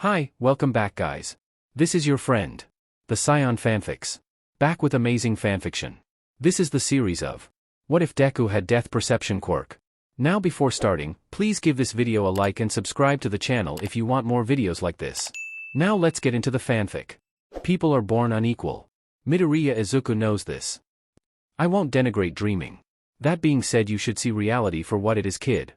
Hi, welcome back guys. This is your friend, the Scion Fanfics. Back with amazing fanfiction. This is the series of What if Deku had death perception quirk? Now before starting, please give this video a like and subscribe to the channel if you want more videos like this. Now let's get into the fanfic. People are born unequal. Midoriya Izuku knows this. I won't denigrate dreaming. That being said, you should see reality for what it is, kid.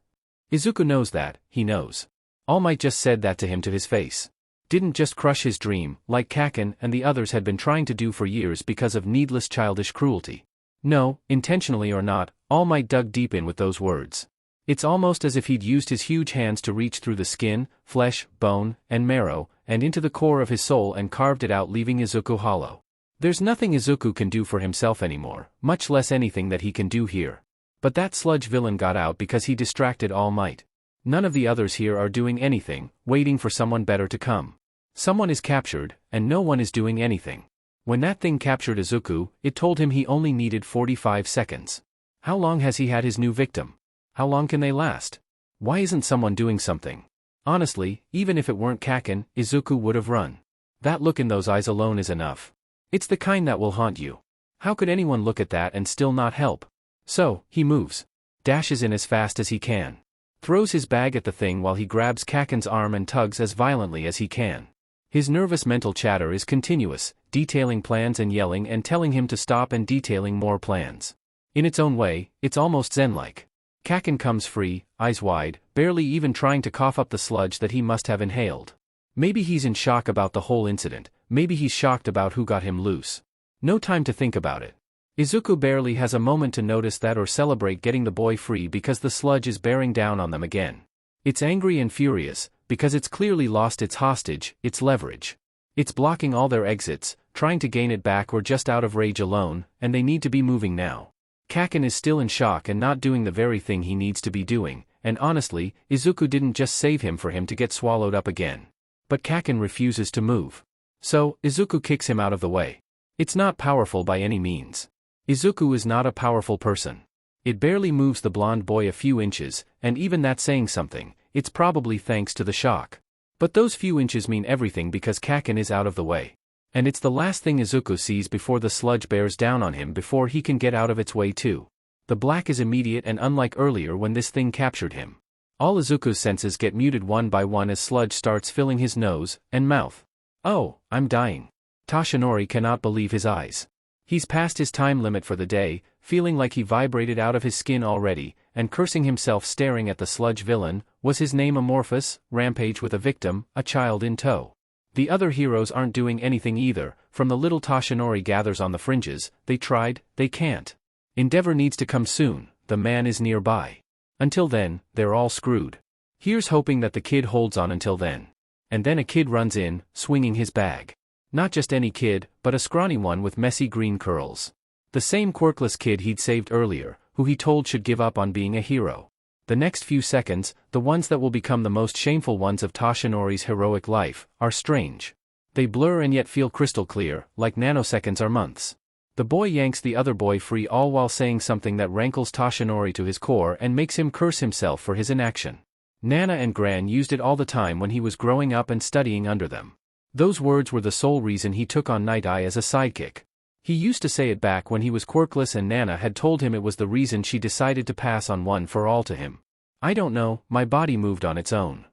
Izuku knows that, he knows. All Might just said that to him to his face. Didn't just crush his dream, like Kaken and the others had been trying to do for years because of needless childish cruelty. No, intentionally or not, All Might dug deep in with those words. It's almost as if he'd used his huge hands to reach through the skin, flesh, bone, and marrow, and into the core of his soul and carved it out, leaving Izuku hollow. There's nothing Izuku can do for himself anymore, much less anything that he can do here. But that sludge villain got out because he distracted All Might. None of the others here are doing anything, waiting for someone better to come. Someone is captured, and no one is doing anything. When that thing captured Izuku, it told him he only needed 45 seconds. How long has he had his new victim? How long can they last? Why isn't someone doing something? Honestly, even if it weren't Kaken, Izuku would have run. That look in those eyes alone is enough. It's the kind that will haunt you. How could anyone look at that and still not help? So, he moves. Dashes in as fast as he can. Throws his bag at the thing while he grabs Kaken's arm and tugs as violently as he can. His nervous mental chatter is continuous, detailing plans and yelling and telling him to stop and detailing more plans. In its own way, it's almost zen-like. Kaken comes free, eyes wide, barely even trying to cough up the sludge that he must have inhaled. Maybe he's in shock about the whole incident, maybe he's shocked about who got him loose. No time to think about it. Izuku barely has a moment to notice that or celebrate getting the boy free because the sludge is bearing down on them again. It's angry and furious, because it's clearly lost its hostage, its leverage. It's blocking all their exits, trying to gain it back or just out of rage alone, and they need to be moving now. Kaken is still in shock and not doing the very thing he needs to be doing, and honestly, Izuku didn't just save him for him to get swallowed up again. But Kaken refuses to move. So, Izuku kicks him out of the way. It's not powerful by any means. Izuku is not a powerful person. It barely moves the blonde boy a few inches, and even that's saying something. It's probably thanks to the shock. But those few inches mean everything because Kaken is out of the way. And it's the last thing Izuku sees before the sludge bears down on him before he can get out of its way too. The black is immediate and unlike earlier when this thing captured him. All Izuku's senses get muted one by one as sludge starts filling his nose and mouth. Oh, I'm dying. Toshinori cannot believe his eyes. He's past his time limit for the day, feeling like he vibrated out of his skin already, and cursing himself staring at the sludge villain. Was his name Amorphous? Rampage with a victim, a child in tow. The other heroes aren't doing anything either. From the little Toshinori gathers on the fringes, they tried, they can't. Endeavor needs to come soon, the man is nearby. Until then, they're all screwed. Here's hoping that the kid holds on until then. And then a kid runs in, swinging his bag. Not just any kid, but a scrawny one with messy green curls. The same Quirkless kid he'd saved earlier, who he told should give up on being a hero. The next few seconds, the ones that will become the most shameful ones of Toshinori's heroic life, are strange. They blur and yet feel crystal clear, like nanoseconds or months. The boy yanks the other boy free, all while saying something that rankles Toshinori to his core and makes him curse himself for his inaction. Nana and Gran used it all the time when he was growing up and studying under them. Those words were the sole reason he took on Night Eye as a sidekick. He used to say it back when he was Quirkless and Nana had told him it was the reason she decided to pass on One for All to him. I don't know, my body moved on its own.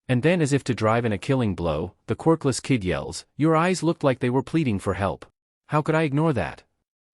And then, as if to drive in a killing blow, the Quirkless kid yells, "Your eyes looked like they were pleading for help." How could I ignore that?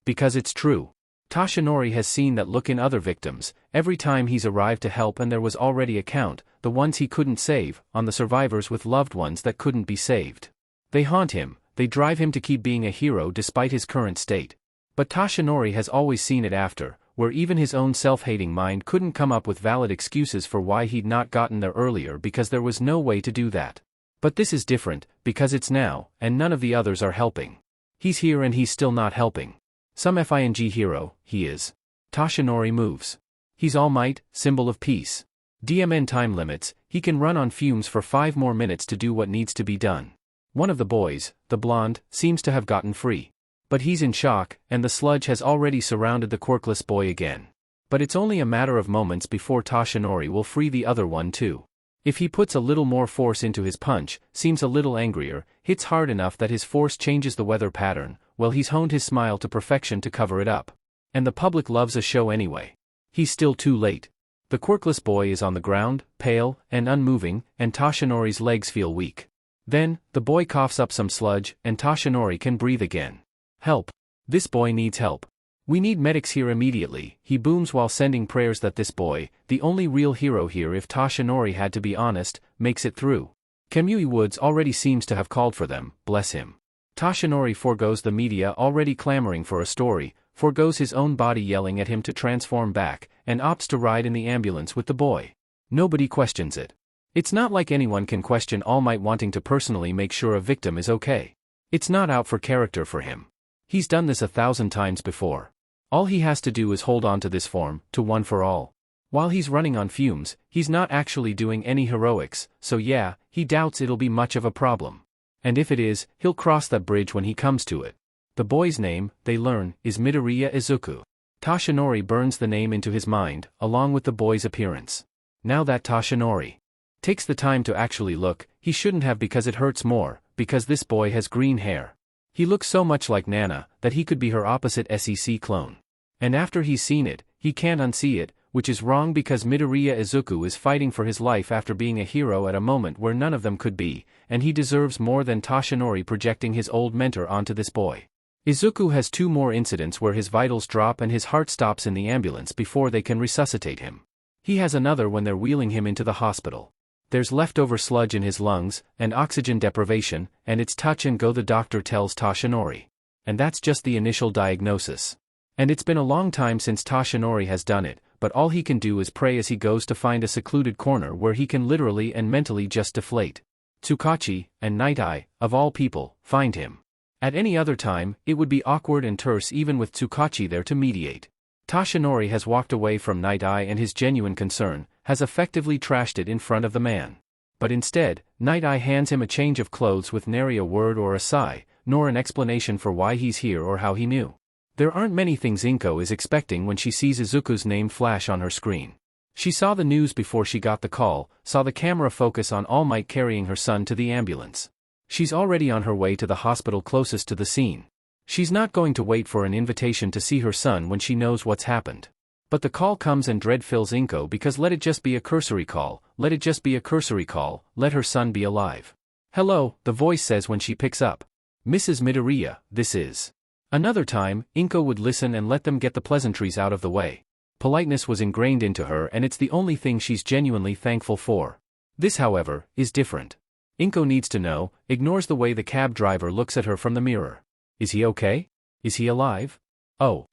Because it's true. Toshinori has seen that look in other victims, every time he's arrived to help, and there was already a count, the ones he couldn't save, on the survivors with loved ones that couldn't be saved. They haunt him, they drive him to keep being a hero despite his current state. But Toshinori has always seen it after, where even his own self-hating mind couldn't come up with valid excuses for why he'd not gotten there earlier because there was no way to do that. But this is different, because it's now, and none of the others are helping. He's here and he's still not helping. Some FING hero, he is. Toshinori moves. He's All Might, symbol of peace. DMN time limits, he can run on fumes for 5 more minutes to do what needs to be done. One of the boys, the blonde, seems to have gotten free. But he's in shock, and the sludge has already surrounded the Quirkless boy again. But it's only a matter of moments before Toshinori will free the other one too. If he puts a little more force into his punch, seems a little angrier, hits hard enough that his force changes the weather pattern, well, he's honed his smile to perfection to cover it up. And the public loves a show anyway. He's still too late. The quirkless boy is on the ground, pale and unmoving, and Toshinori's legs feel weak. Then, the boy coughs up some sludge, and Toshinori can breathe again. Help. This boy needs help. We need medics here immediately, he booms while sending prayers that this boy, the only real hero here if Toshinori had to be honest, makes it through. Kamui Woods already seems to have called for them, bless him. Toshinori forgoes the media already clamoring for a story, forgoes his own body yelling at him to transform back, and opts to ride in the ambulance with the boy. Nobody questions it. It's not like anyone can question All Might wanting to personally make sure a victim is okay. It's not out for character for him. He's done this 1,000 times before. All he has to do is hold on to this form, to one for all. While he's running on fumes, he's not actually doing any heroics, so yeah, he doubts it'll be much of a problem. And if it is, he'll cross that bridge when he comes to it. The boy's name, they learn, is Midoriya Izuku. Toshinori burns the name into his mind, along with the boy's appearance. Now that Toshinori takes the time to actually look, he shouldn't have because it hurts more, because this boy has green hair. He looks so much like Nana, that he could be her opposite SEC clone. And after he's seen it, he can't unsee it, which is wrong because Midoriya Izuku is fighting for his life after being a hero at a moment where none of them could be, and he deserves more than Toshinori projecting his old mentor onto this boy. Izuku has 2 more incidents where his vitals drop and his heart stops in the ambulance before they can resuscitate him. He has another when they're wheeling him into the hospital. There's leftover sludge in his lungs, and oxygen deprivation, and it's touch and go, the doctor tells Toshinori. And that's just the initial diagnosis. And it's been a long time since Toshinori has done it, but all he can do is pray as he goes to find a secluded corner where he can literally and mentally just deflate. Tsukachi, and Night Eye, of all people, find him. At any other time, it would be awkward and terse even with Tsukachi there to mediate. Toshinori has walked away from Night Eye and his genuine concern, has effectively trashed it in front of the man. But instead, Night Eye hands him a change of clothes with nary a word or a sigh, nor an explanation for why he's here or how he knew. There aren't many things Inko is expecting when she sees Izuku's name flash on her screen. She saw the news before she got the call, saw the camera focus on All Might carrying her son to the ambulance. She's already on her way to the hospital closest to the scene. She's not going to wait for an invitation to see her son when she knows what's happened. But the call comes and dread fills Inko because let it just be a cursory call, let it just be a cursory call, let her son be alive. Hello, the voice says when she picks up. Mrs. Midoriya, this is. Another time, Inko would listen and let them get the pleasantries out of the way. Politeness was ingrained into her and it's the only thing she's genuinely thankful for. This, however, is different. Inko needs to know, ignores the way the cab driver looks at her from the mirror. Is he okay? Is he alive? Oh.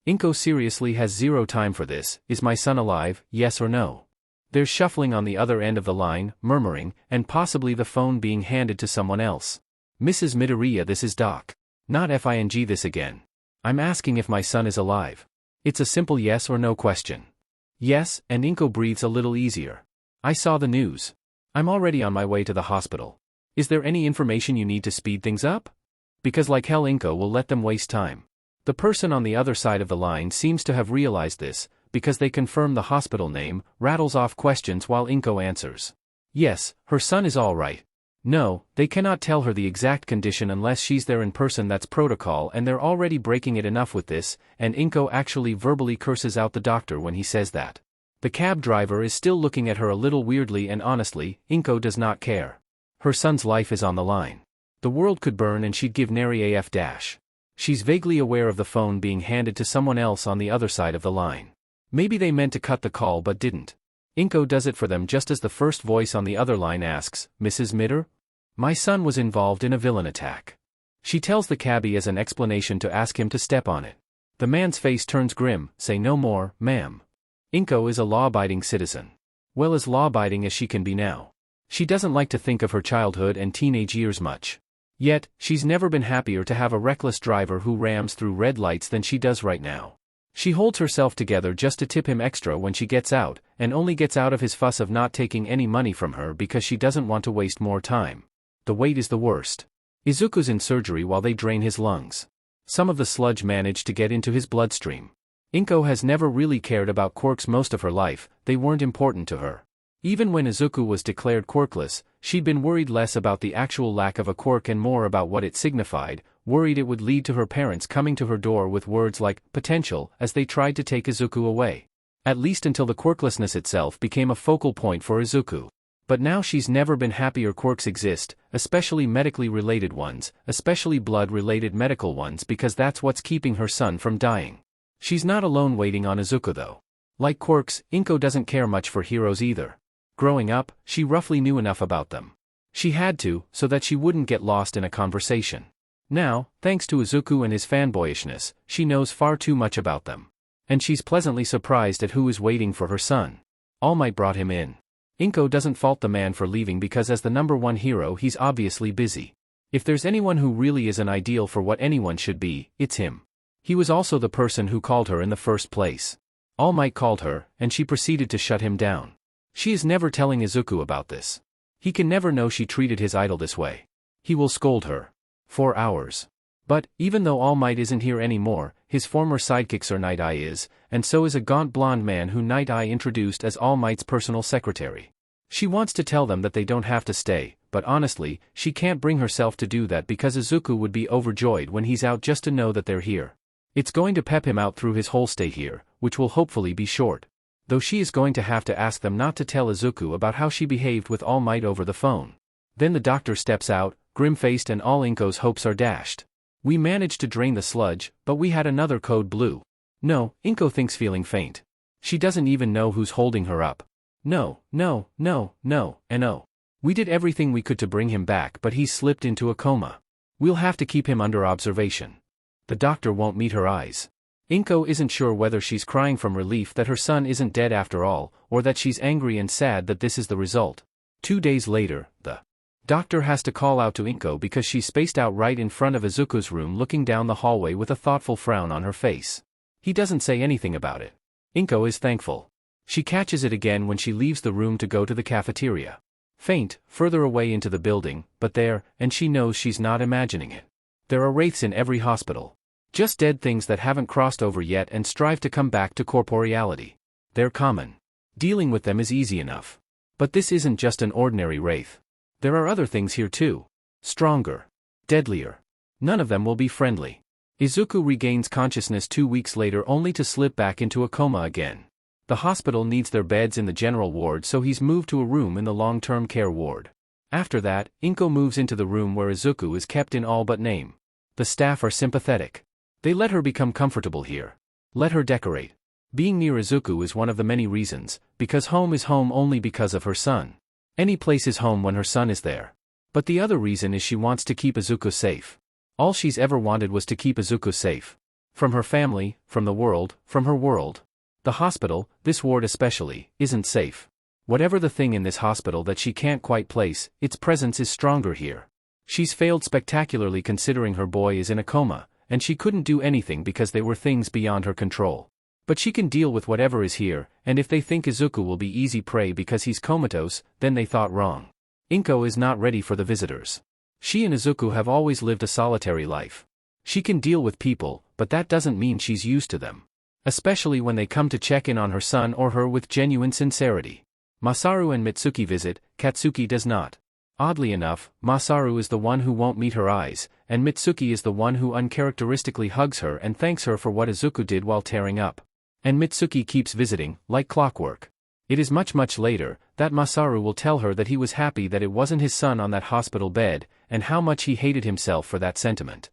Inko seriously has 0 time for this. Is my son alive, yes or no? There's shuffling on the other end of the line, murmuring, and possibly the phone being handed to someone else. Mrs. Midoriya, this is Doc. Not FING this again. I'm asking if my son is alive. It's a simple yes or no question. Yes, and Inko breathes a little easier. I saw the news. I'm already on my way to the hospital. Is there any information you need to speed things up? Because like hell Inko will let them waste time. The person on the other side of the line seems to have realized this, because they confirm the hospital name, rattles off questions while Inko answers. Yes, her son is all right. No, they cannot tell her the exact condition unless she's there in person. That's protocol and they're already breaking it enough with this, and Inko actually verbally curses out the doctor when he says that. The cab driver is still looking at her a little weirdly and honestly, Inko does not care. Her son's life is on the line. The world could burn and she'd give nary AF dash. She's vaguely aware of the phone being handed to someone else on the other side of the line. Maybe they meant to cut the call but didn't. Inko does it for them just as the first voice on the other line asks, Mrs. Midder? My son was involved in a villain attack. She tells the cabbie as an explanation to ask him to step on it. The man's face turns grim, say no more, ma'am. Inko is a law-abiding citizen. Well, as law-abiding as she can be now. She doesn't like to think of her childhood and teenage years much. Yet, she's never been happier to have a reckless driver who rams through red lights than she does right now. She holds herself together just to tip him extra when she gets out, and only gets out of his fuss of not taking any money from her because she doesn't want to waste more time. The wait is the worst. Izuku's in surgery while they drain his lungs. Some of the sludge managed to get into his bloodstream. Inko has never really cared about quirks most of her life, they weren't important to her. Even when Izuku was declared quirkless, she'd been worried less about the actual lack of a quirk and more about what it signified, worried it would lead to her parents coming to her door with words like potential as they tried to take Izuku away. At least until the quirklessness itself became a focal point for Izuku. But now she's never been happier. Quirks exist, especially medically related ones, especially blood-related medical ones, because that's what's keeping her son from dying. She's not alone waiting on Izuku though. Like quirks, Inko doesn't care much for heroes either. Growing up, she roughly knew enough about them. She had to, so that she wouldn't get lost in a conversation. Now, thanks to Izuku and his fanboyishness, she knows far too much about them. And she's pleasantly surprised at who is waiting for her son. All Might brought him in. Inko doesn't fault the man for leaving because as the #1 hero he's obviously busy. If there's anyone who really is an ideal for what anyone should be, it's him. He was also the person who called her in the first place. All Might called her, and she proceeded to shut him down. She is never telling Izuku about this. He can never know she treated his idol this way. He will scold her. 4 hours. But, even though All Might isn't here anymore, his former sidekick Sir Night Eye is, and so is a gaunt blonde man who Night Eye introduced as All Might's personal secretary. She wants to tell them that they don't have to stay, but honestly, she can't bring herself to do that because Izuku would be overjoyed when he's out just to know that they're here. It's going to pep him out through his whole stay here, which will hopefully be short. Though she is going to have to ask them not to tell Izuku about how she behaved with All Might over the phone. Then the doctor steps out, grim-faced, and all Inko's hopes are dashed. We managed to drain the sludge, but we had another code blue. No, Inko thinks feeling faint. She doesn't even know who's holding her up. No, and oh. We did everything we could to bring him back, but he's slipped into a coma. We'll have to keep him under observation. The doctor won't meet her eyes. Inko isn't sure whether she's crying from relief that her son isn't dead after all, or that she's angry and sad that this is the result. 2 days later, the doctor has to call out to Inko because she's spaced out right in front of Izuku's room looking down the hallway with a thoughtful frown on her face. He doesn't say anything about it. Inko is thankful. She catches it again when she leaves the room to go to the cafeteria. Faint, further away into the building, but there, and she knows she's not imagining it. There are wraiths in every hospital. Just dead things that haven't crossed over yet and strive to come back to corporeality. They're common. Dealing with them is easy enough. But this isn't just an ordinary wraith. There are other things here too. Stronger. Deadlier. None of them will be friendly. Izuku regains consciousness 2 weeks later only to slip back into a coma again. The hospital needs their beds in the general ward, so he's moved to a room in the long-term care ward. After that, Inko moves into the room where Izuku is kept in all but name. The staff are sympathetic. They let her become comfortable here. Let her decorate. Being near Izuku is one of the many reasons, because home is home only because of her son. Any place is home when her son is there. But the other reason is she wants to keep Izuku safe. All she's ever wanted was to keep Izuku safe. From her family, from the world, from her world. The hospital, this ward especially, isn't safe. Whatever the thing in this hospital that she can't quite place, its presence is stronger here. She's failed spectacularly considering her boy is in a coma, and she couldn't do anything because they were things beyond her control. But she can deal with whatever is here, and if they think Izuku will be easy prey because he's comatose, then they thought wrong. Inko is not ready for the visitors. She and Izuku have always lived a solitary life. She can deal with people, but that doesn't mean she's used to them. Especially when they come to check in on her son or her with genuine sincerity. Masaru and Mitsuki visit, Katsuki does not. Oddly enough, Masaru is the one who won't meet her eyes, and Mitsuki is the one who uncharacteristically hugs her and thanks her for what Izuku did while tearing up. And Mitsuki keeps visiting, like clockwork. It is much later that Masaru will tell her that he was happy that it wasn't his son on that hospital bed, and how much he hated himself for that sentiment.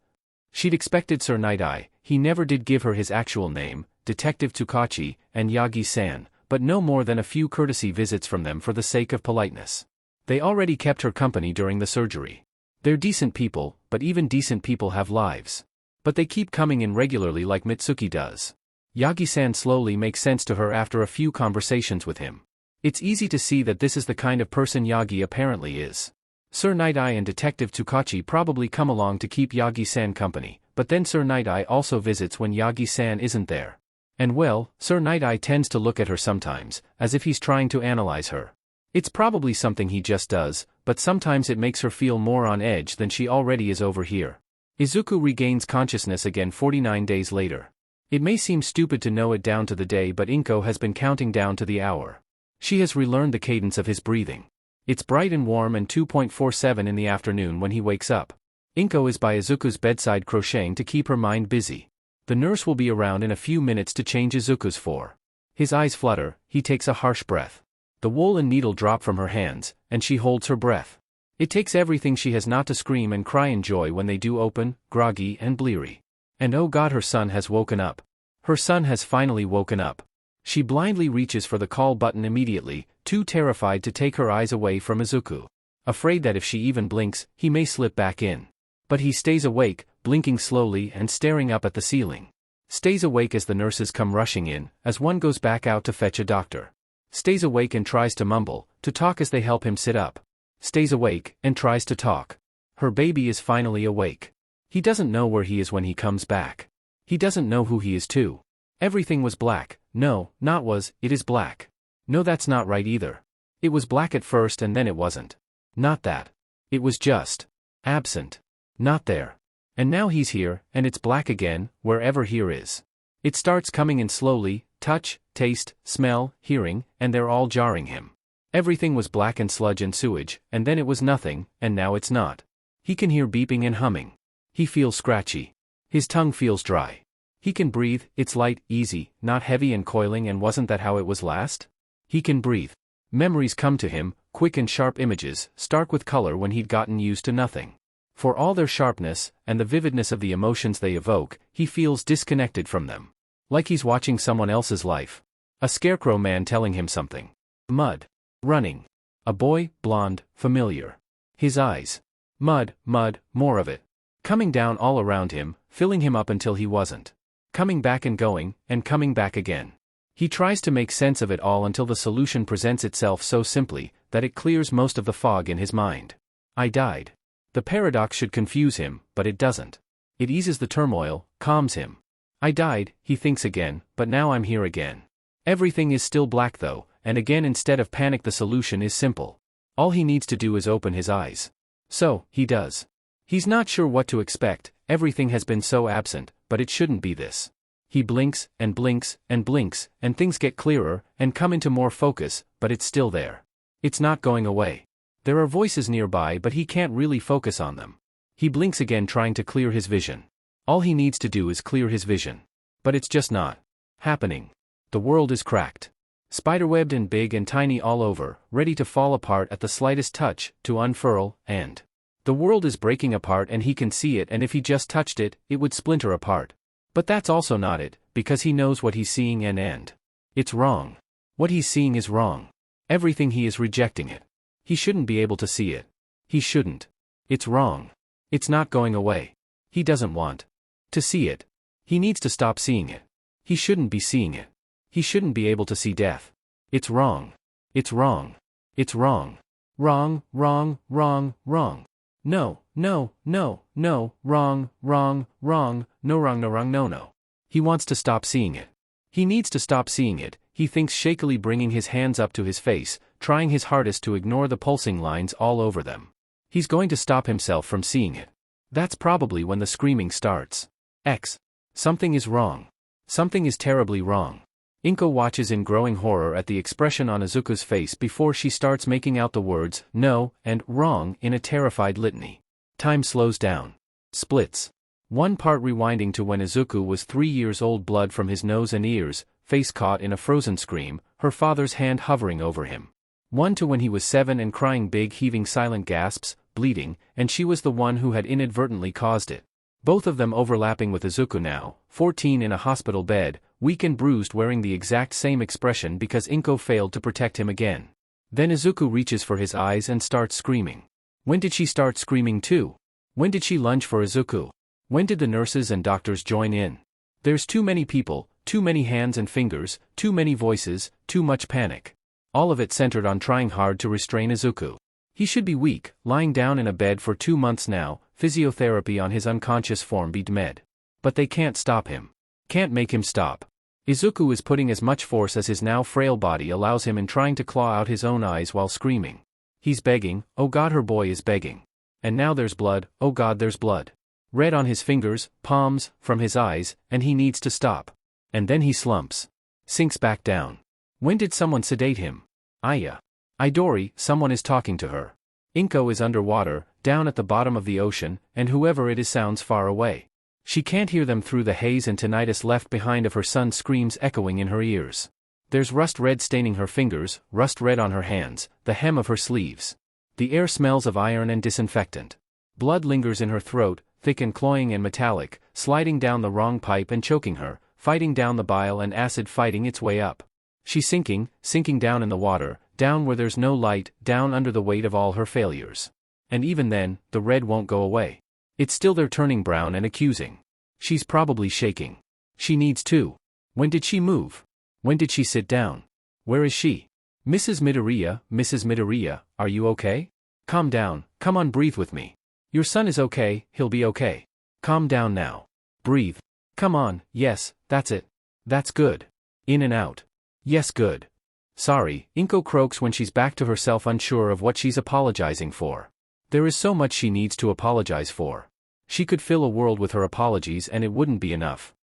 She'd expected Sir Night Eye, he never did give her his actual name, Detective Tsukachi, and Yagi-san, but no more than a few courtesy visits from them for the sake of politeness. They already kept her company during the surgery. They're decent people, but even decent people have lives. But they keep coming in regularly like Mitsuki does. Yagi-san slowly makes sense to her after a few conversations with him. It's easy to see that this is the kind of person Yagi apparently is. Sir Night Eye and Detective Tsukachi probably come along to keep Yagi-san company, but then Sir Night Eye also visits when Yagi-san isn't there. And well, Sir Night Eye tends to look at her sometimes, as if he's trying to analyze her. It's probably something he just does, but sometimes it makes her feel more on edge than she already is over here. Izuku regains consciousness again 49 days later. It may seem stupid to know it down to the day, but Inko has been counting down to the hour. She has relearned the cadence of his breathing. It's bright and warm and 2:47 in the afternoon when he wakes up. Inko is by Izuku's bedside crocheting to keep her mind busy. The nurse will be around in a few minutes to change Izuku's for. His eyes flutter, he takes a harsh breath. The wool and needle drop from her hands, and she holds her breath. It takes everything she has not to scream and cry in joy when they do open, groggy and bleary. And oh God, her son has woken up. Her son has finally woken up. She blindly reaches for the call button immediately, too terrified to take her eyes away from Izuku. Afraid that if she even blinks, he may slip back in. But he stays awake, blinking slowly and staring up at the ceiling. Stays awake as the nurses come rushing in, as one goes back out to fetch a doctor. Stays awake and tries to mumble, to talk as they help him sit up. Stays awake, and tries to talk. Her baby is finally awake. He doesn't know where he is when he comes back. He doesn't know who he is too. Everything was black. No, not was, it is black. No, that's not right either. It was black at first and then it wasn't. Not that. It was just absent. Not there. And now he's here, and it's black again, wherever here is. It starts coming in slowly, touch, taste, smell, hearing, and they're all jarring him. Everything was black and sludge and sewage, and then it was nothing, and now it's not. He can hear beeping and humming. He feels scratchy. His tongue feels dry. He can breathe, it's light, easy, not heavy and coiling, and wasn't that how it was last? He can breathe. Memories come to him, quick and sharp images, stark with color when he'd gotten used to nothing. For all their sharpness, and the vividness of the emotions they evoke, he feels disconnected from them. Like he's watching someone else's life. A scarecrow man telling him something. Mud. Running. A boy, blonde, familiar. His eyes. Mud, mud, more of it. Coming down all around him, filling him up until he wasn't. Coming back and going, and coming back again. He tries to make sense of it all until the solution presents itself so simply, that it clears most of the fog in his mind. I died. The paradox should confuse him, but it doesn't. It eases the turmoil, calms him. I died, he thinks again, but now I'm here again. Everything is still black though, and again instead of panic the solution is simple. All he needs to do is open his eyes. So, he does. He's not sure what to expect, everything has been so absent, but it shouldn't be this. He blinks, and blinks, and blinks, and things get clearer, and come into more focus, but it's still there. It's not going away. There are voices nearby but he can't really focus on them. He blinks again trying to clear his vision. All he needs to do is clear his vision. But it's just not happening. The world is cracked. Spiderwebbed and big and tiny all over, ready to fall apart at the slightest touch, to unfurl, and the world is breaking apart and he can see it, and if he just touched it, it would splinter apart. But that's also not it, because he knows what he's seeing and it's wrong. What he's seeing is wrong. Everything he is rejecting it. He shouldn't be able to see it. He shouldn't. It's wrong. It's not going away. He doesn't want to see it. He needs to stop seeing it. He shouldn't be seeing it. He shouldn't be able to see death. It's wrong. It's wrong. It's wrong. Wrong, wrong, wrong, wrong. No, no, no, no, wrong, wrong, wrong, no wrong, no wrong, no no. He wants to stop seeing it. He needs to stop seeing it, he thinks, shakily bringing his hands up to his face, trying his hardest to ignore the pulsing lines all over them. He's going to stop himself from seeing it. That's probably when the screaming starts. Something is wrong. Something is terribly wrong. Inko watches in growing horror at the expression on Izuku's face before she starts making out the words, no, and wrong, in a terrified litany. Time slows down. Splits. One part rewinding to when Izuku was 3 years old, blood from his nose and ears, face caught in a frozen scream, her father's hand hovering over him. One to when he was 7 and crying big heaving silent gasps, bleeding, and she was the one who had inadvertently caused it. Both of them overlapping with Izuku now, 14 in a hospital bed, weak and bruised, wearing the exact same expression because Inko failed to protect him again. Then Izuku reaches for his eyes and starts screaming. When did she start screaming too? When did she lunge for Izuku? When did the nurses and doctors join in? There's too many people, too many hands and fingers, too many voices, too much panic. All of it centered on trying hard to restrain Izuku. He should be weak, lying down in a bed for 2 months now, physiotherapy on his unconscious form be med. But they can't stop him. Can't make him stop. Izuku is putting as much force as his now frail body allows him in trying to claw out his own eyes while screaming. He's begging, oh God, her boy is begging. And now there's blood, oh God, there's blood. Red on his fingers, palms, from his eyes, and he needs to stop. And then he slumps. Sinks back down. When did someone sedate him? Aya. Idori, someone is talking to her. Inko is underwater, down at the bottom of the ocean, and whoever it is sounds far away. She can't hear them through the haze and tinnitus left behind of her son's screams echoing in her ears. There's rust red staining her fingers, rust red on her hands, the hem of her sleeves. The air smells of iron and disinfectant. Blood lingers in her throat, thick and cloying and metallic, sliding down the wrong pipe and choking her, fighting down the bile and acid fighting its way up. She's sinking down in the water, down where there's no light, down under the weight of all her failures. And even then, the red won't go away. It's still there turning brown and accusing. She's probably shaking. She needs to. When did she move? When did she sit down? Where is she? Mrs. Midoriya, are you okay? Calm down, come on, breathe with me. Your son is okay, he'll be okay. Calm down now. Breathe. Come on, yes, that's it. That's good. In and out. Yes, good. Sorry, Inko croaks when she's back to herself, unsure of what she's apologizing for. There is so much she needs to apologize for. She could fill a world with her apologies and it wouldn't be enough.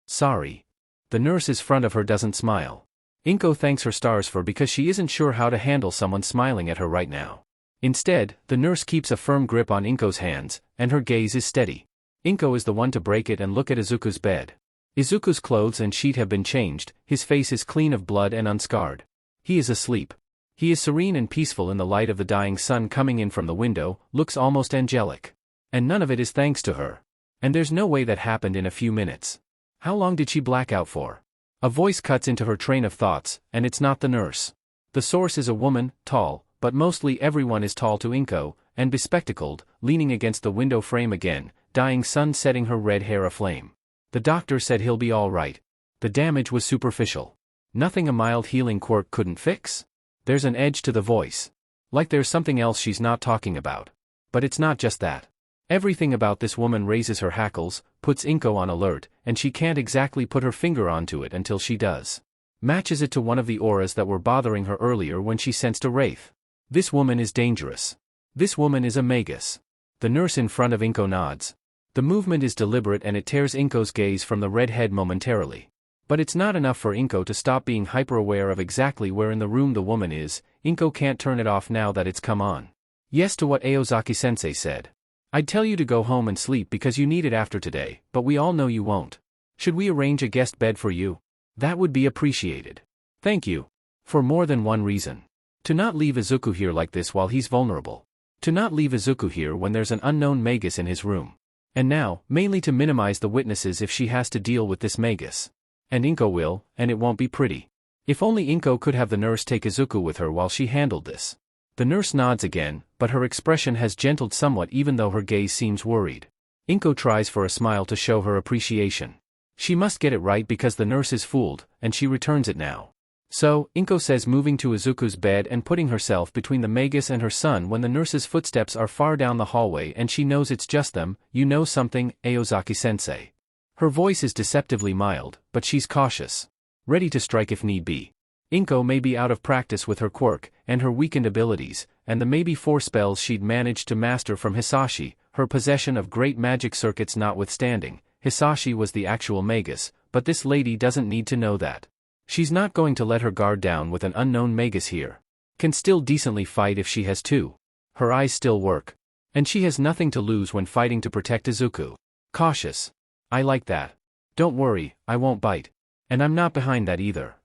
Sorry. The nurse in front of her doesn't smile. Inko thanks her stars for because she isn't sure how to handle someone smiling at her right now. Instead, the nurse keeps a firm grip on Inko's hands, and her gaze is steady. Inko is the one to break it and look at Izuku's bed. Izuku's clothes and sheet have been changed, his face is clean of blood and unscarred. He is asleep. He is serene and peaceful in the light of the dying sun coming in from the window, looks almost angelic. And none of it is thanks to her. And there's no way that happened in a few minutes. How long did she black out for? A voice cuts into her train of thoughts, and it's not the nurse. The source is a woman, tall, but mostly everyone is tall to Inko, and bespectacled, leaning against the window frame again, dying sun setting her red hair aflame. The doctor said he'll be all right. The damage was superficial. Nothing a mild healing quirk couldn't fix? There's an edge to the voice. Like there's something else she's not talking about. But it's not just that. Everything about this woman raises her hackles, puts Inko on alert, and she can't exactly put her finger onto it until she does. Matches it to one of the auras that were bothering her earlier when she sensed a wraith. This woman is dangerous. This woman is a magus. The nurse in front of Inko nods. The movement is deliberate and it tears Inko's gaze from the redhead momentarily. But it's not enough for Inko to stop being hyper-aware of exactly where in the room the woman is. Inko can't turn it off now that it's come on. Yes to what Aozaki-sensei said. I'd tell you to go home and sleep because you need it after today, but we all know you won't. Should we arrange a guest bed for you? That would be appreciated. Thank you. For more than one reason. To not leave Izuku here like this while he's vulnerable. To not leave Izuku here when there's an unknown magus in his room. And now, mainly to minimize the witnesses if she has to deal with this magus. And Inko will, and it won't be pretty. If only Inko could have the nurse take Izuku with her while she handled this. The nurse nods again, but her expression has gentled somewhat even though her gaze seems worried. Inko tries for a smile to show her appreciation. She must get it right because the nurse is fooled, and she returns it now. So, Inko says moving to Izuku's bed and putting herself between the magus and her son when the nurse's footsteps are far down the hallway and she knows it's just them. You know something, Aozaki-sensei. Her voice is deceptively mild, but she's cautious. Ready to strike if need be. Inko may be out of practice with her quirk, and her weakened abilities, and the maybe 4 spells she'd managed to master from Hisashi, her possession of great magic circuits notwithstanding. Hisashi was the actual magus, but this lady doesn't need to know that. She's not going to let her guard down with an unknown magus here. Can still decently fight if she has to. Her eyes still work. And she has nothing to lose when fighting to protect Izuku. Cautious. I like that. Don't worry, I won't bite. And I'm not behind that either.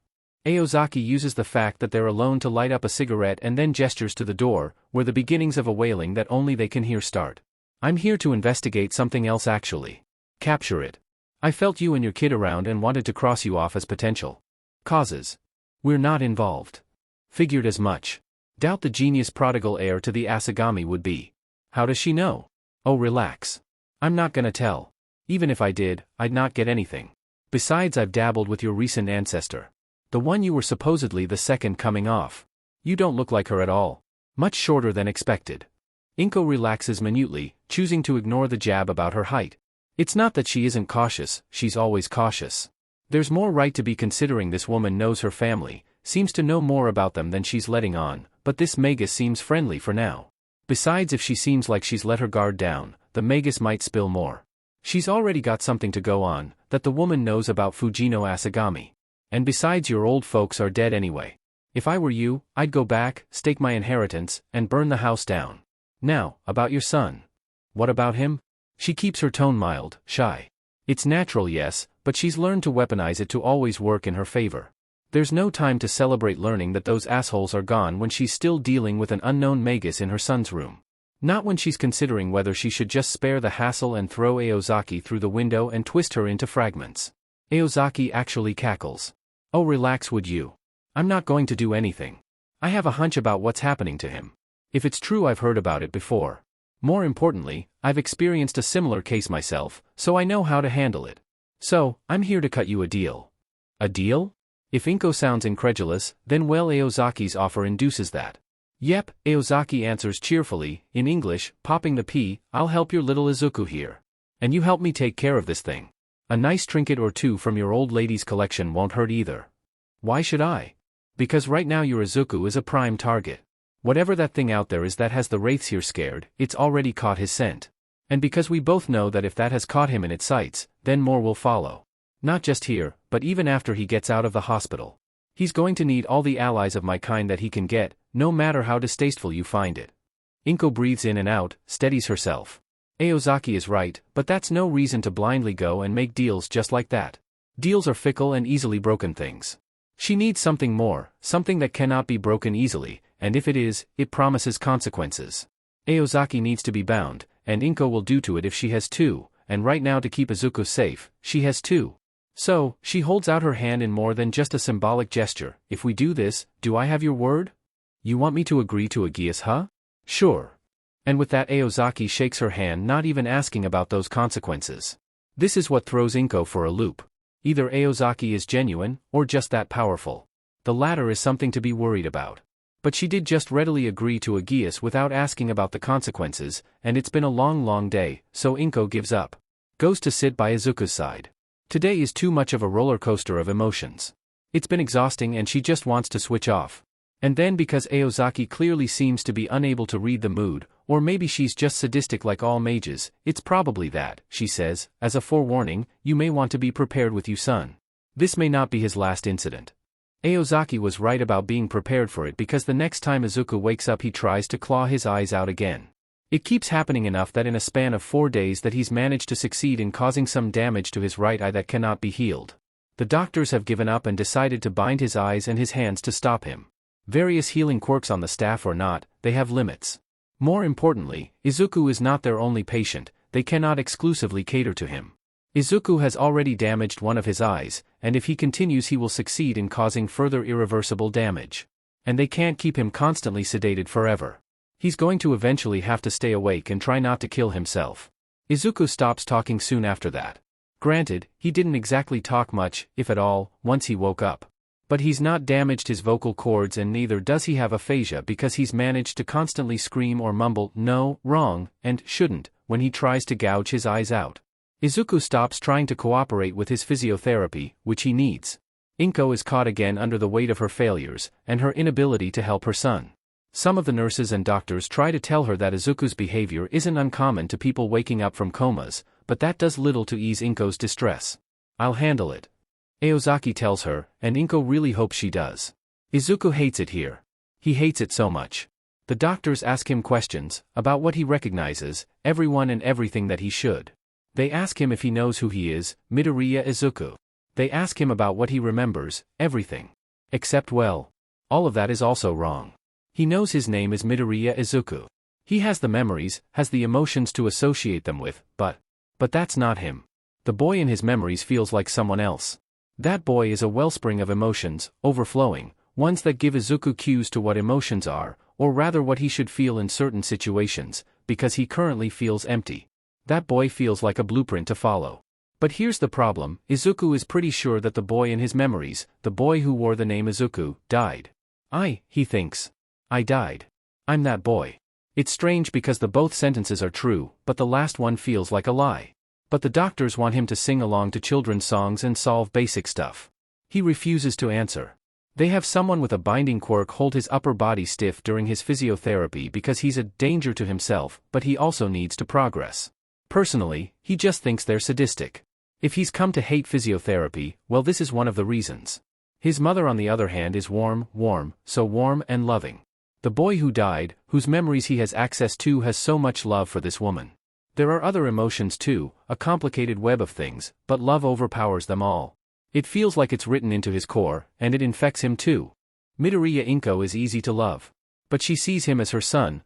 Aozaki uses the fact that they're alone to light up a cigarette and then gestures to the door, where the beginnings of a wailing that only they can hear start. I'm here to investigate something else actually. Capture it. I felt you and your kid around and wanted to cross you off as potential causes. We're not involved. Figured as much. Doubt the genius prodigal heir to the Asagami would be. How does she know? Oh, relax. I'm not gonna tell. Even if I did, I'd not get anything. Besides, I've dabbled with your recent ancestor. The one you were supposedly the second coming off. You don't look like her at all. Much shorter than expected. Inko relaxes minutely, choosing to ignore the jab about her height. It's not that she isn't cautious, she's always cautious. There's more right to be considering this woman knows her family, seems to know more about them than she's letting on, but this magus seems friendly for now. Besides, if she seems like she's let her guard down, the magus might spill more. She's already got something to go on, that the woman knows about Fujino Asagami. And besides, your old folks are dead anyway. If I were you, I'd go back, stake my inheritance, and burn the house down. Now, about your son. What about him? She keeps her tone mild, shy. It's natural, yes, but she's learned to weaponize it to always work in her favor. There's no time to celebrate learning that those assholes are gone when she's still dealing with an unknown magus in her son's room. Not when she's considering whether she should just spare the hassle and throw Aozaki through the window and twist her into fragments. Aozaki actually cackles. Oh, relax, would you? I'm not going to do anything. I have a hunch about what's happening to him. If it's true, I've heard about it before. More importantly, I've experienced a similar case myself, so I know how to handle it. So, I'm here to cut you a deal. A deal? If Inko sounds incredulous, then well, Aozaki's offer induces that. Yep, Aozaki answers cheerfully, in English, popping the P, I'll help your little Izuku here. And you help me take care of this thing. A nice trinket or two from your old lady's collection won't hurt either. Why should I? Because right now your Izuku is a prime target. Whatever that thing out there is that has the wraiths here scared, it's already caught his scent. And because we both know that if that has caught him in its sights, then more will follow. Not just here, but even after he gets out of the hospital. He's going to need all the allies of my kind that he can get, no matter how distasteful you find it. Inko breathes in and out, steadies herself. Aozaki is right, but that's no reason to blindly go and make deals just like that. Deals are fickle and easily broken things. She needs something more, something that cannot be broken easily, and if it is, it promises consequences. Aozaki needs to be bound, and Inko will do to it if she has to, and right now to keep Izuku safe, she has to. So, she holds out her hand in more than just a symbolic gesture. If we do this, do I have your word? You want me to agree to a geas, huh? Sure. And with that, Aozaki shakes her hand, not even asking about those consequences. This is what throws Inko for a loop. Either Aozaki is genuine, or just that powerful. The latter is something to be worried about. But she did just readily agree to a geas without asking about the consequences, and it's been a long day, so Inko gives up. Goes to sit by Izuku's side. Today is too much of a roller coaster of emotions. It's been exhausting and she just wants to switch off. And then because Aozaki clearly seems to be unable to read the mood, or maybe she's just sadistic like all mages, it's probably that, she says, as a forewarning, you may want to be prepared with you, son. This may not be his last incident. Aozaki was right about being prepared for it because the next time Izuku wakes up he tries to claw his eyes out again. It keeps happening enough that in a span of 4 days that he's managed to succeed in causing some damage to his right eye that cannot be healed. The doctors have given up and decided to bind his eyes and his hands to stop him. Various healing quirks on the staff or not, they have limits. More importantly, Izuku is not their only patient, they cannot exclusively cater to him. Izuku has already damaged one of his eyes, and if he continues he will succeed in causing further irreversible damage. And they can't keep him constantly sedated forever. He's going to eventually have to stay awake and try not to kill himself. Izuku stops talking soon after that. Granted, he didn't exactly talk much, if at all, once he woke up. But he's not damaged his vocal cords and neither does he have aphasia because he's managed to constantly scream or mumble, no, wrong, and shouldn't, when he tries to gouge his eyes out. Izuku stops trying to cooperate with his physiotherapy, which he needs. Inko is caught again under the weight of her failures, and her inability to help her son. Some of the nurses and doctors try to tell her that Izuku's behavior isn't uncommon to people waking up from comas, but that does little to ease Inko's distress. I'll handle it. Aozaki tells her, and Inko really hopes she does. Izuku hates it here. He hates it so much. The doctors ask him questions, about what he recognizes, everyone and everything that he should. They ask him if he knows who he is, Midoriya Izuku. They ask him about what he remembers, everything. Except well. All of that is also wrong. He knows his name is Midoriya Izuku. He has the memories, has the emotions to associate them with, but that's not him. The boy in his memories feels like someone else. That boy is a wellspring of emotions, overflowing, ones that give Izuku cues to what emotions are, or rather what he should feel in certain situations, because he currently feels empty. That boy feels like a blueprint to follow. But here's the problem, Izuku is pretty sure that the boy in his memories, the boy who wore the name Izuku, died. He thinks. I died. I'm that boy. It's strange because the both sentences are true, but the last one feels like a lie. But the doctors want him to sing along to children's songs and solve basic stuff. He refuses to answer. They have someone with a binding quirk hold his upper body stiff during his physiotherapy because he's a danger to himself, but he also needs to progress. Personally, he just thinks they're sadistic. If he's come to hate physiotherapy, well, this is one of the reasons. His mother on the other hand is warm, so warm and loving. The boy who died, whose memories he has access to, has so much love for this woman. There are other emotions too, a complicated web of things, but love overpowers them all. It feels like it's written into his core, and it infects him too. Midoriya Inko is easy to love. But she sees him as her son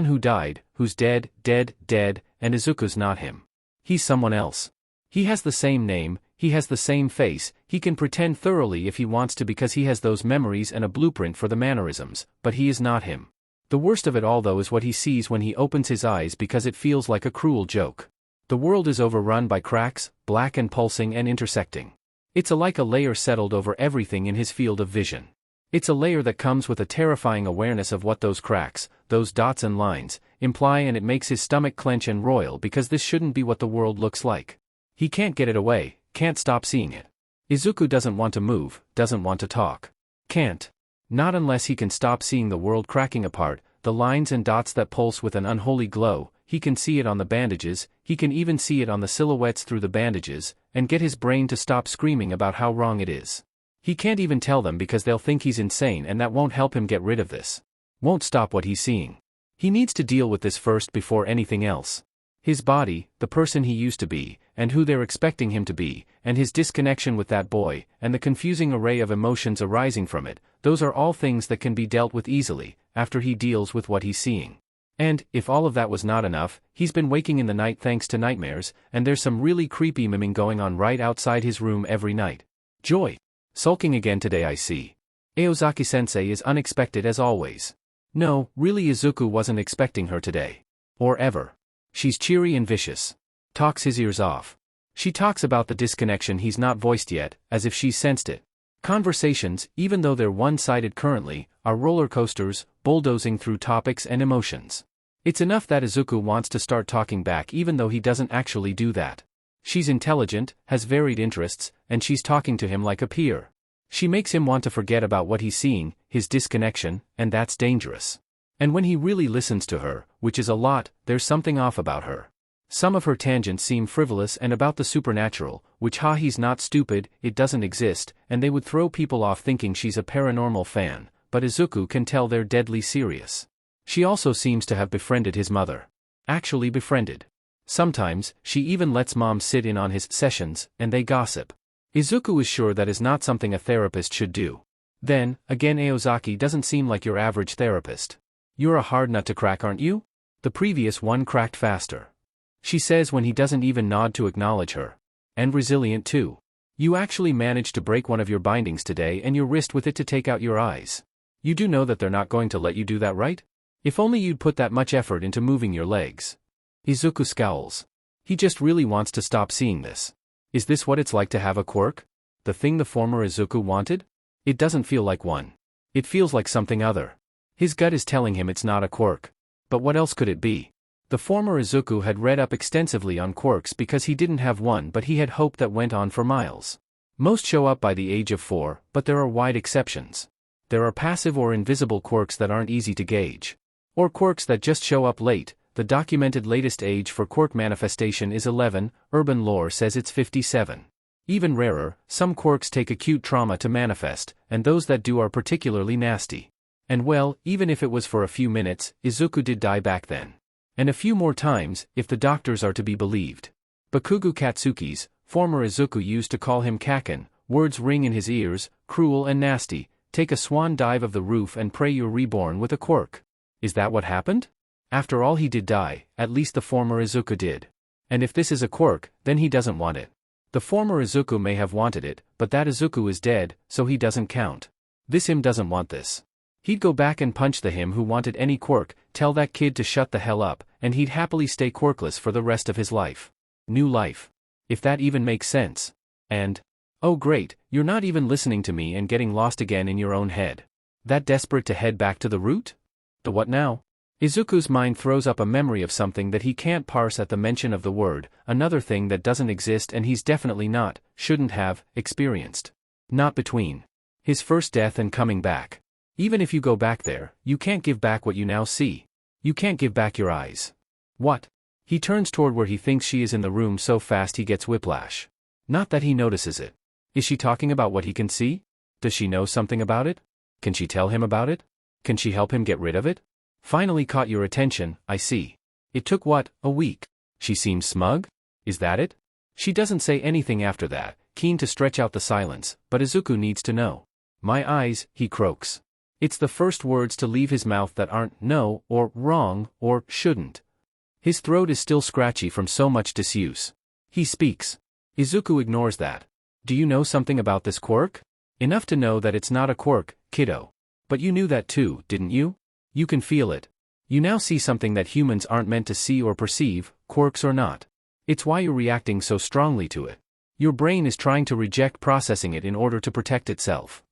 who died, who's dead, and Izuku's not him. He's someone else. He has the same name, he has the same face, he can pretend thoroughly if he wants to because he has those memories and a blueprint for the mannerisms, but he is not him. The worst of it all though is what he sees when he opens his eyes because it feels like a cruel joke. The world is overrun by cracks, black and pulsing and intersecting. It's like a layer settled over everything in his field of vision. It's a layer that comes with a terrifying awareness of what those cracks, those dots and lines, imply, and it makes his stomach clench and roil because this shouldn't be what the world looks like. He can't get it away, can't stop seeing it. Izuku doesn't want to move, doesn't want to talk. Can't. Not unless he can stop seeing the world cracking apart, the lines and dots that pulse with an unholy glow. He can see it on the bandages, he can even see it on the silhouettes through the bandages, and get his brain to stop screaming about how wrong it is. He can't even tell them because they'll think he's insane, and that won't help him get rid of this. Won't stop what he's seeing. He needs to deal with this first before anything else. His body, the person he used to be, and who they're expecting him to be, and his disconnection with that boy, and the confusing array of emotions arising from it, those are all things that can be dealt with easily, after he deals with what he's seeing. And, if all of that was not enough, he's been waking in the night thanks to nightmares, and there's some really creepy miming going on right outside his room every night. Joy. Sulking again today, I see. Aozaki-sensei is unexpected as always. No, really Izuku wasn't expecting her today. Or ever. She's cheery and vicious. Talks his ears off. She talks about the disconnection he's not voiced yet, as if she's sensed it. Conversations, even though they're one-sided currently, are roller coasters, bulldozing through topics and emotions. It's enough that Izuku wants to start talking back even though he doesn't actually do that. She's intelligent, has varied interests, and she's talking to him like a peer. She makes him want to forget about what he's seeing, his disconnection, and that's dangerous. And when he really listens to her, which is a lot, there's something off about her. Some of her tangents seem frivolous and about the supernatural, which he's not stupid, it doesn't exist, and they would throw people off thinking she's a paranormal fan, but Izuku can tell they're deadly serious. She also seems to have befriended his mother. Actually befriended. Sometimes, she even lets mom sit in on his sessions, and they gossip. Izuku is sure that is not something a therapist should do. Then, again Aozaki doesn't seem like your average therapist. You're a hard nut to crack, aren't you? The previous one cracked faster. She says when he doesn't even nod to acknowledge her. And resilient too. You actually managed to break one of your bindings today and your wrist with it to take out your eyes. You do know that they're not going to let you do that, right? If only you'd put that much effort into moving your legs. Izuku scowls. He just really wants to stop seeing this. Is this what it's like to have a quirk? The thing the former Izuku wanted? It doesn't feel like one. It feels like something other. His gut is telling him it's not a quirk. But what else could it be? The former Izuku had read up extensively on quirks because he didn't have one, but he had hoped that went on for miles. Most show up by the age of 4, but there are wide exceptions. There are passive or invisible quirks that aren't easy to gauge. Or quirks that just show up late. The documented latest age for quirk manifestation is 11, urban lore says it's 57. Even rarer, some quirks take acute trauma to manifest, and those that do are particularly nasty. And well, even if it was for a few minutes, Izuku did die back then. And a few more times, if the doctors are to be believed. Bakugo Katsuki's, former Izuku used to call him Kaken, words ring in his ears, cruel and nasty, take a swan dive of the roof and pray you're reborn with a quirk. Is that what happened? After all, he did die, at least the former Izuku did. And if this is a quirk, then he doesn't want it. The former Izuku may have wanted it, but that Izuku is dead, so he doesn't count. This him doesn't want this. He'd go back and punch the him who wanted any quirk, tell that kid to shut the hell up, and he'd happily stay quirkless for the rest of his life. New life. If that even makes sense. And, oh great, you're not even listening to me and getting lost again in your own head. That desperate to head back to the root? The what now? Izuku's mind throws up a memory of something that he can't parse at the mention of the word, another thing that doesn't exist and he's definitely not, shouldn't have, experienced. Not between his first death and coming back. Even if you go back there, you can't give back what you now see. You can't give back your eyes. What? He turns toward where he thinks she is in the room so fast he gets whiplash. Not that he notices it. Is she talking about what he can see? Does she know something about it? Can she tell him about it? Can she help him get rid of it? Finally caught your attention, I see. It took what, a week? She seems smug? Is that it? She doesn't say anything after that, keen to stretch out the silence, but Izuku needs to know. My eyes, he croaks. It's the first words to leave his mouth that aren't no, or wrong, or shouldn't. His throat is still scratchy from so much disuse. He speaks. Izuku ignores that. Do you know something about this quirk? Enough to know that it's not a quirk, kiddo. But you knew that too, didn't you? You can feel it. You now see something that humans aren't meant to see or perceive, quirks or not. It's why you're reacting so strongly to it. Your brain is trying to reject processing it in order to protect itself.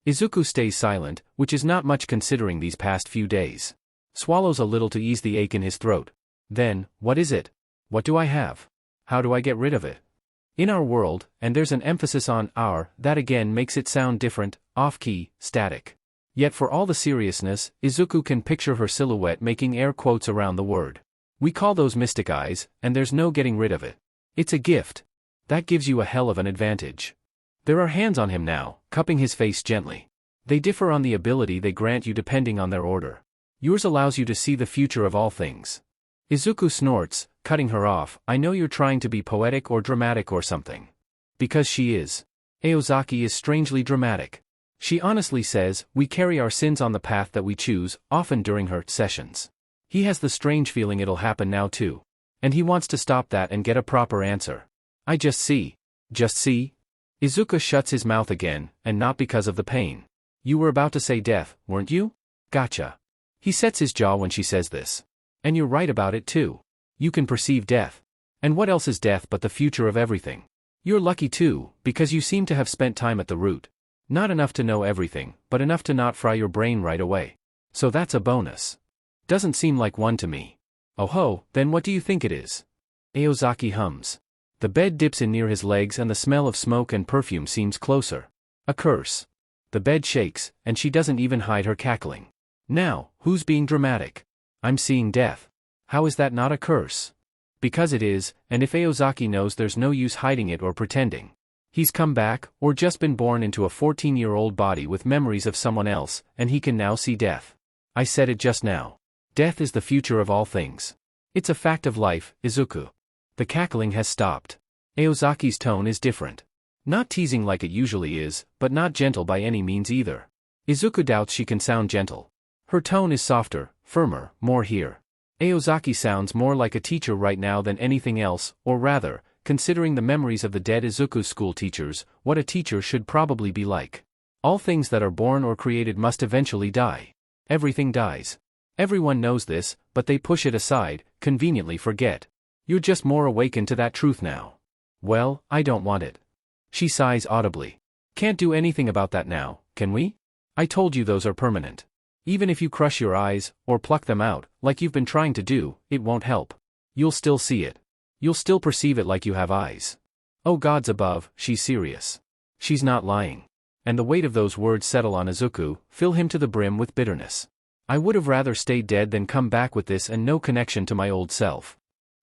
Izuku stays silent, which is not much considering these past few days. Swallows a little to ease the ache in his throat. Then, what is it? What do I have? How do I get rid of it? In our world, and there's an emphasis on our, that again makes it sound different, off-key, static. Yet for all the seriousness, Izuku can picture her silhouette making air quotes around the word. We call those mystic eyes, and there's no getting rid of it. It's a gift. That gives you a hell of an advantage. There are hands on him now, cupping his face gently. They differ on the ability they grant you depending on their order. Yours allows you to see the future of all things. Izuku snorts, cutting her off. I know you're trying to be poetic or dramatic or something. Because she is. Aozaki is strangely dramatic. She honestly says, we carry our sins on the path that we choose, often during her sessions. He has the strange feeling it'll happen now too. And he wants to stop that and get a proper answer. I just see. Just see? Izuku shuts his mouth again, and not because of the pain. You were about to say death, weren't you? Gotcha. He sets his jaw when she says this. And you're right about it too. You can perceive death. And what else is death but the future of everything? You're lucky too, because you seem to have spent time at the root. Not enough to know everything, but enough to not fry your brain right away. So that's a bonus. Doesn't seem like one to me. Oh ho, then what do you think it is? Aozaki hums. The bed dips in near his legs and the smell of smoke and perfume seems closer. A curse. The bed shakes, and she doesn't even hide her cackling. Now, who's being dramatic? I'm seeing death. How is that not a curse? Because it is, and if Aozaki knows there's no use hiding it or pretending. He's come back, or just been born into a 14-year-old body with memories of someone else, and he can now see death. I said it just now. Death is the future of all things. It's a fact of life, Izuku. The cackling has stopped. Aozaki's tone is different. Not teasing like it usually is, but not gentle by any means either. Izuku doubts she can sound gentle. Her tone is softer, firmer, more here. Aozaki sounds more like a teacher right now than anything else, or rather, considering the memories of the dead Izuku's school teachers, what a teacher should probably be like. All things that are born or created must eventually die. Everything dies. Everyone knows this, but they push it aside, conveniently forget. You're just more awakened to that truth now. Well, I don't want it. She sighs audibly. Can't do anything about that now, can we? I told you those are permanent. Even if you crush your eyes, or pluck them out, like you've been trying to do, it won't help. You'll still see it. You'll still perceive it like you have eyes. Oh gods above, she's serious. She's not lying. And the weight of those words settle on Izuku, fill him to the brim with bitterness. I would have rather stayed dead than come back with this and no connection to my old self.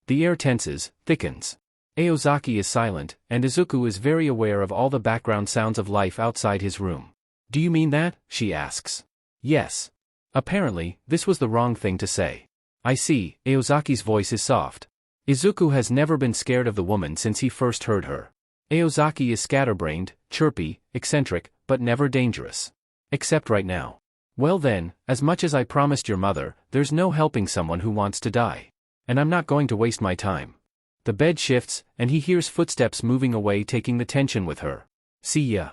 The air tenses, thickens. Aozaki is silent, and Izuku is very aware of all the background sounds of life outside his room. Do you mean that? She asks. Yes. Apparently, this was the wrong thing to say. I see, Aozaki's voice is soft. Izuku has never been scared of the woman since he first heard her. Aozaki is scatterbrained, chirpy, eccentric, but never dangerous. Except right now. Well then, as much as I promised your mother, there's no helping someone who wants to die. And I'm not going to waste my time. The bed shifts, and he hears footsteps moving away, taking the tension with her. See ya.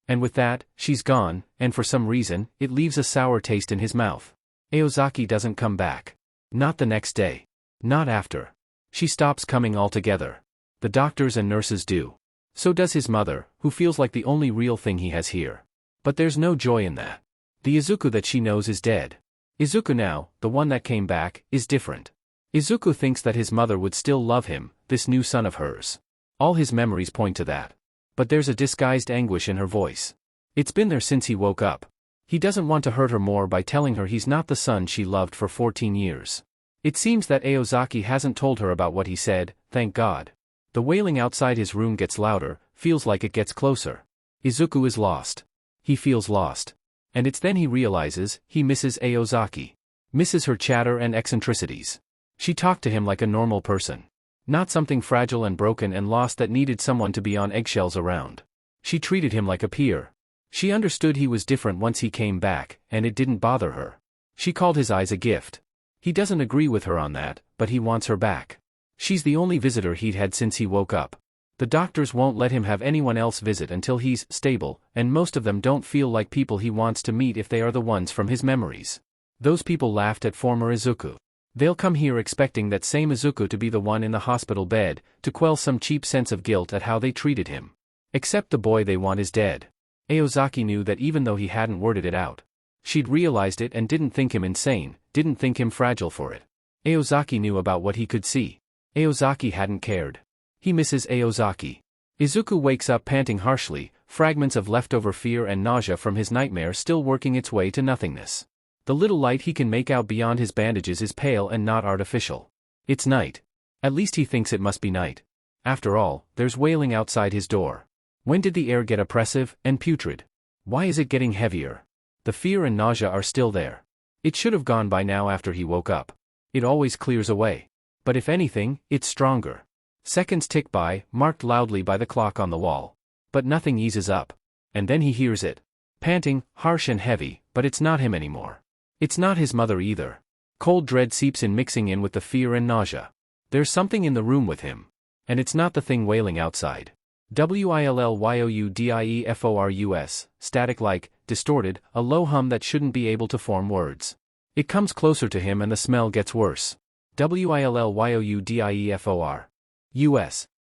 And with that, she's gone, and for some reason, it leaves a sour taste in his mouth. Aozaki doesn't come back. Not the next day. Not after. She stops coming altogether. The doctors and nurses do. So does his mother, who feels like the only real thing he has here. But there's no joy in that. The Izuku that she knows is dead. Izuku now, the one that came back, is different. Izuku thinks that his mother would still love him, this new son of hers. All his memories point to that. But there's a disguised anguish in her voice. It's been there since he woke up. He doesn't want to hurt her more by telling her he's not the son she loved for 14 years. It seems that Aozaki hasn't told her about what he said, thank God. The wailing outside his room gets louder, feels like it gets closer. Izuku is lost. He feels lost. And it's then he realizes, he misses Aozaki. Misses her chatter and eccentricities. She talked to him like a normal person. Not something fragile and broken and lost that needed someone to be on eggshells around. She treated him like a peer. She understood he was different once he came back, and it didn't bother her. She called his eyes a gift. He doesn't agree with her on that, but he wants her back. She's the only visitor he'd had since he woke up. The doctors won't let him have anyone else visit until he's stable, and most of them don't feel like people he wants to meet if they are the ones from his memories. Those people laughed at former Izuku. They'll come here expecting that same Izuku to be the one in the hospital bed, to quell some cheap sense of guilt at how they treated him. Except the boy they want is dead. Aozaki knew that even though he hadn't worded it out. She'd realized it and didn't think him insane, didn't think him fragile for it. Aozaki knew about what he could see. Aozaki hadn't cared. He misses Aozaki. Izuku wakes up panting harshly, fragments of leftover fear and nausea from his nightmare still working its way to nothingness. The little light he can make out beyond his bandages is pale and not artificial. It's night. At least he thinks it must be night. After all, there's wailing outside his door. When did the air get oppressive and putrid? Why is it getting heavier? The fear and nausea are still there. It should have gone by now after he woke up. It always clears away. But if anything, it's stronger. Seconds tick by, marked loudly by the clock on the wall. But nothing eases up. And then he hears it. Panting, harsh and heavy, but it's not him anymore. It's not his mother either. Cold dread seeps in mixing in with the fear and nausea. There's something in the room with him. And it's not the thing wailing outside. WILLYOUDIEFORUS, static-like, distorted, a low hum that shouldn't be able to form words. It comes closer to him and the smell gets worse. WILLYOUDIEFORUS.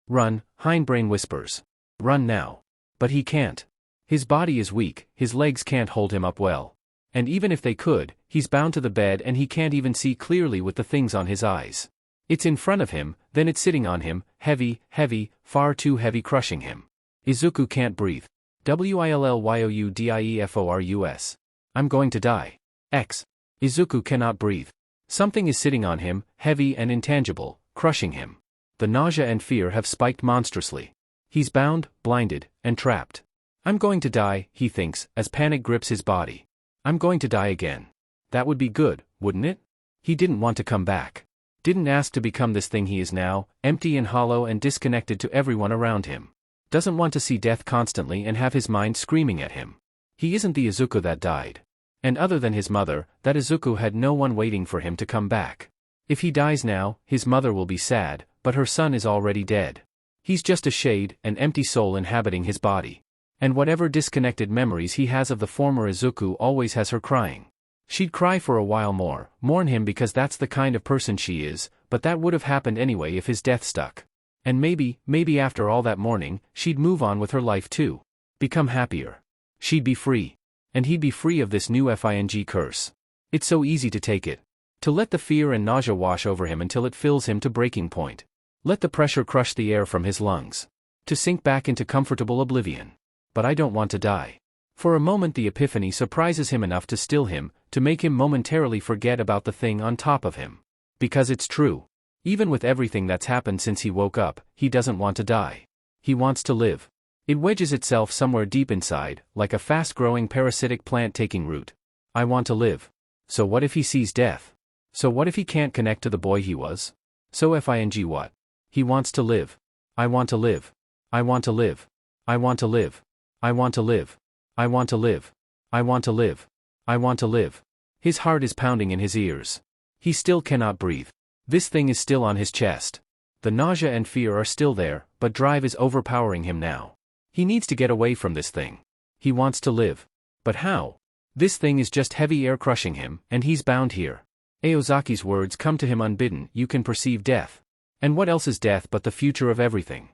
Run, hindbrain whispers. Run now. But he can't. His body is weak, his legs can't hold him up well. And even if they could, he's bound to the bed and he can't even see clearly with the things on his eyes. It's in front of him, then it's sitting on him, heavy, heavy, far too heavy, crushing him. Izuku can't breathe. WILLYOUDIEFORUS. I'm going to die. Izuku cannot breathe. Something is sitting on him, heavy and intangible, crushing him. The nausea and fear have spiked monstrously. He's bound, blinded, and trapped. I'm going to die, he thinks, as panic grips his body. I'm going to die again. That would be good, wouldn't it? He didn't want to come back. Didn't ask to become this thing he is now, empty and hollow and disconnected to everyone around him. Doesn't want to see death constantly and have his mind screaming at him. He isn't the Izuku that died. And other than his mother, that Izuku had no one waiting for him to come back. If he dies now, his mother will be sad, but her son is already dead. He's just a shade, an empty soul inhabiting his body. And whatever disconnected memories he has of the former Izuku always has her crying. She'd cry for a while more, mourn him because that's the kind of person she is, but that would have happened anyway if his death stuck. And maybe after all that mourning, she'd move on with her life too. Become happier. She'd be free. And he'd be free of this new FING curse. It's so easy to take it. To let the fear and nausea wash over him until it fills him to breaking point. Let the pressure crush the air from his lungs. To sink back into comfortable oblivion. But I don't want to die. For a moment the epiphany surprises him enough to still him, to make him momentarily forget about the thing on top of him. Because it's true. Even with everything that's happened since he woke up, he doesn't want to die. He wants to live. It wedges itself somewhere deep inside, like a fast-growing parasitic plant taking root. I want to live. So what if he sees death? So what if he can't connect to the boy he was? So FING what? He wants to live. I want to live. I want to live. I want to live. I want to live. I want to live. I want to live. I want to live. His heart is pounding in his ears. He still cannot breathe. This thing is still on his chest. The nausea and fear are still there, but drive is overpowering him now. He needs to get away from this thing. He wants to live. But how? This thing is just heavy air crushing him, and he's bound here. Aozaki's words come to him unbidden. You can perceive death. And what else is death but the future of everything?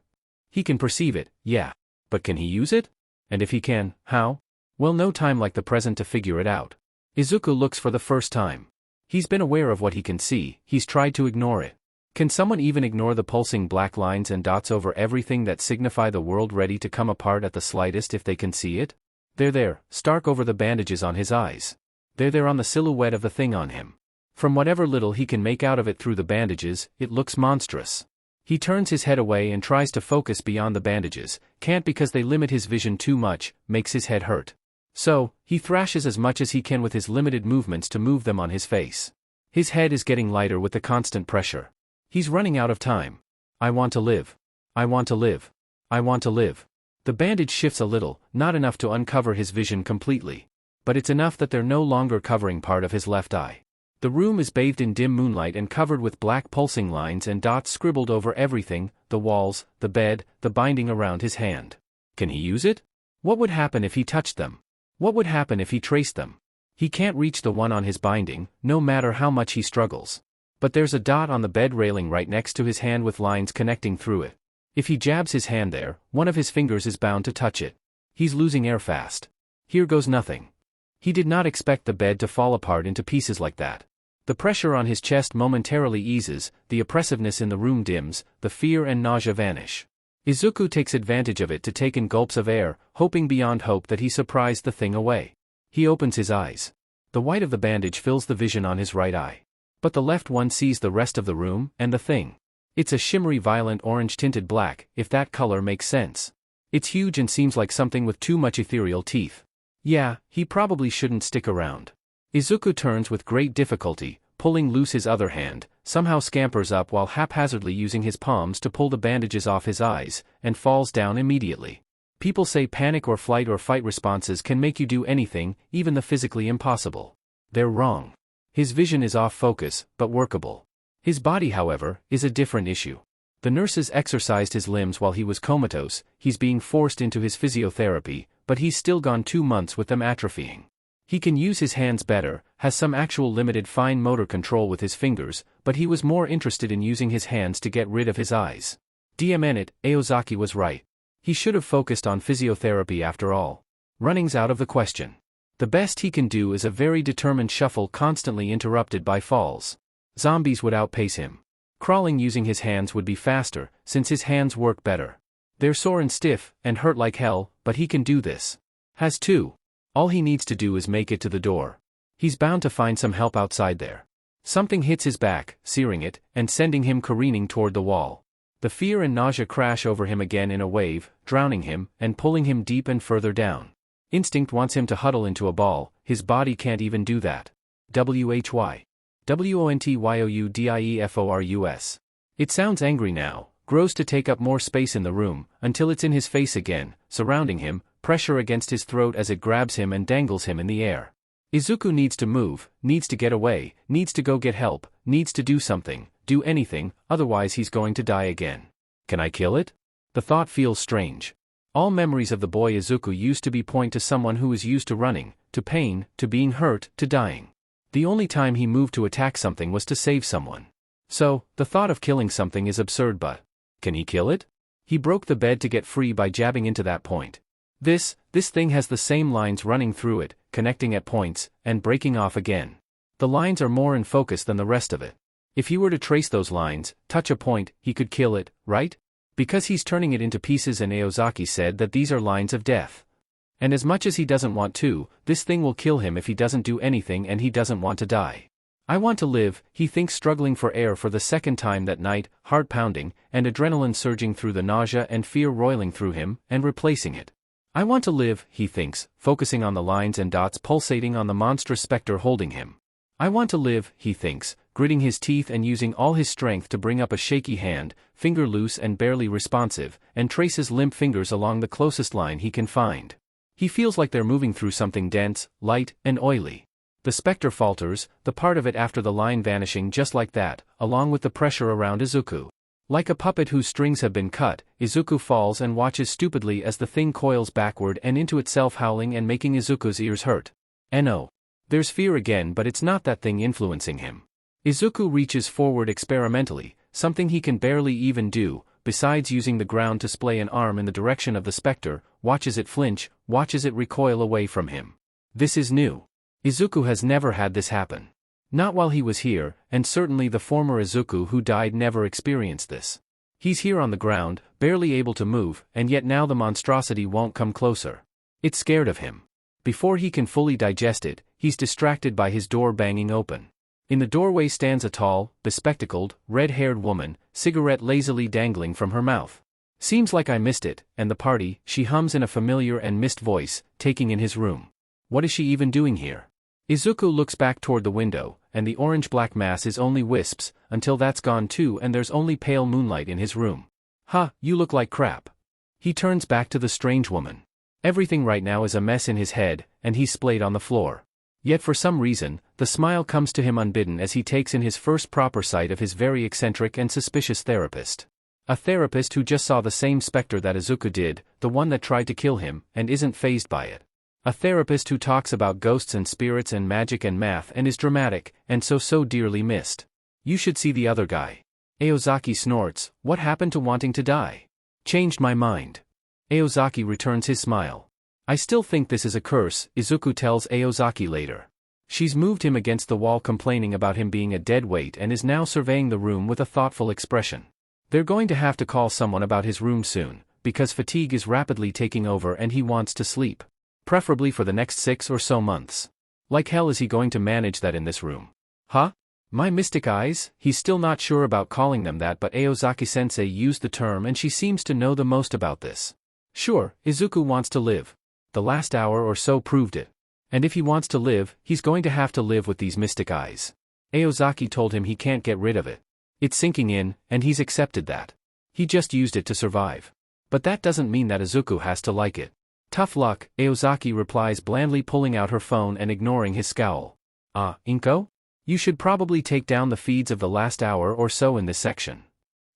He can perceive it, yeah. But can he use it? And if he can, how? Well, no time like the present to figure it out. Izuku looks for the first time. He's been aware of what he can see, he's tried to ignore it. Can someone even ignore the pulsing black lines and dots over everything that signify the world ready to come apart at the slightest if they can see it? They're there, stark over the bandages on his eyes. They're there on the silhouette of the thing on him. From whatever little he can make out of it through the bandages, it looks monstrous. He turns his head away and tries to focus beyond the bandages, can't because they limit his vision too much, makes his head hurt. So, he thrashes as much as he can with his limited movements to move them on his face. His head is getting lighter with the constant pressure. He's running out of time. I want to live. I want to live. I want to live. The bandage shifts a little, not enough to uncover his vision completely. But it's enough that they're no longer covering part of his left eye. The room is bathed in dim moonlight and covered with black pulsing lines and dots scribbled over everything, the walls, the bed, the binding around his hand. Can he use it? What would happen if he touched them? What would happen if he traced them? He can't reach the one on his binding, no matter how much he struggles. But there's a dot on the bed railing right next to his hand with lines connecting through it. If he jabs his hand there, one of his fingers is bound to touch it. He's losing air fast. Here goes nothing. He did not expect the bed to fall apart into pieces like that. The pressure on his chest momentarily eases, the oppressiveness in the room dims, the fear and nausea vanish. Izuku takes advantage of it to take in gulps of air, hoping beyond hope that he surprised the thing away. He opens his eyes. The white of the bandage fills the vision on his right eye. But the left one sees the rest of the room, and the thing. It's a shimmery violent orange-tinted black, if that color makes sense. It's huge and seems like something with too much ethereal teeth. Yeah, he probably shouldn't stick around. Izuku turns with great difficulty, pulling loose his other hand, somehow scampers up while haphazardly using his palms to pull the bandages off his eyes, and falls down immediately. People say panic or flight or fight responses can make you do anything, even the physically impossible. They're wrong. His vision is off focus, but workable. His body, however, is a different issue. The nurses exercised his limbs while he was comatose, he's being forced into his physiotherapy, but he's still gone 2 months with them atrophying. He can use his hands better, has some actual limited fine motor control with his fingers, but he was more interested in using his hands to get rid of his eyes. Damn it, Aozaki was right. He should have focused on physiotherapy after all. Running's out of the question. The best he can do is a very determined shuffle constantly interrupted by falls. Zombies would outpace him. Crawling using his hands would be faster, since his hands work better. They're sore and stiff, and hurt like hell, but he can do this. Has to. All he needs to do is make it to the door. He's bound to find some help outside there. Something hits his back, searing it, and sending him careening toward the wall. The fear and nausea crash over him again in a wave, drowning him, and pulling him deep and further down. Instinct wants him to huddle into a ball, his body can't even do that. WHY. WONTYOUDIEFORUS. It sounds angry now, grows to take up more space in the room, until it's in his face again, surrounding him, pressure against his throat as it grabs him and dangles him in the air. Izuku needs to move, needs to get away, needs to go get help, needs to do something, do anything, otherwise he's going to die again. Can I kill it? The thought feels strange. All memories of the boy Izuku used to be point to someone who is used to running, to pain, to being hurt, to dying. The only time he moved to attack something was to save someone. So, the thought of killing something is absurd, but can he kill it? He broke the bed to get free by jabbing into that point. This thing has the same lines running through it, connecting at points, and breaking off again. The lines are more in focus than the rest of it. If he were to trace those lines, touch a point, he could kill it, right? Because he's turning it into pieces, and Aozaki said that these are lines of death. And as much as he doesn't want to, this thing will kill him if he doesn't do anything, and he doesn't want to die. I want to live, he thinks, struggling for air for the second time that night, heart pounding, and adrenaline surging through the nausea and fear roiling through him, and replacing it. I want to live, he thinks, focusing on the lines and dots pulsating on the monstrous specter holding him. I want to live, he thinks, gritting his teeth and using all his strength to bring up a shaky hand, finger loose and barely responsive, and trace his limp fingers along the closest line he can find. He feels like they're moving through something dense, light, and oily. The specter falters, the part of it after the line vanishing just like that, along with the pressure around Izuku. Like a puppet whose strings have been cut, Izuku falls and watches stupidly as the thing coils backward and into itself, howling and making Izuku's ears hurt. No. There's fear again, but it's not that thing influencing him. Izuku reaches forward experimentally, something he can barely even do, besides using the ground to splay an arm in the direction of the specter, watches it flinch, watches it recoil away from him. This is new. Izuku has never had this happen. Not while he was here, and certainly the former Izuku who died never experienced this. He's here on the ground, barely able to move, and yet now the monstrosity won't come closer. It's scared of him. Before he can fully digest it, he's distracted by his door banging open. In the doorway stands a tall, bespectacled, red-haired woman, cigarette lazily dangling from her mouth. Seems like I missed it, and the party, she hums in a familiar and missed voice, taking in his room. What is she even doing here? Izuku looks back toward the window, and the orange-black mass is only wisps, until that's gone too and there's only pale moonlight in his room. "Ha, you look like crap." He turns back to the strange woman. Everything right now is a mess in his head, and he's splayed on the floor. Yet for some reason, the smile comes to him unbidden as he takes in his first proper sight of his very eccentric and suspicious therapist. A therapist who just saw the same specter that Izuku did, the one that tried to kill him, and isn't fazed by it. A therapist who talks about ghosts and spirits and magic and math and is dramatic, and so dearly missed. You should see the other guy. Aozaki snorts, "What happened to wanting to die?" "Changed my mind." Aozaki returns his smile. "I still think this is a curse," Izuku tells Aozaki later. She's moved him against the wall complaining about him being a dead weight and is now surveying the room with a thoughtful expression. They're going to have to call someone about his room soon, because fatigue is rapidly taking over and he wants to sleep. Preferably for the next 6 or so months. Like hell is he going to manage that in this room? Huh? My mystic eyes? He's still not sure about calling them that, but Aozaki-sensei used the term and she seems to know the most about this. Sure, Izuku wants to live. The last hour or so proved it. And if he wants to live, he's going to have to live with these mystic eyes. Aozaki told him he can't get rid of it. It's sinking in, and he's accepted that. He just used it to survive. But that doesn't mean that Izuku has to like it. Tough luck, Aozaki replies, blandly pulling out her phone and ignoring his scowl. Inko? You should probably take down the feeds of the last hour or so in this section.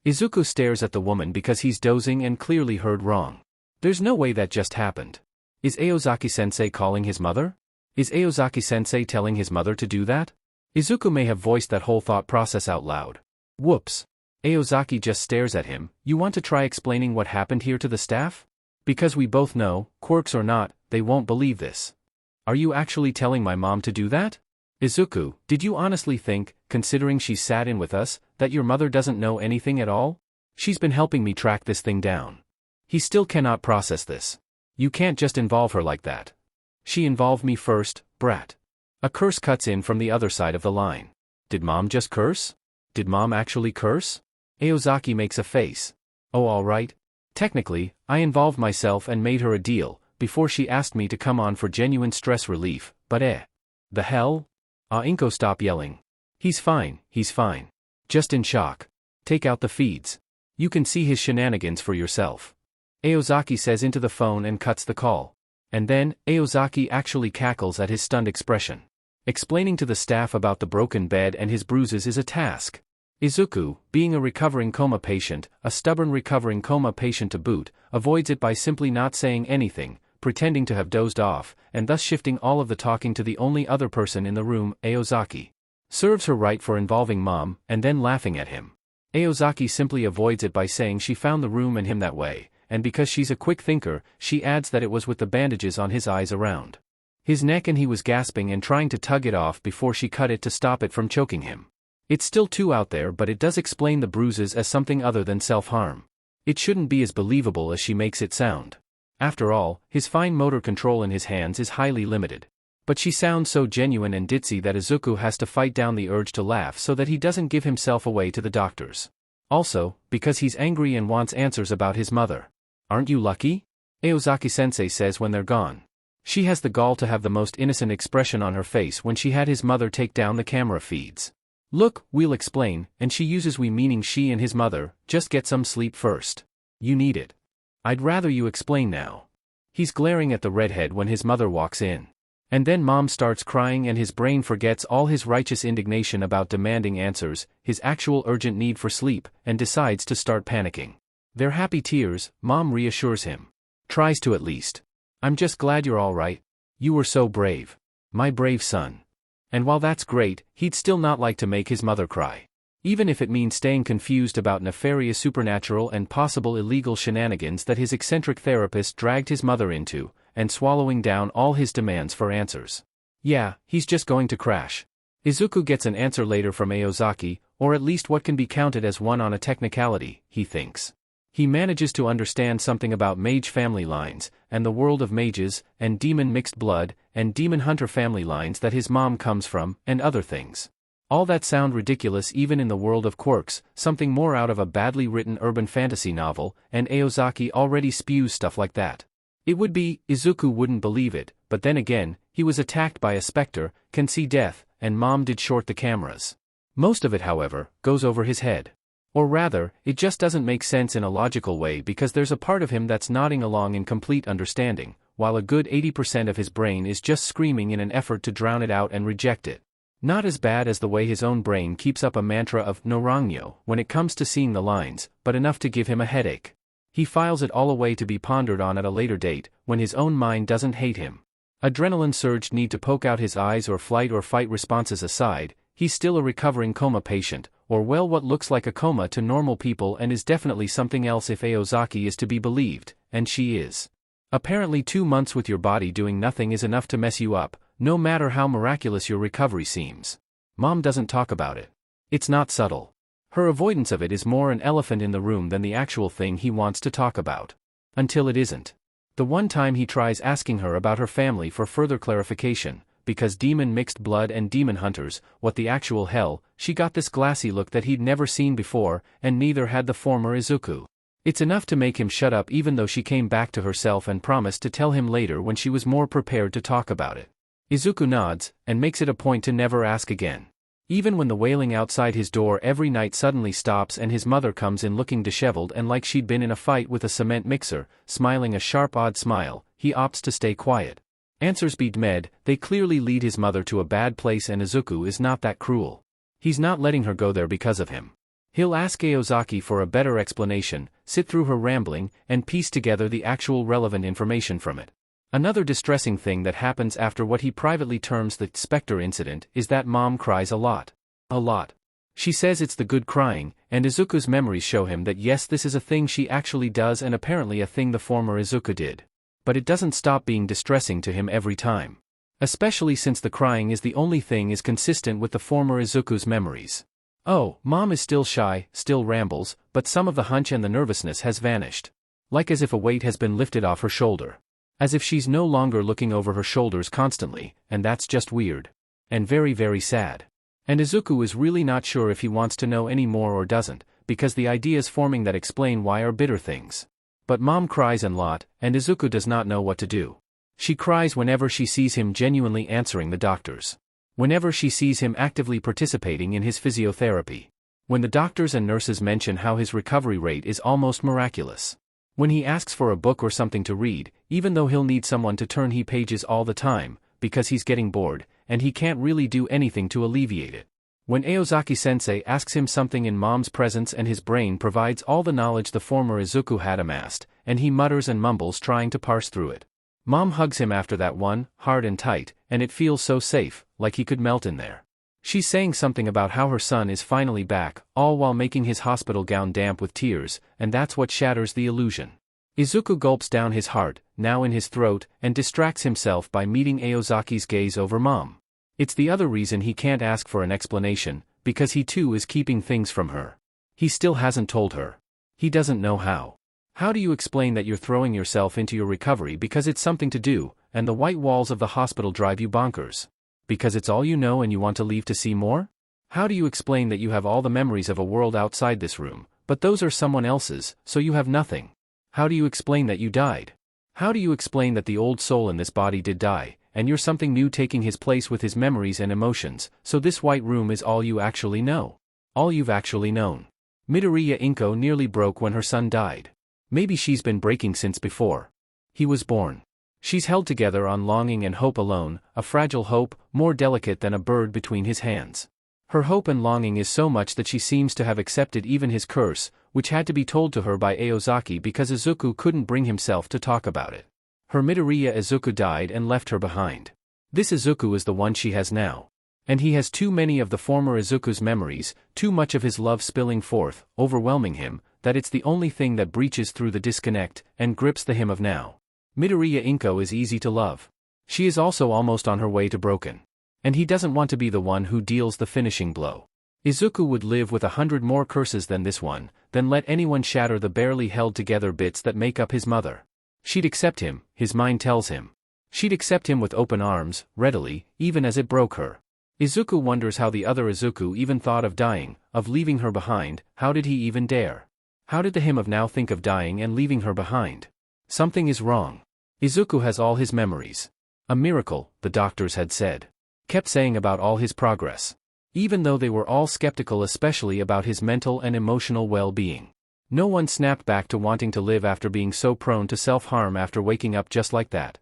Izuku stares at the woman because he's dozing and clearly heard wrong. There's no way that just happened. Is Aozaki-sensei calling his mother? Is Aozaki-sensei telling his mother to do that? Izuku may have voiced that whole thought process out loud. Whoops. Aozaki just stares at him. You want to try explaining what happened here to the staff? Because we both know, quirks or not, they won't believe this. Are you actually telling my mom to do that? Izuku, did you honestly think, considering she sat in with us, that your mother doesn't know anything at all? She's been helping me track this thing down. He still cannot process this. You can't just involve her like that. She involved me first, brat. A curse cuts in from the other side of the line. Did mom just curse? Did mom actually curse? Aozaki makes a face. Oh, alright. Technically, I involved myself and made her a deal, before she asked me to come on for genuine stress relief, but the hell? Inko, stop yelling. He's fine, he's fine. Just in shock. Take out the feeds. You can see his shenanigans for yourself. Aozaki says into the phone and cuts the call. And then, Aozaki actually cackles at his stunned expression. Explaining to the staff about the broken bed and his bruises is a task. Izuku, being a recovering coma patient, a stubborn recovering coma patient to boot, avoids it by simply not saying anything, pretending to have dozed off, and thus shifting all of the talking to the only other person in the room, Aozaki. Serves her right for involving mom, and then laughing at him. Aozaki simply avoids it by saying she found the room and him that way, and because she's a quick thinker, she adds that it was with the bandages on his eyes around his neck and he was gasping and trying to tug it off before she cut it to stop it from choking him. It's still too out there, but it does explain the bruises as something other than self-harm. It shouldn't be as believable as she makes it sound. After all, his fine motor control in his hands is highly limited. But she sounds so genuine and ditzy that Izuku has to fight down the urge to laugh so that he doesn't give himself away to the doctors. Also, because he's angry and wants answers about his mother. Aren't you lucky? Aozaki-sensei says when they're gone. She has the gall to have the most innocent expression on her face when she had his mother take down the camera feeds. Look, we'll explain, and she uses we meaning she and his mother, just get some sleep first. You need it. I'd rather you explain now. He's glaring at the redhead when his mother walks in. And then mom starts crying and his brain forgets all his righteous indignation about demanding answers, his actual urgent need for sleep, and decides to start panicking. They're happy tears, mom reassures him. Tries to at least. I'm just glad you're all right. You were so brave. My brave son. And while that's great, he'd still not like to make his mother cry. Even if it means staying confused about nefarious supernatural and possible illegal shenanigans that his eccentric therapist dragged his mother into, and swallowing down all his demands for answers. Yeah, he's just going to crash. Izuku gets an answer later from Aozaki, or at least what can be counted as one on a technicality, he thinks. He manages to understand something about mage family lines, and the world of mages, and demon mixed blood, and demon hunter family lines that his mom comes from, and other things. All that sound ridiculous even in the world of quirks, something more out of a badly written urban fantasy novel, and Aozaki already spews stuff like that. It would be, Izuku wouldn't believe it, but then again, He was attacked by a specter, can see death, and Mom did short the cameras. Most of it, however, goes over his head. Or rather, it just doesn't make sense in a logical way because there's a part of him that's nodding along in complete understanding, while a good 80% of his brain is just screaming in an effort to drown it out and reject it. Not as bad as the way his own brain keeps up a mantra of no rangyo when it comes to seeing the lines, but enough to give him a headache. He files it all away to be pondered on at a later date, when his own mind doesn't hate him. Adrenaline surged need to poke out his eyes or flight or fight responses aside, he's still a recovering coma patient, or well what looks like a coma to normal people and is definitely something else if Aozaki is to be believed, and she is. Apparently 2 months with your body doing nothing is enough to mess you up, no matter how miraculous your recovery seems. Mom doesn't talk about it. It's not subtle. Her avoidance of it is more an elephant in the room than the actual thing he wants to talk about. Until it isn't. The one time he tries asking her about her family for further clarification, because demon mixed blood and demon hunters, what the actual hell, she got this glassy look that he'd never seen before, and neither had the former Izuku. It's enough to make him shut up even though she came back to herself and promised to tell him later when she was more prepared to talk about it. Izuku nods, and makes it a point to never ask again. Even when the wailing outside his door every night suddenly stops and his mother comes in looking disheveled and like she'd been in a fight with a cement mixer, smiling a sharp odd smile, he opts to stay quiet. Answers be dmed, they clearly lead his mother to a bad place and Izuku is not that cruel. He's not letting her go there because of him. He'll ask Aozaki for a better explanation, sit through her rambling, and piece together the actual relevant information from it. Another distressing thing that happens after what he privately terms the specter incident is that Mom cries a lot. A lot. She says it's the good crying, and Izuku's memories show him that yes, this is a thing she actually does and apparently a thing the former Izuku did. But it doesn't stop being distressing to him every time. Especially since the crying is the only thing is consistent with the former Izuku's memories. Oh, Mom is still shy, still rambles, but some of the hunch and the nervousness has vanished. Like as if a weight has been lifted off her shoulder. As if she's no longer looking over her shoulders constantly, and that's just weird. And very very sad. And Izuku is really not sure if he wants to know any more or doesn't, because the ideas forming that explain why are bitter things. But Mom cries a lot, and Izuku does not know what to do. She cries whenever she sees him genuinely answering the doctors. Whenever she sees him actively participating in his physiotherapy. When the doctors and nurses mention how his recovery rate is almost miraculous. When he asks for a book or something to read, even though he'll need someone to turn he pages all the time, because he's getting bored, and he can't really do anything to alleviate it. When Aozaki-sensei asks him something in Mom's presence and his brain provides all the knowledge the former Izuku had amassed, and he mutters and mumbles trying to parse through it. Mom hugs him after that one, hard and tight, and it feels so safe, like he could melt in there. She's saying something about how her son is finally back, all while making his hospital gown damp with tears, and that's what shatters the illusion. Izuku gulps down his heart, now in his throat, and distracts himself by meeting Aozaki's gaze over Mom. It's the other reason he can't ask for an explanation, because he too is keeping things from her. He still hasn't told her. He doesn't know how. How do you explain that you're throwing yourself into your recovery because it's something to do, and the white walls of the hospital drive you bonkers? Because it's all you know and you want to leave to see more? How do you explain that you have all the memories of a world outside this room, but those are someone else's, so you have nothing? How do you explain that you died? How do you explain that the old soul in this body did die, and you're something new taking his place with his memories and emotions, so this white room is all you actually know? All you've actually known. Midoriya Inko nearly broke when her son died. Maybe she's been breaking since before he was born. She's held together on longing and hope alone, a fragile hope, more delicate than a bird between his hands. Her hope and longing is so much that she seems to have accepted even his curse, which had to be told to her by Aozaki because Izuku couldn't bring himself to talk about it. Her Midoriya Izuku died and left her behind. This Izuku is the one she has now. And he has too many of the former Izuku's memories, too much of his love spilling forth, overwhelming him, that it's the only thing that breaches through the disconnect, and grips the him of now. Midoriya Inko is easy to love. She is also almost on her way to broken. And he doesn't want to be the one who deals the finishing blow. Izuku would live with 100 more curses than this one, than let anyone shatter the barely held together bits that make up his mother. She'd accept him, his mind tells him. She'd accept him with open arms, readily, even as it broke her. Izuku wonders how the other Izuku even thought of dying, of leaving her behind. How did he even dare? How did the him of now think of dying and leaving her behind? Something is wrong. Izuku has all his memories. A miracle, the doctors had said. Kept saying about all his progress. Even though they were all skeptical, especially about his mental and emotional well-being. No one snapped back to wanting to live after being so prone to self-harm after waking up just like that.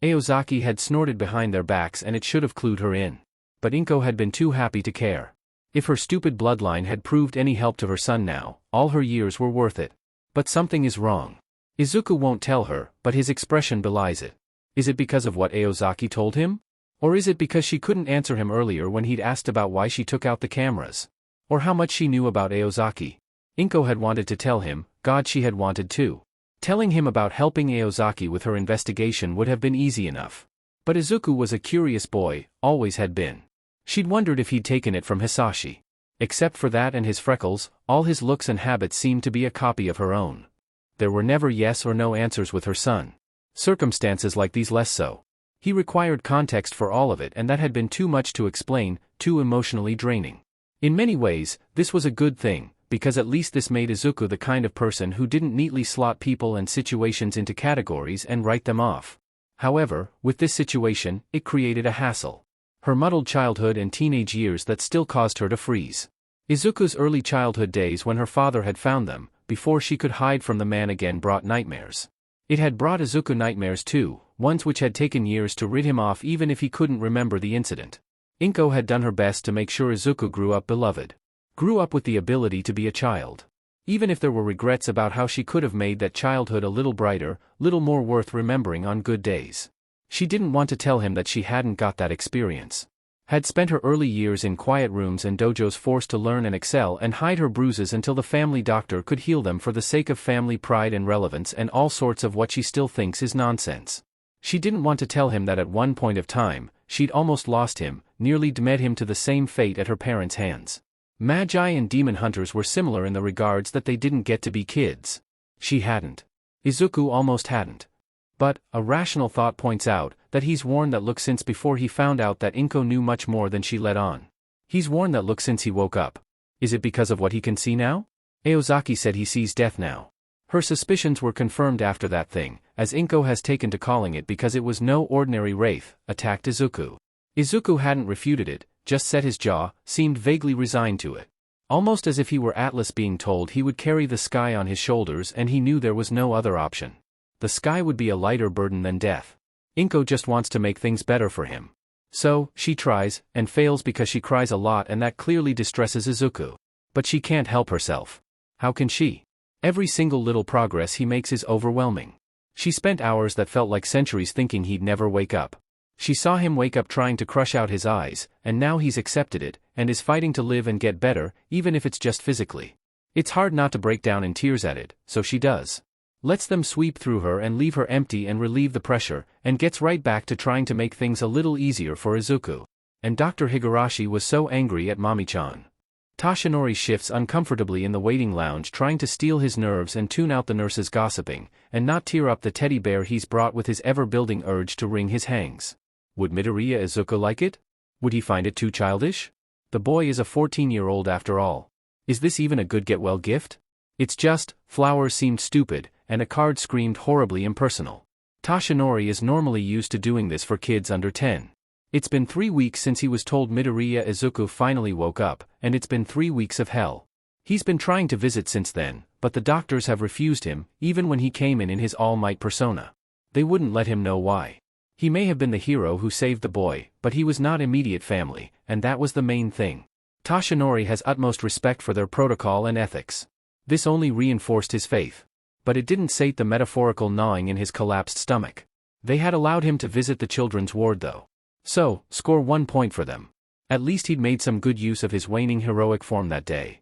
Aozaki had snorted behind their backs and it should have clued her in. But Inko had been too happy to care. If her stupid bloodline had proved any help to her son now, all her years were worth it. But something is wrong. Izuku won't tell her, but his expression belies it. Is it because of what Aozaki told him? Or is it because she couldn't answer him earlier when he'd asked about why she took out the cameras? Or how much she knew about Aozaki? Inko had wanted to tell him, God, she had wanted to. Telling him about helping Aozaki with her investigation would have been easy enough. But Izuku was a curious boy, always had been. She'd wondered if he'd taken it from Hisashi. Except for that and his freckles, all his looks and habits seemed to be a copy of her own. There were never yes or no answers with her son. Circumstances like these less so. He required context for all of it, and that had been too much to explain, too emotionally draining. In many ways, this was a good thing, because at least this made Izuku the kind of person who didn't neatly slot people and situations into categories and write them off. However, with this situation, it created a hassle. Her muddled childhood and teenage years that still caused her to freeze. Izuku's early childhood days when her father had found them, before she could hide from the man again, brought nightmares. It had brought Izuku nightmares too, ones which had taken years to rid him off even if he couldn't remember the incident. Inko had done her best to make sure Izuku grew up beloved. Grew up with the ability to be a child. Even if there were regrets about how she could have made that childhood a little brighter, little more worth remembering on good days. She didn't want to tell him that she hadn't got that experience. Had spent her early years in quiet rooms and dojos forced to learn and excel and hide her bruises until the family doctor could heal them for the sake of family pride and relevance and all sorts of what she still thinks is nonsense. She didn't want to tell him that at one point of time, she'd almost lost him, nearly met him to the same fate at her parents' hands. Magi and demon hunters were similar in the regards that they didn't get to be kids. She hadn't. Izuku almost hadn't. But, a rational thought points out, that he's worn that look since before he found out that Inko knew much more than she let on. He's worn that look since he woke up. Is it because of what he can see now? Aozaki said he sees death now. Her suspicions were confirmed after that thing, as Inko has taken to calling it because it was no ordinary wraith, attacked Izuku. Izuku hadn't refuted it, just set his jaw, seemed vaguely resigned to it. Almost as if he were Atlas being told he would carry the sky on his shoulders and he knew there was no other option. The sky would be a lighter burden than death. Inko just wants to make things better for him. So, she tries, and fails because she cries a lot and that clearly distresses Izuku. But she can't help herself. How can she? Every single little progress he makes is overwhelming. She spent hours that felt like centuries thinking he'd never wake up. She saw him wake up trying to crush out his eyes, and now he's accepted it, and is fighting to live and get better, even if it's just physically. It's hard not to break down in tears at it, so she does. Lets them sweep through her and leave her empty and relieve the pressure, and gets right back to trying to make things a little easier for Izuku. And Dr. Higurashi was so angry at Mami-chan. Toshinori shifts uncomfortably in the waiting lounge trying to steal his nerves and tune out the nurses gossiping, and not tear up the teddy bear he's brought with his ever-building urge to wring his hangs. Would Midoriya Izuku like it? Would he find it too childish? The boy is a 14-year-old after all. Is this even a good get-well gift? It's just, flowers seemed stupid, and a card screamed horribly impersonal. Toshinori is normally used to doing this for kids under 10. It's been 3 weeks since he was told Midoriya Izuku finally woke up, and it's been 3 weeks of hell. He's been trying to visit since then, but the doctors have refused him, even when he came in his all-might persona. They wouldn't let him know why. He may have been the hero who saved the boy, but he was not immediate family, and that was the main thing. Toshinori has utmost respect for their protocol and ethics. This only reinforced his faith. But it didn't sate the metaphorical gnawing in his collapsed stomach. They had allowed him to visit the children's ward though. So, score 1 point for them. At least he'd made some good use of his waning heroic form that day.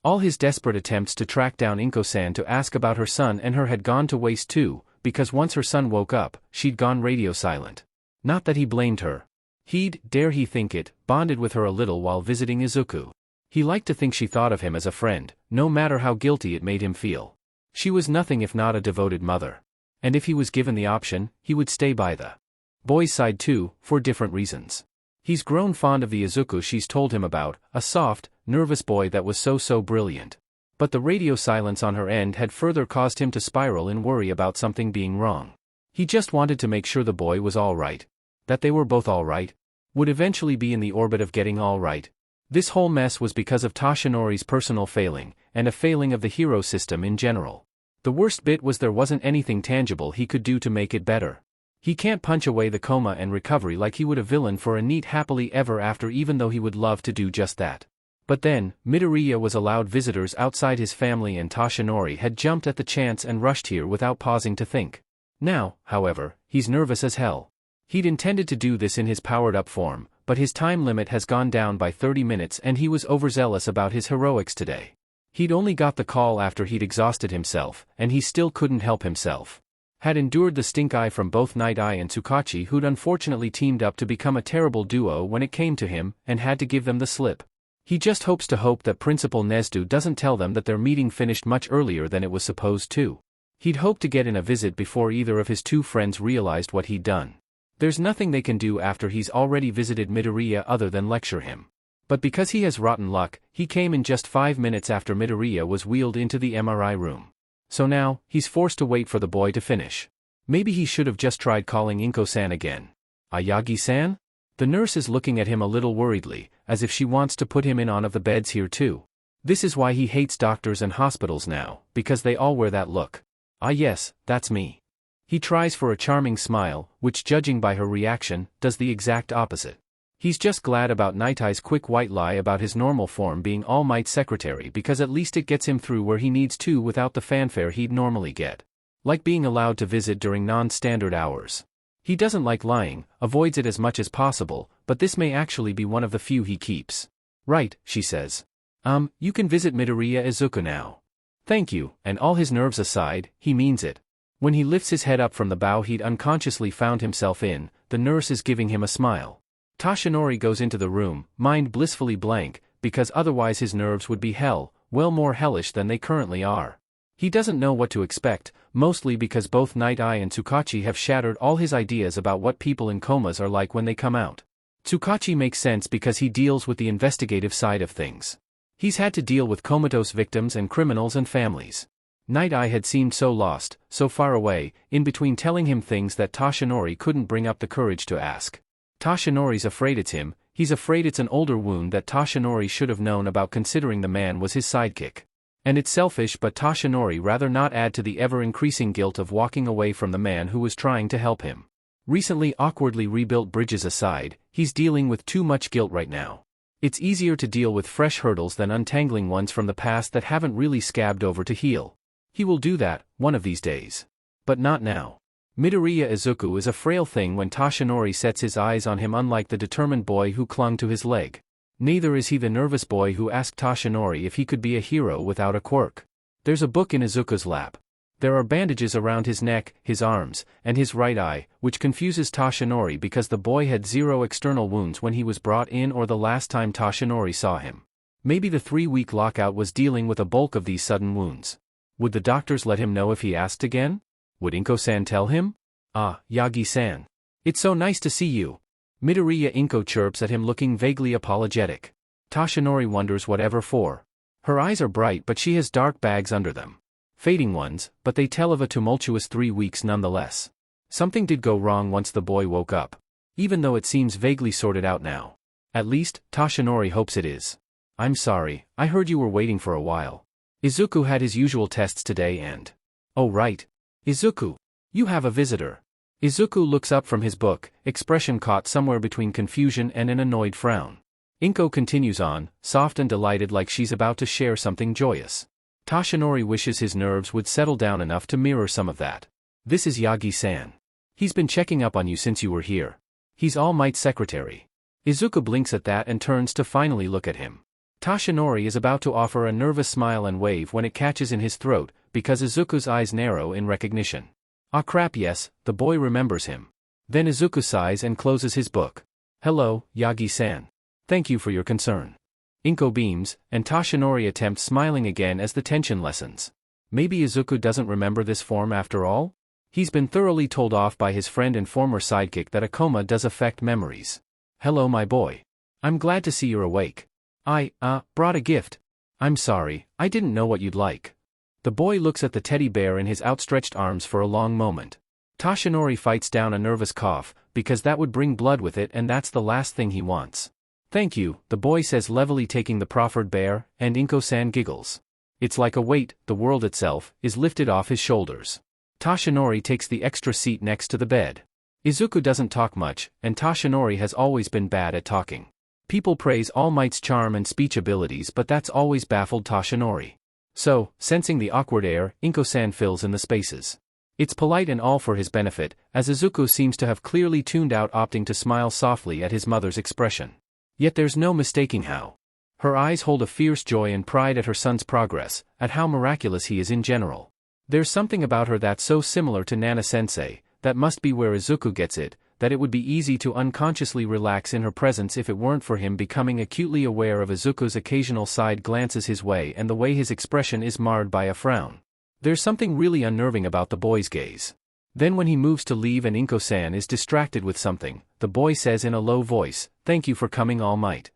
All his desperate attempts to track down Inko-san to ask about her son and her had gone to waste too, because once her son woke up, she'd gone radio silent. Not that he blamed her. He'd, dare he think it, bonded with her a little while visiting Izuku. He liked to think she thought of him as a friend, no matter how guilty it made him feel. She was nothing if not a devoted mother. And if he was given the option, he would stay by the boy's side too, for different reasons. He's grown fond of the Izuku she's told him about, a soft, nervous boy that was so brilliant. But the radio silence on her end had further caused him to spiral in worry about something being wrong. He just wanted to make sure the boy was all right. That they were both alright? Would eventually be in the orbit of getting alright? This whole mess was because of Toshinori's personal failing, and a failing of the hero system in general. The worst bit was there wasn't anything tangible he could do to make it better. He can't punch away the coma and recovery like he would a villain for a neat happily ever after, even though he would love to do just that. But then, Midoriya was allowed visitors outside his family and Toshinori had jumped at the chance and rushed here without pausing to think. Now, however, he's nervous as hell. He'd intended to do this in his powered-up form, but his time limit has gone down by 30 minutes and he was overzealous about his heroics today. He'd only got the call after he'd exhausted himself, and he still couldn't help himself. Had endured the stink eye from both Night Eye and Tsukachi, who'd unfortunately teamed up to become a terrible duo when it came to him, and had to give them the slip. He just hopes that Principal Nezdu doesn't tell them that their meeting finished much earlier than it was supposed to. He'd hoped to get in a visit before either of his two friends realized what he'd done. There's nothing they can do after he's already visited Midoriya other than lecture him. But because he has rotten luck, he came in just 5 minutes after Midoriya was wheeled into the MRI room. So now, he's forced to wait for the boy to finish. Maybe he should have just tried calling Inko-san again. Ayagi-san? The nurse is looking at him a little worriedly, as if she wants to put him in on of the beds here too. This is why he hates doctors and hospitals now, because they all wear that look. Ah yes, that's me. He tries for a charming smile, which judging by her reaction, does the exact opposite. He's just glad about Night Eye's quick white lie about his normal form being All Might's secretary, because at least it gets him through where he needs to without the fanfare he'd normally get. Like being allowed to visit during non-standard hours. He doesn't like lying, avoids it as much as possible, but this may actually be one of the few he keeps. Right, she says. You can visit Midoriya Izuku now. Thank you, and all his nerves aside, he means it. When he lifts his head up from the bow he'd unconsciously found himself in, the nurse is giving him a smile. Toshinori goes into the room, mind blissfully blank, because otherwise his nerves would be well more hellish than they currently are. He doesn't know what to expect, mostly because both Night Eye and Tsukachi have shattered all his ideas about what people in comas are like when they come out. Tsukachi makes sense because he deals with the investigative side of things. He's had to deal with comatose victims and criminals and families. Night Eye had seemed so lost, so far away, in between telling him things that Toshinori couldn't bring up the courage to ask. Toshinori's afraid it's him, he's afraid it's an older wound that Toshinori should have known about considering the man was his sidekick. And it's selfish, but Toshinori rather not add to the ever-increasing guilt of walking away from the man who was trying to help him. Recently awkwardly rebuilt bridges aside, he's dealing with too much guilt right now. It's easier to deal with fresh hurdles than untangling ones from the past that haven't really scabbed over to heal. He will do that, one of these days. But not now. Midoriya Izuku is a frail thing when Toshinori sets his eyes on him, unlike the determined boy who clung to his leg. Neither is he the nervous boy who asked Toshinori if he could be a hero without a quirk. There's a book in Izuku's lap. There are bandages around his neck, his arms, and his right eye, which confuses Toshinori because the boy had 0 external wounds when he was brought in or the last time Toshinori saw him. Maybe the 3-week lockout was dealing with a bulk of these sudden wounds. Would the doctors let him know if he asked again? Would Inko-san tell him? Ah, Yagi-san. It's so nice to see you. Midoriya Inko chirps at him looking vaguely apologetic. Toshinori wonders whatever for. Her eyes are bright but she has dark bags under them. Fading ones, but they tell of a tumultuous 3 weeks nonetheless. Something did go wrong once the boy woke up. Even though it seems vaguely sorted out now. At least, Toshinori hopes it is. I'm sorry, I heard you were waiting for a while. Izuku had his usual tests today and... Oh right. Izuku. You have a visitor. Izuku looks up from his book, expression caught somewhere between confusion and an annoyed frown. Inko continues on, soft and delighted like she's about to share something joyous. Toshinori wishes his nerves would settle down enough to mirror some of that. This is Yagi-san. He's been checking up on you since you were here. He's All Might's secretary. Izuku blinks at that and turns to finally look at him. Toshinori is about to offer a nervous smile and wave when it catches in his throat, because Izuku's eyes narrow in recognition. Ah crap, yes, the boy remembers him. Then Izuku sighs and closes his book. Hello, Yagi-san. Thank you for your concern. Inko beams, and Toshinori attempts smiling again as the tension lessens. Maybe Izuku doesn't remember this form after all? He's been thoroughly told off by his friend and former sidekick that a coma does affect memories. Hello my boy. I'm glad to see you're awake. I, brought a gift. I'm sorry, I didn't know what you'd like. The boy looks at the teddy bear in his outstretched arms for a long moment. Toshinori fights down a nervous cough, because that would bring blood with it and that's the last thing he wants. Thank you, the boy says levelly taking the proffered bear, and Inko-san giggles. It's like a weight, the world itself, is lifted off his shoulders. Toshinori takes the extra seat next to the bed. Izuku doesn't talk much, and Toshinori has always been bad at talking. People praise All Might's charm and speech abilities but that's always baffled Toshinori. So, sensing the awkward air, Inko-san fills in the spaces. It's polite and all for his benefit, as Izuku seems to have clearly tuned out opting to smile softly at his mother's expression. Yet there's no mistaking how. Her eyes hold a fierce joy and pride at her son's progress, at how miraculous he is in general. There's something about her that's so similar to Nana-sensei, that must be where Izuku gets it, that it would be easy to unconsciously relax in her presence if it weren't for him becoming acutely aware of Izuku's occasional side glances his way and the way his expression is marred by a frown. There's something really unnerving about the boy's gaze. Then when he moves to leave and Inko-san is distracted with something, the boy says in a low voice, "Thank you for coming, All Might."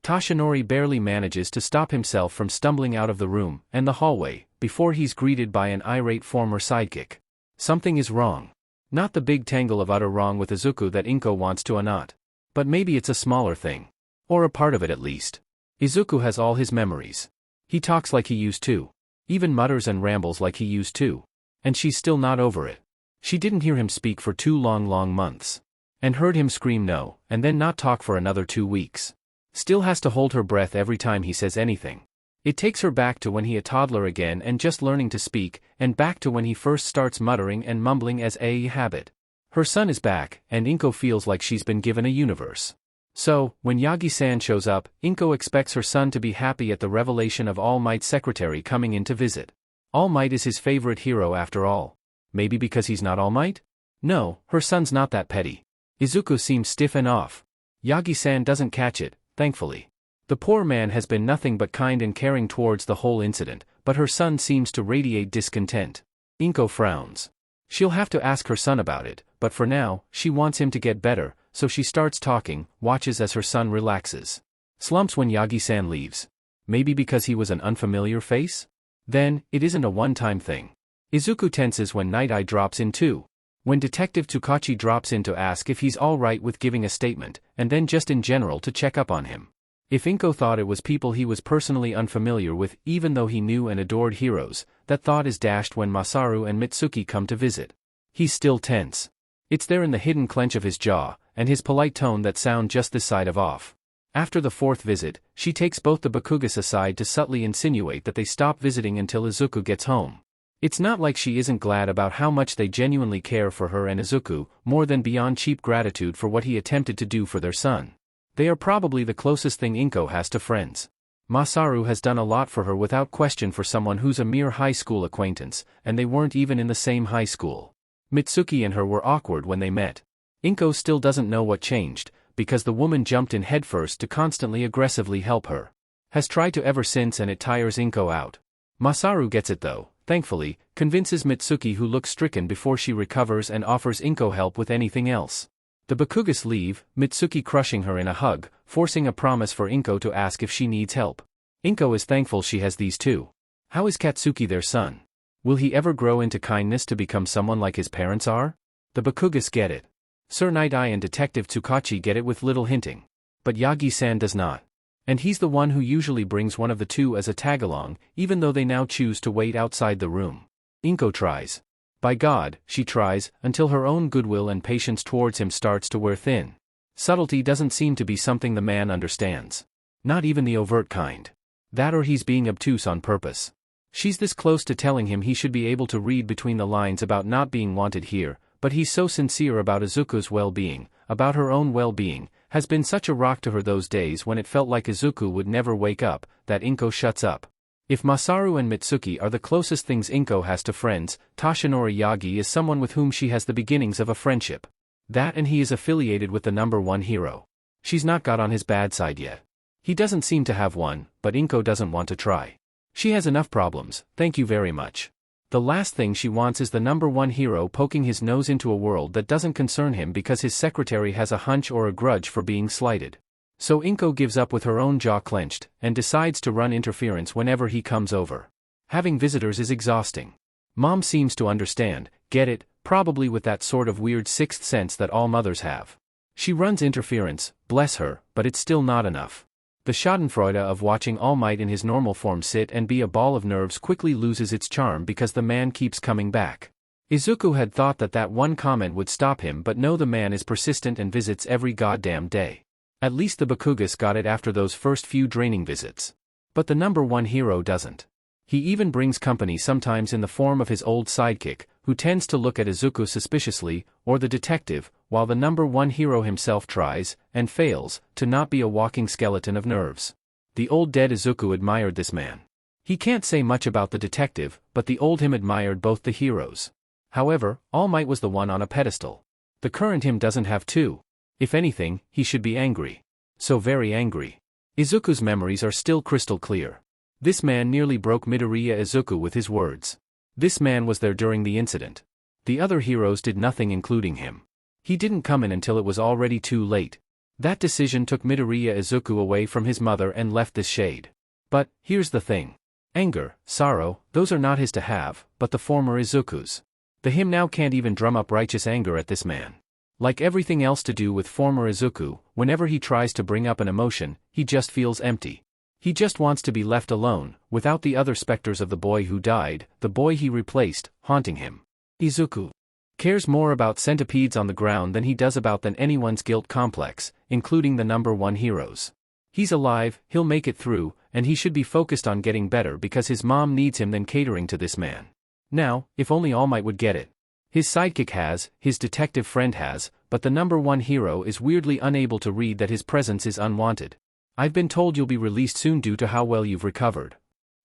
Toshinori barely manages to stop himself from stumbling out of the room and the hallway, before he's greeted by an irate former sidekick. Something is wrong. Not the big tangle of utter wrong with Izuku that Inko wants to unknot. But maybe it's a smaller thing. Or a part of it at least. Izuku has all his memories. He talks like he used to. Even mutters and rambles like he used to. And she's still not over it. She didn't hear him speak for 2 long months. And heard him scream no, and then not talk for another 2 weeks. Still has to hold her breath every time he says anything. It takes her back to when he a toddler again and just learning to speak, and back to when he first starts muttering and mumbling as a habit. Her son is back, and Inko feels like she's been given a universe. So, when Yagi-san shows up, Inko expects her son to be happy at the revelation of All Might's secretary coming in to visit. All Might is his favorite hero after all. Maybe because he's not All Might? No, her son's not that petty. Izuku seems stiff and off. Yagi-san doesn't catch it, thankfully. The poor man has been nothing but kind and caring towards the whole incident, but her son seems to radiate discontent. Inko frowns. She'll have to ask her son about it, but for now, she wants him to get better, so she starts talking, watches as her son relaxes. Slumps when Yagi-san leaves. Maybe because he was an unfamiliar face? Then, it isn't a one-time thing. Izuku tenses when Night Eye drops in too. When Detective Tsukachi drops in to ask if he's alright with giving a statement, and then just in general to check up on him. If Inko thought it was people he was personally unfamiliar with even though he knew and adored heroes, that thought is dashed when Masaru and Mitsuki come to visit. He's still tense. It's there in the hidden clench of his jaw, and his polite tone that sound just this side of off. After the 4th visit, she takes both the Bakugas aside to subtly insinuate that they stop visiting until Izuku gets home. It's not like she isn't glad about how much they genuinely care for her and Izuku, more than beyond cheap gratitude for what he attempted to do for their son. They are probably the closest thing Inko has to friends. Masaru has done a lot for her without question for someone who's a mere high school acquaintance, and they weren't even in the same high school. Mitsuki and her were awkward when they met. Inko still doesn't know what changed, because the woman jumped in headfirst to constantly aggressively help her. Has tried to ever since and it tires Inko out. Masaru gets it though, thankfully, convinces Mitsuki who looks stricken before she recovers and offers Inko help with anything else. The Bakugas leave, Mitsuki crushing her in a hug, forcing a promise for Inko to ask if she needs help. Inko is thankful she has these two. How is Katsuki their son? Will he ever grow into kindness to become someone like his parents are? The Bakugas get it. Sir Night Eye and Detective Tsukachi get it with little hinting. But Yagi-san does not. And he's the one who usually brings one of the two as a tag-along, even though they now choose to wait outside the room. Inko tries. By God, she tries, until her own goodwill and patience towards him starts to wear thin. Subtlety doesn't seem to be something the man understands. Not even the overt kind. That or he's being obtuse on purpose. She's this close to telling him he should be able to read between the lines about not being wanted here, but he's so sincere about Izuku's well-being, about her own well-being, has been such a rock to her those days when it felt like Izuku would never wake up, that Inko shuts up. If Masaru and Mitsuki are the closest things Inko has to friends, Toshinori Yagi is someone with whom she has the beginnings of a friendship. That and he is affiliated with the #1 hero. She's not got on his bad side yet. He doesn't seem to have one, but Inko doesn't want to try. She has enough problems, thank you very much. The last thing she wants is the #1 hero poking his nose into a world that doesn't concern him because his secretary has a hunch or a grudge for being slighted. So Inko gives up with her own jaw clenched, and decides to run interference whenever he comes over. Having visitors is exhausting. Mom seems to understand, get it, probably with that sort of weird sixth sense that all mothers have. She runs interference, bless her, but it's still not enough. The schadenfreude of watching All Might in his normal form sit and be a ball of nerves quickly loses its charm because the man keeps coming back. Izuku had thought that one comment would stop him, but no, the man is persistent and visits every goddamn day. At least the Bakugas got it after those first few draining visits. But the number one hero doesn't. He even brings company sometimes in the form of his old sidekick, who tends to look at Izuku suspiciously, or the detective, while the number one hero himself tries, and fails, to not be a walking skeleton of nerves. The old dead Izuku admired this man. He can't say much about the detective, but the old him admired both the heroes. However, All Might was the one on a pedestal. The current him doesn't have two. If anything, he should be angry. So very angry. Izuku's memories are still crystal clear. This man nearly broke Midoriya Izuku with his words. This man was there during the incident. The other heroes did nothing, including him. He didn't come in until it was already too late. That decision took Midoriya Izuku away from his mother and left this shade. But, here's the thing. Anger, sorrow, those are not his to have, but the former Izuku's. The him now can't even drum up righteous anger at this man. Like everything else to do with former Izuku, whenever he tries to bring up an emotion, he just feels empty. He just wants to be left alone, without the other specters of the boy who died, the boy he replaced, haunting him. Izuku cares more about centipedes on the ground than he does about anyone's guilt complex, including the number one heroes. He's alive, he'll make it through, and he should be focused on getting better because his mom needs him than catering to this man. Now, if only All Might would get it. His sidekick has, his detective friend has, but the number one hero is weirdly unable to read that his presence is unwanted. I've been told you'll be released soon due to how well you've recovered.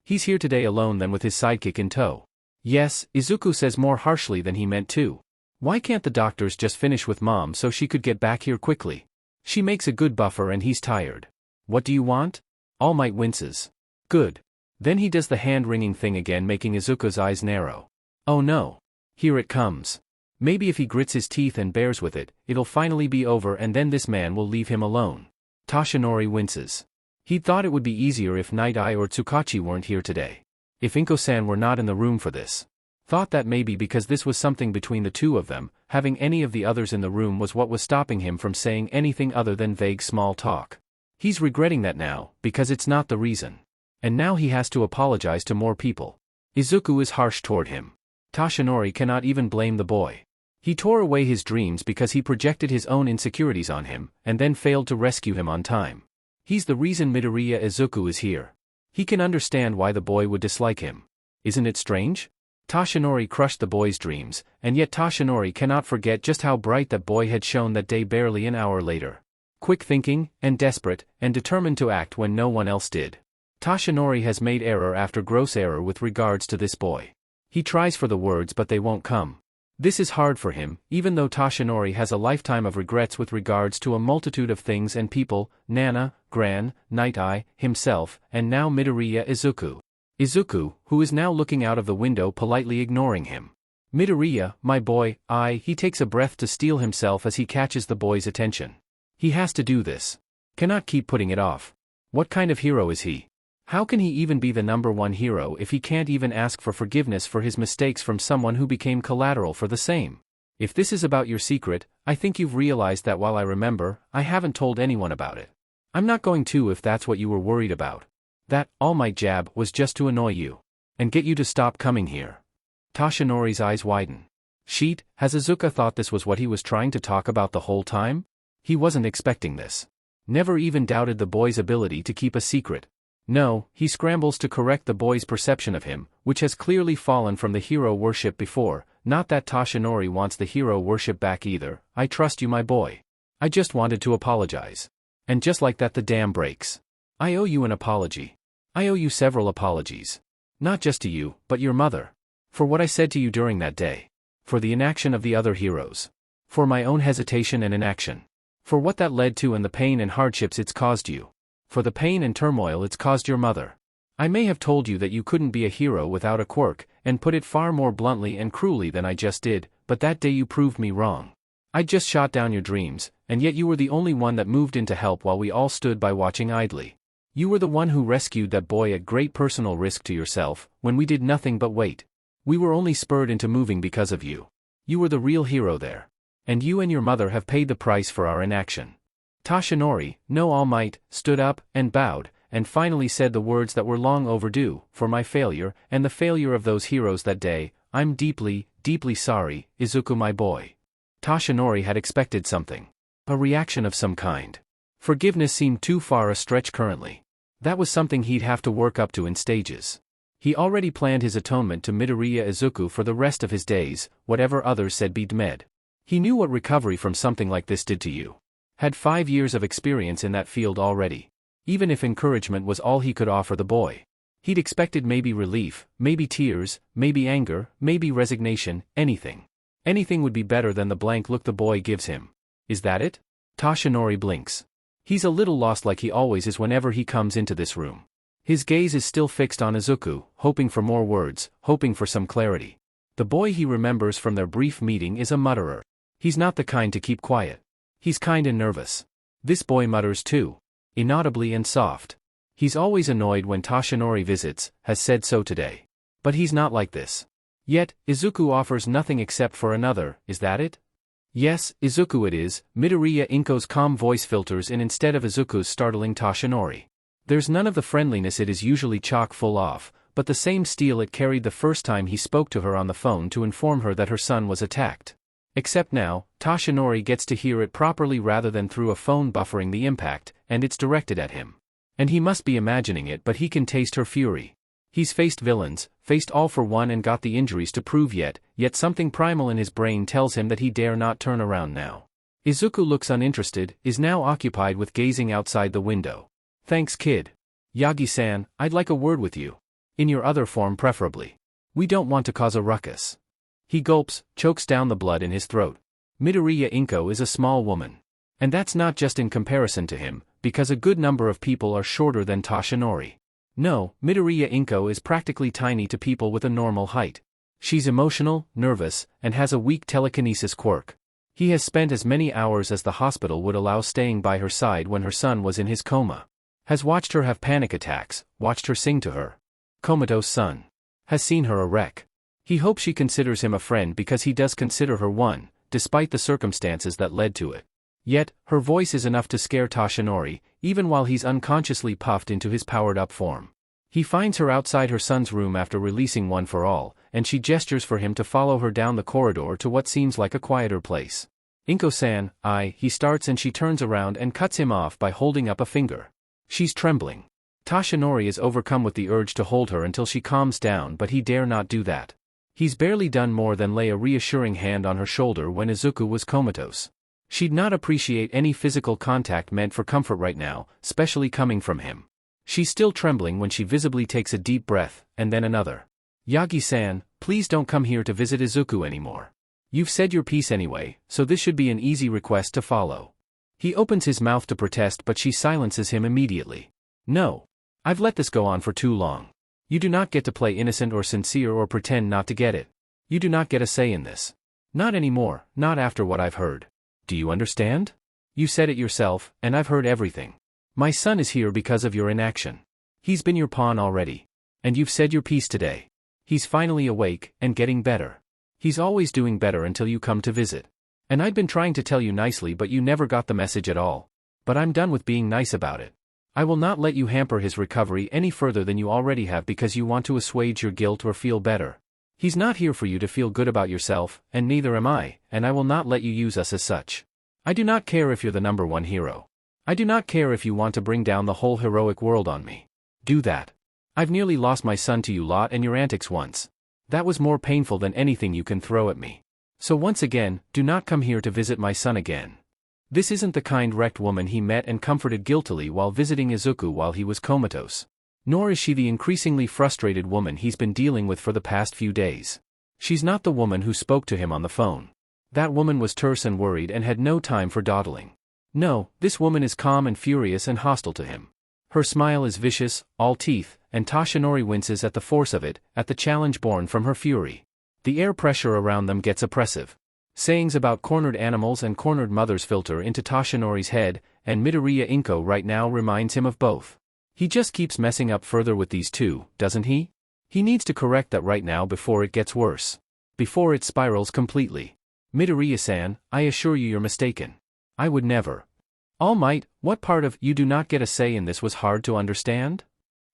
He's here today alone than with his sidekick in tow. Yes, Izuku says more harshly than he meant to. Why can't the doctors just finish with Mom so she could get back here quickly? She makes a good buffer and he's tired. What do you want? All Might winces. Good. Then he does the hand-wringing thing again, making Izuku's eyes narrow. Oh no. Here it comes. Maybe if he grits his teeth and bears with it, it'll finally be over and then this man will leave him alone. Toshinori winces. He'd thought it would be easier if Night Eye or Tsukachi weren't here today. If Inko-san were not in the room for this. Thought that maybe because this was something between the two of them, having any of the others in the room was what was stopping him from saying anything other than vague small talk. He's regretting that now, because it's not the reason. And now he has to apologize to more people. Izuku is harsh toward him. Toshinori cannot even blame the boy. He tore away his dreams because he projected his own insecurities on him, and then failed to rescue him on time. He's the reason Midoriya Izuku is here. He can understand why the boy would dislike him. Isn't it strange? Toshinori crushed the boy's dreams, and yet Toshinori cannot forget just how bright that boy had shone that day barely an hour later. Quick thinking, and desperate, and determined to act when no one else did. Toshinori has made error after gross error with regards to this boy. He tries for the words but they won't come. This is hard for him, even though Toshinori has a lifetime of regrets with regards to a multitude of things and people, Nana, Gran, Night Eye, himself, and now Midoriya Izuku. Izuku, who is now looking out of the window politely ignoring him. Midoriya, my boy, he takes a breath to steel himself as he catches the boy's attention. He has to do this. Cannot keep putting it off. What kind of hero is he? How can he even be the number one hero if he can't even ask for forgiveness for his mistakes from someone who became collateral for the same? If this is about your secret, I think you've realized that while I remember, I haven't told anyone about it. I'm not going to if that's what you were worried about. That All Might jab was just to annoy you. And get you to stop coming here. Toshinori's eyes widen. Sheet, has Izuku thought this was what he was trying to talk about the whole time? He wasn't expecting this. Never even doubted the boy's ability to keep a secret. No, he scrambles to correct the boy's perception of him, which has clearly fallen from the hero worship before. Not that Toshinori wants the hero worship back either. I trust you, my boy. I just wanted to apologize. And just like that the dam breaks. I owe you an apology. I owe you several apologies. Not just to you, but your mother. For what I said to you during that day. For the inaction of the other heroes. For my own hesitation and inaction. For what that led to and the pain and hardships it's caused you. For the pain and turmoil it's caused your mother. I may have told you that you couldn't be a hero without a quirk, and put it far more bluntly and cruelly than I just did, but that day you proved me wrong. I just shot down your dreams, and yet you were the only one that moved in to help while we all stood by watching idly. You were the one who rescued that boy at great personal risk to yourself, when we did nothing but wait. We were only spurred into moving because of you. You were the real hero there. And you and your mother have paid the price for our inaction. Toshinori, no All Might, stood up, and bowed, and finally said the words that were long overdue: for my failure, and the failure of those heroes that day, I'm deeply, deeply sorry, Izuku my boy. Toshinori had expected something. A reaction of some kind. Forgiveness seemed too far a stretch currently. That was something he'd have to work up to in stages. He already planned his atonement to Midoriya Izuku for the rest of his days, whatever others said be demed. He knew what recovery from something like this did to you. Had 5 years of experience in that field already. Even if encouragement was all he could offer the boy. He'd expected maybe relief, maybe tears, maybe anger, maybe resignation, anything. Anything would be better than the blank look the boy gives him. Is that it? Toshinori blinks. He's a little lost like he always is whenever he comes into this room. His gaze is still fixed on Izuku, hoping for more words, hoping for some clarity. The boy he remembers from their brief meeting is a mutterer. He's not the kind to keep quiet. He's kind and nervous. This boy mutters too. Inaudibly and soft. He's always annoyed when Toshinori visits, has said so today. But he's not like this. Yet, Izuku offers nothing except for another, is that it? Yes, Izuku it is. Midoriya Inko's calm voice filters in instead of Izuku's startling Toshinori. There's none of the friendliness it is usually chock full of, but the same steel it carried the first time he spoke to her on the phone to inform her that her son was attacked. Except now, Toshinori gets to hear it properly rather than through a phone buffering the impact, and it's directed at him. And he must be imagining it, but he can taste her fury. He's faced villains, faced all for one and got the injuries to prove yet something primal in his brain tells him that he dare not turn around now. Izuku looks uninterested, is now occupied with gazing outside the window. Thanks kid. Yagi-san, I'd like a word with you. In your other form preferably. We don't want to cause a ruckus. He gulps, chokes down the blood in his throat. Midoriya Inko is a small woman. And that's not just in comparison to him, because a good number of people are shorter than Toshinori. No, Midoriya Inko is practically tiny to people with a normal height. She's emotional, nervous, and has a weak telekinesis quirk. He has spent as many hours as the hospital would allow staying by her side when her son was in his coma. Has watched her have panic attacks, watched her sing to her comatose son. Has seen her a wreck. He hopes she considers him a friend because he does consider her one, despite the circumstances that led to it. Yet, her voice is enough to scare Toshinori, even while he's unconsciously puffed into his powered-up form. He finds her outside her son's room after releasing One for All, and she gestures for him to follow her down the corridor to what seems like a quieter place. Inko-san, he starts and she turns around and cuts him off by holding up a finger. She's trembling. Toshinori is overcome with the urge to hold her until she calms down, but he dare not do that. He's barely done more than lay a reassuring hand on her shoulder when Izuku was comatose. She'd not appreciate any physical contact meant for comfort right now, especially coming from him. She's still trembling when she visibly takes a deep breath, and then another. Yagi-san, please don't come here to visit Izuku anymore. You've said your piece anyway, so this should be an easy request to follow. He opens his mouth to protest, but she silences him immediately. No. I've let this go on for too long. You do not get to play innocent or sincere or pretend not to get it. You do not get a say in this. Not anymore, not after what I've heard. Do you understand? You said it yourself, and I've heard everything. My son is here because of your inaction. He's been your pawn already. And you've said your piece today. He's finally awake, and getting better. He's always doing better until you come to visit. And I'd been trying to tell you nicely, but you never got the message at all. But I'm done with being nice about it. I will not let you hamper his recovery any further than you already have because you want to assuage your guilt or feel better. He's not here for you to feel good about yourself, and neither am I, and I will not let you use us as such. I do not care if you're the number one hero. I do not care if you want to bring down the whole heroic world on me. Do that. I've nearly lost my son to you lot and your antics once. That was more painful than anything you can throw at me. So once again, do not come here to visit my son again. This isn't the kind wrecked woman he met and comforted guiltily while visiting Izuku while he was comatose. Nor is she the increasingly frustrated woman he's been dealing with for the past few days. She's not the woman who spoke to him on the phone. That woman was terse and worried and had no time for dawdling. No, this woman is calm and furious and hostile to him. Her smile is vicious, all teeth, and Toshinori winces at the force of it, at the challenge born from her fury. The air pressure around them gets oppressive. Sayings about cornered animals and cornered mothers filter into Toshinori's head, and Midoriya Inko right now reminds him of both. He just keeps messing up further with these two, doesn't he? He needs to correct that right now before it gets worse. Before it spirals completely. Midoriya-san, I assure you're mistaken. I would never. All Might, what part of you do not get a say in this was hard to understand?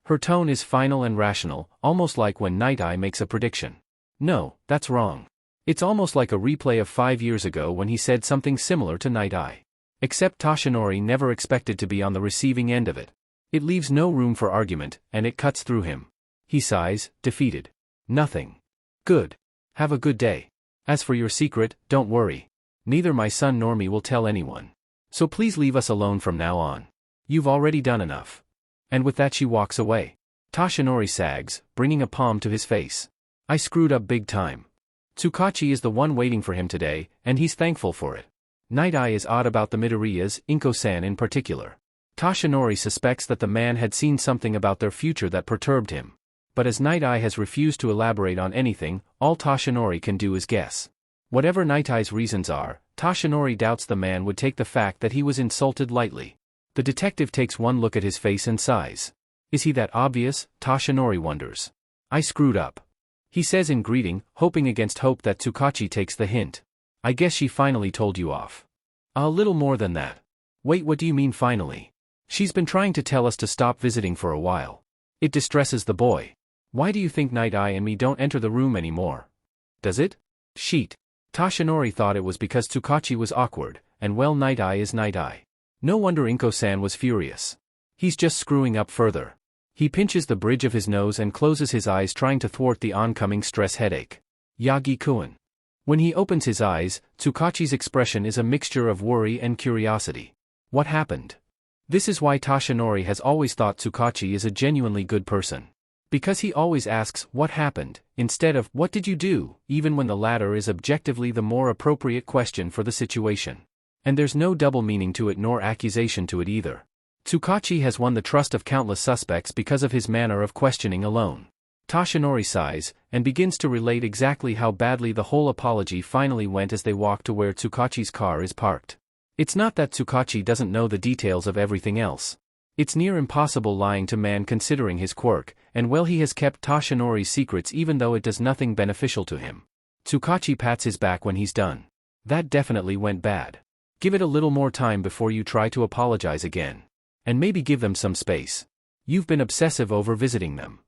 Her tone is final and rational, almost like when Night Eye makes a prediction. No, that's wrong. It's almost like a replay of 5 years ago when he said something similar to Night Eye. Except Toshinori never expected to be on the receiving end of it. It leaves no room for argument, and it cuts through him. He sighs, defeated. Nothing. Good. Have a good day. As for your secret, don't worry. Neither my son nor me will tell anyone. So please leave us alone from now on. You've already done enough. And with that she walks away. Toshinori sags, bringing a palm to his face. I screwed up big time. Tsukachi is the one waiting for him today, and he's thankful for it. Night Eye is odd about the Midoriyas, Inko-san in particular. Toshinori suspects that the man had seen something about their future that perturbed him. But as Night Eye has refused to elaborate on anything, all Toshinori can do is guess. Whatever Night Eye's reasons are, Toshinori doubts the man would take the fact that he was insulted lightly. The detective takes one look at his face and sighs. Is he that obvious? Toshinori wonders. I screwed up. He says in greeting, hoping against hope that Tsukachi takes the hint. I guess she finally told you off. A little more than that. Wait, what do you mean finally? She's been trying to tell us to stop visiting for a while. It distresses the boy. Why do you think Night Eye and me don't enter the room anymore? Does it? Sheet. Toshinori thought it was because Tsukachi was awkward, and well, Night Eye is Night Eye. No wonder Inko-san was furious. He's just screwing up further. He pinches the bridge of his nose and closes his eyes, trying to thwart the oncoming stress headache. Yagi-kun. When he opens his eyes, Tsukachi's expression is a mixture of worry and curiosity. What happened? This is why Toshinori has always thought Tsukachi is a genuinely good person. Because he always asks, what happened, instead of, what did you do, even when the latter is objectively the more appropriate question for the situation. And there's no double meaning to it nor accusation to it either. Tsukachi has won the trust of countless suspects because of his manner of questioning alone. Toshinori sighs, and begins to relate exactly how badly the whole apology finally went as they walk to where Tsukachi's car is parked. It's not that Tsukachi doesn't know the details of everything else. It's near impossible lying to man considering his quirk, and well, he has kept Toshinori's secrets even though it does nothing beneficial to him. Tsukachi pats his back when he's done. That definitely went bad. Give it a little more time before you try to apologize again. And maybe give them some space. You've been obsessive over visiting them.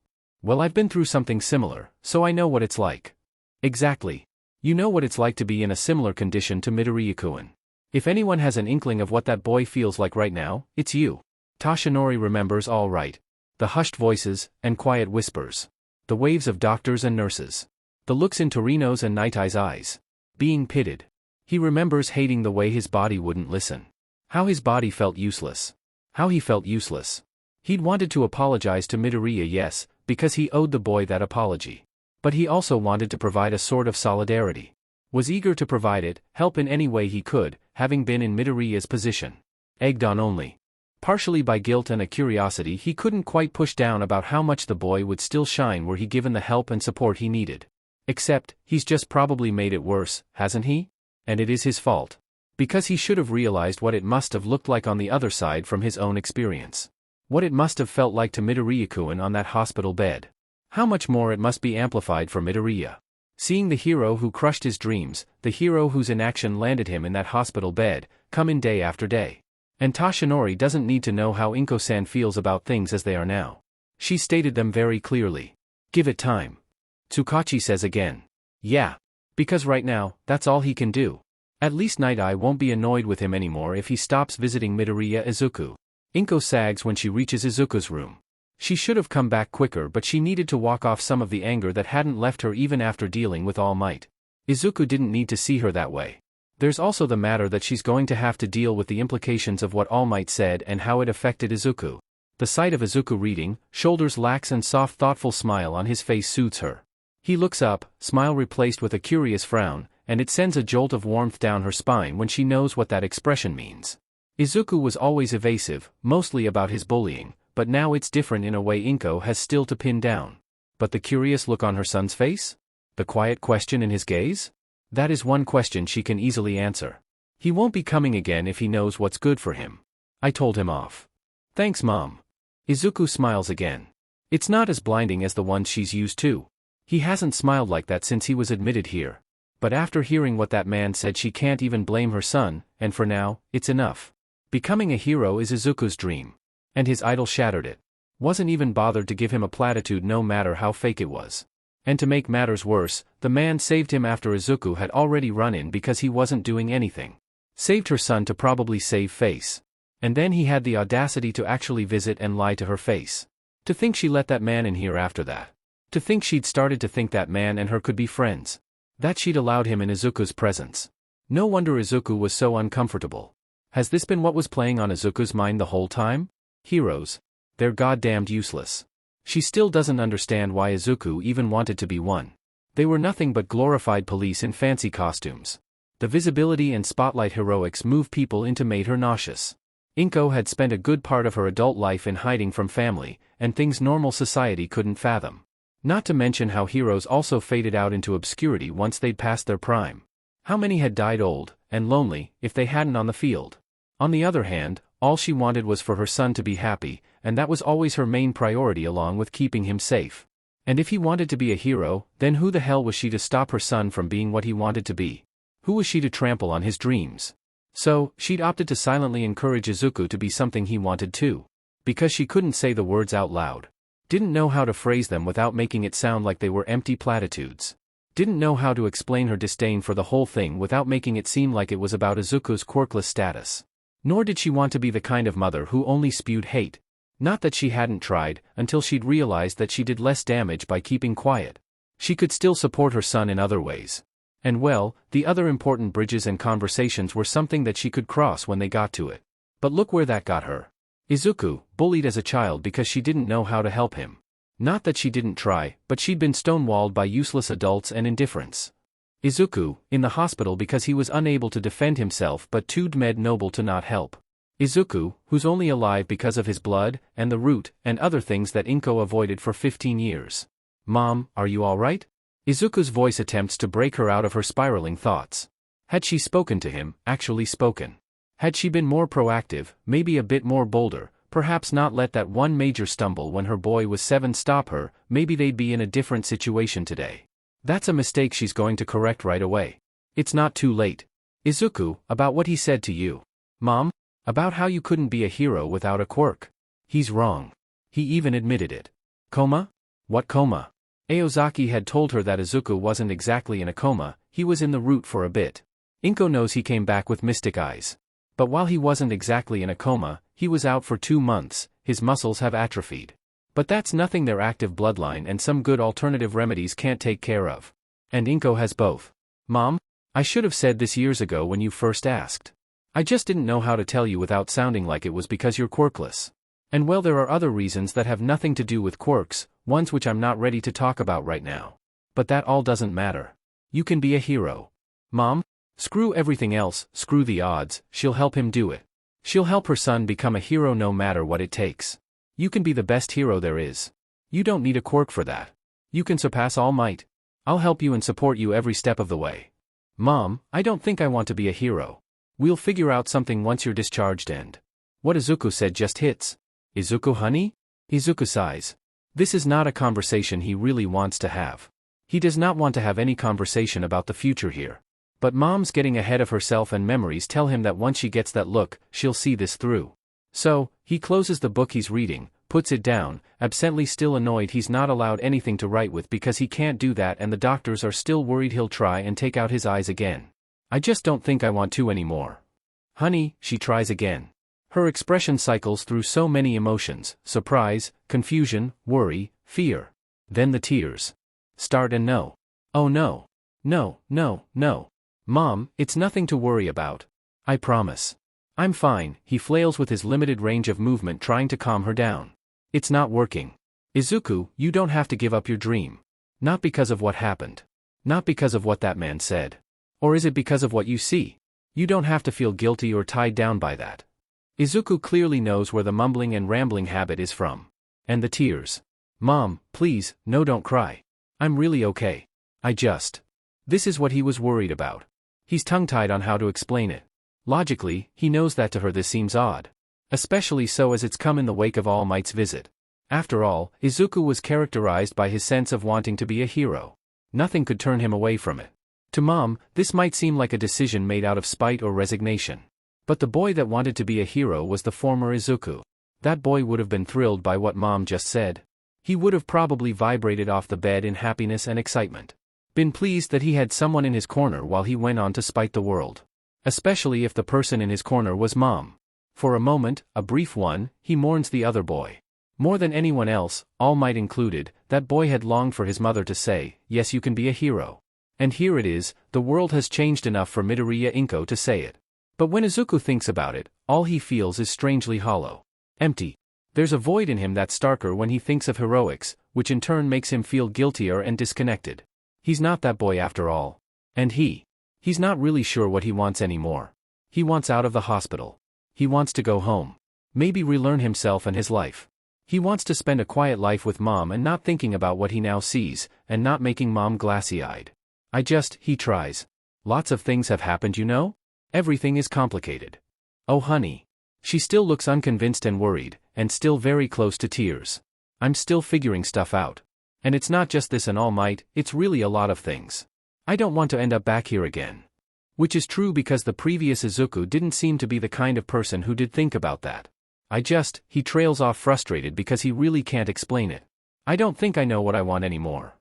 Well, I've been through something similar, so I know what it's like. Exactly. You know what it's like to be in a similar condition to Midoriya-kun. If anyone has an inkling of what that boy feels like right now, it's you. Toshinori remembers all right. The hushed voices, and quiet whispers. The waves of doctors and nurses. The looks in Torino's and Night Eye's eyes. Being pitted. He remembers hating the way his body wouldn't listen. How his body felt useless. How he felt useless. He'd wanted to apologize to Midoriya, yes, because he owed the boy that apology. But he also wanted to provide a sort of solidarity. Was eager to provide it, help in any way he could, having been in Midoriya's position. Egged on only. Partially by guilt and a curiosity he couldn't quite push down about how much the boy would still shine were he given the help and support he needed. Except, he's just probably made it worse, hasn't he? And it is his fault. Because he should have realized what it must have looked like on the other side from his own experience. What it must have felt like to Midoriya-kun on that hospital bed. How much more it must be amplified for Midoriya. Seeing the hero who crushed his dreams, the hero whose inaction landed him in that hospital bed, come in day after day. And Toshinori doesn't need to know how Inko-san feels about things as they are now. She stated them very clearly. Give it time. Tsukachi says again. Yeah. Because right now, that's all he can do. At least Night Eye won't be annoyed with him anymore if he stops visiting Midoriya Izuku. Inko sags when she reaches Izuku's room. She should have come back quicker, but she needed to walk off some of the anger that hadn't left her even after dealing with All Might. Izuku didn't need to see her that way. There's also the matter that she's going to have to deal with the implications of what All Might said and how it affected Izuku. The sight of Izuku reading, shoulders lax and soft thoughtful smile on his face soothes her. He looks up, smile replaced with a curious frown, and it sends a jolt of warmth down her spine when she knows what that expression means. Izuku was always evasive, mostly about his bullying, but now it's different in a way Inko has still to pin down. But the curious look on her son's face? The quiet question in his gaze? That is one question she can easily answer. He won't be coming again if he knows what's good for him. I told him off. Thanks, Mom. Izuku smiles again. It's not as blinding as the ones she's used to. He hasn't smiled like that since he was admitted here. But after hearing what that man said, she can't even blame her son, and for now, it's enough. Becoming a hero is Izuku's dream. And his idol shattered it. Wasn't even bothered to give him a platitude no matter how fake it was. And to make matters worse, the man saved him after Izuku had already run in because he wasn't doing anything. Saved her son to probably save face. And then he had the audacity to actually visit and lie to her face. To think she let that man in here after that. To think she'd started to think that man and her could be friends. That she'd allowed him in Izuku's presence. No wonder Izuku was so uncomfortable. Has this been what was playing on Izuku's mind the whole time? Heroes. They're goddamned useless. She still doesn't understand why Izuku even wanted to be one. They were nothing but glorified police in fancy costumes. The visibility and spotlight heroics move people into made her nauseous. Inko had spent a good part of her adult life in hiding from family, and things normal society couldn't fathom. Not to mention how heroes also faded out into obscurity once they'd passed their prime. How many had died old, and lonely, if they hadn't on the field? On the other hand, all she wanted was for her son to be happy, and that was always her main priority along with keeping him safe. And if he wanted to be a hero, then who the hell was she to stop her son from being what he wanted to be? Who was she to trample on his dreams? So, she'd opted to silently encourage Izuku to be something he wanted too. Because she couldn't say the words out loud. Didn't know how to phrase them without making it sound like they were empty platitudes. Didn't know how to explain her disdain for the whole thing without making it seem like it was about Izuku's quirkless status. Nor did she want to be the kind of mother who only spewed hate. Not that she hadn't tried, until she'd realized that she did less damage by keeping quiet. She could still support her son in other ways. And well, the other important bridges and conversations were something that she could cross when they got to it. But look where that got her. Izuku, bullied as a child because she didn't know how to help him. Not that she didn't try, but she'd been stonewalled by useless adults and indifference. Izuku, in the hospital because he was unable to defend himself but too med noble to not help. Izuku, who's only alive because of his blood, and the root, and other things that Inko avoided for 15 years. Mom, are you alright? Izuku's voice attempts to break her out of her spiraling thoughts. Had she spoken to him, actually spoken? Had she been more proactive, maybe a bit more bolder, perhaps not let that one major stumble when her boy was 7 stop her, maybe they'd be in a different situation today. That's a mistake she's going to correct right away. It's not too late. Izuku, about what he said to you. Mom? About how you couldn't be a hero without a quirk. He's wrong. He even admitted it. Coma? What coma? Aozaki had told her that Izuku wasn't exactly in a coma, he was in the root for a bit. Inko knows he came back with mystic eyes. But while he wasn't exactly in a coma, he was out for 2 months, his muscles have atrophied. But that's nothing their active bloodline and some good alternative remedies can't take care of. And Inko has both. Mom? I should have said this years ago when you first asked. I just didn't know how to tell you without sounding like it was because you're quirkless. And well, there are other reasons that have nothing to do with quirks, ones which I'm not ready to talk about right now. But that all doesn't matter. You can be a hero. Mom? Screw everything else, screw the odds, she'll help him do it. She'll help her son become a hero no matter what it takes. You can be the best hero there is. You don't need a quirk for that. You can surpass all might. I'll help you and support you every step of the way. Mom, I don't think I want to be a hero. We'll figure out something once you're discharged and... What Izuku said just hits. Izuku honey? Izuku sighs. This is not a conversation he really wants to have. He does not want to have any conversation about the future here. But Mom's getting ahead of herself and memories tell him that once she gets that look, she'll see this through. So, he closes the book he's reading, puts it down, absently still annoyed he's not allowed anything to write with because he can't do that and the doctors are still worried he'll try and take out his eyes again. I just don't think I want to anymore. Honey, she tries again. Her expression cycles through so many emotions, surprise, confusion, worry, fear. Then the tears. Start and no. Oh no. No, no, no. Mom, it's nothing to worry about. I promise. I'm fine, he flails with his limited range of movement trying to calm her down. It's not working. Izuku, you don't have to give up your dream. Not because of what happened. Not because of what that man said. Or is it because of what you see? You don't have to feel guilty or tied down by that. Izuku clearly knows where the mumbling and rambling habit is from. And the tears. Mom, please, no, don't cry. I'm really okay. This is what he was worried about. He's tongue-tied on how to explain it. Logically, he knows that to her this seems odd. Especially so as it's come in the wake of All Might's visit. After all, Izuku was characterized by his sense of wanting to be a hero. Nothing could turn him away from it. To Mom, this might seem like a decision made out of spite or resignation. But the boy that wanted to be a hero was the former Izuku. That boy would have been thrilled by what Mom just said. He would have probably vibrated off the bed in happiness and excitement. Been pleased that he had someone in his corner while he went on to spite the world. Especially if the person in his corner was Mom. For a moment, a brief one, he mourns the other boy. More than anyone else, All Might included, that boy had longed for his mother to say, "Yes, you can be a hero." And here it is, the world has changed enough for Midoriya Inko to say it. But when Izuku thinks about it, all he feels is strangely hollow. Empty. There's a void in him that's starker when he thinks of heroics, which in turn makes him feel guiltier and disconnected. He's not that boy after all. And he's not really sure what he wants anymore. He wants out of the hospital. He wants to go home. Maybe relearn himself and his life. He wants to spend a quiet life with Mom and not thinking about what he now sees, and not making Mom glassy-eyed. He tries. Lots of things have happened, you know? Everything is complicated. Oh honey. She still looks unconvinced and worried, and still very close to tears. I'm still figuring stuff out. And it's not just this and All Might, it's really a lot of things. I don't want to end up back here again. Which is true because the previous Izuku didn't seem to be the kind of person who did think about that. He trails off frustrated because he really can't explain it. I don't think I know what I want anymore.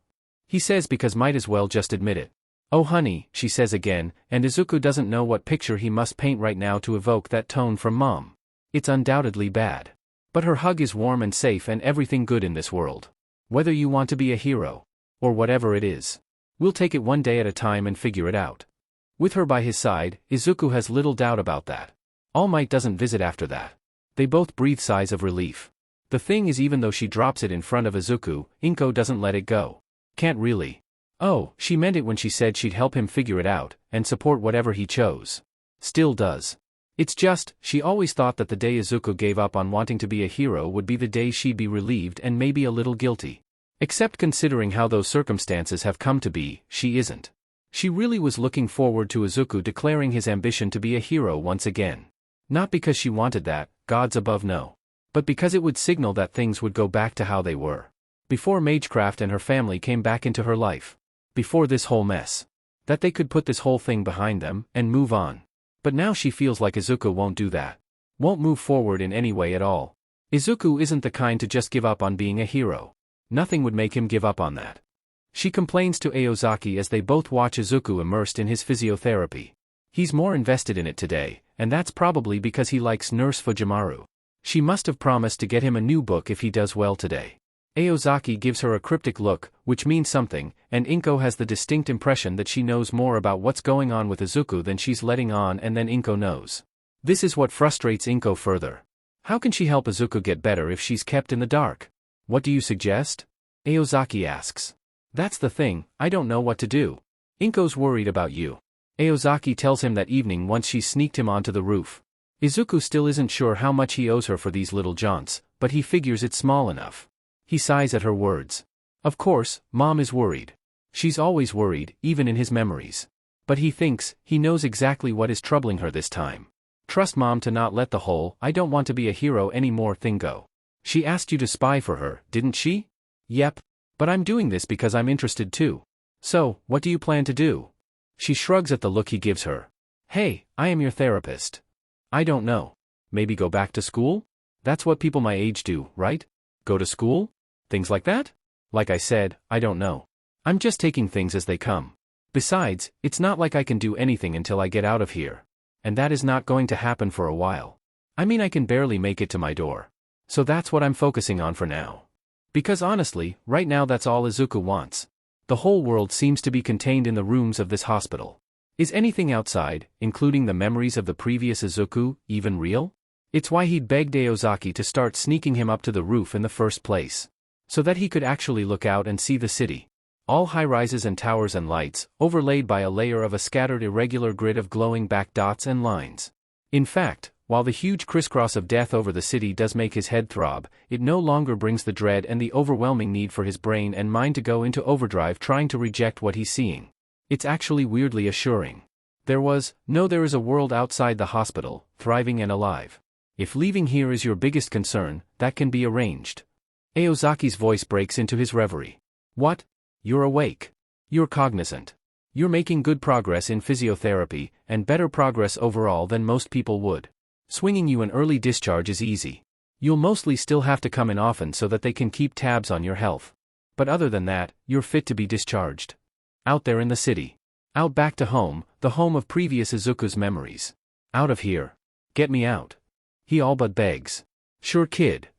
He says because might as well just admit it. Oh honey, she says again, and Izuku doesn't know what picture he must paint right now to evoke that tone from Mom. It's undoubtedly bad. But her hug is warm and safe and everything good in this world. Whether you want to be a hero, or whatever it is. We'll take it one day at a time and figure it out. With her by his side, Izuku has little doubt about that. All Might doesn't visit after that. They both breathe sighs of relief. The thing is, even though she drops it in front of Izuku, Inko doesn't let it go. Can't really. Oh, she meant it when she said she'd help him figure it out, and support whatever he chose. Still does. It's just, she always thought that the day Izuku gave up on wanting to be a hero would be the day she'd be relieved and maybe a little guilty. Except considering how those circumstances have come to be, she isn't. She really was looking forward to Izuku declaring his ambition to be a hero once again. Not because she wanted that, gods above no. But because it would signal that things would go back to how they were. Before Magecraft and her family came back into her life. Before this whole mess. That they could put this whole thing behind them, and move on. But now she feels like Izuku won't do that. Won't move forward in any way at all. Izuku isn't the kind to just give up on being a hero. Nothing would make him give up on that. She complains to Aozaki as they both watch Izuku immersed in his physiotherapy. He's more invested in it today, and that's probably because he likes Nurse Fujimaru. She must have promised to get him a new book if he does well today. Aozaki gives her a cryptic look, which means something, and Inko has the distinct impression that she knows more about what's going on with Izuku than she's letting on, and then Inko knows. This is what frustrates Inko further. How can she help Izuku get better if she's kept in the dark? What do you suggest? Aozaki asks. That's the thing, I don't know what to do. Inko's worried about you. Aozaki tells him that evening once she's sneaked him onto the roof. Izuku still isn't sure how much he owes her for these little jaunts, but he figures it's small enough. He sighs at her words. Of course, Mom is worried. She's always worried, even in his memories. But he thinks, he knows exactly what is troubling her this time. Trust Mom to not let the whole, "I don't want to be a hero anymore" thing go. She asked you to spy for her, didn't she? Yep. But I'm doing this because I'm interested too. So, what do you plan to do? She shrugs at the look he gives her. Hey, I am your therapist. I don't know. Maybe go back to school? That's what people my age do, right? Go to school? Things like that? Like I said, I don't know. I'm just taking things as they come. Besides, it's not like I can do anything until I get out of here. And that is not going to happen for a while. I mean, I can barely make it to my door. So that's what I'm focusing on for now. Because honestly, right now that's all Izuku wants. The whole world seems to be contained in the rooms of this hospital. Is anything outside, including the memories of the previous Izuku, even real? It's why he'd begged Aozaki to start sneaking him up to the roof in the first place. So that he could actually look out and see the city. All high-rises and towers and lights, overlaid by a layer of a scattered irregular grid of glowing back dots and lines. In fact, while the huge crisscross of death over the city does make his head throb, it no longer brings the dread and the overwhelming need for his brain and mind to go into overdrive trying to reject what he's seeing. It's actually weirdly assuring. There is a world outside the hospital, thriving and alive. If leaving here is your biggest concern, that can be arranged. Aozaki's voice breaks into his reverie. What? You're awake. You're cognizant. You're making good progress in physiotherapy, and better progress overall than most people would. Swinging you an early discharge is easy. You'll mostly still have to come in often so that they can keep tabs on your health. But other than that, you're fit to be discharged. Out there in the city. Out back to home, the home of previous Izuku's memories. Out of here. Get me out. He all but begs. Sure kid.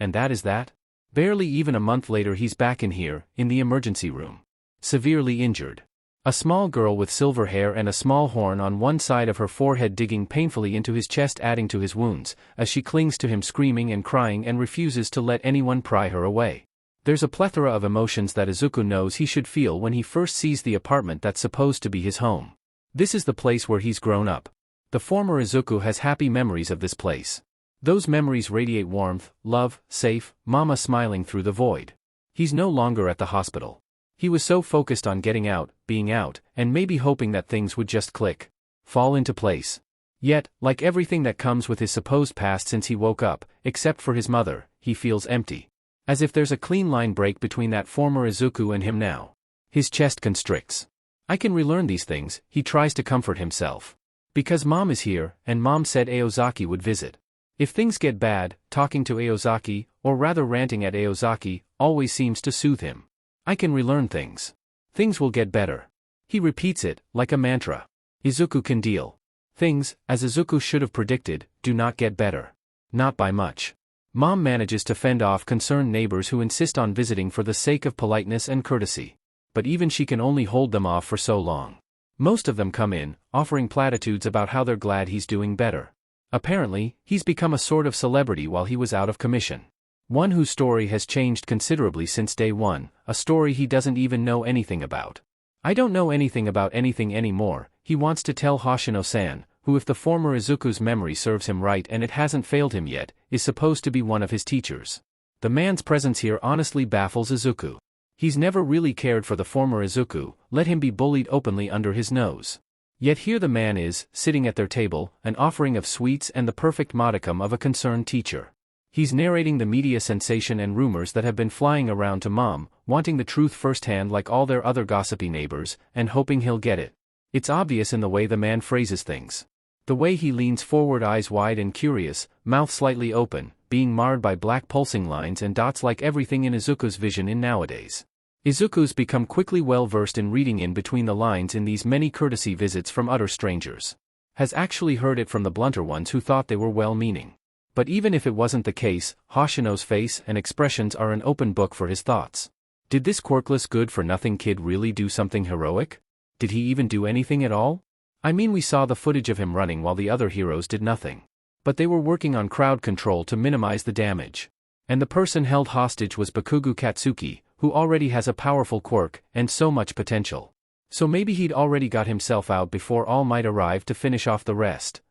And that is that? Barely even a month later he's back in here, in the emergency room. Severely injured. A small girl with silver hair and a small horn on one side of her forehead digging painfully into his chest, adding to his wounds, as she clings to him screaming and crying and refuses to let anyone pry her away. There's a plethora of emotions that Izuku knows he should feel when he first sees the apartment that's supposed to be his home. This is the place where he's grown up. The former Izuku has happy memories of this place. Those memories radiate warmth, love, safe, mama smiling through the void. He's no longer at the hospital. He was so focused on getting out, being out, and maybe hoping that things would just click. Fall into place. Yet, like everything that comes with his supposed past since he woke up, except for his mother, he feels empty. As if there's a clean line break between that former Izuku and him now. His chest constricts. I can relearn these things, he tries to comfort himself. Because mom is here, and mom said Aozaki would visit. If things get bad, talking to Aozaki, or rather ranting at Aozaki, always seems to soothe him. I can relearn things. Things will get better. He repeats it, like a mantra. Izuku can deal. Things, as Izuku should have predicted, do not get better. Not by much. Mom manages to fend off concerned neighbors who insist on visiting for the sake of politeness and courtesy. But even she can only hold them off for so long. Most of them come in, offering platitudes about how they're glad he's doing better. Apparently, he's become a sort of celebrity while he was out of commission. One whose story has changed considerably since day one, a story he doesn't even know anything about. I don't know anything about anything anymore, he wants to tell Hoshino-san, who, if the former Izuku's memory serves him right and it hasn't failed him yet, is supposed to be one of his teachers. The man's presence here honestly baffles Izuku. He's never really cared for the former Izuku, let him be bullied openly under his nose. Yet here the man is, sitting at their table, an offering of sweets and the perfect modicum of a concerned teacher. He's narrating the media sensation and rumors that have been flying around to mom, wanting the truth firsthand like all their other gossipy neighbors, and hoping he'll get it. It's obvious in the way the man phrases things. The way he leans forward, eyes wide and curious, mouth slightly open, being marred by black pulsing lines and dots like everything in Izuku's vision in nowadays. Izuku's become quickly well versed in reading in between the lines in these many courtesy visits from utter strangers. Has actually heard it from the blunter ones who thought they were well-meaning. But even if it wasn't the case, Hoshino's face and expressions are an open book for his thoughts. Did this Quirkless good-for-nothing kid really do something heroic? Did he even do anything at all? I mean, we saw the footage of him running while the other heroes did nothing. But they were working on crowd control to minimize the damage. And the person held hostage was Bakugo Katsuki, who already has a powerful quirk and so much potential. So maybe he'd already got himself out before All Might arrived to finish off the rest.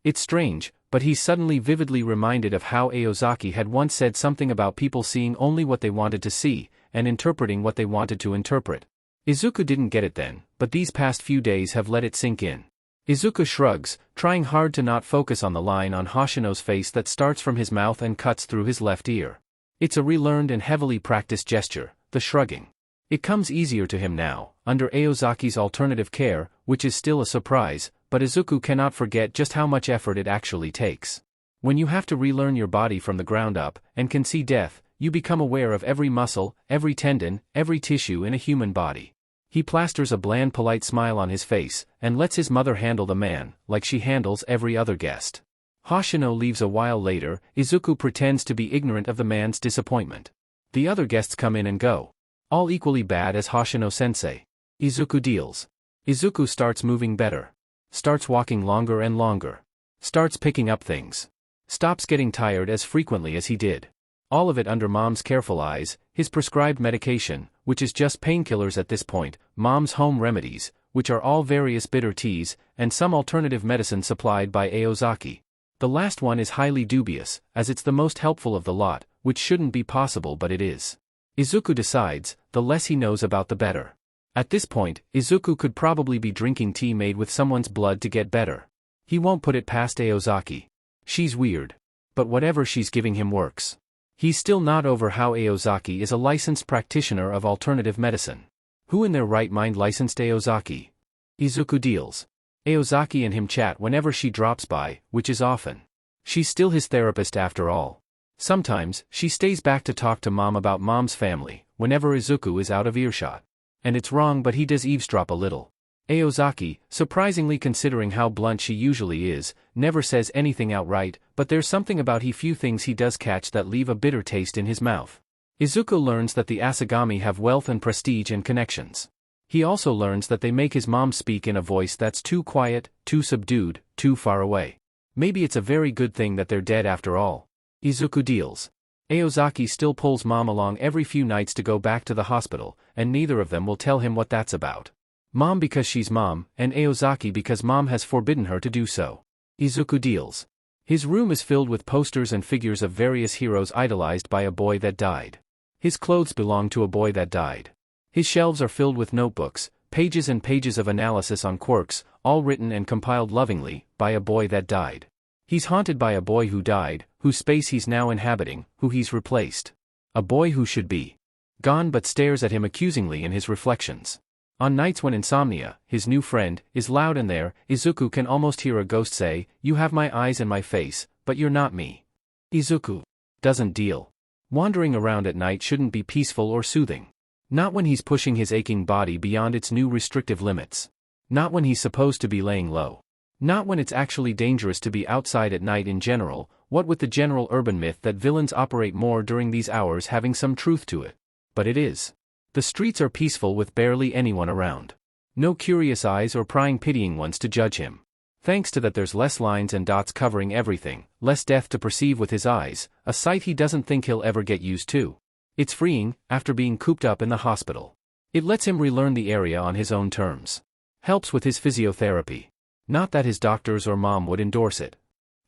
It's strange, but he's suddenly vividly reminded of how Aozaki had once said something about people seeing only what they wanted to see, and interpreting what they wanted to interpret. Izuku didn't get it then, but these past few days have let it sink in. Izuku shrugs, trying hard to not focus on the line on Hoshino's face that starts from his mouth and cuts through his left ear. It's a relearned and heavily practiced gesture, the shrugging. It comes easier to him now, under Aozaki's alternative care, which is still a surprise, but Izuku cannot forget just how much effort it actually takes. When you have to relearn your body from the ground up, and can see death, you become aware of every muscle, every tendon, every tissue in a human body. He plasters a bland polite smile on his face, and lets his mother handle the man, like she handles every other guest. Hoshino leaves a while later. Izuku pretends to be ignorant of the man's disappointment. The other guests come in and go. All equally bad as Hoshino-sensei. Izuku deals. Izuku starts moving better. Starts walking longer and longer. Starts picking up things. Stops getting tired as frequently as he did. All of it under mom's careful eyes, his prescribed medication, which is just painkillers at this point, mom's home remedies, which are all various bitter teas, and some alternative medicine supplied by Aozaki. The last one is highly dubious, as it's the most helpful of the lot, which shouldn't be possible but it is. Izuku decides, the less he knows about the better. At this point, Izuku could probably be drinking tea made with someone's blood to get better. He won't put it past Aozaki. She's weird. But whatever she's giving him works. He's still not over how Aozaki is a licensed practitioner of alternative medicine. Who in their right mind licensed Aozaki, Izuku deals. Aozaki and him chat whenever she drops by, which is often. She's still his therapist after all. Sometimes, she stays back to talk to Mom about Mom's family, whenever Izuku is out of earshot. And it's wrong, but he does eavesdrop a little. Aozaki, surprisingly considering how blunt she usually is, never says anything outright, but there's something about few things he does catch that leave a bitter taste in his mouth. Izuku learns that the Asagami have wealth and prestige and connections. He also learns that they make his mom speak in a voice that's too quiet, too subdued, too far away. Maybe it's a very good thing that they're dead after all. Izuku deals. Aozaki still pulls Mom along every few nights to go back to the hospital, and neither of them will tell him what that's about. Mom because she's Mom, and Aozaki because Mom has forbidden her to do so. Izuku deals. His room is filled with posters and figures of various heroes idolized by a boy that died. His clothes belong to a boy that died. His shelves are filled with notebooks, pages and pages of analysis on quirks, all written and compiled lovingly, by a boy that died. He's haunted by a boy who died, whose space he's now inhabiting, who he's replaced. A boy who should be gone but stares at him accusingly in his reflections. On nights when insomnia, his new friend, is loud and there, Izuku can almost hear a ghost say, "You have my eyes and my face, but you're not me." Izuku doesn't deal. Wandering around at night shouldn't be peaceful or soothing. Not when he's pushing his aching body beyond its new restrictive limits. Not when he's supposed to be laying low. Not when it's actually dangerous to be outside at night in general, what with the general urban myth that villains operate more during these hours having some truth to it. But it is. The streets are peaceful with barely anyone around. No curious eyes or prying pitying ones to judge him. Thanks to that there's less lines and dots covering everything, less death to perceive with his eyes, a sight he doesn't think he'll ever get used to. It's freeing, after being cooped up in the hospital. It lets him relearn the area on his own terms. Helps with his physiotherapy. Not that his doctors or Mom would endorse it.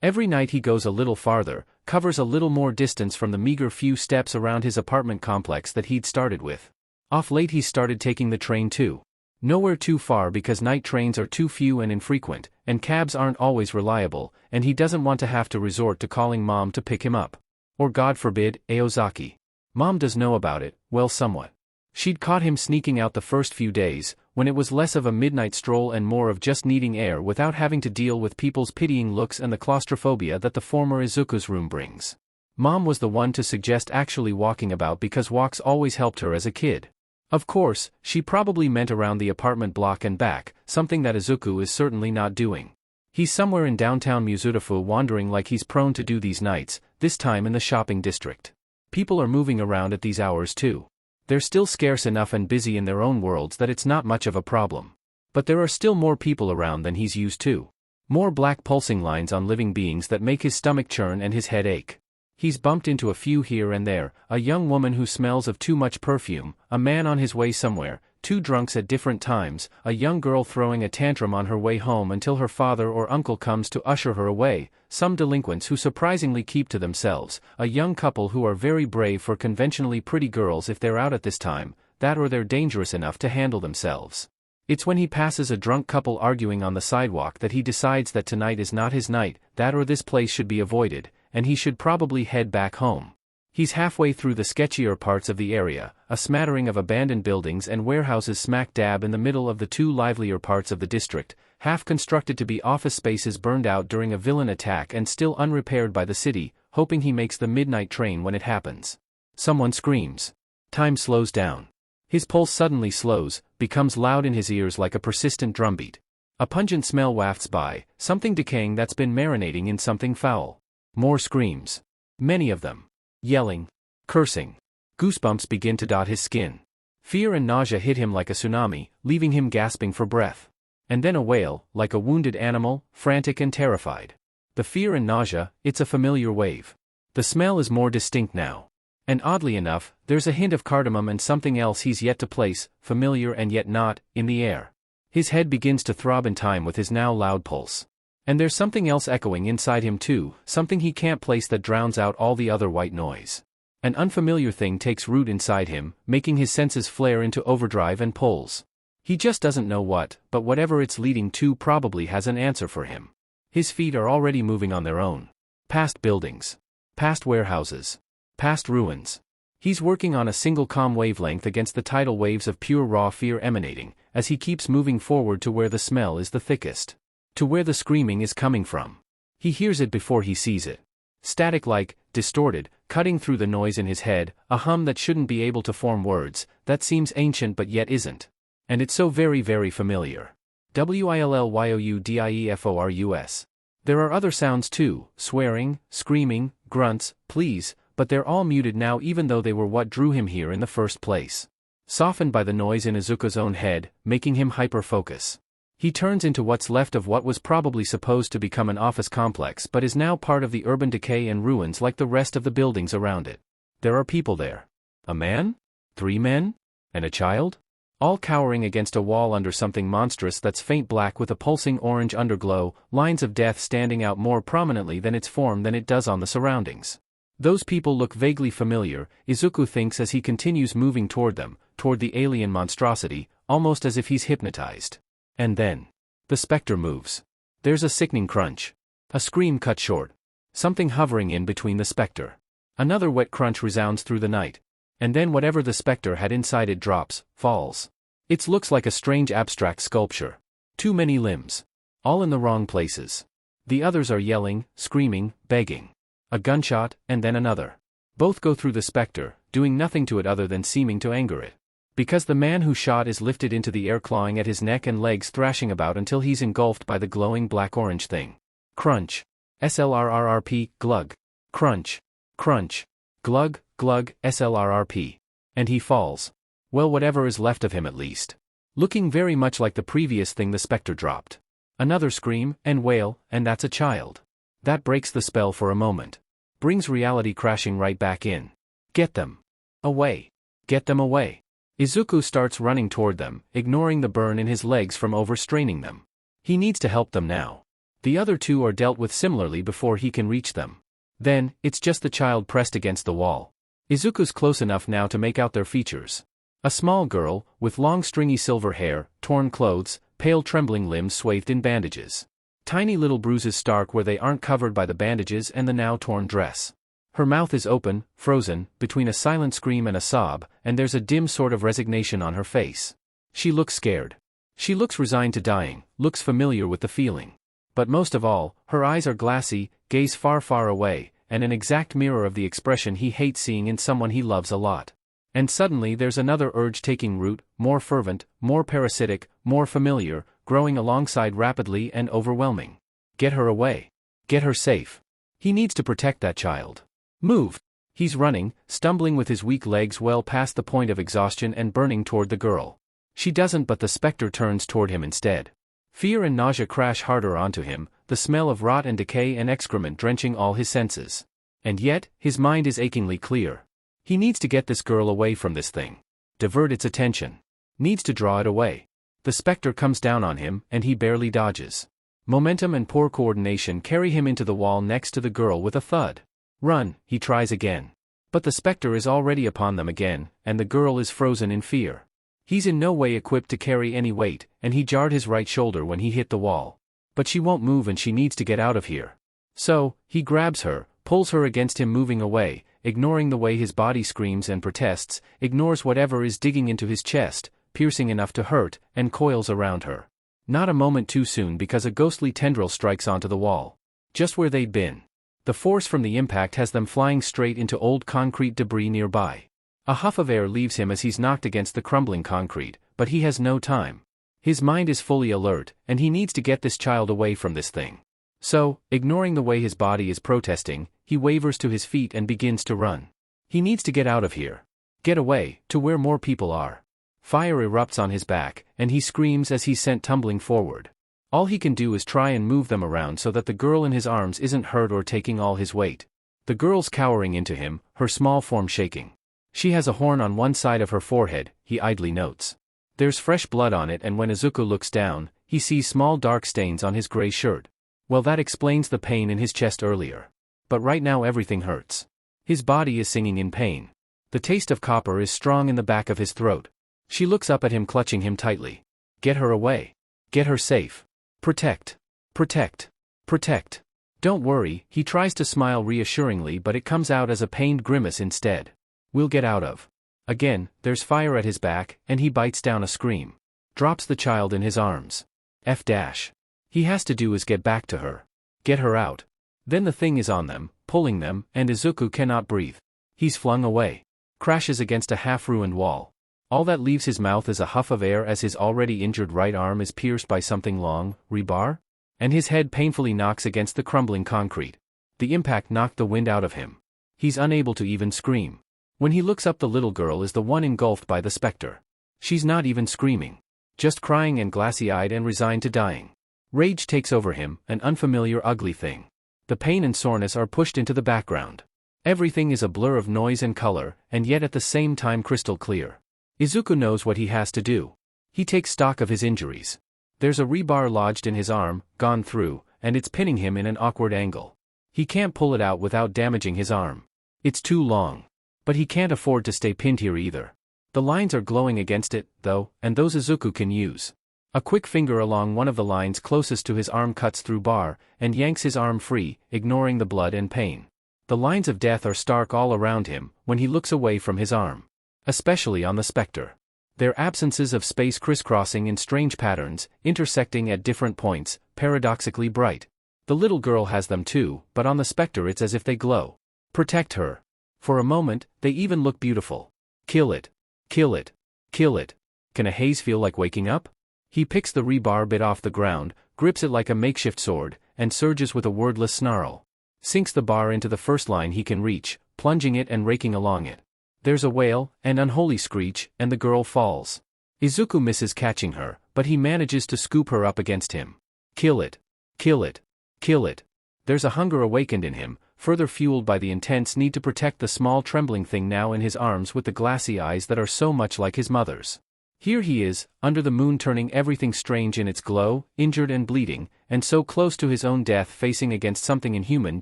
Every night he goes a little farther, covers a little more distance from the meager few steps around his apartment complex that he'd started with. Off late he's started taking the train too. Nowhere too far because night trains are too few and infrequent, and cabs aren't always reliable, and he doesn't want to have to resort to calling Mom to pick him up. Or God forbid, Aozaki. Mom does know about it, well somewhat. She'd caught him sneaking out the first few days, when it was less of a midnight stroll and more of just needing air without having to deal with people's pitying looks and the claustrophobia that the former Izuku's room brings. Mom was the one to suggest actually walking about because walks always helped her as a kid. Of course, she probably meant around the apartment block and back, something that Izuku is certainly not doing. He's somewhere in downtown Muzutafu wandering like he's prone to do these nights, this time in the shopping district. People are moving around at these hours too. They're still scarce enough and busy in their own worlds that it's not much of a problem. But there are still more people around than he's used to. More black pulsing lines on living beings that make his stomach churn and his head ache. He's bumped into a few here and there, a young woman who smells of too much perfume, a man on his way somewhere, two drunks at different times, a young girl throwing a tantrum on her way home until her father or uncle comes to usher her away, some delinquents who surprisingly keep to themselves, a young couple who are very brave for conventionally pretty girls if they're out at this time, that or they're dangerous enough to handle themselves. It's when he passes a drunk couple arguing on the sidewalk that he decides that tonight is not his night, that or this place should be avoided, and he should probably head back home. He's halfway through the sketchier parts of the area, a smattering of abandoned buildings and warehouses smack dab in the middle of the two livelier parts of the district, half constructed to be office spaces burned out during a villain attack and still unrepaired by the city, hoping he makes the midnight train when it happens. Someone screams. Time slows down. His pulse suddenly slows, becomes loud in his ears like a persistent drumbeat. A pungent smell wafts by, something decaying that's been marinating in something foul. More screams. Many of them. Yelling. Cursing. Goosebumps begin to dot his skin. Fear and nausea hit him like a tsunami, leaving him gasping for breath. And then a wail, like a wounded animal, frantic and terrified. The fear and nausea, it's a familiar wave. The smell is more distinct now. And oddly enough, there's a hint of cardamom and something else he's yet to place, familiar and yet not, in the air. His head begins to throb in time with his now loud pulse. And there's something else echoing inside him too, something he can't place that drowns out all the other white noise. An unfamiliar thing takes root inside him, making his senses flare into overdrive and pulls. He just doesn't know what, but whatever it's leading to probably has an answer for him. His feet are already moving on their own. Past buildings. Past warehouses. Past ruins. He's working on a single calm wavelength against the tidal waves of pure raw fear emanating, as he keeps moving forward to where the smell is the thickest. To where the screaming is coming from. He hears it before he sees it. Static-like, distorted, cutting through the noise in his head, a hum that shouldn't be able to form words, that seems ancient but yet isn't. And it's so very very familiar. Willyoudieforus. There are other sounds too, swearing, screaming, grunts, pleas, but they're all muted now even though they were what drew him here in the first place. Softened by the noise in Izuku's own head, making him hyper-focus. He turns into what's left of what was probably supposed to become an office complex but is now part of the urban decay and ruins like the rest of the buildings around it. There are people there. A man? 3 men? And a child? All cowering against a wall under something monstrous that's faint black with a pulsing orange underglow, lines of death standing out more prominently than its form than it does on the surroundings. Those people look vaguely familiar, Izuku thinks as he continues moving toward them, toward the alien monstrosity, almost as if he's hypnotized. And then, the specter moves. There's a sickening crunch. A scream cut short. Something hovering in between the specter. Another wet crunch resounds through the night. And then whatever the specter had inside it drops, falls. It looks like a strange abstract sculpture. Too many limbs. All in the wrong places. The others are yelling, screaming, begging. A gunshot, and then another. Both go through the specter, doing nothing to it other than seeming to anger it. Because the man who shot is lifted into the air clawing at his neck and legs thrashing about until he's engulfed by the glowing black-orange thing. Crunch. SLRRRP, glug. Crunch. Crunch. Glug, glug, SLRRP. And he falls. Well, whatever is left of him at least. Looking very much like the previous thing the specter dropped. Another scream, and wail, and that's a child. That breaks the spell for a moment. Brings reality crashing right back in. Get them. Away. Get them away. Izuku starts running toward them, ignoring the burn in his legs from overstraining them. He needs to help them now. The other 2 are dealt with similarly before he can reach them. Then, it's just the child pressed against the wall. Izuku's close enough now to make out their features. A small girl, with long stringy silver hair, torn clothes, pale trembling limbs swathed in bandages. Tiny little bruises stark where they aren't covered by the bandages and the now torn dress. Her mouth is open, frozen, between a silent scream and a sob, and there's a dim sort of resignation on her face. She looks scared. She looks resigned to dying, looks familiar with the feeling. But most of all, her eyes are glassy, gaze far far away, and an exact mirror of the expression he hates seeing in someone he loves a lot. And suddenly there's another urge taking root, more fervent, more parasitic, more familiar, growing alongside rapidly and overwhelming. Get her away. Get her safe. He needs to protect that child. Move! He's running, stumbling with his weak legs well past the point of exhaustion and burning toward the girl. She doesn't, but the specter turns toward him instead. Fear and nausea crash harder onto him, the smell of rot and decay and excrement drenching all his senses. And yet, his mind is achingly clear. He needs to get this girl away from this thing. Divert its attention. Needs to draw it away. The specter comes down on him, and he barely dodges. Momentum and poor coordination carry him into the wall next to the girl with a thud. Run, he tries again. But the specter is already upon them again, and the girl is frozen in fear. He's in no way equipped to carry any weight, and he jarred his right shoulder when he hit the wall. But she won't move and she needs to get out of here. So, he grabs her, pulls her against him moving away, ignoring the way his body screams and protests, ignores whatever is digging into his chest, piercing enough to hurt, and coils around her. Not a moment too soon because a ghostly tendril strikes onto the wall. Just where they'd been. The force from the impact has them flying straight into old concrete debris nearby. A huff of air leaves him as he's knocked against the crumbling concrete, but he has no time. His mind is fully alert, and he needs to get this child away from this thing. So, ignoring the way his body is protesting, he wavers to his feet and begins to run. He needs to get out of here. Get away, to where more people are. Fire erupts on his back, and he screams as he's sent tumbling forward. All he can do is try and move them around so that the girl in his arms isn't hurt or taking all his weight. The girl's cowering into him, her small form shaking. She has a horn on one side of her forehead, he idly notes. There's fresh blood on it, and when Izuku looks down, he sees small dark stains on his gray shirt. Well, that explains the pain in his chest earlier. But right now everything hurts. His body is singing in pain. The taste of copper is strong in the back of his throat. She looks up at him, clutching him tightly. Get her away. Get her safe. Protect. Protect. Protect. Don't worry, he tries to smile reassuringly, but it comes out as a pained grimace instead. We'll get out of. Again, there's fire at his back, and he bites down a scream. Drops the child in his arms. F dash. He has to do is get back to her. Get her out. Then the thing is on them, pulling them, and Izuku cannot breathe. He's flung away. Crashes against a half-ruined wall. All that leaves his mouth is a huff of air as his already injured right arm is pierced by something long, rebar? And his head painfully knocks against the crumbling concrete. The impact knocked the wind out of him. He's unable to even scream. When he looks up, the little girl is the one engulfed by the specter. She's not even screaming. Just crying and glassy-eyed and resigned to dying. Rage takes over him, an unfamiliar ugly thing. The pain and soreness are pushed into the background. Everything is a blur of noise and color, and yet at the same time crystal clear. Izuku knows what he has to do. He takes stock of his injuries. There's a rebar lodged in his arm, gone through, and it's pinning him in an awkward angle. He can't pull it out without damaging his arm. It's too long. But he can't afford to stay pinned here either. The lines are glowing against it, though, and those Izuku can use. A quick finger along one of the lines closest to his arm cuts through bar, and yanks his arm free, ignoring the blood and pain. The lines of death are stark all around him, when he looks away from his arm. Especially on the specter. Their absences of space crisscrossing in strange patterns, intersecting at different points, paradoxically bright. The little girl has them too, but on the specter it's as if they glow. Protect her. For a moment, they even look beautiful. Kill it. Kill it. Kill it. Can a haze feel like waking up? He picks the rebar bit off the ground, grips it like a makeshift sword, and surges with a wordless snarl. Sinks the bar into the first line he can reach, plunging it and raking along it. There's a wail, an unholy screech, and the girl falls. Izuku misses catching her, but he manages to scoop her up against him. Kill it. Kill it. Kill it. There's a hunger awakened in him, further fueled by the intense need to protect the small trembling thing now in his arms with the glassy eyes that are so much like his mother's. Here he is, under the moon, turning everything strange in its glow, injured and bleeding, and so close to his own death, facing against something inhuman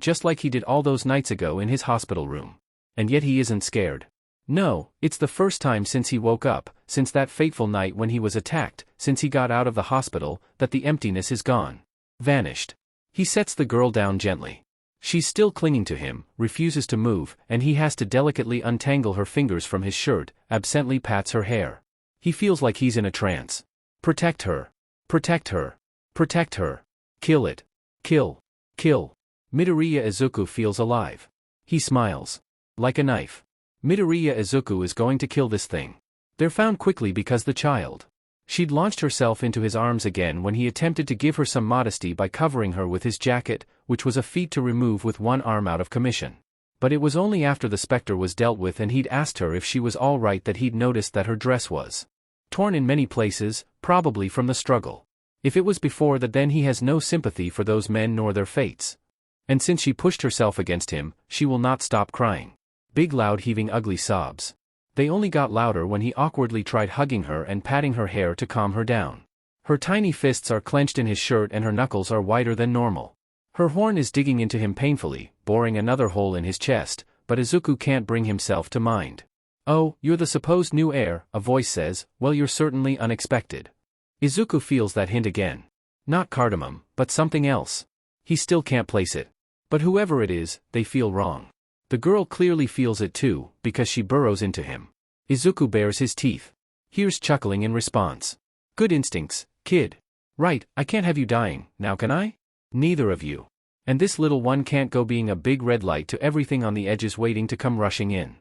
just like he did all those nights ago in his hospital room. And yet he isn't scared. No, it's the first time since he woke up, since that fateful night when he was attacked, since he got out of the hospital, that the emptiness is gone. Vanished. He sets the girl down gently. She's still clinging to him, refuses to move, and he has to delicately untangle her fingers from his shirt, absently pats her hair. He feels like he's in a trance. Protect her. Protect her. Protect her. Kill it. Kill. Kill. Midoriya Izuku feels alive. He smiles. Like a knife. Midoriya Izuku is going to kill this thing. They're found quickly because the child. She'd launched herself into his arms again when he attempted to give her some modesty by covering her with his jacket, which was a feat to remove with one arm out of commission. But it was only after the specter was dealt with and he'd asked her if she was all right that he'd noticed that her dress was torn in many places, probably from the struggle. If it was before that, then he has no sympathy for those men nor their fates. And since she pushed herself against him, she will not stop crying. Big, loud, heaving, ugly sobs. They only got louder when he awkwardly tried hugging her and patting her hair to calm her down. Her tiny fists are clenched in his shirt and her knuckles are wider than normal. Her horn is digging into him painfully, boring another hole in his chest, but Izuku can't bring himself to mind. "Oh, you're the supposed new heir," a voice says. "Well, you're certainly unexpected." Izuku feels that hint again. Not cardamom, but something else. He still can't place it. But whoever it is, they feel wrong. The girl clearly feels it too, because she burrows into him. Izuku bares his teeth. Here's chuckling in response. "Good instincts, kid. Right, I can't have you dying, now can I? Neither of you. And this little one can't go being a big red light to everything on the edges waiting to come rushing in."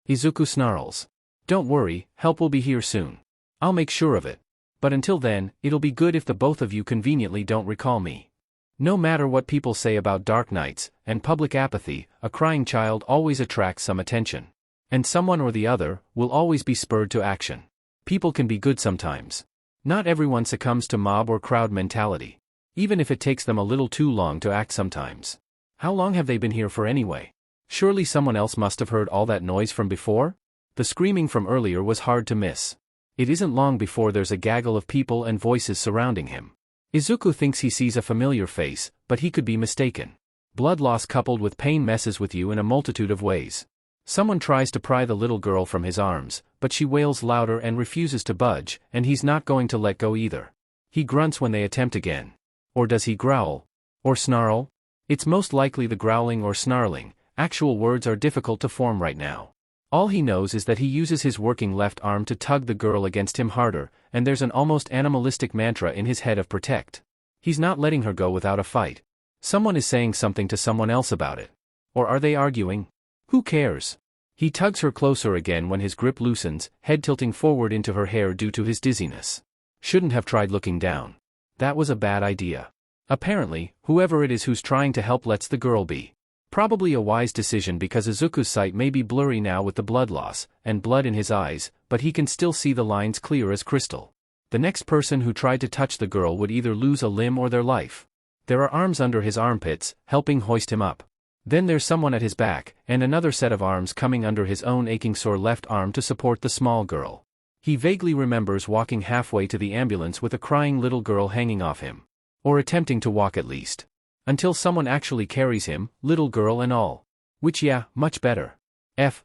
Izuku snarls. "Don't worry, help will be here soon. I'll make sure of it. But until then, it'll be good if the both of you conveniently don't recall me." No matter what people say about dark nights and public apathy, a crying child always attracts some attention. And someone or the other will always be spurred to action. People can be good sometimes. Not everyone succumbs to mob or crowd mentality. Even if it takes them a little too long to act sometimes. How long have they been here for anyway? Surely someone else must have heard all that noise from before? The screaming from earlier was hard to miss. It isn't long before there's a gaggle of people and voices surrounding him. Izuku thinks he sees a familiar face, but he could be mistaken. Blood loss coupled with pain messes with you in a multitude of ways. Someone tries to pry the little girl from his arms, but she wails louder and refuses to budge, and he's not going to let go either. He grunts when they attempt again. Or does he growl? Or snarl? It's most likely the growling or snarling. Actual words are difficult to form right now. All he knows is that he uses his working left arm to tug the girl against him harder, and there's an almost animalistic mantra in his head of protect. He's not letting her go without a fight. Someone is saying something to someone else about it. Or are they arguing? Who cares? He tugs her closer again when his grip loosens, head tilting forward into her hair due to his dizziness. Shouldn't have tried looking down. That was a bad idea. Apparently, whoever it is who's trying to help lets the girl be. Probably a wise decision because Izuku's sight may be blurry now with the blood loss, and blood in his eyes, but he can still see the lines clear as crystal. The next person who tried to touch the girl would either lose a limb or their life. There are arms under his armpits, helping hoist him up. Then there's someone at his back, and another set of arms coming under his own aching sore left arm to support the small girl. He vaguely remembers walking halfway to the ambulance with a crying little girl hanging off him. Or attempting to walk at least. Until someone actually carries him, little girl and all. Which much better.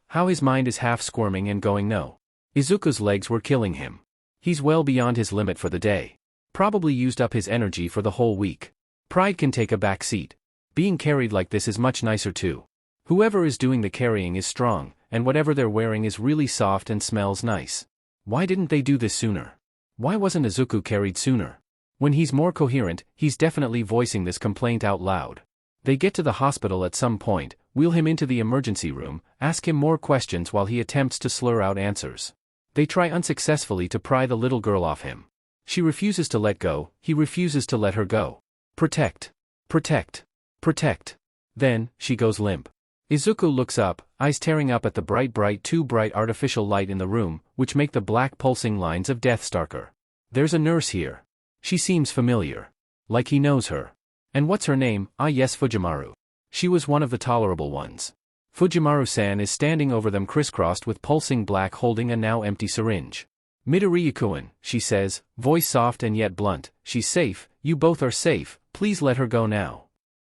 How his mind is half squirming and going no. Izuku's legs were killing him. He's well beyond his limit for the day. Probably used up his energy for the whole week. Pride can take a back seat. Being carried like this is much nicer too. Whoever is doing the carrying is strong, and whatever they're wearing is really soft and smells nice. Why didn't they do this sooner? Why wasn't Izuku carried sooner? When he's more coherent, he's definitely voicing this complaint out loud. They get to the hospital at some point, wheel him into the emergency room, ask him more questions while he attempts to slur out answers. They try unsuccessfully to pry the little girl off him. She refuses to let go, he refuses to let her go. Protect. Protect. Protect. Then, she goes limp. Izuku looks up, eyes tearing up at the too bright artificial light in the room, which make the black pulsing lines of death starker. There's a nurse here. She seems familiar. Like he knows her. And what's her name? Yes, Fujimaru. She was one of the tolerable ones. Fujimaru-san is standing over them crisscrossed with pulsing black holding a now empty syringe. Midoriya-kun, she says, voice soft and yet blunt, she's safe, you both are safe, please let her go now.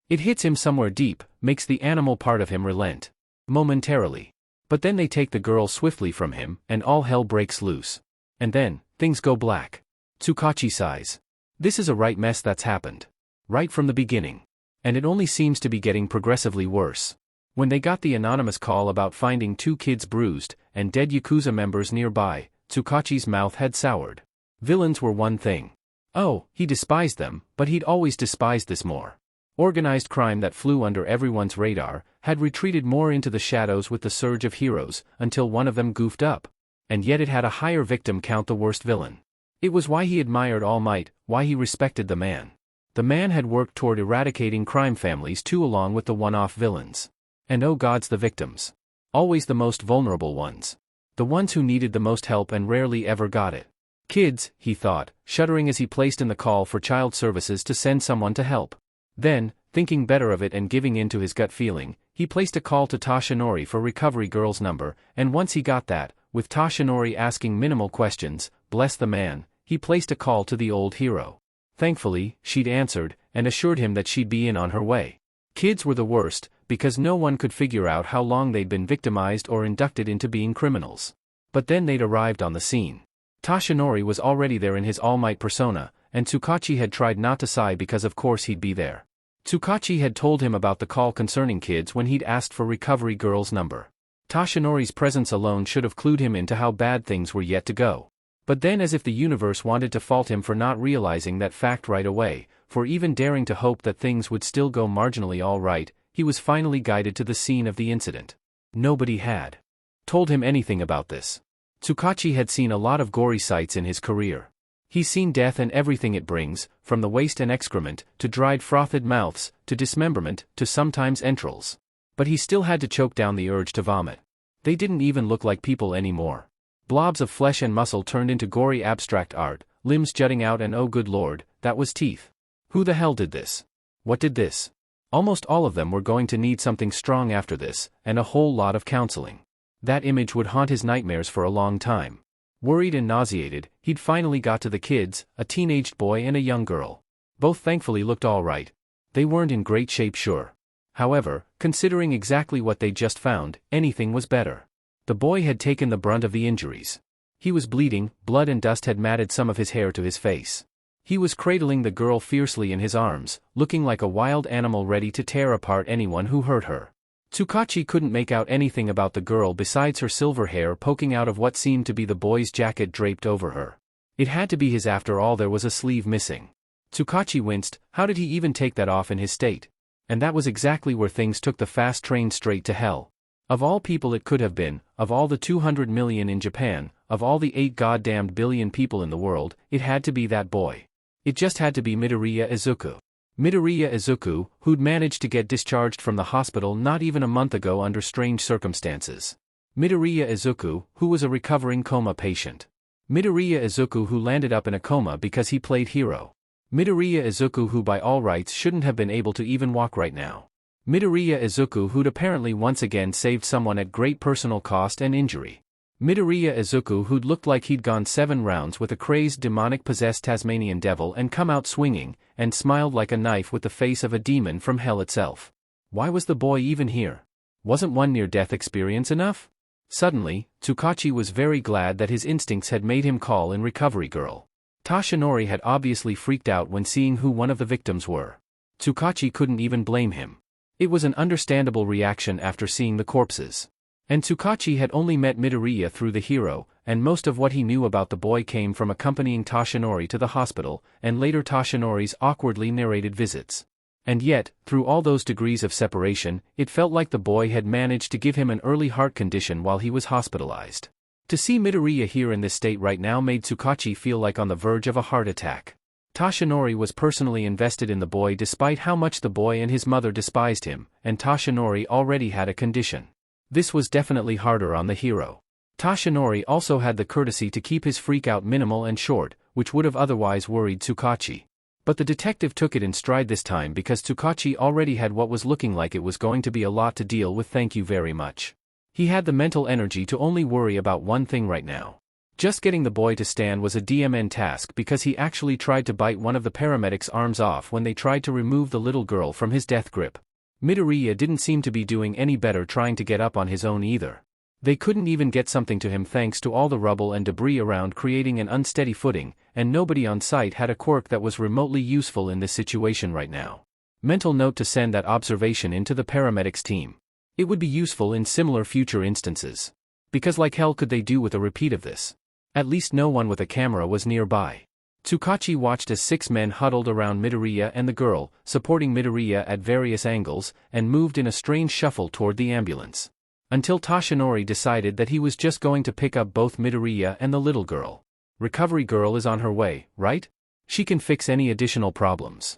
It hits him somewhere deep, makes the animal part of him relent. Momentarily. But then they take the girl swiftly from him, and all hell breaks loose. And then, things go black. Tsukachi sighs. This is a right mess that's happened. Right from the beginning. And it only seems to be getting progressively worse. When they got the anonymous call about finding 2 kids bruised, and dead Yakuza members nearby, Tsukachi's mouth had soured. Villains were one thing. Oh, he despised them, but he'd always despised this more. Organized crime that flew under everyone's radar, had retreated more into the shadows with the surge of heroes, until one of them goofed up. And yet it had a higher victim count the worst villain. It was why he admired All Might, why he respected the man. The man had worked toward eradicating crime families too along with the one-off villains. And oh gods, the victims. Always the most vulnerable ones. The ones who needed the most help and rarely ever got it. Kids, he thought, shuddering as he placed in the call for child services to send someone to help. Then, thinking better of it and giving in to his gut feeling, he placed a call to Toshinori for recovery girl's number, and once he got that, with Toshinori asking minimal questions, bless the man, he placed a call to the old hero. Thankfully, she'd answered, and assured him that she'd be in on her way. Kids were the worst, because no one could figure out how long they'd been victimized or inducted into being criminals. But then they'd arrived on the scene. Toshinori was already there in his All Might persona, and Tsukachi had tried not to sigh because of course he'd be there. Tsukachi had told him about the call concerning kids when he'd asked for recovery girl's number. Toshinori's presence alone should have clued him into how bad things were yet to go. But then, as if the universe wanted to fault him for not realizing that fact right away, for even daring to hope that things would still go marginally all right, he was finally guided to the scene of the incident. Nobody had told him anything about this. Tsukachi had seen a lot of gory sights in his career. He's seen death and everything it brings, from the waste and excrement, to dried frothed mouths, to dismemberment, to sometimes entrails. But he still had to choke down the urge to vomit. They didn't even look like people anymore. Blobs of flesh and muscle turned into gory abstract art, limbs jutting out, and oh good lord, that was teeth. Who the hell did this? What did this? Almost all of them were going to need something strong after this, and a whole lot of counseling. That image would haunt his nightmares for a long time. Worried and nauseated, he'd finally got to the kids, a teenaged boy and a young girl. Both thankfully looked all right. They weren't in great shape, sure. However, considering exactly what they'd just found, anything was better. The boy had taken the brunt of the injuries. He was bleeding, blood and dust had matted some of his hair to his face. He was cradling the girl fiercely in his arms, looking like a wild animal ready to tear apart anyone who hurt her. Tsukachi couldn't make out anything about the girl besides her silver hair poking out of what seemed to be the boy's jacket draped over her. It had to be his after all. There was a sleeve missing. Tsukachi winced. How did he even take that off in his state? And that was exactly where things took the fast train straight to hell. Of all people it could have been, of all the 200 million in Japan, of all the 8 goddamned billion people in the world, it had to be that boy. It just had to be Midoriya Izuku. Midoriya Izuku, who'd managed to get discharged from the hospital not even a month ago under strange circumstances. Midoriya Izuku, who was a recovering coma patient. Midoriya Izuku, who landed up in a coma because he played hero. Midoriya Izuku, who by all rights shouldn't have been able to even walk right now. Midoriya Izuku, who'd apparently once again saved someone at great personal cost and injury. Midoriya Izuku, who'd looked like he'd gone 7 rounds with a crazed demonic-possessed Tasmanian devil and come out swinging, and smiled like a knife with the face of a demon from hell itself. Why was the boy even here? Wasn't one near-death experience enough? Suddenly, Tsukachi was very glad that his instincts had made him call in Recovery Girl. Toshinori had obviously freaked out when seeing who one of the victims were. Tsukachi couldn't even blame him. It was an understandable reaction after seeing the corpses. And Tsukachi had only met Midoriya through the hero, and most of what he knew about the boy came from accompanying Toshinori to the hospital, and later Toshinori's awkwardly narrated visits. And yet, through all those degrees of separation, it felt like the boy had managed to give him an early heart condition while he was hospitalized. To see Midoriya here in this state right now made Tsukachi feel like on the verge of a heart attack. Toshinori was personally invested in the boy despite how much the boy and his mother despised him, and Toshinori already had a condition. This was definitely harder on the hero. Toshinori also had the courtesy to keep his freak-out minimal and short, which would have otherwise worried Tsukachi. But the detective took it in stride this time because Tsukachi already had what was looking like it was going to be a lot to deal with. Thank you very much. He had the mental energy to only worry about one thing right now. Just getting the boy to stand was a DMN task because he actually tried to bite one of the paramedics' arms off when they tried to remove the little girl from his death grip. Midoriya didn't seem to be doing any better trying to get up on his own either. They couldn't even get something to him thanks to all the rubble and debris around creating an unsteady footing, and nobody on site had a quirk that was remotely useful in this situation right now. Mental note to send that observation into the paramedics team. It would be useful in similar future instances. Because like hell could they do with a repeat of this? At least no one with a camera was nearby. Tsukachi watched as 6 men huddled around Midoriya and the girl, supporting Midoriya at various angles, and moved in a strange shuffle toward the ambulance. Until Toshinori decided that he was just going to pick up both Midoriya and the little girl. Recovery Girl is on her way, right? She can fix any additional problems.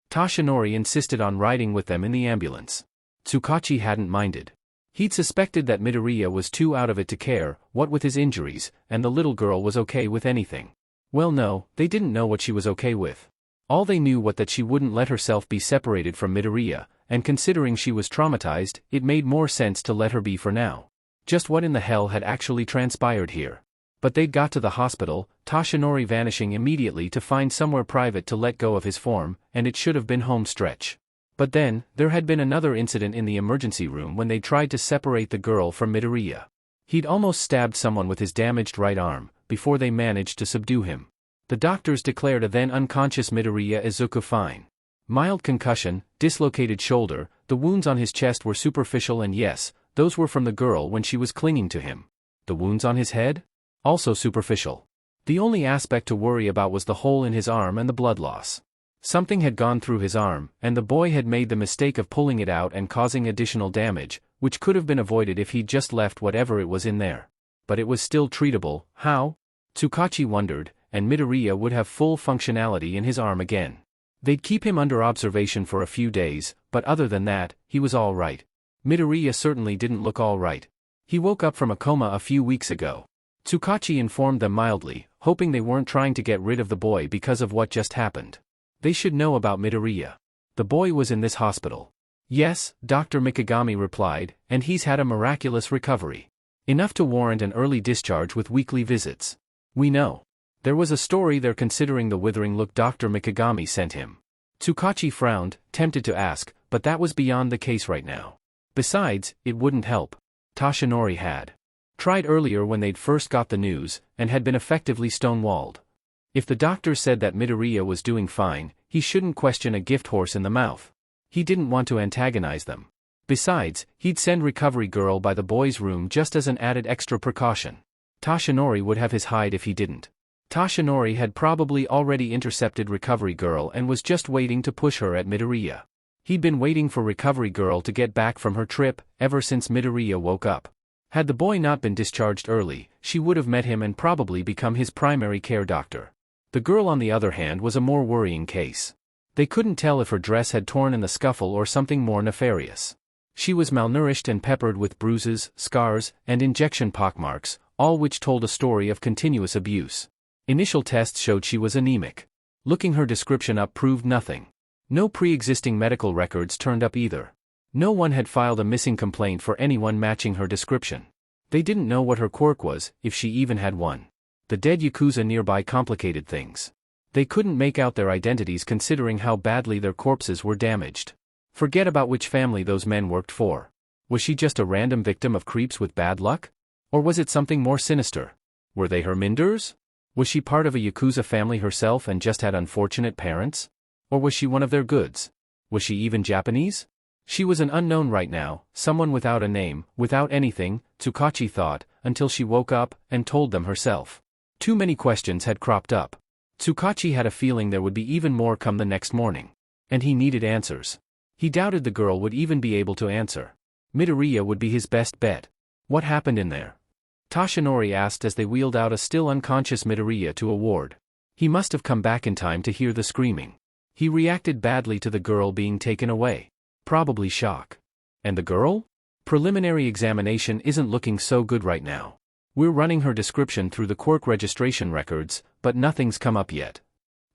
Toshinori insisted on riding with them in the ambulance. Tsukachi hadn't minded. He'd suspected that Midoriya was too out of it to care, what with his injuries, and the little girl was okay with anything. Well no, they didn't know what she was okay with. All they knew was that she wouldn't let herself be separated from Midoriya, and considering she was traumatized, it made more sense to let her be for now. Just what in the hell had actually transpired here? But they'd got to the hospital, Toshinori vanishing immediately to find somewhere private to let go of his form, and it should have been home stretch. But then, there had been another incident in the emergency room when they tried to separate the girl from Midoriya. He'd almost stabbed someone with his damaged right arm, before they managed to subdue him. The doctors declared a then unconscious Midoriya Izuku fine. Mild concussion, dislocated shoulder, the wounds on his chest were superficial and yes, those were from the girl when she was clinging to him. The wounds on his head? Also superficial. The only aspect to worry about was the hole in his arm and the blood loss. Something had gone through his arm, and the boy had made the mistake of pulling it out and causing additional damage, which could have been avoided if he'd just left whatever it was in there. But it was still treatable. How? Tsukachi wondered, and Midoriya would have full functionality in his arm again. They'd keep him under observation for a few days, but other than that, he was all right. Midoriya certainly didn't look all right. He woke up from a coma a few weeks ago. Tsukachi informed them mildly, hoping they weren't trying to get rid of the boy because of what just happened. They should know about Midoriya. The boy was in this hospital. Yes, Dr. Mikigami replied, and he's had a miraculous recovery. Enough to warrant an early discharge with weekly visits. We know. There was a story they're considering the withering look Dr. Mikigami sent him. Tsukachi frowned, tempted to ask, but that was beyond the case right now. Besides, it wouldn't help. Toshinori had tried earlier when they'd first got the news, and had been effectively stonewalled. If the doctor said that Midoriya was doing fine, he shouldn't question a gift horse in the mouth. He didn't want to antagonize them. Besides, he'd send Recovery Girl by the boys' room just as an added extra precaution. Toshinori would have his hide if he didn't. Toshinori had probably already intercepted Recovery Girl and was just waiting to push her at Midoriya. He'd been waiting for Recovery Girl to get back from her trip ever since Midoriya woke up. Had the boy not been discharged early, she would have met him and probably become his primary care doctor. The girl on the other hand was a more worrying case. They couldn't tell if her dress had torn in the scuffle or something more nefarious. She was malnourished and peppered with bruises, scars, and injection pockmarks, all which told a story of continuous abuse. Initial tests showed she was anemic. Looking her description up proved nothing. No pre-existing medical records turned up either. No one had filed a missing complaint for anyone matching her description. They didn't know what her quirk was, if she even had one. The dead Yakuza nearby complicated things. They couldn't make out their identities considering how badly their corpses were damaged. Forget about which family those men worked for. Was she just a random victim of creeps with bad luck? Or was it something more sinister? Were they her minders? Was she part of a Yakuza family herself and just had unfortunate parents? Or was she one of their goods? Was she even Japanese? She was an unknown right now, someone without a name, without anything, Tsukachi thought, until she woke up and told them herself. Too many questions had cropped up. Tsukachi had a feeling there would be even more come the next morning. And he needed answers. He doubted the girl would even be able to answer. Midoriya would be his best bet. What happened in there? Toshinori asked as they wheeled out a still unconscious Midoriya to a ward. He must have come back in time to hear the screaming. He reacted badly to the girl being taken away. Probably shock. And the girl? Preliminary examination isn't looking so good right now. We're running her description through the Quirk registration records, but nothing's come up yet.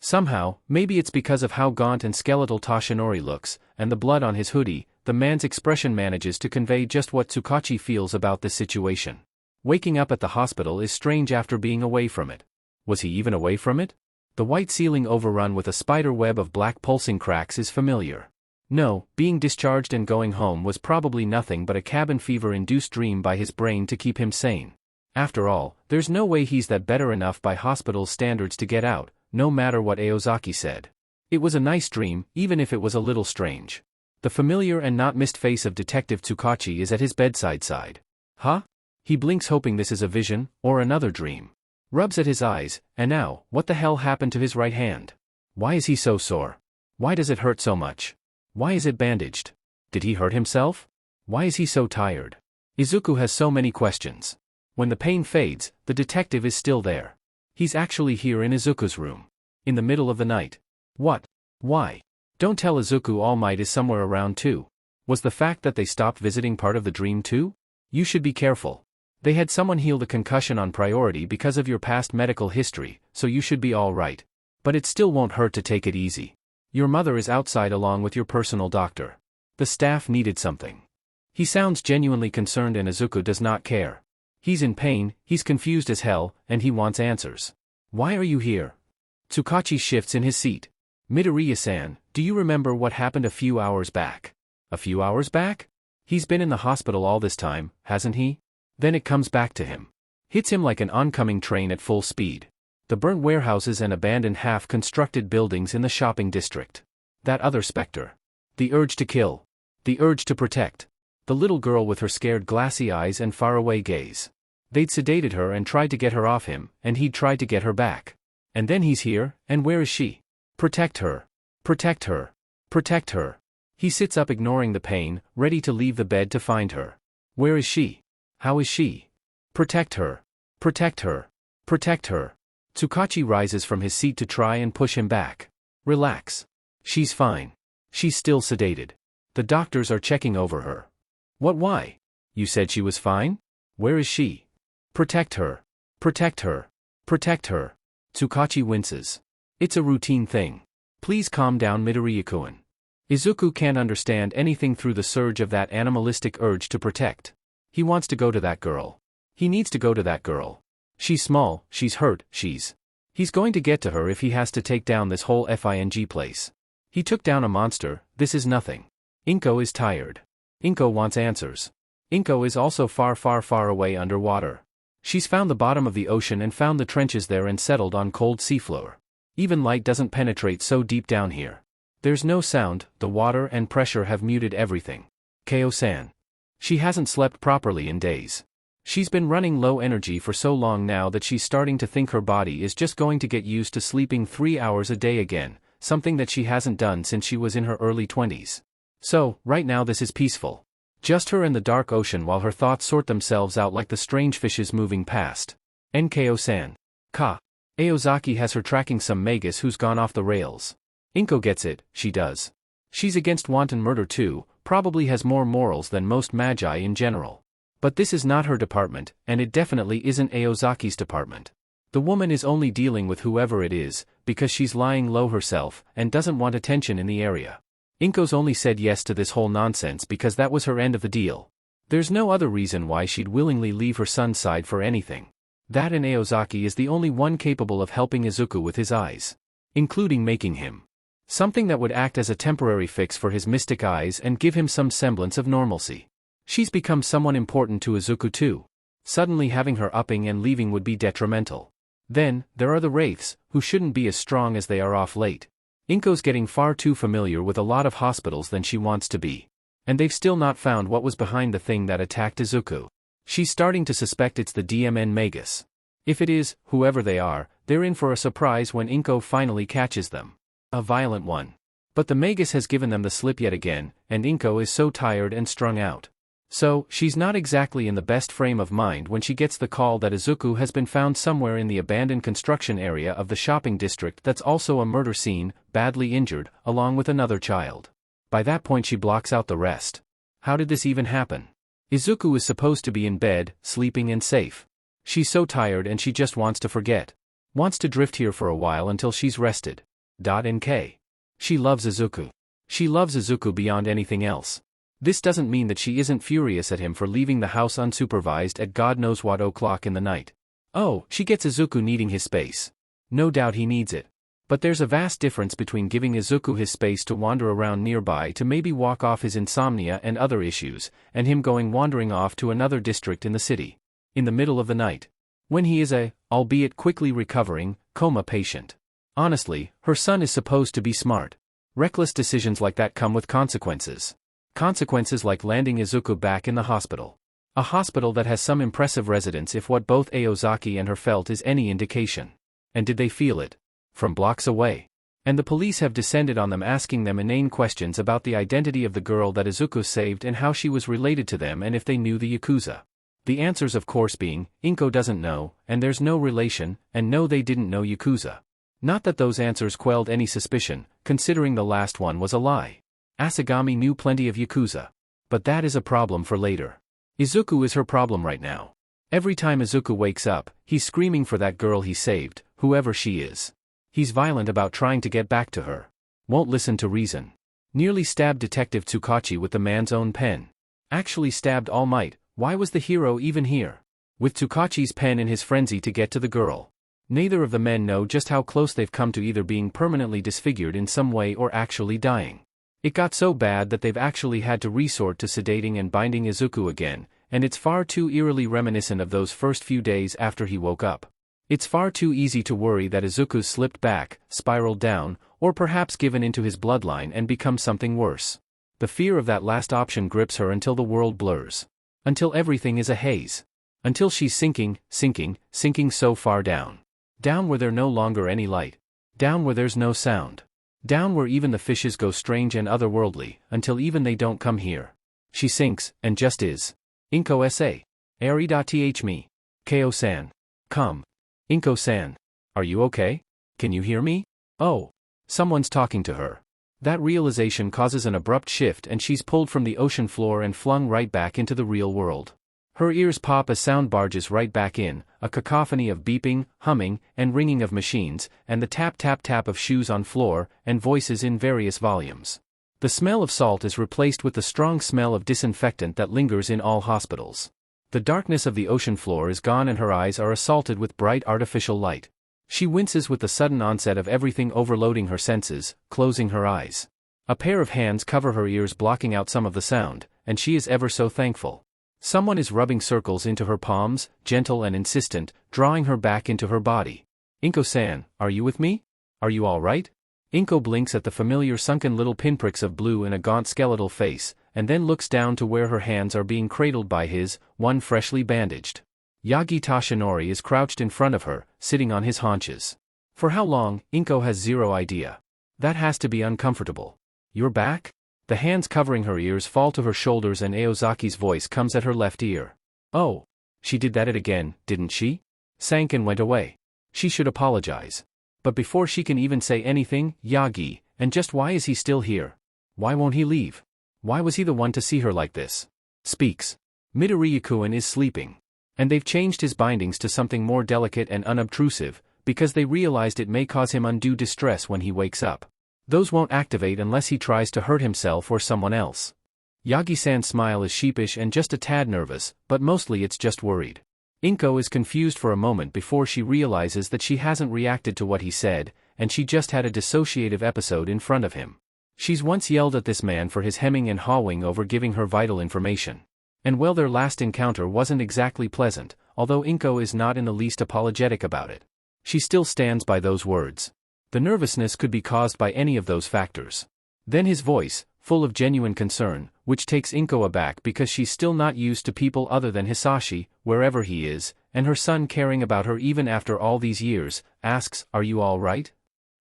Somehow, maybe it's because of how gaunt and skeletal Toshinori looks, and the blood on his hoodie, the man's expression manages to convey just what Tsukachi feels about this situation. Waking up at the hospital is strange after being away from it. Was he even away from it? The white ceiling overrun with a spider web of black pulsing cracks is familiar. No, being discharged and going home was probably nothing but a cabin fever-induced dream by his brain to keep him sane. After all, there's no way he's that better enough by hospital standards to get out, no matter what Aozaki said. It was a nice dream, even if it was a little strange. The familiar and not missed face of Detective Tsukachi is at his bedside side. Huh? He blinks hoping this is a vision, or another dream. Rubs at his eyes, and now, what the hell happened to his right hand? Why is he so sore? Why does it hurt so much? Why is it bandaged? Did he hurt himself? Why is he so tired? Izuku has so many questions. When the pain fades, the detective is still there. He's actually here in Izuku's room. In the middle of the night. What? Why? Don't tell Izuku All Might is somewhere around too. Was the fact that they stopped visiting part of the dream too? You should be careful. They had someone heal the concussion on priority because of your past medical history, so you should be all right. But it still won't hurt to take it easy. Your mother is outside along with your personal doctor. The staff needed something. He sounds genuinely concerned and Izuku does not care. He's in pain, he's confused as hell, and he wants answers. Why are you here? Tsukachi shifts in his seat. Midoriya-san, do you remember what happened a few hours back? A few hours back? He's been in the hospital all this time, hasn't he? Then it comes back to him. Hits him like an oncoming train at full speed. The burnt warehouses and abandoned half-constructed buildings in the shopping district. That other specter. The urge to kill. The urge to protect. The little girl with her scared glassy eyes and faraway gaze. They'd sedated her and tried to get her off him, and he'd tried to get her back. And then he's here, and where is she? Protect her. Protect her. Protect her. He sits up ignoring the pain, ready to leave the bed to find her. Where is she? How is she? Protect her. Protect her. Protect her. Tsukachi rises from his seat to try and push him back. Relax. She's fine. She's still sedated. The doctors are checking over her. What? Why? You said she was fine? Where is she? Protect her. Protect her. Protect her. Tsukachi winces. It's a routine thing. Please calm down, Midoriya-kun. Izuku can't understand anything through the surge of that animalistic urge to protect. He wants to go to that girl. He needs to go to that girl. She's small, she's hurt, He's going to get to her if he has to take down this whole FING place. He took down a monster, this is nothing. Inko is tired. Inko wants answers. Inko is also far, far, far away underwater. She's found the bottom of the ocean and found the trenches there and settled on cold seafloor. Even light doesn't penetrate so deep down here. There's no sound, the water and pressure have muted everything. Ko-san. She hasn't slept properly in days. She's been running low energy for so long now that she's starting to think her body is just going to get used to sleeping 3 hours a day again, something that she hasn't done since she was in her early 20s. So, right now this is peaceful. Just her and the dark ocean while her thoughts sort themselves out like the strange fishes moving past. Nko-san. Aozaki has her tracking some magus who's gone off the rails. Inko gets it, she does. She's against wanton murder too, probably has more morals than most magi in general. But this is not her department, and it definitely isn't Aozaki's department. The woman is only dealing with whoever it is, because she's lying low herself, and doesn't want attention in the area. Inko's only said yes to this whole nonsense because that was her end of the deal. There's no other reason why she'd willingly leave her son's side for anything. That and Aozaki is the only one capable of helping Izuku with his eyes. Including making him something that would act as a temporary fix for his mystic eyes and give him some semblance of normalcy. She's become someone important to Izuku too. Suddenly having her upping and leaving would be detrimental. Then, there are the wraiths, who shouldn't be as strong as they are off late. Inko's getting far too familiar with a lot of hospitals than she wants to be. And they've still not found what was behind the thing that attacked Izuku. She's starting to suspect it's the DMN Magus. If it is, whoever they are, they're in for a surprise when Inko finally catches them. A violent one. But the Magus has given them the slip yet again, and Inko is so tired and strung out. So, she's not exactly in the best frame of mind when she gets the call that Izuku has been found somewhere in the abandoned construction area of the shopping district that's also a murder scene, badly injured, along with another child. By that point she blocks out the rest. How did this even happen? Izuku is supposed to be in bed, sleeping and safe. She's so tired and she just wants to forget. Wants to drift here for a while until she's rested. NK. She loves Izuku. She loves Izuku beyond anything else. This doesn't mean that she isn't furious at him for leaving the house unsupervised at God knows what o'clock in the night. Oh, she gets Izuku needing his space. No doubt he needs it. But there's a vast difference between giving Izuku his space to wander around nearby to maybe walk off his insomnia and other issues, and him going wandering off to another district in the city. In the middle of the night. When he is a, albeit quickly recovering, coma patient. Honestly, her son is supposed to be smart. Reckless decisions like that come with consequences. Consequences like landing Izuku back in the hospital. A hospital that has some impressive residents if what both Aozaki and her felt is any indication. And did they feel it? From blocks away. And the police have descended on them asking them inane questions about the identity of the girl that Izuku saved and how she was related to them and if they knew the Yakuza. The answers of course being, Inko doesn't know, and there's no relation, and no they didn't know Yakuza. Not that those answers quelled any suspicion, considering the last one was a lie. Asagami knew plenty of Yakuza. But that is a problem for later. Izuku is her problem right now. Every time Izuku wakes up, he's screaming for that girl he saved, whoever she is. He's violent about trying to get back to her. Won't listen to reason. Nearly stabbed Detective Tsukachi with the man's own pen. Actually stabbed All Might. Why was the hero even here? With Tsukachi's pen in his frenzy to get to the girl. Neither of the men know just how close they've come to either being permanently disfigured in some way or actually dying. It got so bad that they've actually had to resort to sedating and binding Izuku again, and it's far too eerily reminiscent of those first few days after he woke up. It's far too easy to worry that Izuku's slipped back, spiraled down, or perhaps given into his bloodline and become something worse. The fear of that last option grips her until the world blurs. Until everything is a haze. Until she's sinking so far down. Down where there's no longer any light. Down where there's no sound. Down where even the fishes go strange and otherworldly, until even they don't come here. She sinks, and just is. Inko sa. Ari.th me. Ko-san. Come. Inko-san. Are you okay? Can you hear me? Oh. Someone's talking to her. That realization causes an abrupt shift and she's pulled from the ocean floor and flung right back into the real world. Her ears pop as sound barges right back in, a cacophony of beeping, humming, and ringing of machines, and the tap-tap-tap of shoes on floor, and voices in various volumes. The smell of salt is replaced with the strong smell of disinfectant that lingers in all hospitals. The darkness of the ocean floor is gone and her eyes are assaulted with bright artificial light. She winces with the sudden onset of everything overloading her senses, closing her eyes. A pair of hands cover her ears blocking out some of the sound, and she is ever so thankful. Someone is rubbing circles into her palms, gentle and insistent, drawing her back into her body. Inko-san, are you with me? Are you all right? Inko blinks at the familiar sunken little pinpricks of blue in a gaunt skeletal face, and then looks down to where her hands are being cradled by his, one freshly bandaged. Yagi Toshinori is crouched in front of her, sitting on his haunches. For how long, Inko has zero idea. That has to be uncomfortable. You're back? The hands covering her ears fall to her shoulders and Aozaki's voice comes at her left ear. Oh. She did that again, didn't she? Sank and went away. She should apologize. But before she can even say anything, Yagi, and just why is he still here? Why won't he leave? Why was he the one to see her like this? Speaks. Midoriyukuin is sleeping. And they've changed his bindings to something more delicate and unobtrusive, because they realized it may cause him undue distress when he wakes up. Those won't activate unless he tries to hurt himself or someone else. Yagi-san's smile is sheepish and just a tad nervous, but mostly it's just worried. Inko is confused for a moment before she realizes that she hasn't reacted to what he said, and she just had a dissociative episode in front of him. She's once yelled at this man for his hemming and hawing over giving her vital information. And well, their last encounter wasn't exactly pleasant, although Inko is not in the least apologetic about it. She still stands by those words. The nervousness could be caused by any of those factors. Then his voice, full of genuine concern, which takes Inko aback because she's still not used to people other than Hisashi, wherever he is, and her son caring about her even after all these years, asks, "Are you all right?"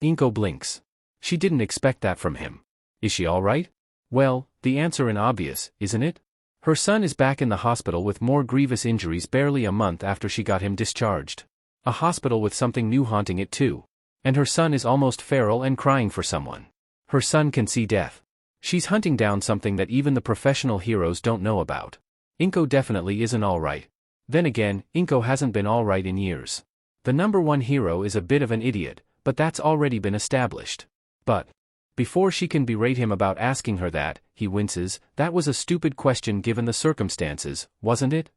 Inko blinks. She didn't expect that from him. Is she all right? Well, the answer is obvious, isn't it? Her son is back in the hospital with more grievous injuries barely a month after she got him discharged. A hospital with something new haunting it too. And her son is almost feral and crying for someone. Her son can see death. She's hunting down something that even the professional heroes don't know about. Inko definitely isn't alright. Then again, Inko hasn't been alright in years. The number one hero is a bit of an idiot, but that's already been established. But before she can berate him about asking her that, he winces. That was a stupid question given the circumstances, wasn't it?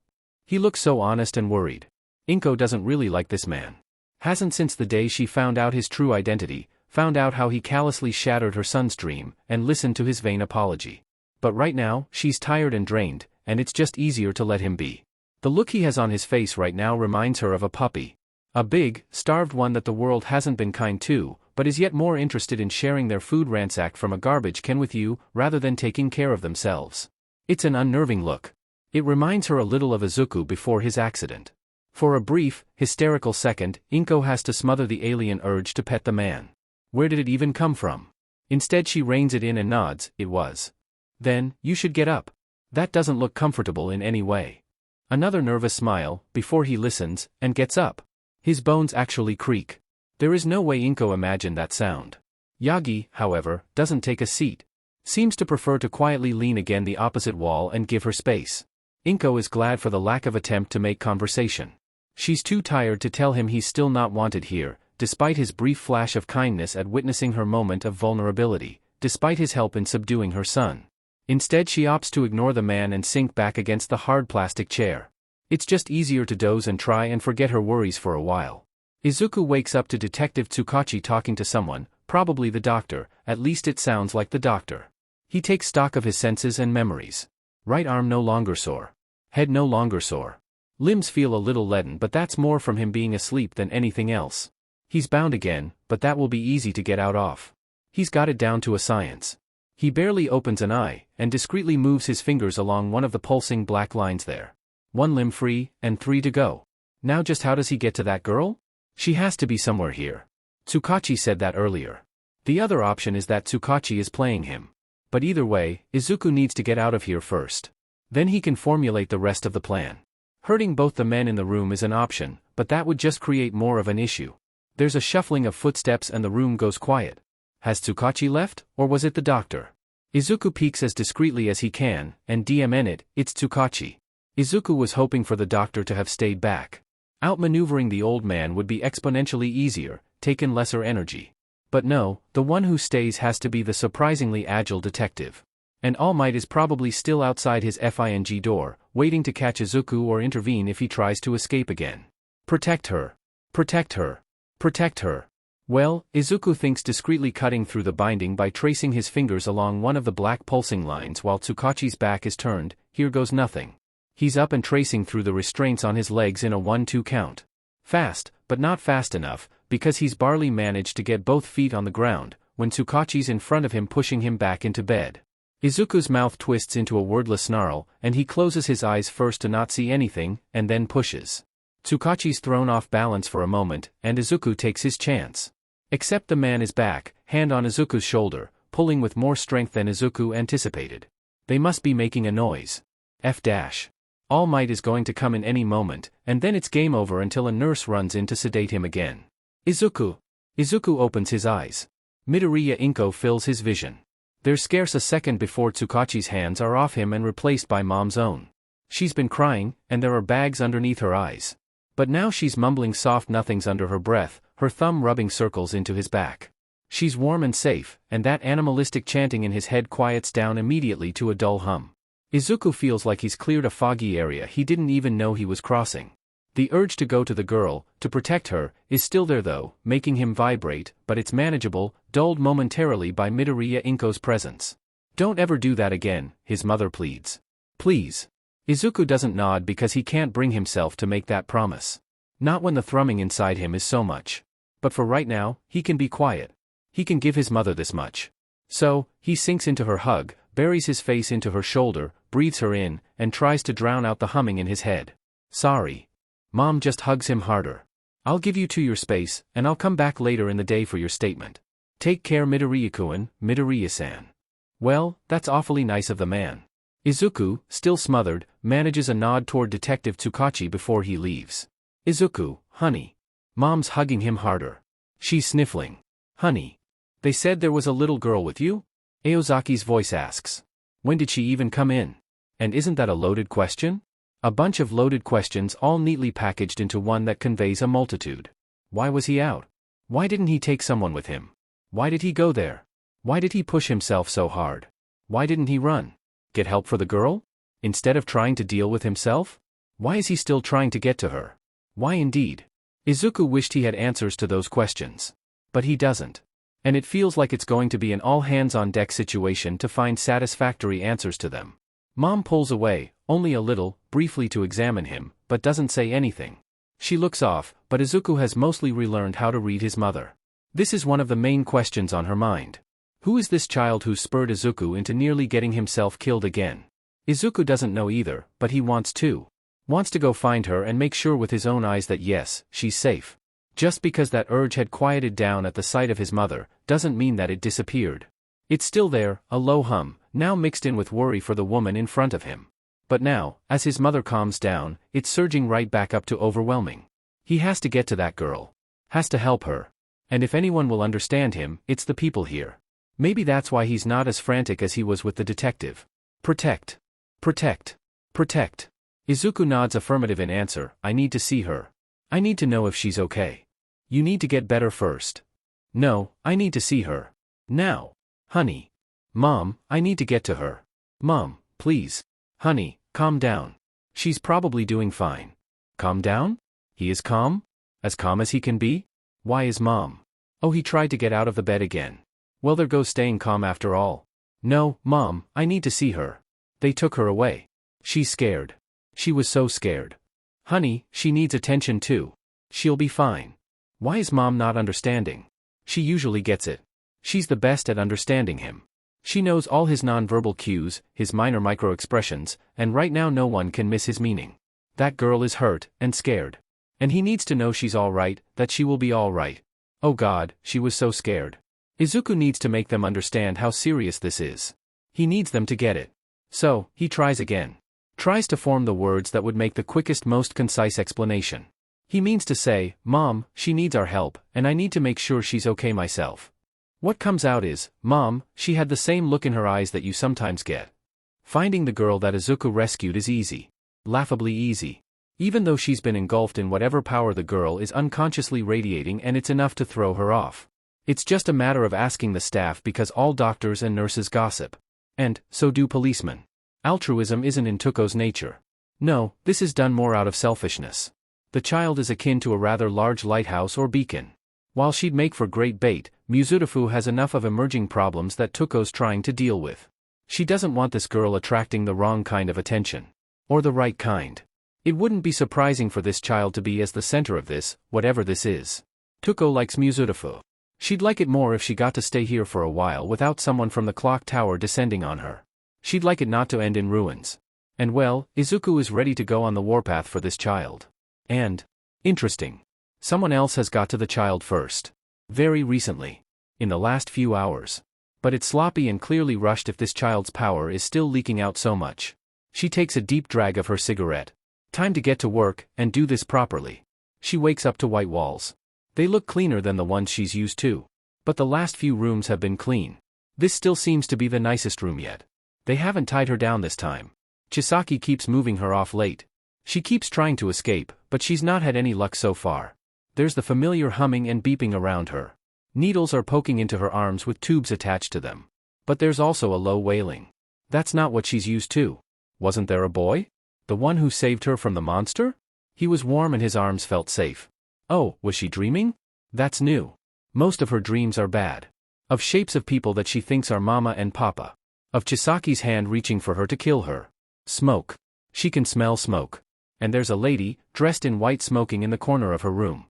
He looks so honest and worried. Inko doesn't really like this man. Hasn't since the day she found out his true identity, found out how he callously shattered her son's dream, and listened to his vain apology. But right now, she's tired and drained, and it's just easier to let him be. The look he has on his face right now reminds her of a puppy. A big, starved one that the world hasn't been kind to, but is yet more interested in sharing their food ransacked from a garbage can with you, rather than taking care of themselves. It's an unnerving look. It reminds her a little of Izuku before his accident. For a brief, hysterical second, Inko has to smother the alien urge to pet the man. Where did it even come from? Instead she reins it in and nods. It was. Then, you should get up. That doesn't look comfortable in any way. Another nervous smile, before he listens, and gets up. His bones actually creak. There is no way Inko imagined that sound. Yagi, however, doesn't take a seat. Seems to prefer to quietly lean against the opposite wall and give her space. Inko is glad for the lack of attempt to make conversation. She's too tired to tell him he's still not wanted here, despite his brief flash of kindness at witnessing her moment of vulnerability, despite his help in subduing her son. Instead she opts to ignore the man and sink back against the hard plastic chair. It's just easier to doze and try and forget her worries for a while. Izuku wakes up to Detective Tsukachi talking to someone, probably the doctor, at least it sounds like the doctor. He takes stock of his senses and memories. Right arm no longer sore. Head no longer sore. Limbs feel a little leaden, but that's more from him being asleep than anything else. He's bound again, but that will be easy to get out of. He's got it down to a science. He barely opens an eye, and discreetly moves his fingers along one of the pulsing black lines there. 1 limb free, and 3 to go. Now just how does he get to that girl? She has to be somewhere here. Tsukachi said that earlier. The other option is that Tsukachi is playing him. But either way, Izuku needs to get out of here first. Then he can formulate the rest of the plan. Hurting both the men in the room is an option, but that would just create more of an issue. There's a shuffling of footsteps and the room goes quiet. Has Tsukachi left, or was it the doctor? Izuku peeks as discreetly as he can, and DMN it, it's Tsukachi. Izuku was hoping for the doctor to have stayed back. Outmaneuvering the old man would be exponentially easier, taken lesser energy. But no, the one who stays has to be the surprisingly agile detective. And All Might is probably still outside his FING door, waiting to catch Izuku or intervene if he tries to escape again. Protect her. Protect her. Protect her. Well, Izuku thinks, discreetly cutting through the binding by tracing his fingers along one of the black pulsing lines while Tsukachi's back is turned. Here goes nothing. He's up and tracing through the restraints on his legs in a 1-2 count. Fast, but not fast enough, because he's barely managed to get both feet on the ground, when Tsukachi's in front of him pushing him back into bed. Izuku's mouth twists into a wordless snarl, and he closes his eyes first to not see anything, and then pushes. Tsukachi's thrown off balance for a moment, and Izuku takes his chance. Except the man is back, hand on Izuku's shoulder, pulling with more strength than Izuku anticipated. They must be making a noise. All Might is going to come in any moment, and then it's game over until a nurse runs in to sedate him again. Izuku! Izuku opens his eyes. Midoriya Inko fills his vision. There's scarce a second before Tsukachi's hands are off him and replaced by Mom's own. She's been crying, and there are bags underneath her eyes. But now she's mumbling soft nothings under her breath, her thumb rubbing circles into his back. She's warm and safe, and that animalistic chanting in his head quiets down immediately to a dull hum. Izuku feels like he's cleared a foggy area he didn't even know he was crossing. The urge to go to the girl, to protect her, is still there though, making him vibrate, but it's manageable, dulled momentarily by Midoriya Inko's presence. Don't ever do that again, his mother pleads. Please. Izuku doesn't nod because he can't bring himself to make that promise. Not when the thrumming inside him is so much. But for right now, he can be quiet. He can give his mother this much. So, he sinks into her hug, buries his face into her shoulder, breathes her in, and tries to drown out the humming in his head. Sorry. Mom just hugs him harder. I'll give you your space, and I'll come back later in the day for your statement. Take care Midoriya-kun, Midoriya-san. Well, that's awfully nice of the man. Izuku, still smothered, manages a nod toward Detective Tsukachi before he leaves. Izuku, honey. Mom's hugging him harder. She's sniffling. Honey. They said there was a little girl with you? Aozaki's voice asks. When did she even come in? And isn't that a loaded question? A bunch of loaded questions all neatly packaged into one that conveys a multitude. Why was he out? Why didn't he take someone with him? Why did he go there? Why did he push himself so hard? Why didn't he run? Get help for the girl? Instead of trying to deal with himself? Why is he still trying to get to her? Why indeed? Izuku wished he had answers to those questions. But he doesn't. And it feels like it's going to be an all-hands-on-deck situation to find satisfactory answers to them. Mom pulls away, only a little, briefly to examine him, but doesn't say anything. She looks off, but Izuku has mostly relearned how to read his mother. This is one of the main questions on her mind. Who is this child who spurred Izuku into nearly getting himself killed again? Izuku doesn't know either, but he wants to. Wants to go find her and make sure with his own eyes that yes, she's safe. Just because that urge had quieted down at the sight of his mother, doesn't mean that it disappeared. It's still there, a low hum, now mixed in with worry for the woman in front of him. But now, as his mother calms down, it's surging right back up to overwhelming. He has to get to that girl. Has to help her. And if anyone will understand him, it's the people here. Maybe that's why he's not as frantic as he was with the detective. Protect. Protect. Protect. Izuku nods affirmative in answer. I need to see her. I need to know if she's okay. You need to get better first. No, I need to see her. Now. Honey. Mom, I need to get to her. Mom, please. Honey, calm down. She's probably doing fine. Calm down? He is calm? As calm as he can be? Why is Mom? Oh, he tried to get out of the bed again. Well, there goes staying calm after all. No, Mom, I need to see her. They took her away. She's scared. She was so scared. Honey, she needs attention too. She'll be fine. Why is Mom not understanding? She usually gets it. She's the best at understanding him. She knows all his nonverbal cues, his minor micro-expressions, and right now no one can miss his meaning. That girl is hurt, and scared. And he needs to know she's alright, that she will be alright. Oh God, she was so scared. Izuku needs to make them understand how serious this is. He needs them to get it. So, he tries again. Tries to form the words that would make the quickest, most concise explanation. He means to say, Mom, she needs our help, and I need to make sure she's okay myself. What comes out is, Mom, she had the same look in her eyes that you sometimes get. Finding the girl that Izuku rescued is easy. Laughably easy. Even though she's been engulfed in whatever power the girl is unconsciously radiating and it's enough to throw her off. It's just a matter of asking the staff because all doctors and nurses gossip. And, so do policemen. Altruism isn't in Tuko's nature. No, this is done more out of selfishness. The child is akin to a rather large lighthouse or beacon. While she'd make for great bait, Muzurifu has enough of emerging problems that Tuko's trying to deal with. She doesn't want this girl attracting the wrong kind of attention. Or the right kind. It wouldn't be surprising for this child to be as the center of this, whatever this is. Tuko likes Muzurifu. She'd like it more if she got to stay here for a while without someone from the clock tower descending on her. She'd like it not to end in ruins. And well, Izuku is ready to go on the warpath for this child. And, interesting. Someone else has got to the child first. Very recently. In the last few hours. But it's sloppy and clearly rushed if this child's power is still leaking out so much. She takes a deep drag of her cigarette. Time to get to work, and do this properly. She wakes up to white walls. They look cleaner than the ones she's used to. But the last few rooms have been clean. This still seems to be the nicest room yet. They haven't tied her down this time. Chisaki keeps moving her off late. She keeps trying to escape, but she's not had any luck so far. There's the familiar humming and beeping around her. Needles are poking into her arms with tubes attached to them. But there's also a low wailing. That's not what she's used to. Wasn't there a boy? The one who saved her from the monster? He was warm and his arms felt safe. Oh, was she dreaming? That's new. Most of her dreams are bad. Of shapes of people that she thinks are Mama and Papa. Of Chisaki's hand reaching for her to kill her. Smoke. She can smell smoke. And there's a lady, dressed in white smoking in the corner of her room.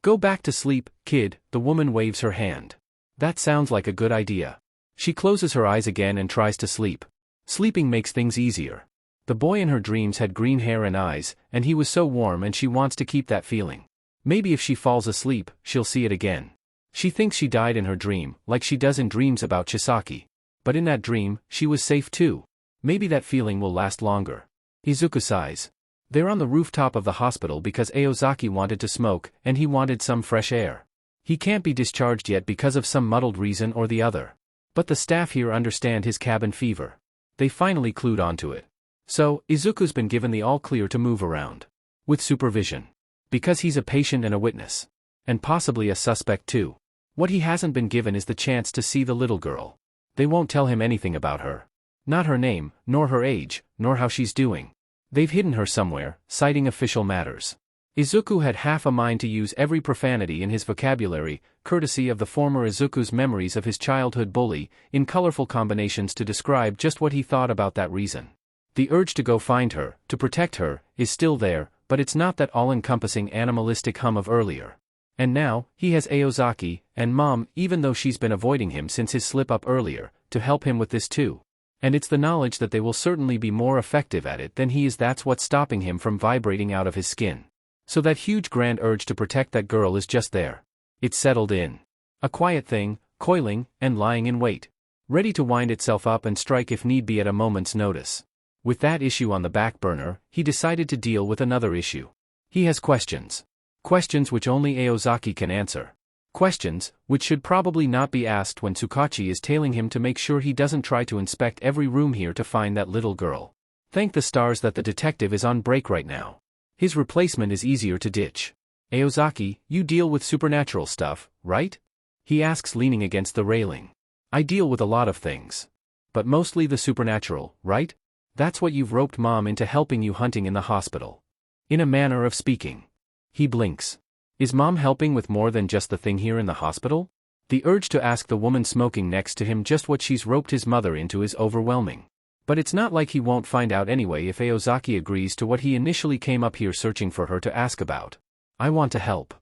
Go back to sleep, kid, the woman waves her hand. That sounds like a good idea. She closes her eyes again and tries to sleep. Sleeping makes things easier. The boy in her dreams had green hair and eyes, and he was so warm and she wants to keep that feeling. Maybe if she falls asleep, she'll see it again. She thinks she died in her dream, like she does in dreams about Chisaki. But in that dream, she was safe too. Maybe that feeling will last longer. Izuku sighs. They're on the rooftop of the hospital because Aozaki wanted to smoke, and he wanted some fresh air. He can't be discharged yet because of some muddled reason or the other. But the staff here understand his cabin fever. They finally clued onto it. So, Izuku's been given the all-clear to move around. With supervision. Because he's a patient and a witness. And possibly a suspect too. What he hasn't been given is the chance to see the little girl. They won't tell him anything about her. Not her name, nor her age, nor how she's doing. They've hidden her somewhere, citing official matters. Izuku had half a mind to use every profanity in his vocabulary, courtesy of the former Izuku's memories of his childhood bully, in colorful combinations to describe just what he thought about that reason. The urge to go find her, to protect her, is still there, but it's not that all-encompassing animalistic hum of earlier. And now, he has Aozaki, and Mom, even though she's been avoiding him since his slip-up earlier, to help him with this too. And it's the knowledge that they will certainly be more effective at it than he is that's what's stopping him from vibrating out of his skin. So that huge grand urge to protect that girl is just there. It's settled in. A quiet thing, coiling, and lying in wait. Ready to wind itself up and strike if need be at a moment's notice. With that issue on the back burner, he decided to deal with another issue. He has questions. Questions which only Aozaki can answer. Questions, which should probably not be asked when Tsukachi is tailing him to make sure he doesn't try to inspect every room here to find that little girl. Thank the stars that the detective is on break right now. His replacement is easier to ditch. Aozaki, you deal with supernatural stuff, right? He asks leaning against the railing. I deal with a lot of things. But mostly the supernatural, right? That's what you've roped Mom into helping you hunting in the hospital. In a manner of speaking. He blinks. Is Mom helping with more than just the thing here in the hospital? The urge to ask the woman smoking next to him just what she's roped his mother into is overwhelming. But it's not like he won't find out anyway if Aozaki agrees to what he initially came up here searching for her to ask about. I want to help.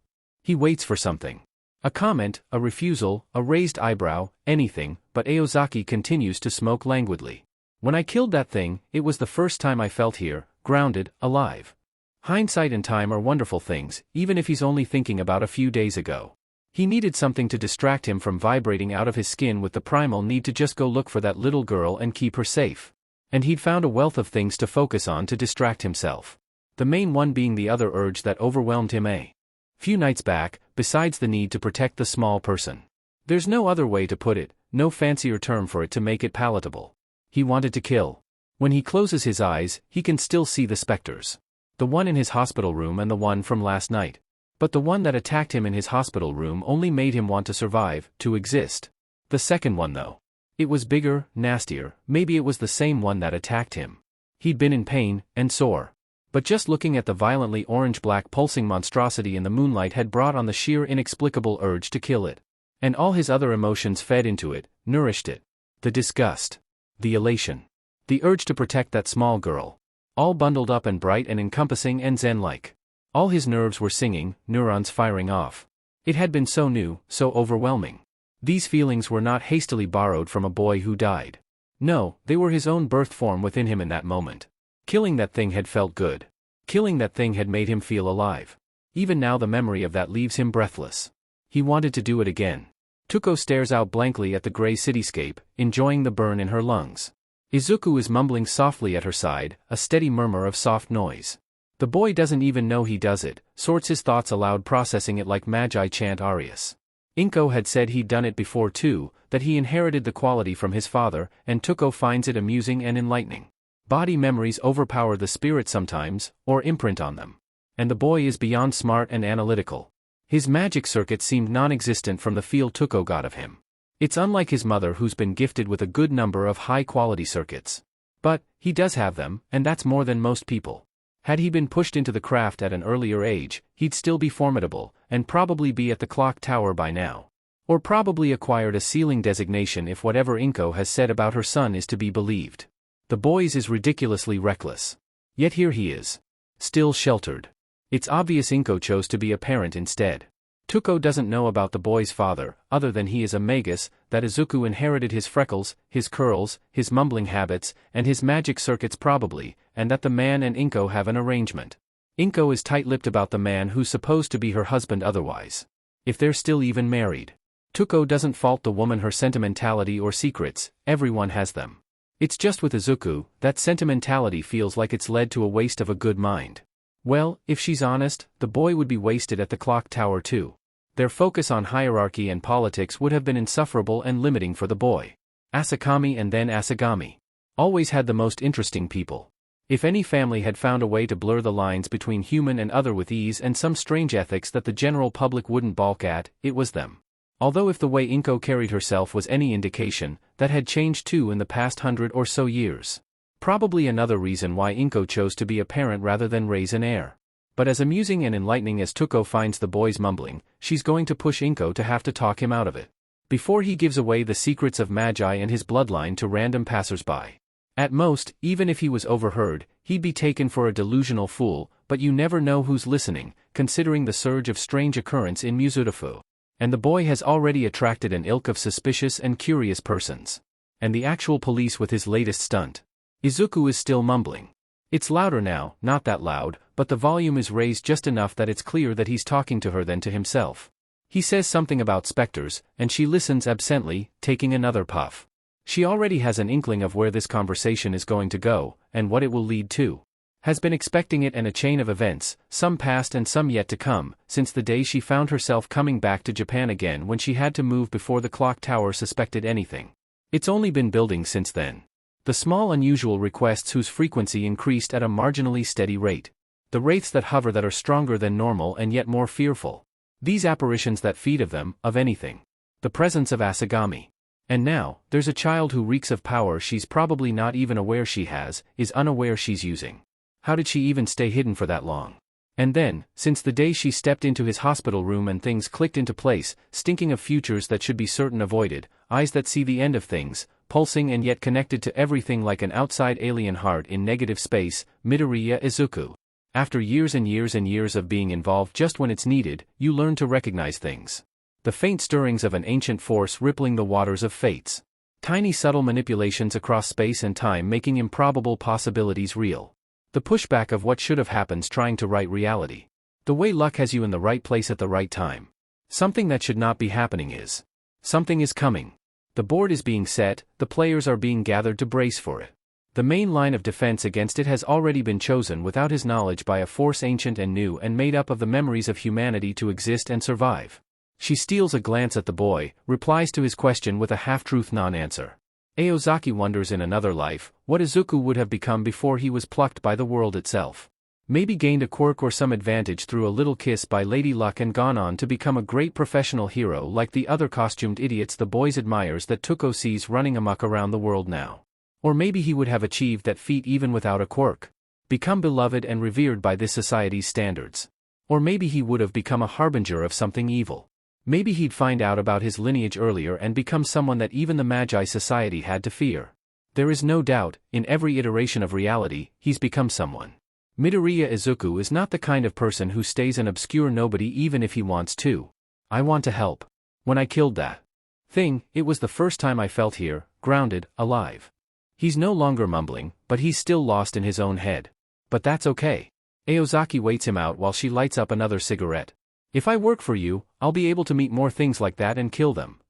He waits for something. A comment, a refusal, a raised eyebrow, anything, but Aozaki continues to smoke languidly. When I killed that thing, it was the first time I felt here, grounded, alive. Hindsight and time are wonderful things, even if he's only thinking about a few days ago. He needed something to distract him from vibrating out of his skin with the primal need to just go look for that little girl and keep her safe. And he'd found a wealth of things to focus on to distract himself. The main one being the other urge that overwhelmed him a few nights back, besides the need to protect the small person. There's no other way to put it, no fancier term for it to make it palatable. He wanted to kill. When he closes his eyes, he can still see the specters. The one in his hospital room and the one from last night. But the one that attacked him in his hospital room only made him want to survive, to exist. The second one though. It was bigger, nastier, maybe it was the same one that attacked him. He'd been in pain, and sore. But just looking at the violently orange-black pulsing monstrosity in the moonlight had brought on the sheer inexplicable urge to kill it. And all his other emotions fed into it, nourished it. The disgust. The elation. The urge to protect that small girl. All bundled up and bright and encompassing and zen-like. All his nerves were singing, neurons firing off. It had been so new, so overwhelming. These feelings were not hastily borrowed from a boy who died. No, they were his own birth form within him in that moment. Killing that thing had felt good. Killing that thing had made him feel alive. Even now the memory of that leaves him breathless. He wanted to do it again. Tuko stares out blankly at the gray cityscape, enjoying the burn in her lungs. Izuku is mumbling softly at her side, a steady murmur of soft noise. The boy doesn't even know he does it, sorts his thoughts aloud, processing it like magi chant arias. Inko had said he'd done it before too, that he inherited the quality from his father, and Tuko finds it amusing and enlightening. Body memories overpower the spirit sometimes, or imprint on them. And the boy is beyond smart and analytical. His magic circuit seemed non-existent from the feel Tuko got of him. It's unlike his mother, who's been gifted with a good number of high-quality circuits. But he does have them, and that's more than most people. Had he been pushed into the craft at an earlier age, he'd still be formidable, and probably be at the clock tower by now. Or probably acquired a ceiling designation if whatever Inko has said about her son is to be believed. The boy's is ridiculously reckless. Yet here he is. Still sheltered. It's obvious Inko chose to be a parent instead. Tuko doesn't know about the boy's father, other than he is a magus, that Izuku inherited his freckles, his curls, his mumbling habits, and his magic circuits probably, and that the man and Inko have an arrangement. Inko is tight-lipped about the man who's supposed to be her husband otherwise. If they're still even married. Tuko doesn't fault the woman her sentimentality or secrets, everyone has them. It's just with Izuku, that sentimentality feels like it's led to a waste of a good mind. Well, if she's honest, the boy would be wasted at the clock tower too. Their focus on hierarchy and politics would have been insufferable and limiting for the boy. Asakami and then Asagami. Always had the most interesting people. If any family had found a way to blur the lines between human and other with ease and some strange ethics that the general public wouldn't balk at, it was them. Although if the way Inko carried herself was any indication, that had changed too in the past 100 or so years. Probably another reason why Inko chose to be a parent rather than raise an heir. But as amusing and enlightening as Tuko finds the boy's mumbling, she's going to push Inko to have to talk him out of it. Before he gives away the secrets of Magi and his bloodline to random passersby. At most, even if he was overheard, he'd be taken for a delusional fool, but you never know who's listening, considering the surge of strange occurrence in Muzurafu. And the boy has already attracted an ilk of suspicious and curious persons. And the actual police with his latest stunt. Izuku is still mumbling. It's louder now, not that loud, but the volume is raised just enough that it's clear that he's talking to her than to himself. He says something about specters, and she listens absently, taking another puff. She already has an inkling of where this conversation is going to go, and what it will lead to. Has been expecting it, and a chain of events, some past and some yet to come, since the day she found herself coming back to Japan again when she had to move before the clock tower suspected anything. It's only been building since then. The small unusual requests whose frequency increased at a marginally steady rate. The wraiths that hover that are stronger than normal and yet more fearful. These apparitions that feed of them, of anything. The presence of Asagami. And now, there's a child who reeks of power she's probably not even aware she has, is unaware she's using. How did she even stay hidden for that long? And then, since the day she stepped into his hospital room and things clicked into place, stinking of futures that should be certain avoided, eyes that see the end of things, pulsing and yet connected to everything like an outside alien heart in negative space, Midoriya Izuku. After years and years and years of being involved just when it's needed, you learn to recognize things. The faint stirrings of an ancient force rippling the waters of fates. Tiny subtle manipulations across space and time making improbable possibilities real. The pushback of what should have happened trying to write reality. The way luck has you in the right place at the right time. Something that should not be happening is. Something is coming. The board is being set, the players are being gathered to brace for it. The main line of defense against it has already been chosen without his knowledge by a force ancient and new and made up of the memories of humanity to exist and survive. She steals a glance at the boy, replies to his question with a half-truth non-answer. Aozaki wonders in another life, what Izuku would have become before he was plucked by the world itself. Maybe gained a quirk or some advantage through a little kiss by Lady Luck and gone on to become a great professional hero like the other costumed idiots the boys admires that Tuko sees running amok around the world now. Or maybe he would have achieved that feat even without a quirk. Become beloved and revered by this society's standards. Or maybe he would have become a harbinger of something evil. Maybe he'd find out about his lineage earlier and become someone that even the Magi society had to fear. There is no doubt, in every iteration of reality, he's become someone. Midoriya Izuku is not the kind of person who stays an obscure nobody even if he wants to. I want to help. When I killed that thing, it was the first time I felt here, grounded, alive. He's no longer mumbling, but he's still lost in his own head. But that's okay. Aozaki waits him out while she lights up another cigarette. If I work for you, I'll be able to meet more things like that and kill them.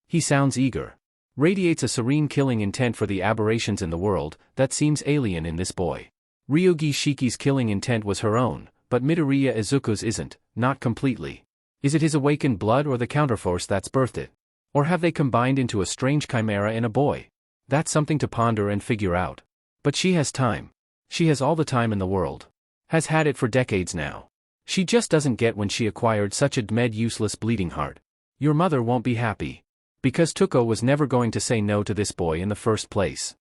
He sounds eager. Radiates a serene killing intent for the aberrations in the world that seems alien in this boy. Ryogi Shiki's killing intent was her own, but Midoriya Izuku's isn't, not completely. Is it his awakened blood or the counterforce that's birthed it? Or have they combined into a strange chimera in a boy? That's something to ponder and figure out. But she has time. She has all the time in the world. Has had it for decades now. She just doesn't get when she acquired such a dead useless bleeding heart. Your mother won't be happy. Because Tuko was never going to say no to this boy in the first place.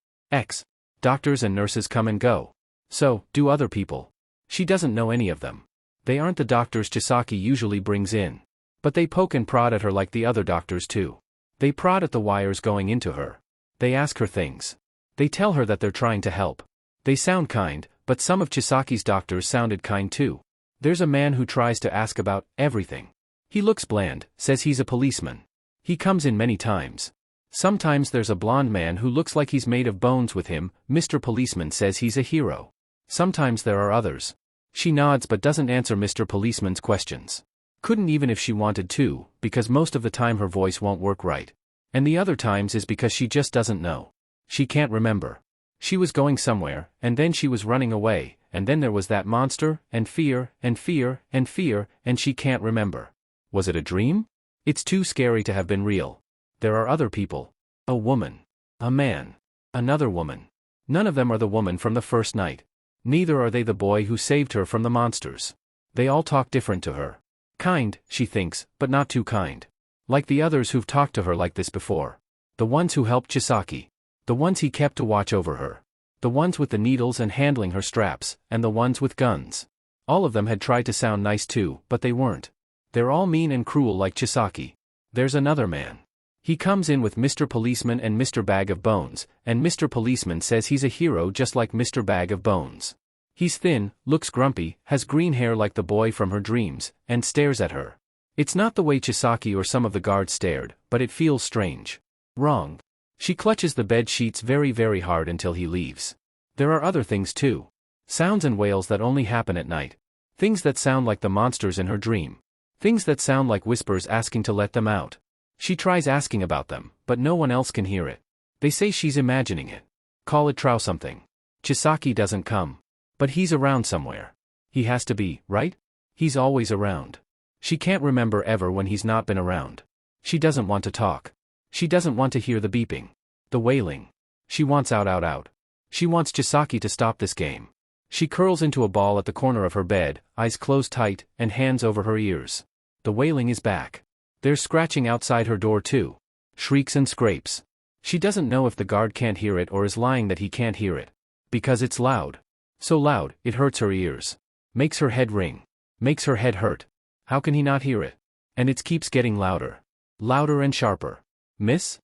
Doctors and nurses come and go. So, do other people. She doesn't know any of them. They aren't the doctors Chisaki usually brings in. But they poke and prod at her like the other doctors too. They prod at the wires going into her. They ask her things. They tell her that they're trying to help. They sound kind, but some of Chisaki's doctors sounded kind too. There's a man who tries to ask about everything. He looks bland, says he's a policeman. He comes in many times. Sometimes there's a blonde man who looks like he's made of bones with him. Mr. Policeman says he's a hero. Sometimes there are others. She nods but doesn't answer Mr. Policeman's questions. Couldn't even if she wanted to, because most of the time her voice won't work right. And the other times is because she just doesn't know. She can't remember. She was going somewhere, and then she was running away, and then there was that monster, and fear, and fear, and fear, and she can't remember. Was it a dream? It's too scary to have been real. There are other people. A woman. A man. Another woman. None of them are the woman from the first night. Neither are they the boy who saved her from the monsters. They all talk different to her. Kind, she thinks, but not too kind. Like the others who've talked to her like this before. The ones who helped Chisaki. The ones he kept to watch over her. The ones with the needles and handling her straps, and the ones with guns. All of them had tried to sound nice too, but they weren't. They're all mean and cruel like Chisaki. There's another man. He comes in with Mr. Policeman and Mr. Bag of Bones, and Mr. Policeman says he's a hero just like Mr. Bag of Bones. He's thin, looks grumpy, has green hair like the boy from her dreams, and stares at her. It's not the way Chisaki or some of the guards stared, but it feels strange. Wrong. She clutches the bed sheets very very hard until he leaves. There are other things too. Sounds and wails that only happen at night. Things that sound like the monsters in her dream. Things that sound like whispers asking to let them out. She tries asking about them, but no one else can hear it. They say she's imagining it. Call it trow something. Chisaki doesn't come. But he's around somewhere. He has to be, right? He's always around. She can't remember ever when he's not been around. She doesn't want to talk. She doesn't want to hear the beeping. The wailing. She wants out. She wants Chisaki to stop this game. She curls into a ball at the corner of her bed, eyes closed tight, and hands over her ears. The wailing is back. There's scratching outside her door too. Shrieks and scrapes. She doesn't know if the guard can't hear it or is lying that he can't hear it. Because it's loud. So loud, it hurts her ears. Makes her head ring. Makes her head hurt. How can he not hear it? And it keeps getting louder. Louder and sharper. Miss?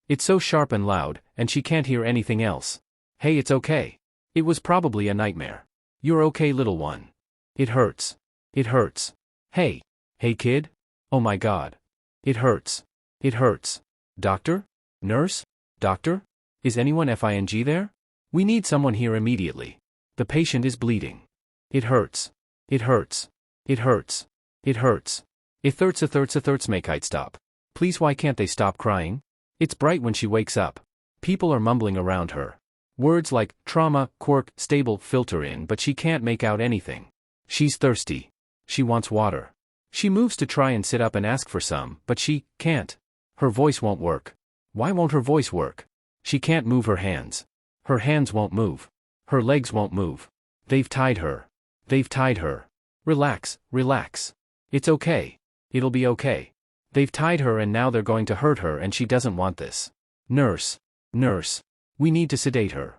It's so sharp and loud, and she can't hear anything else. Hey, it's okay. It was probably a nightmare. You're okay, little one. It hurts. Hey kid? Oh my god. It hurts. Doctor? Nurse? Doctor? Is anyone FING there? We need someone here immediately. The patient is bleeding. It hurts. It hurts. Make it stop. Please, why can't they stop crying? It's bright when she wakes up. People are mumbling around her. Words like trauma, quirk, stable filter in, but she can't make out anything. She's thirsty. She wants water. She moves to try and sit up and ask for some, but she can't. Her voice won't work. Why won't her voice work? She can't move her hands. Her hands won't move. Her legs won't move. They've tied her. Relax. It's okay. It'll be okay. They've tied her and now they're going to hurt her and she doesn't want this. Nurse. We need to sedate her.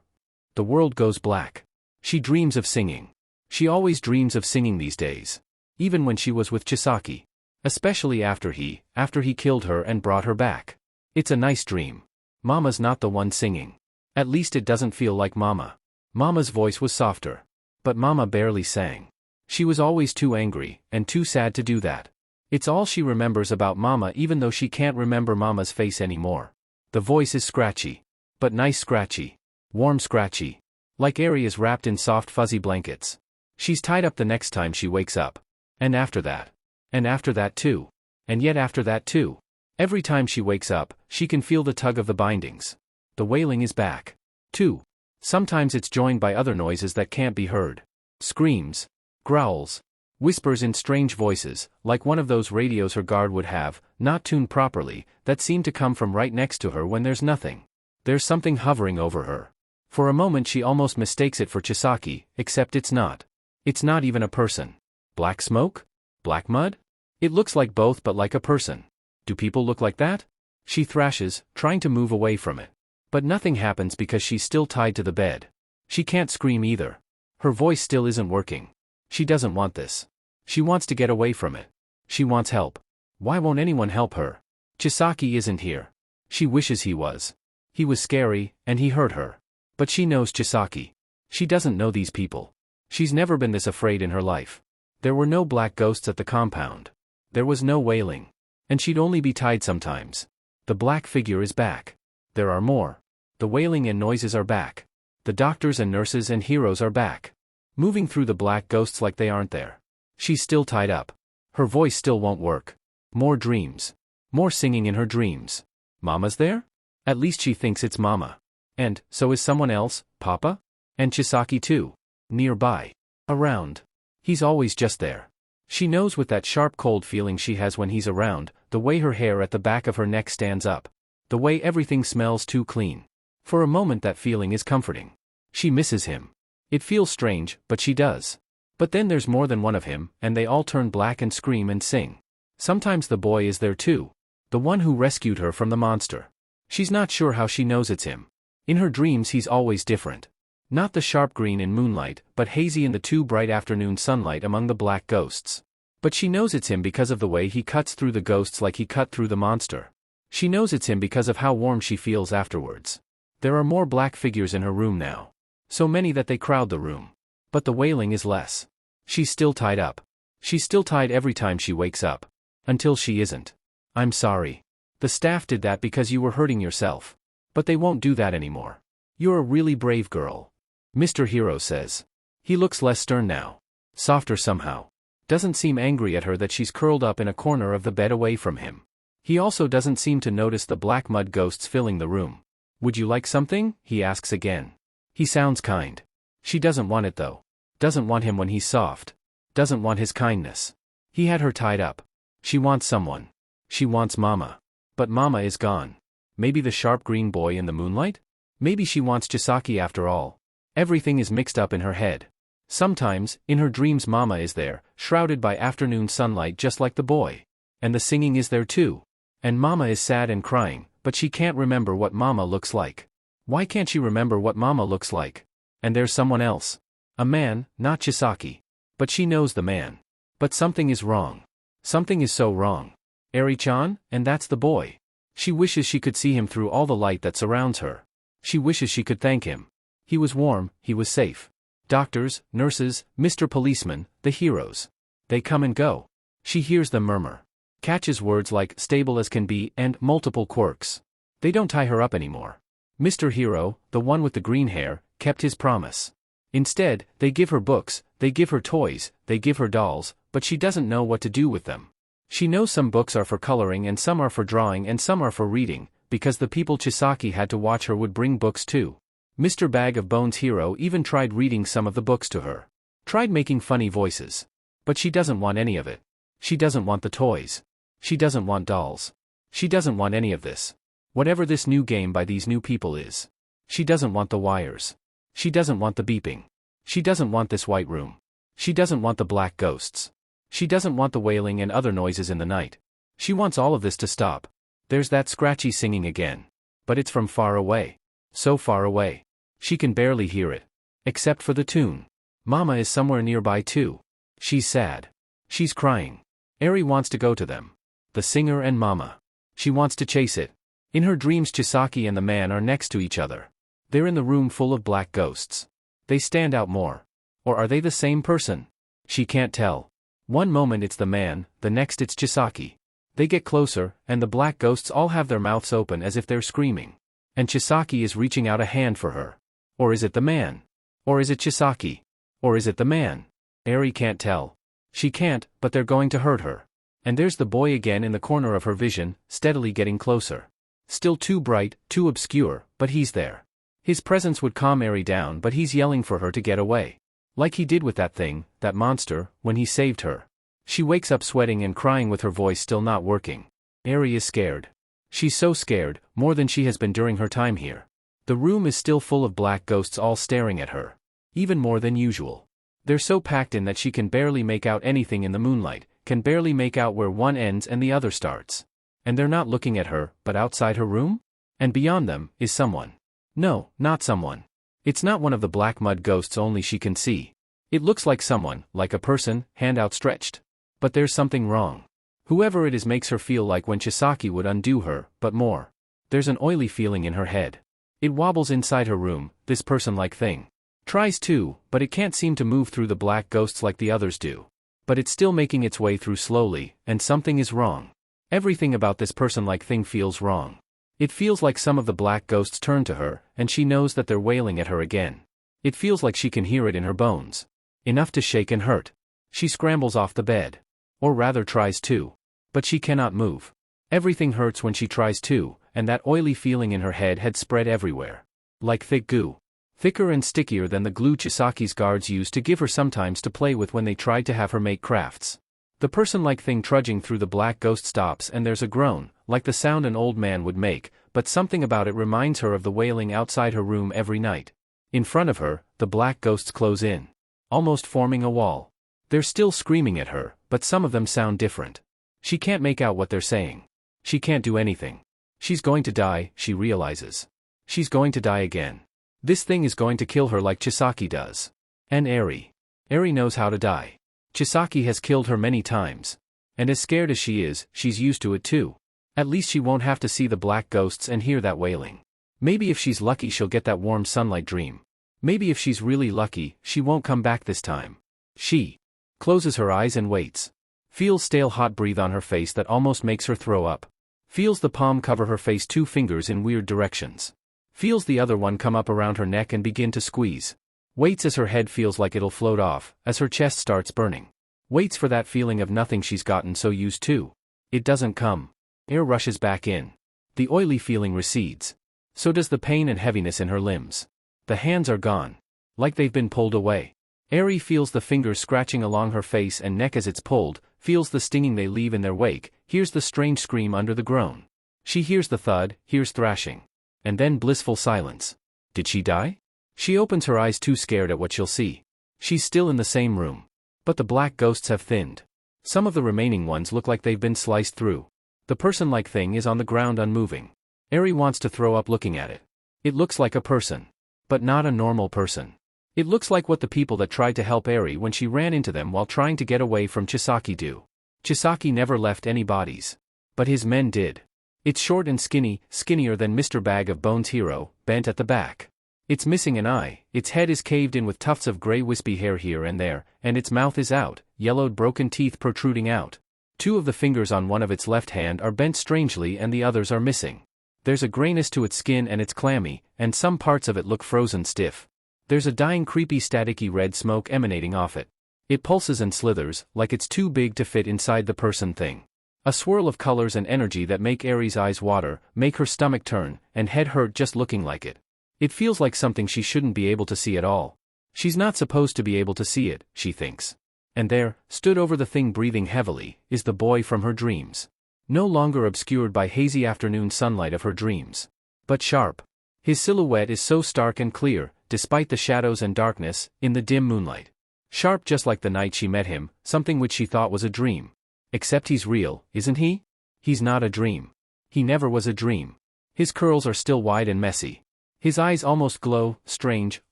The world goes black. She dreams of singing. She always dreams of singing these days. Even when she was with Chisaki. Especially after he killed her and brought her back. It's a nice dream. Mama's not the one singing. At least it doesn't feel like Mama. Mama's voice was softer. But Mama barely sang. She was always too angry, and too sad to do that. It's all she remembers about Mama even though she can't remember Mama's face anymore. The voice is scratchy. But nice scratchy. Warm scratchy. Like Eri is wrapped in soft fuzzy blankets. She's tied up the next time she wakes up. And after that. And after that too. And yet after that too. Every time she wakes up, she can feel the tug of the bindings. The wailing is back. Too. Sometimes it's joined by other noises that can't be heard. Screams. Growls. Whispers in strange voices, like one of those radios her guard would have, not tuned properly, that seem to come from right next to her when there's nothing. There's something hovering over her. For a moment she almost mistakes it for Chisaki, except it's not. It's not even a person. Black smoke? Black mud? It looks like both but like a person. Do people look like that? She thrashes, trying to move away from it. But nothing happens because she's still tied to the bed. She can't scream either. Her voice still isn't working. She doesn't want this. She wants to get away from it. She wants help. Why won't anyone help her? Chisaki isn't here. She wishes he was. He was scary, and he hurt her. But she knows Chisaki. She doesn't know these people. She's never been this afraid in her life. There were no black ghosts at the compound. There was no wailing. And she'd only be tied sometimes. The black figure is back. There are more. The wailing and noises are back. The doctors and nurses and heroes are back. Moving through the black ghosts like they aren't there. She's still tied up. Her voice still won't work. More dreams. More singing in her dreams. Mama's there? At least she thinks it's Mama. And, so is someone else, Papa? And Chisaki too. Nearby. Around. He's always just there. She knows with that sharp cold feeling she has when he's around, the way her hair at the back of her neck stands up. The way everything smells too clean. For a moment that feeling is comforting. She misses him. It feels strange, but she does. But then there's more than one of him, and they all turn black and scream and sing. Sometimes the boy is there too. The one who rescued her from the monster. She's not sure how she knows it's him. In her dreams he's always different. Not the sharp green in moonlight, but hazy in the too bright afternoon sunlight among the black ghosts. But she knows it's him because of the way he cuts through the ghosts like he cut through the monster. She knows it's him because of how warm she feels afterwards. There are more black figures in her room now. So many that they crowd the room. But the wailing is less. She's still tied up. She's still tied every time she wakes up. Until she isn't. I'm sorry. The staff did that because you were hurting yourself. But they won't do that anymore. You're a really brave girl. Mr. Hero says. He looks less stern now. Softer somehow. Doesn't seem angry at her that she's curled up in a corner of the bed away from him. He also doesn't seem to notice the black mud ghosts filling the room. Would you like something? He asks again. He sounds kind. She doesn't want it though. Doesn't want him when he's soft. Doesn't want his kindness. He had her tied up. She wants someone. She wants Mama. But Mama is gone. Maybe the sharp green boy in the moonlight? Maybe she wants Chisaki after all. Everything is mixed up in her head. Sometimes, in her dreams Mama is there, shrouded by afternoon sunlight just like the boy. And the singing is there too. And Mama is sad and crying, but she can't remember what Mama looks like. Why can't she remember what Mama looks like? And there's someone else. A man, not Chisaki. But she knows the man. But something is wrong. Something is so wrong. Eri-chan, and that's the boy. She wishes she could see him through all the light that surrounds her. She wishes she could thank him. He was warm, he was safe. Doctors, nurses, Mr. Policeman, the heroes. They come and go. She hears them murmur. Catches words like stable as can be and multiple quirks. They don't tie her up anymore. Mr. Hero, the one with the green hair, kept his promise. Instead, they give her books, they give her toys, they give her dolls, but she doesn't know what to do with them. She knows some books are for coloring and some are for drawing and some are for reading, because the people Chisaki had to watch her would bring books too. Mr. Bag of Bones Hero even tried reading some of the books to her. Tried making funny voices. But she doesn't want any of it. She doesn't want the toys. She doesn't want dolls. She doesn't want any of this. Whatever this new game by these new people is. She doesn't want the wires. She doesn't want the beeping. She doesn't want this white room. She doesn't want the black ghosts. She doesn't want the wailing and other noises in the night. She wants all of this to stop. There's that scratchy singing again. But it's from far away. So far away. She can barely hear it. Except for the tune. Mama is somewhere nearby too. She's sad. She's crying. Eri wants to go to them. The singer and Mama. She wants to chase it. In her dreams Chisaki and the man are next to each other. They're in the room full of black ghosts. They stand out more. Or are they the same person? She can't tell. One moment it's the man, the next it's Chisaki. They get closer, and the black ghosts all have their mouths open as if they're screaming. And Chisaki is reaching out a hand for her. Or is it the man? Or is it Chisaki? Or is it the man? Eri can't tell. She can't, but they're going to hurt her. And there's the boy again in the corner of her vision, steadily getting closer. Still too bright, too obscure, but he's there. His presence would calm Eri down, but he's yelling for her to get away. Like he did with that thing, that monster, when he saved her. She wakes up sweating and crying with her voice still not working. Eri is scared. She's so scared, more than she has been during her time here. The room is still full of black ghosts all staring at her. Even more than usual. They're so packed in that she can barely make out anything in the moonlight, can barely make out where one ends and the other starts. And they're not looking at her, but outside her room? And beyond them, is someone. No, not someone. It's not one of the black mud ghosts only she can see. It looks like someone, like a person, hand outstretched. But there's something wrong. Whoever it is makes her feel like when Chisaki would undo her, but more. There's an oily feeling in her head. It wobbles inside her room, this person-like thing. Tries to, but it can't seem to move through the black ghosts like the others do. But it's still making its way through slowly, and something is wrong. Everything about this person-like thing feels wrong. It feels like some of the black ghosts turn to her, and she knows that they're wailing at her again. It feels like she can hear it in her bones. Enough to shake and hurt. She scrambles off the bed. Or rather tries to. But she cannot move. Everything hurts when she tries to, and that oily feeling in her head had spread everywhere. Like thick goo. Thicker and stickier than the glue Chisaki's guards used to give her sometimes to play with when they tried to have her make crafts. The person-like thing trudging through the black ghost stops and there's a groan, like the sound an old man would make, but something about it reminds her of the wailing outside her room every night. In front of her, the black ghosts close in. Almost forming a wall. They're still screaming at her, but some of them sound different. She can't make out what they're saying. She can't do anything. She's going to die, she realizes. She's going to die again. This thing is going to kill her like Chisaki does. And Eri. Eri knows how to die. Chisaki has killed her many times. And as scared as she is, she's used to it too. At least she won't have to see the black ghosts and hear that wailing. Maybe if she's lucky she'll get that warm sunlight dream. Maybe if she's really lucky, she won't come back this time. She closes her eyes and waits. Feels stale hot breath on her face that almost makes her throw up. Feels the palm cover her face, 2 fingers in weird directions. Feels the other one come up around her neck and begin to squeeze. Waits as her head feels like it'll float off, as her chest starts burning. Waits for that feeling of nothing she's gotten so used to. It doesn't come. Air rushes back in. The oily feeling recedes. So does the pain and heaviness in her limbs. The hands are gone. Like they've been pulled away. Eri feels the fingers scratching along her face and neck as it's pulled, feels the stinging they leave in their wake, hears the strange scream under the groan. She hears the thud, hears thrashing. And then blissful silence. Did she die? She opens her eyes too scared at what she'll see. She's still in the same room. But the black ghosts have thinned. Some of the remaining ones look like they've been sliced through. The person-like thing is on the ground unmoving. Eri wants to throw up looking at it. It looks like a person. But not a normal person. It looks like what the people that tried to help Eri when she ran into them while trying to get away from Chisaki do. Chisaki never left any bodies. But his men did. It's short and skinny, skinnier than Mr. Bag of Bones' hero, bent at the back. It's missing an eye, its head is caved in with tufts of gray wispy hair here and there, and its mouth is out, yellowed broken teeth protruding out. 2 of the fingers on one of its left hand are bent strangely and the others are missing. There's a grayness to its skin and it's clammy, and some parts of it look frozen stiff. There's a dying creepy staticky red smoke emanating off it. It pulses and slithers, like it's too big to fit inside the person thing. A swirl of colors and energy that make Eri's eyes water, make her stomach turn, and head hurt just looking like it. It feels like something she shouldn't be able to see at all. She's not supposed to be able to see it, she thinks. And there, stood over the thing breathing heavily, is the boy from her dreams. No longer obscured by hazy afternoon sunlight of her dreams. But sharp. His silhouette is so stark and clear, despite the shadows and darkness, in the dim moonlight. Sharp just like the night she met him, something which she thought was a dream. Except he's real, isn't he? He's not a dream. He never was a dream. His curls are still wide and messy. His eyes almost glow, strange,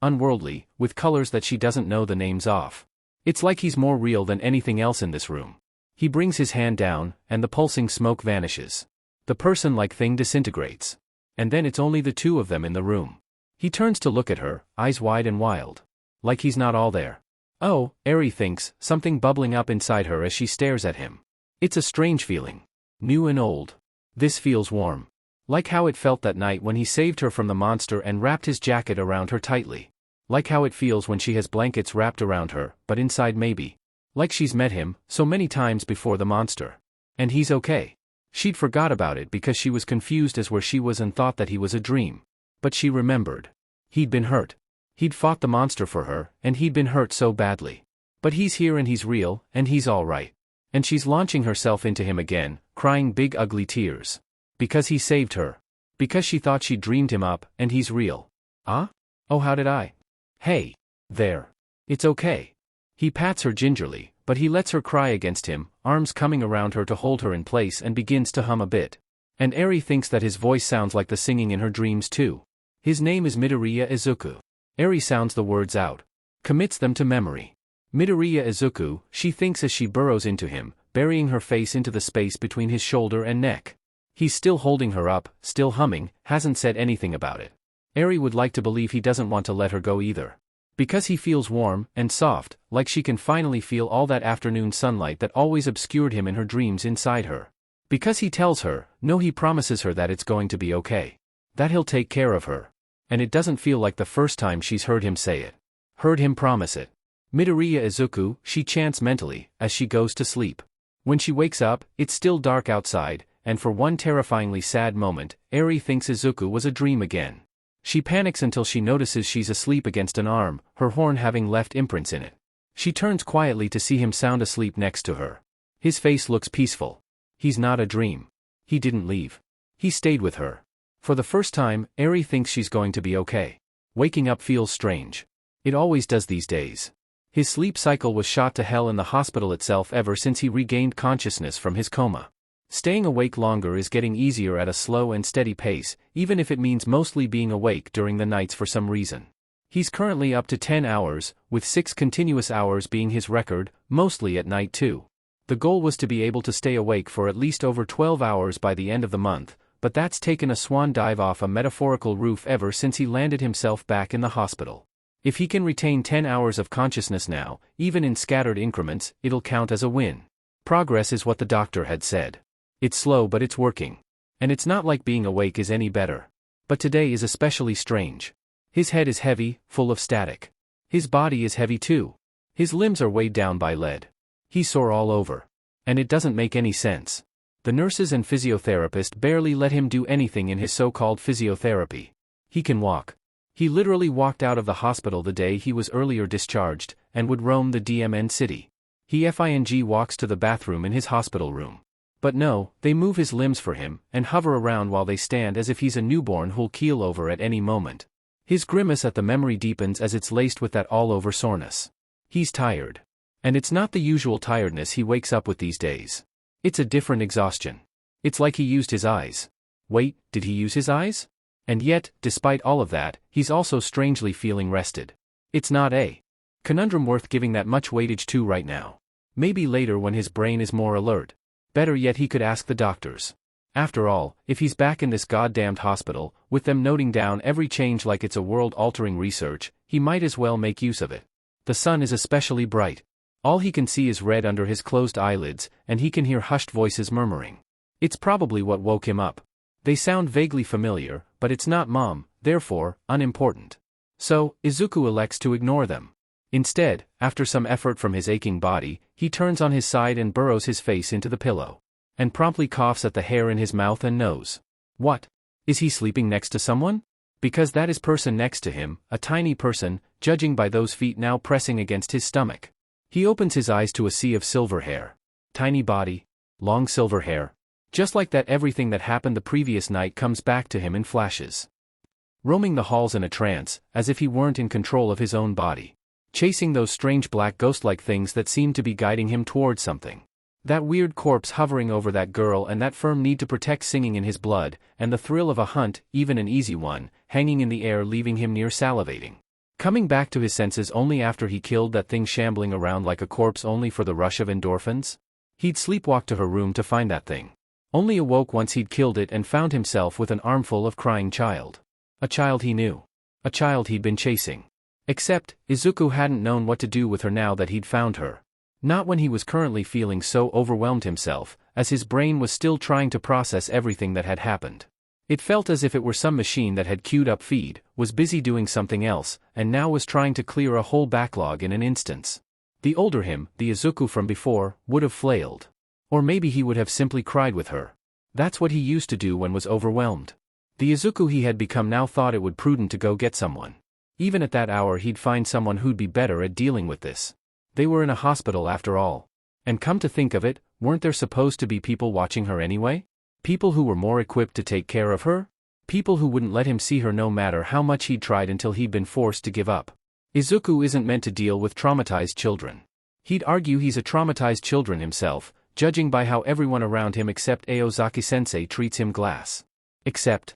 unworldly, with colors that she doesn't know the names of. It's like he's more real than anything else in this room. He brings his hand down, and the pulsing smoke vanishes. The person-like thing disintegrates. And then it's only the 2 of them in the room. He turns to look at her, eyes wide and wild. Like he's not all there. Oh, Eri thinks, something bubbling up inside her as she stares at him. It's a strange feeling. New and old. This feels warm. Like how it felt that night when he saved her from the monster and wrapped his jacket around her tightly. Like how it feels when she has blankets wrapped around her, but inside maybe. Like she's met him so many times before the monster. And he's okay. She'd forgot about it because she was confused as where she was and thought that he was a dream. But she remembered. He'd been hurt. He'd fought the monster for her, and he'd been hurt so badly. But he's here and he's real, and he's alright. And she's launching herself into him again, crying big ugly tears. Because he saved her. Because she thought she dreamed him up, and he's real. Ah? Oh, how did I? Hey. There. It's okay. He pats her gingerly, but he lets her cry against him, arms coming around her to hold her in place, and begins to hum a bit. And Eri thinks that his voice sounds like the singing in her dreams too. His name is Midoriya Izuku. Eri sounds the words out. Commits them to memory. Midoriya Izuku, she thinks as she burrows into him, burying her face into the space between his shoulder and neck. He's still holding her up, still humming, hasn't said anything about it. Eri would like to believe he doesn't want to let her go either. Because he feels warm and soft, like she can finally feel all that afternoon sunlight that always obscured him in her dreams inside her. Because he tells her, no, he promises her that it's going to be okay. That he'll take care of her. And it doesn't feel like the first time she's heard him say it. Heard him promise it. Midoriya Izuku, she chants mentally, as she goes to sleep. When she wakes up, it's still dark outside, and for one terrifyingly sad moment, Eri thinks Izuku was a dream again. She panics until she notices she's asleep against an arm, her horn having left imprints in it. She turns quietly to see him sound asleep next to her. His face looks peaceful. He's not a dream. He didn't leave. He stayed with her. For the first time, Eri thinks she's going to be okay. Waking up feels strange. It always does these days. His sleep cycle was shot to hell in the hospital itself ever since he regained consciousness from his coma. Staying awake longer is getting easier at a slow and steady pace, even if it means mostly being awake during the nights for some reason. He's currently up to 10 hours, with 6 continuous hours being his record, mostly at night too. The goal was to be able to stay awake for at least over 12 hours by the end of the month, but that's taken a swan dive off a metaphorical roof ever since he landed himself back in the hospital. If he can retain 10 hours of consciousness now, even in scattered increments, it'll count as a win. Progress is what the doctor had said. It's slow but it's working. And it's not like being awake is any better. But today is especially strange. His head is heavy, full of static. His body is heavy too. His limbs are weighed down by lead. He's sore all over. And it doesn't make any sense. The nurses and physiotherapist barely let him do anything in his so-called physiotherapy. He can walk. He literally walked out of the hospital the day he was earlier discharged, and would roam the DMN city. He walks to the bathroom in his hospital room. But no, they move his limbs for him, and hover around while they stand as if he's a newborn who'll keel over at any moment. His grimace at the memory deepens as it's laced with that all-over soreness. He's tired. And it's not the usual tiredness he wakes up with these days. It's a different exhaustion. It's like he used his eyes. Wait, did he use his eyes? And yet, despite all of that, he's also strangely feeling rested. It's not a conundrum worth giving that much weightage to right now. Maybe later when his brain is more alert. Better yet, he could ask the doctors. After all, if he's back in this goddamned hospital, with them noting down every change like it's a world-altering research, he might as well make use of it. The sun is especially bright. All he can see is red under his closed eyelids, and he can hear hushed voices murmuring. It's probably what woke him up. They sound vaguely familiar, but it's not Mom, therefore, unimportant. So, Izuku elects to ignore them. Instead, after some effort from his aching body, he turns on his side and burrows his face into the pillow. And promptly coughs at the hair in his mouth and nose. What? Is he sleeping next to someone? Because that is person next to him, a tiny person, judging by those feet now pressing against his stomach. He opens his eyes to a sea of silver hair. Tiny body. Long silver hair. Just like that, everything that happened the previous night comes back to him in flashes. Roaming the halls in a trance, as if he weren't in control of his own body. Chasing those strange black ghost-like things that seemed to be guiding him towards something. That weird corpse hovering over that girl, and that firm need to protect singing in his blood, and the thrill of a hunt, even an easy one, hanging in the air, leaving him near salivating. Coming back to his senses only after he killed that thing shambling around like a corpse, only for the rush of endorphins? He'd sleepwalked to her room to find that thing. Only awoke once he'd killed it and found himself with an armful of crying child. A child he knew. A child he'd been chasing. Except, Izuku hadn't known what to do with her now that he'd found her. Not when he was currently feeling so overwhelmed himself, as his brain was still trying to process everything that had happened. It felt as if it were some machine that had queued up feed, was busy doing something else, and now was trying to clear a whole backlog in an instance. The older him, the Izuku from before, would have flailed. Or maybe he would have simply cried with her. That's what he used to do when was overwhelmed. The Izuku he had become now thought it would prudent to go get someone. Even at that hour he'd find someone who'd be better at dealing with this. They were in a hospital after all. And come to think of it, weren't there supposed to be people watching her anyway? People who were more equipped to take care of her? People who wouldn't let him see her no matter how much he'd tried until he'd been forced to give up. Izuku isn't meant to deal with traumatized children. He'd argue he's a traumatized children himself, judging by how everyone around him except Aozaki-sensei treats him glass. Except,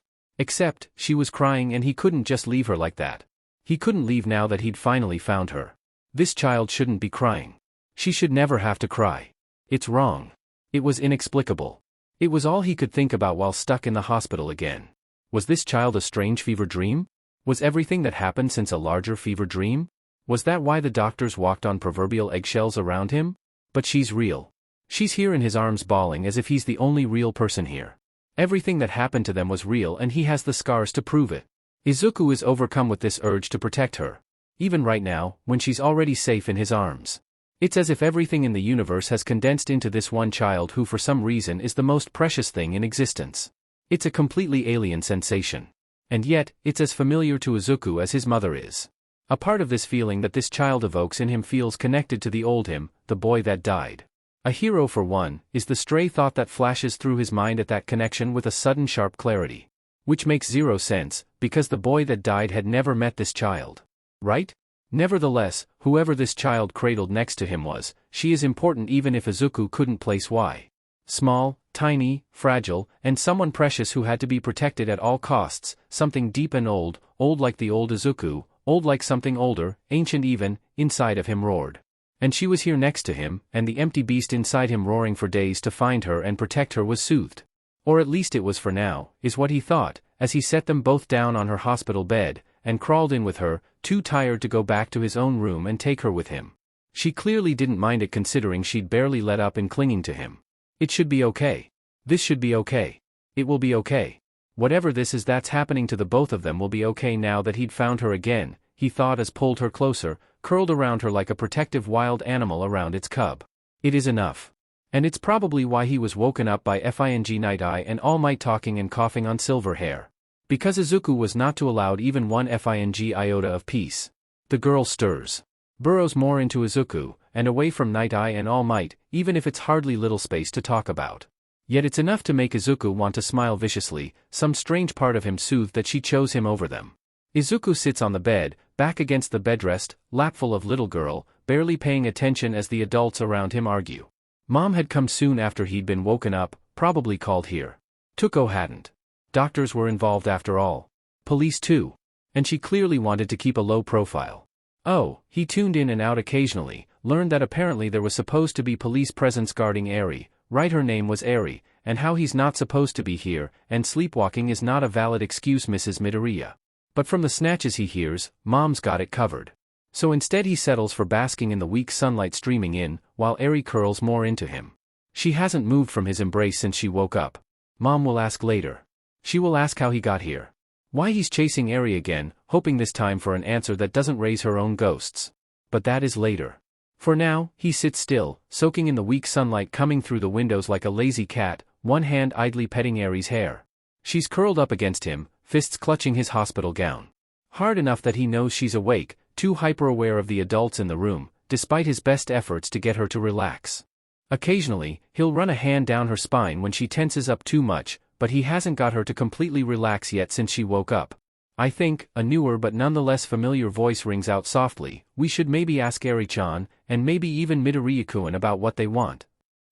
she was crying and he couldn't just leave her like that. He couldn't leave now that he'd finally found her. This child shouldn't be crying. She should never have to cry. It's wrong. It was inexplicable. It was all he could think about while stuck in the hospital again. Was this child a strange fever dream? Was everything that happened since a larger fever dream? Was that why the doctors walked on proverbial eggshells around him? But she's real. She's here in his arms bawling as if he's the only real person here. Everything that happened to them was real and he has the scars to prove it. Izuku is overcome with this urge to protect her. Even right now, when she's already safe in his arms. It's as if everything in the universe has condensed into this one child who for some reason is the most precious thing in existence. It's a completely alien sensation. And yet, it's as familiar to Izuku as his mother is. A part of this feeling that this child evokes in him feels connected to the old him, the boy that died. A hero for one, is the stray thought that flashes through his mind at that connection with a sudden sharp clarity. Which makes zero sense, because the boy that died had never met this child. Right? Nevertheless, whoever this child cradled next to him was, she is important even if Izuku couldn't place why. Small, tiny, fragile, and someone precious who had to be protected at all costs, something deep and old like the old Izuku, old like something older, ancient even, inside of him roared. And she was here next to him, and the empty beast inside him roaring for days to find her and protect her was soothed. Or at least it was for now, is what he thought, as he set them both down on her hospital bed, and crawled in with her, too tired to go back to his own room and take her with him. She clearly didn't mind it considering she'd barely let up in clinging to him. It should be okay. This should be okay. It will be okay. Whatever this is that's happening to the both of them will be okay now that he'd found her again, he thought as pulled her closer, curled around her like a protective wild animal around its cub. It is enough. And it's probably why he was woken up by Fing Night Eye and All Might talking and coughing on Silver Hair. Because Izuku was not to allowed even one Fing iota of peace. The girl stirs. Burrows more into Izuku, and away from Night Eye and All Might, even if it's hardly little space to talk about. Yet it's enough to make Izuku want to smile viciously, some strange part of him soothed that she chose him over them. Izuku sits on the bed, back against the bedrest, lapful of little girl, barely paying attention as the adults around him argue. Mom had come soon after he'd been woken up, probably called here. Tuko hadn't. Doctors were involved after all. Police too. And she clearly wanted to keep a low profile. Oh, he tuned in and out occasionally, learned that apparently there was supposed to be police presence guarding Eri, right, her name was Eri, and how he's not supposed to be here, and sleepwalking is not a valid excuse, Mrs. Midoriya. But from the snatches he hears, Mom's got it covered. So instead he settles for basking in the weak sunlight streaming in, while Eri curls more into him. She hasn't moved from his embrace since she woke up. Mom will ask later. She will ask how he got here. Why he's chasing Eri again, hoping this time for an answer that doesn't raise her own ghosts. But that is later. For now, he sits still, soaking in the weak sunlight coming through the windows like a lazy cat, one hand idly petting Eri's hair. She's curled up against him, fists clutching his hospital gown. Hard enough that he knows she's awake, too hyper-aware of the adults in the room, despite his best efforts to get her to relax. Occasionally, he'll run a hand down her spine when she tenses up too much, but he hasn't got her to completely relax yet since she woke up. I think, a newer but nonetheless familiar voice rings out softly, we should maybe ask Eri-chan, and maybe even Midoriya-kun about what they want.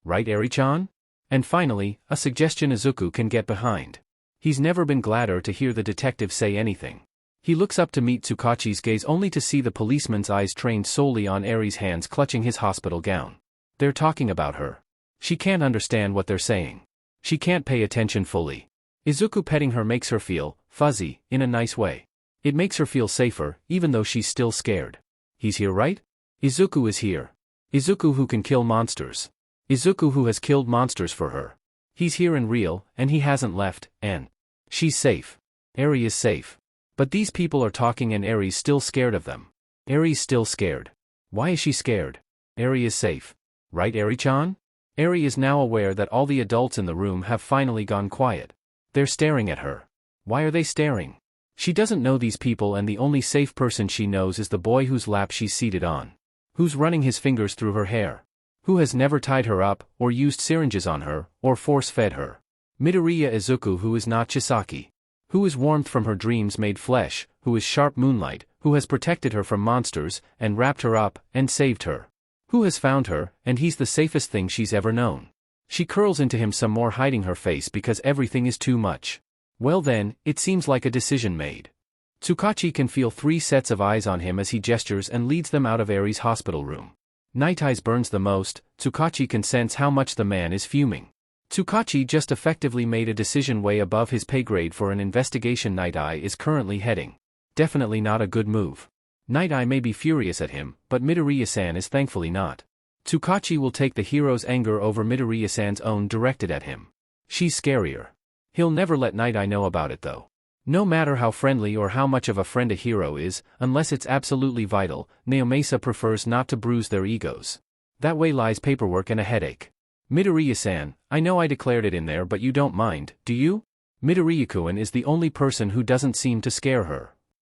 Right, Eri-chan? And finally, a suggestion Izuku can get behind. He's never been gladder to hear the detective say anything. He looks up to meet Tsukachi's gaze only to see the policeman's eyes trained solely on Eri's hands clutching his hospital gown. They're talking about her. She can't understand what they're saying. She can't pay attention fully. Izuku petting her makes her feel fuzzy, in a nice way. It makes her feel safer, even though she's still scared. He's here, right? Izuku is here. Izuku who can kill monsters. Izuku who has killed monsters for her. He's here and real, and he hasn't left, and She's safe. Eri is safe. But these people are talking and Eri's still scared of them. Eri's still scared. Why is she scared? Eri is safe. Right, Eri-chan? Eri is now aware that all the adults in the room have finally gone quiet. They're staring at her. Why are they staring? She doesn't know these people and the only safe person she knows is the boy whose lap she's seated on. Who's running his fingers through her hair? Who has never tied her up, or used syringes on her, or force-fed her? Midoriya Izuku, who is not Chisaki. Who is warmth from her dreams made flesh, who is sharp moonlight, who has protected her from monsters, and wrapped her up, and saved her. Who has found her, and he's the safest thing she's ever known. She curls into him some more, hiding her face because everything is too much. Well then, it seems like a decision made. Tsukachi can feel 3 sets of eyes on him as he gestures and leads them out of Eri's hospital room. Night Eyes burns the most. Tsukachi can sense how much the man is fuming. Tsukachi just effectively made a decision way above his pay grade for an investigation Night Eye is currently heading. Definitely not a good move. Night Eye may be furious at him, but Midoriya-san is thankfully not. Tsukachi will take the hero's anger over Midoriya-san's own directed at him. She's scarier. He'll never let Night Eye know about it though. No matter how friendly or how much of a friend a hero is, unless it's absolutely vital, Naomasa prefers not to bruise their egos. That way lies paperwork and a headache. Midoriya-san, I know I declared it in there but you don't mind, do you? Midoriya-kun is the only person who doesn't seem to scare her.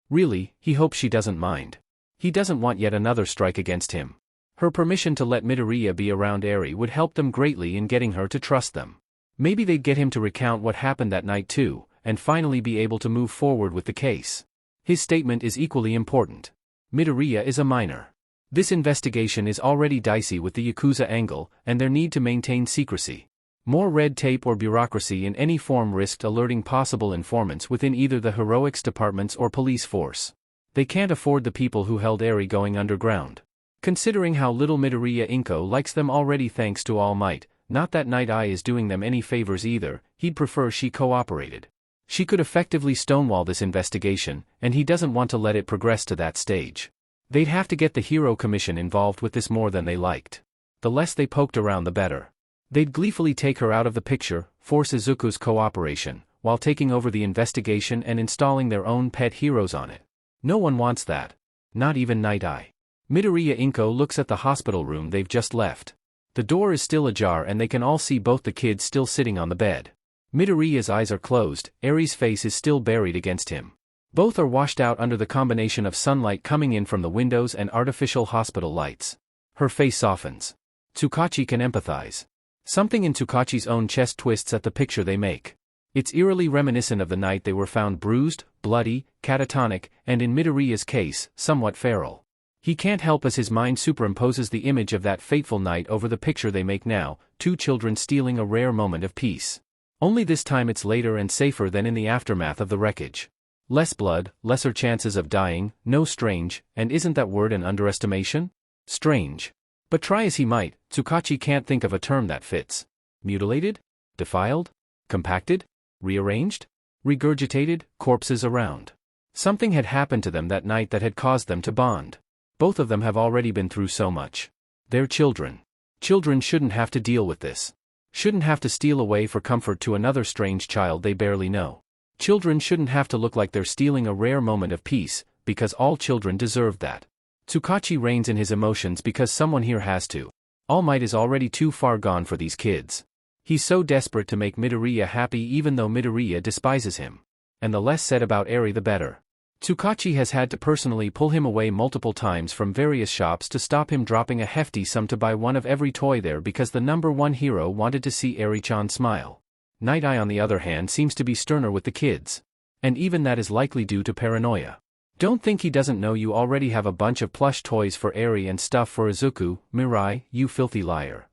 Really, he hopes she doesn't mind. He doesn't want yet another strike against him. Her permission to let Midoriya be around Eri would help them greatly in getting her to trust them. Maybe they'd get him to recount what happened that night too, and finally be able to move forward with the case. His statement is equally important. Midoriya is a minor. This investigation is already dicey with the Yakuza angle, and their need to maintain secrecy. More red tape or bureaucracy in any form risked alerting possible informants within either the heroics departments or police force. They can't afford the people who held Eri going underground. Considering how little Midoriya Inko likes them already thanks to All Might, not that Night Eye is doing them any favors either, he'd prefer she cooperated. She could effectively stonewall this investigation, and he doesn't want to let it progress to that stage. They'd have to get the Hero Commission involved with this more than they liked. The less they poked around the better. They'd gleefully take her out of the picture, force Izuku's cooperation, while taking over the investigation and installing their own pet heroes on it. No one wants that. Not even Night Eye. Midoriya Inko looks at the hospital room they've just left. The door is still ajar and they can all see both the kids still sitting on the bed. Midoriya's eyes are closed, Eri's face is still buried against him. Both are washed out under the combination of sunlight coming in from the windows and artificial hospital lights. Her face softens. Tsukachi can empathize. Something in Tsukachi's own chest twists at the picture they make. It's eerily reminiscent of the night they were found bruised, bloody, catatonic, and in Midoriya's case, somewhat feral. He can't help as his mind superimposes the image of that fateful night over the picture they make now, 2 children stealing a rare moment of peace. Only this time it's later and safer than in the aftermath of the wreckage. Less blood, lesser chances of dying, no strange, and isn't that word an underestimation? Strange. But try as he might, Tsukachi can't think of a term that fits. Mutilated? Defiled? Compacted? Rearranged? Regurgitated? Corpses around. Something had happened to them that night that had caused them to bond. Both of them have already been through so much. They're children. Children shouldn't have to deal with this. Shouldn't have to steal away for comfort to another strange child they barely know. Children shouldn't have to look like they're stealing a rare moment of peace, because all children deserve that. Tsukachi reins in his emotions because someone here has to. All Might is already too far gone for these kids. He's so desperate to make Midoriya happy even though Midoriya despises him. And the less said about Eri the better. Tsukachi has had to personally pull him away multiple times from various shops to stop him dropping a hefty sum to buy one of every toy there because the #1 hero wanted to see Eri-chan smile. Night Eye on the other hand seems to be sterner with the kids. And even that is likely due to paranoia. Don't think he doesn't know you already have a bunch of plush toys for Eri and stuff for Izuku, Mirai, you filthy liar.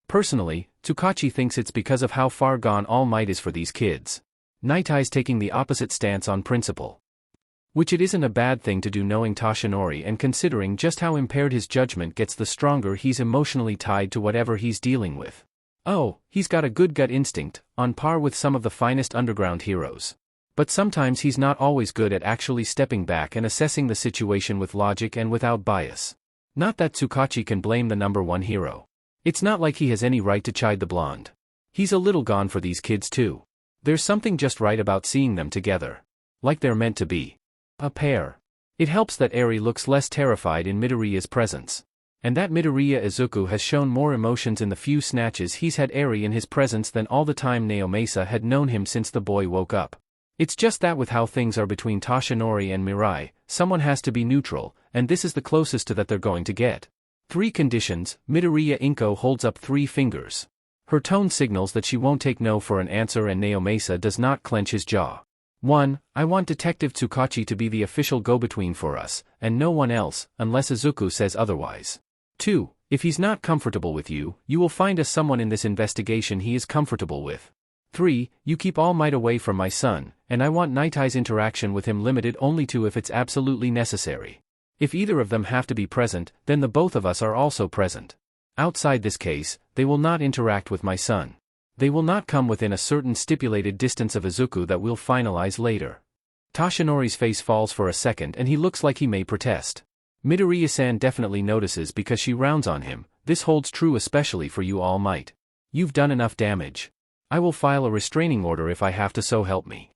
Personally, Tsukachi thinks it's because of how far gone All Might is for these kids. Night Eye's taking the opposite stance on principle. Which it isn't a bad thing to do knowing Toshinori and considering just how impaired his judgment gets the stronger he's emotionally tied to whatever he's dealing with. Oh, he's got a good gut instinct, on par with some of the finest underground heroes. But sometimes he's not always good at actually stepping back and assessing the situation with logic and without bias. Not that Tsukachi can blame the #1 hero. It's not like he has any right to chide the blonde. He's a little gone for these kids too. There's something just right about seeing them together. Like they're meant to be. A pair. It helps that Eri looks less terrified in Midoriya's presence. And that Midoriya Izuku has shown more emotions in the few snatches he's had Eri in his presence than all the time Naomasa had known him since the boy woke up. It's just that with how things are between Toshinori and Mirai, someone has to be neutral, and this is the closest to that they're going to get. 3 conditions. Midoriya Inko holds up 3 fingers. Her tone signals that she won't take no for an answer, and Naomasa does not clench his jaw. 1. I want Detective Tsukachi to be the official go-between for us, and no one else, unless Izuku says otherwise. 2. If he's not comfortable with you, you will find us someone in this investigation he is comfortable with. 3. You keep All Might away from my son, and I want Nightai's interaction with him limited only to if it's absolutely necessary. If either of them have to be present, then the both of us are also present. Outside this case, they will not interact with my son. They will not come within a certain stipulated distance of Izuku that we'll finalize later. Toshinori's face falls for a second and he looks like he may protest. Midoriya-san definitely notices because she rounds on him. This holds true especially for you, All Might. You've done enough damage. I will file a restraining order if I have to, so help me.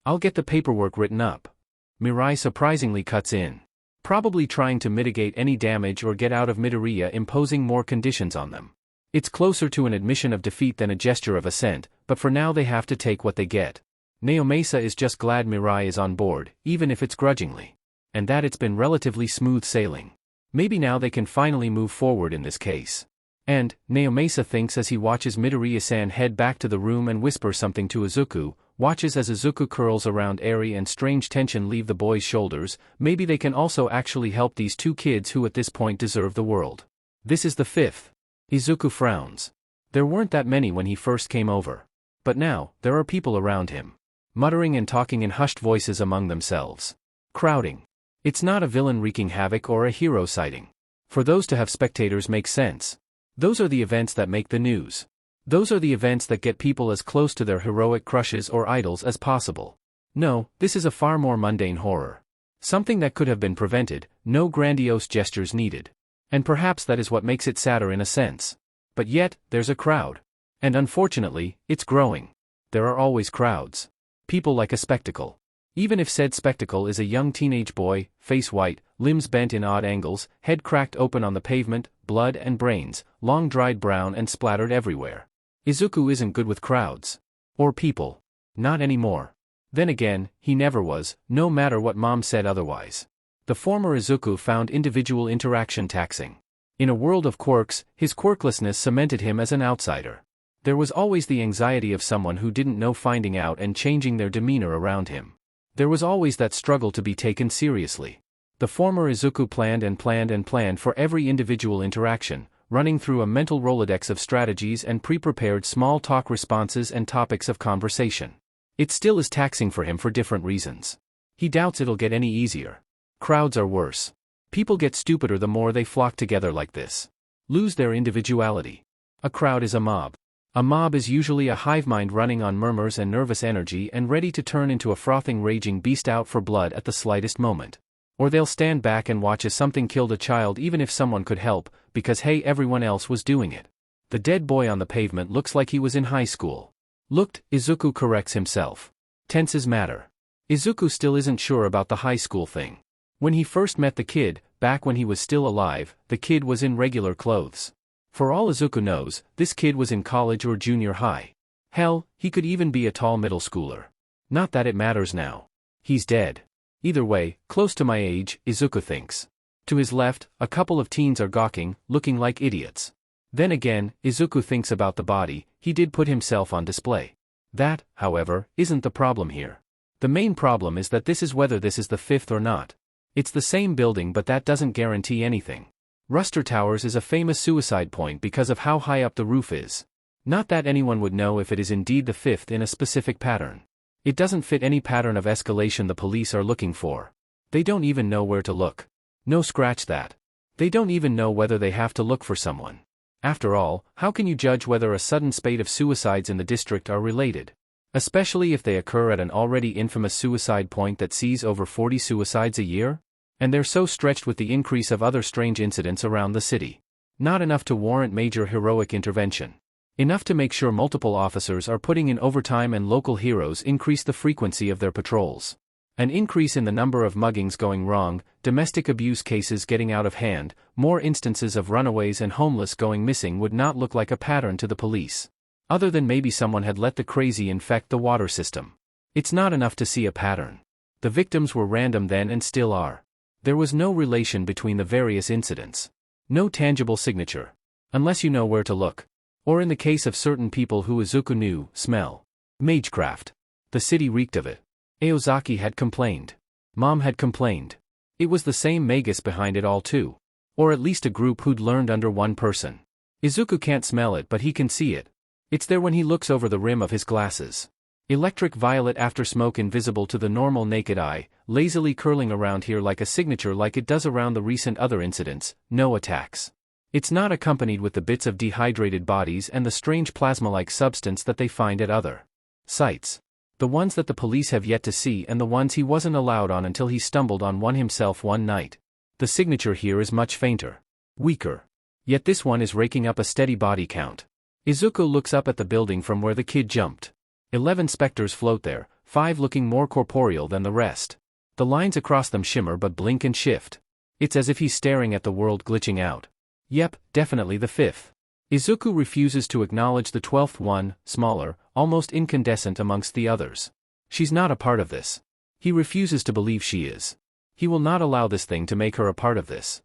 I'll get the paperwork written up. Mirai surprisingly cuts in. Probably trying to mitigate any damage or get out of Midoriya imposing more conditions on them. It's closer to an admission of defeat than a gesture of assent, but for now they have to take what they get. Naomasa is just glad Mirai is on board, even if it's grudgingly. And that it's been relatively smooth sailing. Maybe now they can finally move forward in this case. And, Naomasa thinks as he watches Midoriya-san head back to the room and whisper something to Izuku, watches as Izuku curls around Eri and strange tension leave the boy's shoulders. Maybe they can also actually help these 2 kids who at this point deserve the world. This is the 5th. Izuku frowns. There weren't that many when he first came over. But now, there are people around him. Muttering and talking in hushed voices among themselves. Crowding. It's not a villain wreaking havoc or a hero sighting. For those to have spectators makes sense. Those are the events that make the news. Those are the events that get people as close to their heroic crushes or idols as possible. No, this is a far more mundane horror. Something that could have been prevented, no grandiose gestures needed. And perhaps that is what makes it sadder in a sense. But yet, there's a crowd. And unfortunately, it's growing. There are always crowds. People like a spectacle. Even if said spectacle is a young teenage boy, face white, limbs bent in odd angles, head cracked open on the pavement, blood and brains, long dried brown and splattered everywhere. Izuku isn't good with crowds. Or people. Not anymore. Then again, he never was, no matter what mom said otherwise. The former Izuku found individual interaction taxing. In a world of quirks, his quirklessness cemented him as an outsider. There was always the anxiety of someone who didn't know finding out and changing their demeanor around him. There was always that struggle to be taken seriously. The former Izuku planned and planned and planned for every individual interaction, running through a mental Rolodex of strategies and pre-prepared small talk responses and topics of conversation. It still is taxing for him for different reasons. He doubts it'll get any easier. Crowds are worse. People get stupider the more they flock together like this. Lose their individuality. A crowd is a mob. A mob is usually a hive mind running on murmurs and nervous energy and ready to turn into a frothing raging beast out for blood at the slightest moment. Or they'll stand back and watch as something killed a child even if someone could help, because hey, everyone else was doing it. The dead boy on the pavement looks like he was in high school. Looked, Izuku corrects himself. Tenses matter. Izuku still isn't sure about the high school thing. When he first met the kid, back when he was still alive, the kid was in regular clothes. For all Izuku knows, this kid was in college or junior high. Hell, he could even be a tall middle schooler. Not that it matters now. He's dead. Either way, close to my age, Izuku thinks. To his left, a couple of teens are gawking, looking like idiots. Then again, Izuku thinks about the body. He did put himself on display. That, however, isn't the problem here. The main problem is that this is whether this is the 5th or not. It's the same building, but that doesn't guarantee anything. Ruster Towers is a famous suicide point because of how high up the roof is. Not that anyone would know if it is indeed the 5th in a specific pattern. It doesn't fit any pattern of escalation the police are looking for. They don't even know where to look. No, scratch that. They don't even know whether they have to look for someone. After all, how can you judge whether a sudden spate of suicides in the district are related? Especially if they occur at an already infamous suicide point that sees over 40 suicides a year? And they're so stretched with the increase of other strange incidents around the city. Not enough to warrant major heroic intervention. Enough to make sure multiple officers are putting in overtime and local heroes increase the frequency of their patrols. An increase in the number of muggings going wrong, domestic abuse cases getting out of hand, more instances of runaways and homeless going missing would not look like a pattern to the police. Other than maybe someone had let the crazy infect the water system. It's not enough to see a pattern. The victims were random then and still are. There was no relation between the various incidents. No tangible signature. Unless you know where to look. Or in the case of certain people who Izuku knew, smell. Magecraft. The city reeked of it. Aozaki had complained. Mom had complained. It was the same magus behind it all too. Or at least a group who'd learned under one person. Izuku can't smell it but he can see it. It's there when he looks over the rim of his glasses. Electric violet after smoke invisible to the normal naked eye, lazily curling around here like a signature like it does around the recent other incidents, no attacks. It's not accompanied with the bits of dehydrated bodies and the strange plasma-like substance that they find at other sites. The ones that the police have yet to see and the ones he wasn't allowed on until he stumbled on one himself one night. The signature here is much fainter. Weaker. Yet this one is raking up a steady body count. Izuku looks up at the building from where the kid jumped. 11 specters float there, 5 looking more corporeal than the rest. The lines across them shimmer but blink and shift. It's as if he's staring at the world glitching out. Yep, definitely the 5th. Izuku refuses to acknowledge the 12th one, smaller, almost incandescent amongst the others. She's not a part of this. He refuses to believe she is. He will not allow this thing to make her a part of this.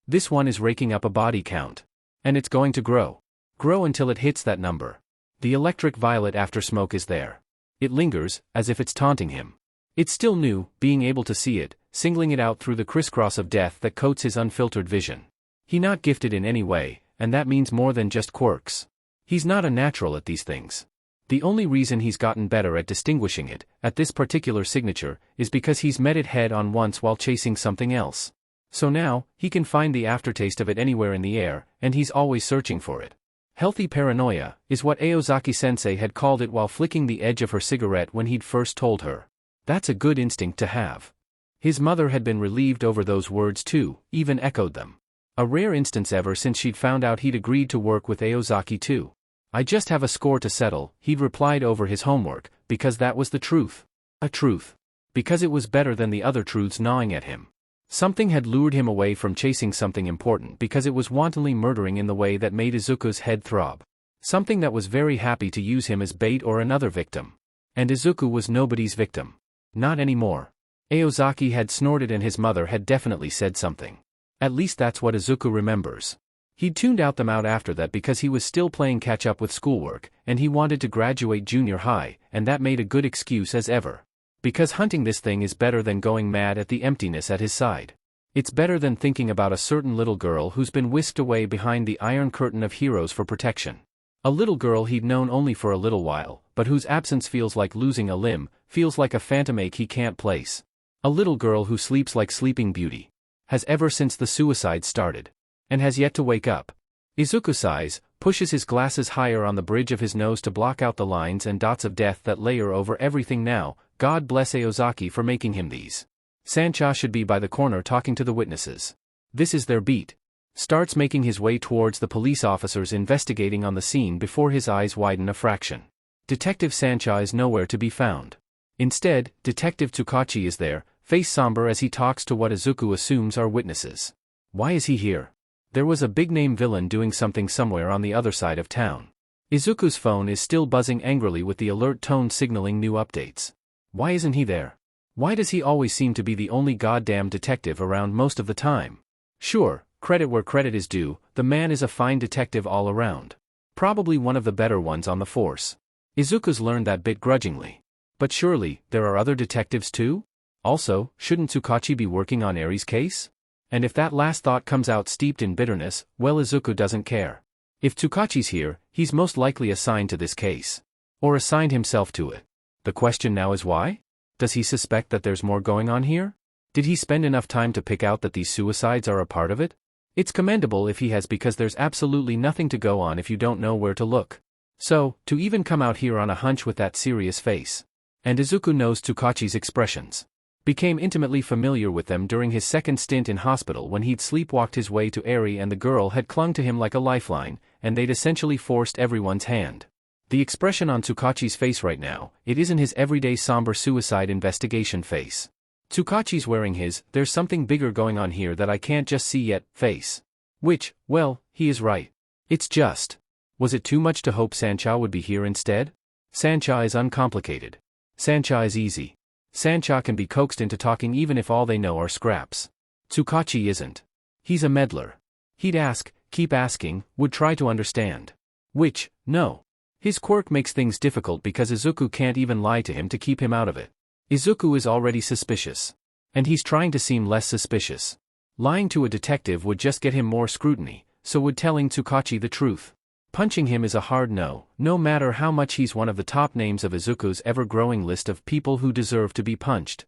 This one is raking up a body count. And it's going to grow. Grow until it hits that number. The electric violet after smoke is there. It lingers, as if it's taunting him. It's still new, being able to see it, singling it out through the crisscross of death that coats his unfiltered vision. He not gifted in any way, and that means more than just quirks. He's not a natural at these things. The only reason he's gotten better at distinguishing it, at this particular signature, is because he's met it head on once while chasing something else. So now, he can find the aftertaste of it anywhere in the air, and he's always searching for it. Healthy paranoia, is what Aozaki-sensei had called it while flicking the edge of her cigarette when he'd first told her. That's a good instinct to have. His mother had been relieved over those words too, even echoed them. A rare instance ever since she'd found out he'd agreed to work with Aozaki too. I just have a score to settle, he'd replied over his homework, because that was the truth. A truth. Because it was better than the other truths gnawing at him. Something had lured him away from chasing something important because it was wantonly murdering in the way that made Izuku's head throb. Something that was very happy to use him as bait or another victim. And Izuku was nobody's victim. Not anymore. Aozaki had snorted and his mother had definitely said something. At least that's what Izuku remembers. He'd tuned them out after that because he was still playing catch-up with schoolwork, and he wanted to graduate junior high, and that made a good excuse as ever. Because hunting this thing is better than going mad at the emptiness at his side. It's better than thinking about a certain little girl who's been whisked away behind the iron curtain of heroes for protection. A little girl he'd known only for a little while, but whose absence feels like losing a limb, feels like a phantom ache he can't place. A little girl who sleeps like Sleeping Beauty. Has ever since the suicide started. And has yet to wake up. Izuku sighs, pushes his glasses higher on the bridge of his nose to block out the lines and dots of death that layer over everything now. God bless Aozaki for making him these. Sancha should be by the corner talking to the witnesses. This is their beat. Starts making his way towards the police officers investigating on the scene before his eyes widen a fraction. Detective Sancha is nowhere to be found. Instead, Detective Tsukachi is there, face somber as he talks to what Izuku assumes are witnesses. Why is he here? There was a big-name villain doing something somewhere on the other side of town. Izuku's phone is still buzzing angrily with the alert tone signaling new updates. Why isn't he there? Why does he always seem to be the only goddamn detective around most of the time? Sure, credit where credit is due, the man is a fine detective all around. Probably one of the better ones on the force. Izuku's learned that bit grudgingly. But surely, there are other detectives too? Also, shouldn't Tsukachi be working on Eri's case? And if that last thought comes out steeped in bitterness, well, Izuku doesn't care. If Tsukachi's here, he's most likely assigned to this case. Or assigned himself to it. The question now is why? Does he suspect that there's more going on here? Did he spend enough time to pick out that these suicides are a part of it? It's commendable if he has, because there's absolutely nothing to go on if you don't know where to look. So, to even come out here on a hunch with that serious face. And Izuku knows Tsukachi's expressions. Became intimately familiar with them during his second stint in hospital when he'd sleepwalked his way to Eri and the girl had clung to him like a lifeline, and they'd essentially forced everyone's hand. The expression on Tsukachi's face right now, it isn't his everyday somber suicide investigation face. Tsukachi's wearing his, "there's something bigger going on here that I can't just see yet," face. Which, well, he is right. It's just. Was it too much to hope Sancha would be here instead? Sancha is uncomplicated. Sancha is easy. Sancha can be coaxed into talking even if all they know are scraps. Tsukachi isn't. He's a meddler. He'd ask, keep asking, would try to understand. Which, no. His quirk makes things difficult because Izuku can't even lie to him to keep him out of it. Izuku is already suspicious. And he's trying to seem less suspicious. Lying to a detective would just get him more scrutiny, so would telling Tsukachi the truth. Punching him is a hard no, no matter how much he's one of the top names of Izuku's ever-growing list of people who deserve to be punched.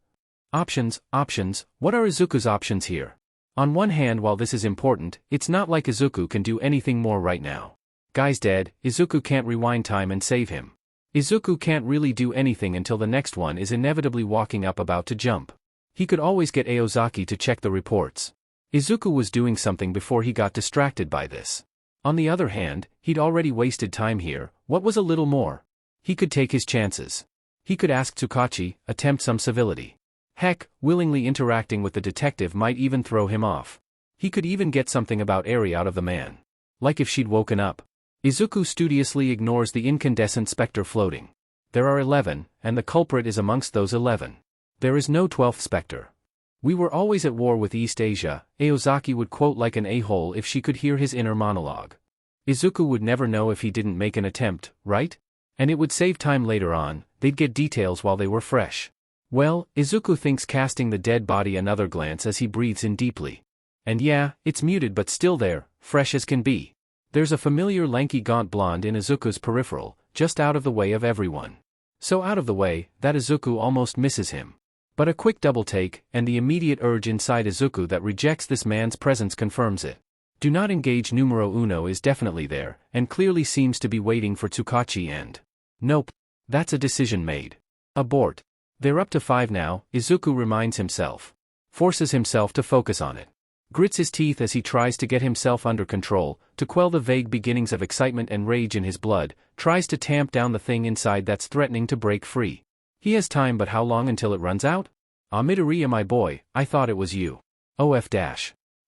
Options. What are Izuku's options here? On one hand, while this is important, it's not like Izuku can do anything more right now. Guy's dead, Izuku can't rewind time and save him. Izuku can't really do anything until the next one is inevitably walking up about to jump. He could always get Aozaki to check the reports. Izuku was doing something before he got distracted by this. On the other hand, he'd already wasted time here. What was a little more? He could take his chances. He could ask Tsukachi, attempt some civility. Heck, willingly interacting with the detective might even throw him off. He could even get something about Eri out of the man. Like if she'd woken up. Izuku studiously ignores the incandescent specter floating. There are 11, and the culprit is amongst those 11. There is no 12th specter. "We were always at war with East Asia," Aozaki would quote like an a-hole if she could hear his inner monologue. Izuku would never know if he didn't make an attempt, right? And it would save time later on, they'd get details while they were fresh. Well, Izuku thinks casting the dead body another glance as he breathes in deeply. And yeah, it's muted but still there, fresh as can be. There's a familiar lanky gaunt blonde in Izuku's peripheral, just out of the way of everyone. So out of the way, that Izuku almost misses him. But a quick double take, and the immediate urge inside Izuku that rejects this man's presence confirms it. Do not engage numero uno is definitely there, and clearly seems to be waiting for Tsukachi and... Nope. That's a decision made. Abort. They're up to 5 now, Izuku reminds himself. Forces himself to focus on it. Grits his teeth as he tries to get himself under control, to quell the vague beginnings of excitement and rage in his blood, tries to tamp down the thing inside that's threatening to break free. He has time, but how long until it runs out? "Ah, Midoriya, my boy, I thought it was you. OF-.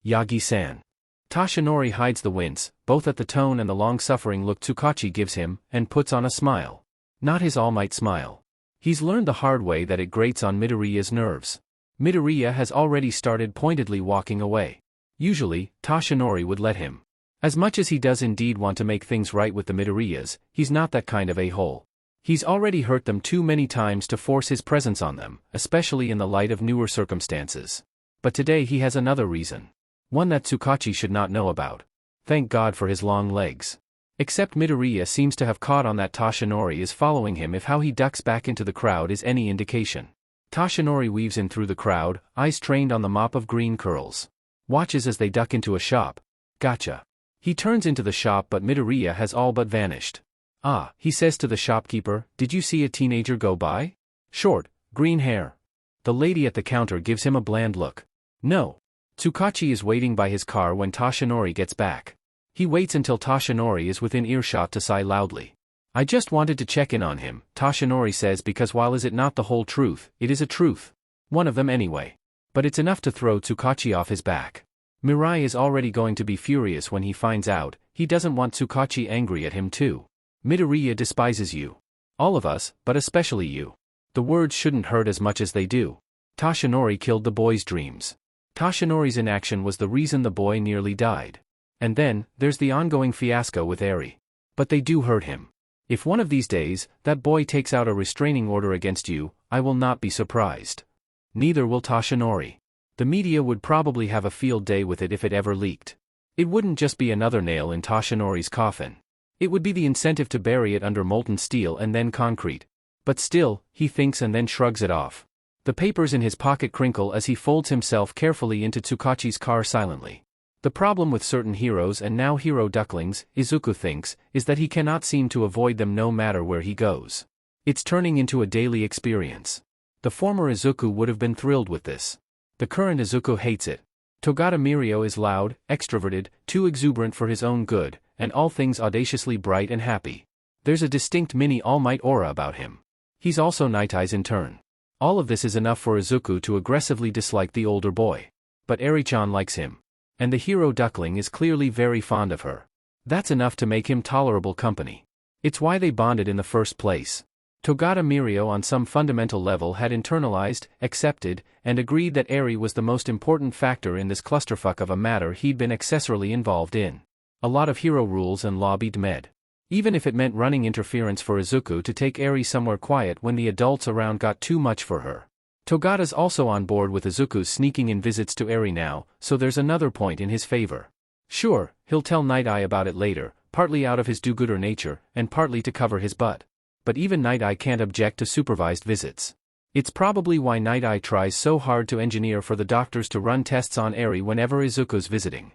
Yagi-san." Toshinori hides the wince, both at the tone and the long-suffering look Tsukachi gives him, and puts on a smile. Not his all-might smile. He's learned the hard way that it grates on Midoriya's nerves. Midoriya has already started pointedly walking away. Usually, Toshinori would let him. As much as he does indeed want to make things right with the Midoriyas, he's not that kind of a-hole. He's already hurt them too many times to force his presence on them, especially in the light of newer circumstances. But today he has another reason. One that Tsukachi should not know about. Thank God for his long legs. Except Midoriya seems to have caught on that Toshinori is following him if how he ducks back into the crowd is any indication. Toshinori weaves in through the crowd, eyes trained on the mop of green curls. Watches as they duck into a shop. Gotcha. He turns into the shop but Midoriya has all but vanished. "Ah," he says to the shopkeeper, "did you see a teenager go by? Short, green hair." The lady at the counter gives him a bland look. No. Tsukachi is waiting by his car when Toshinori gets back. He waits until Toshinori is within earshot to sigh loudly. "I just wanted to check in on him," Toshinori says, because while is it not the whole truth, it is a truth. One of them anyway. But it's enough to throw Tsukachi off his back. Mirai is already going to be furious when he finds out. He doesn't want Tsukachi angry at him too. "Midoriya despises you. All of us, but especially you." The words shouldn't hurt as much as they do. Toshinori killed the boy's dreams. Toshinori's inaction was the reason the boy nearly died. And then, there's the ongoing fiasco with Eri. But they do hurt him. If one of these days, that boy takes out a restraining order against you, I will not be surprised. Neither will Toshinori. The media would probably have a field day with it if it ever leaked. It wouldn't just be another nail in Toshinori's coffin. It would be the incentive to bury it under molten steel and then concrete. But still, he thinks and then shrugs it off. The papers in his pocket crinkle as he folds himself carefully into Tsukachi's car silently. The problem with certain heroes and now hero ducklings, Izuku thinks, is that he cannot seem to avoid them no matter where he goes. It's turning into a daily experience. The former Izuku would have been thrilled with this. The current Izuku hates it. Togata Mirio is loud, extroverted, too exuberant for his own good, and all things audaciously bright and happy. There's a distinct mini All Might aura about him. He's also Night Eyes in turn. All of this is enough for Izuku to aggressively dislike the older boy. But Eri-chan likes him. And the hero duckling is clearly very fond of her. That's enough to make him tolerable company. It's why they bonded in the first place. Togata Mirio on some fundamental level had internalized, accepted, and agreed that Eri was the most important factor in this clusterfuck of a matter he'd been accessorily involved in. A lot of hero rules and lobbied med. Even if it meant running interference for Izuku to take Eri somewhere quiet when the adults around got too much for her. Togata's also on board with Izuku's sneaking in visits to Eri now, so there's another point in his favor. Sure, he'll tell Night Eye about it later, partly out of his do-gooder nature, and partly to cover his butt. But even Night Eye can't object to supervised visits. It's probably why Night Eye tries so hard to engineer for the doctors to run tests on Eri whenever Izuku's visiting.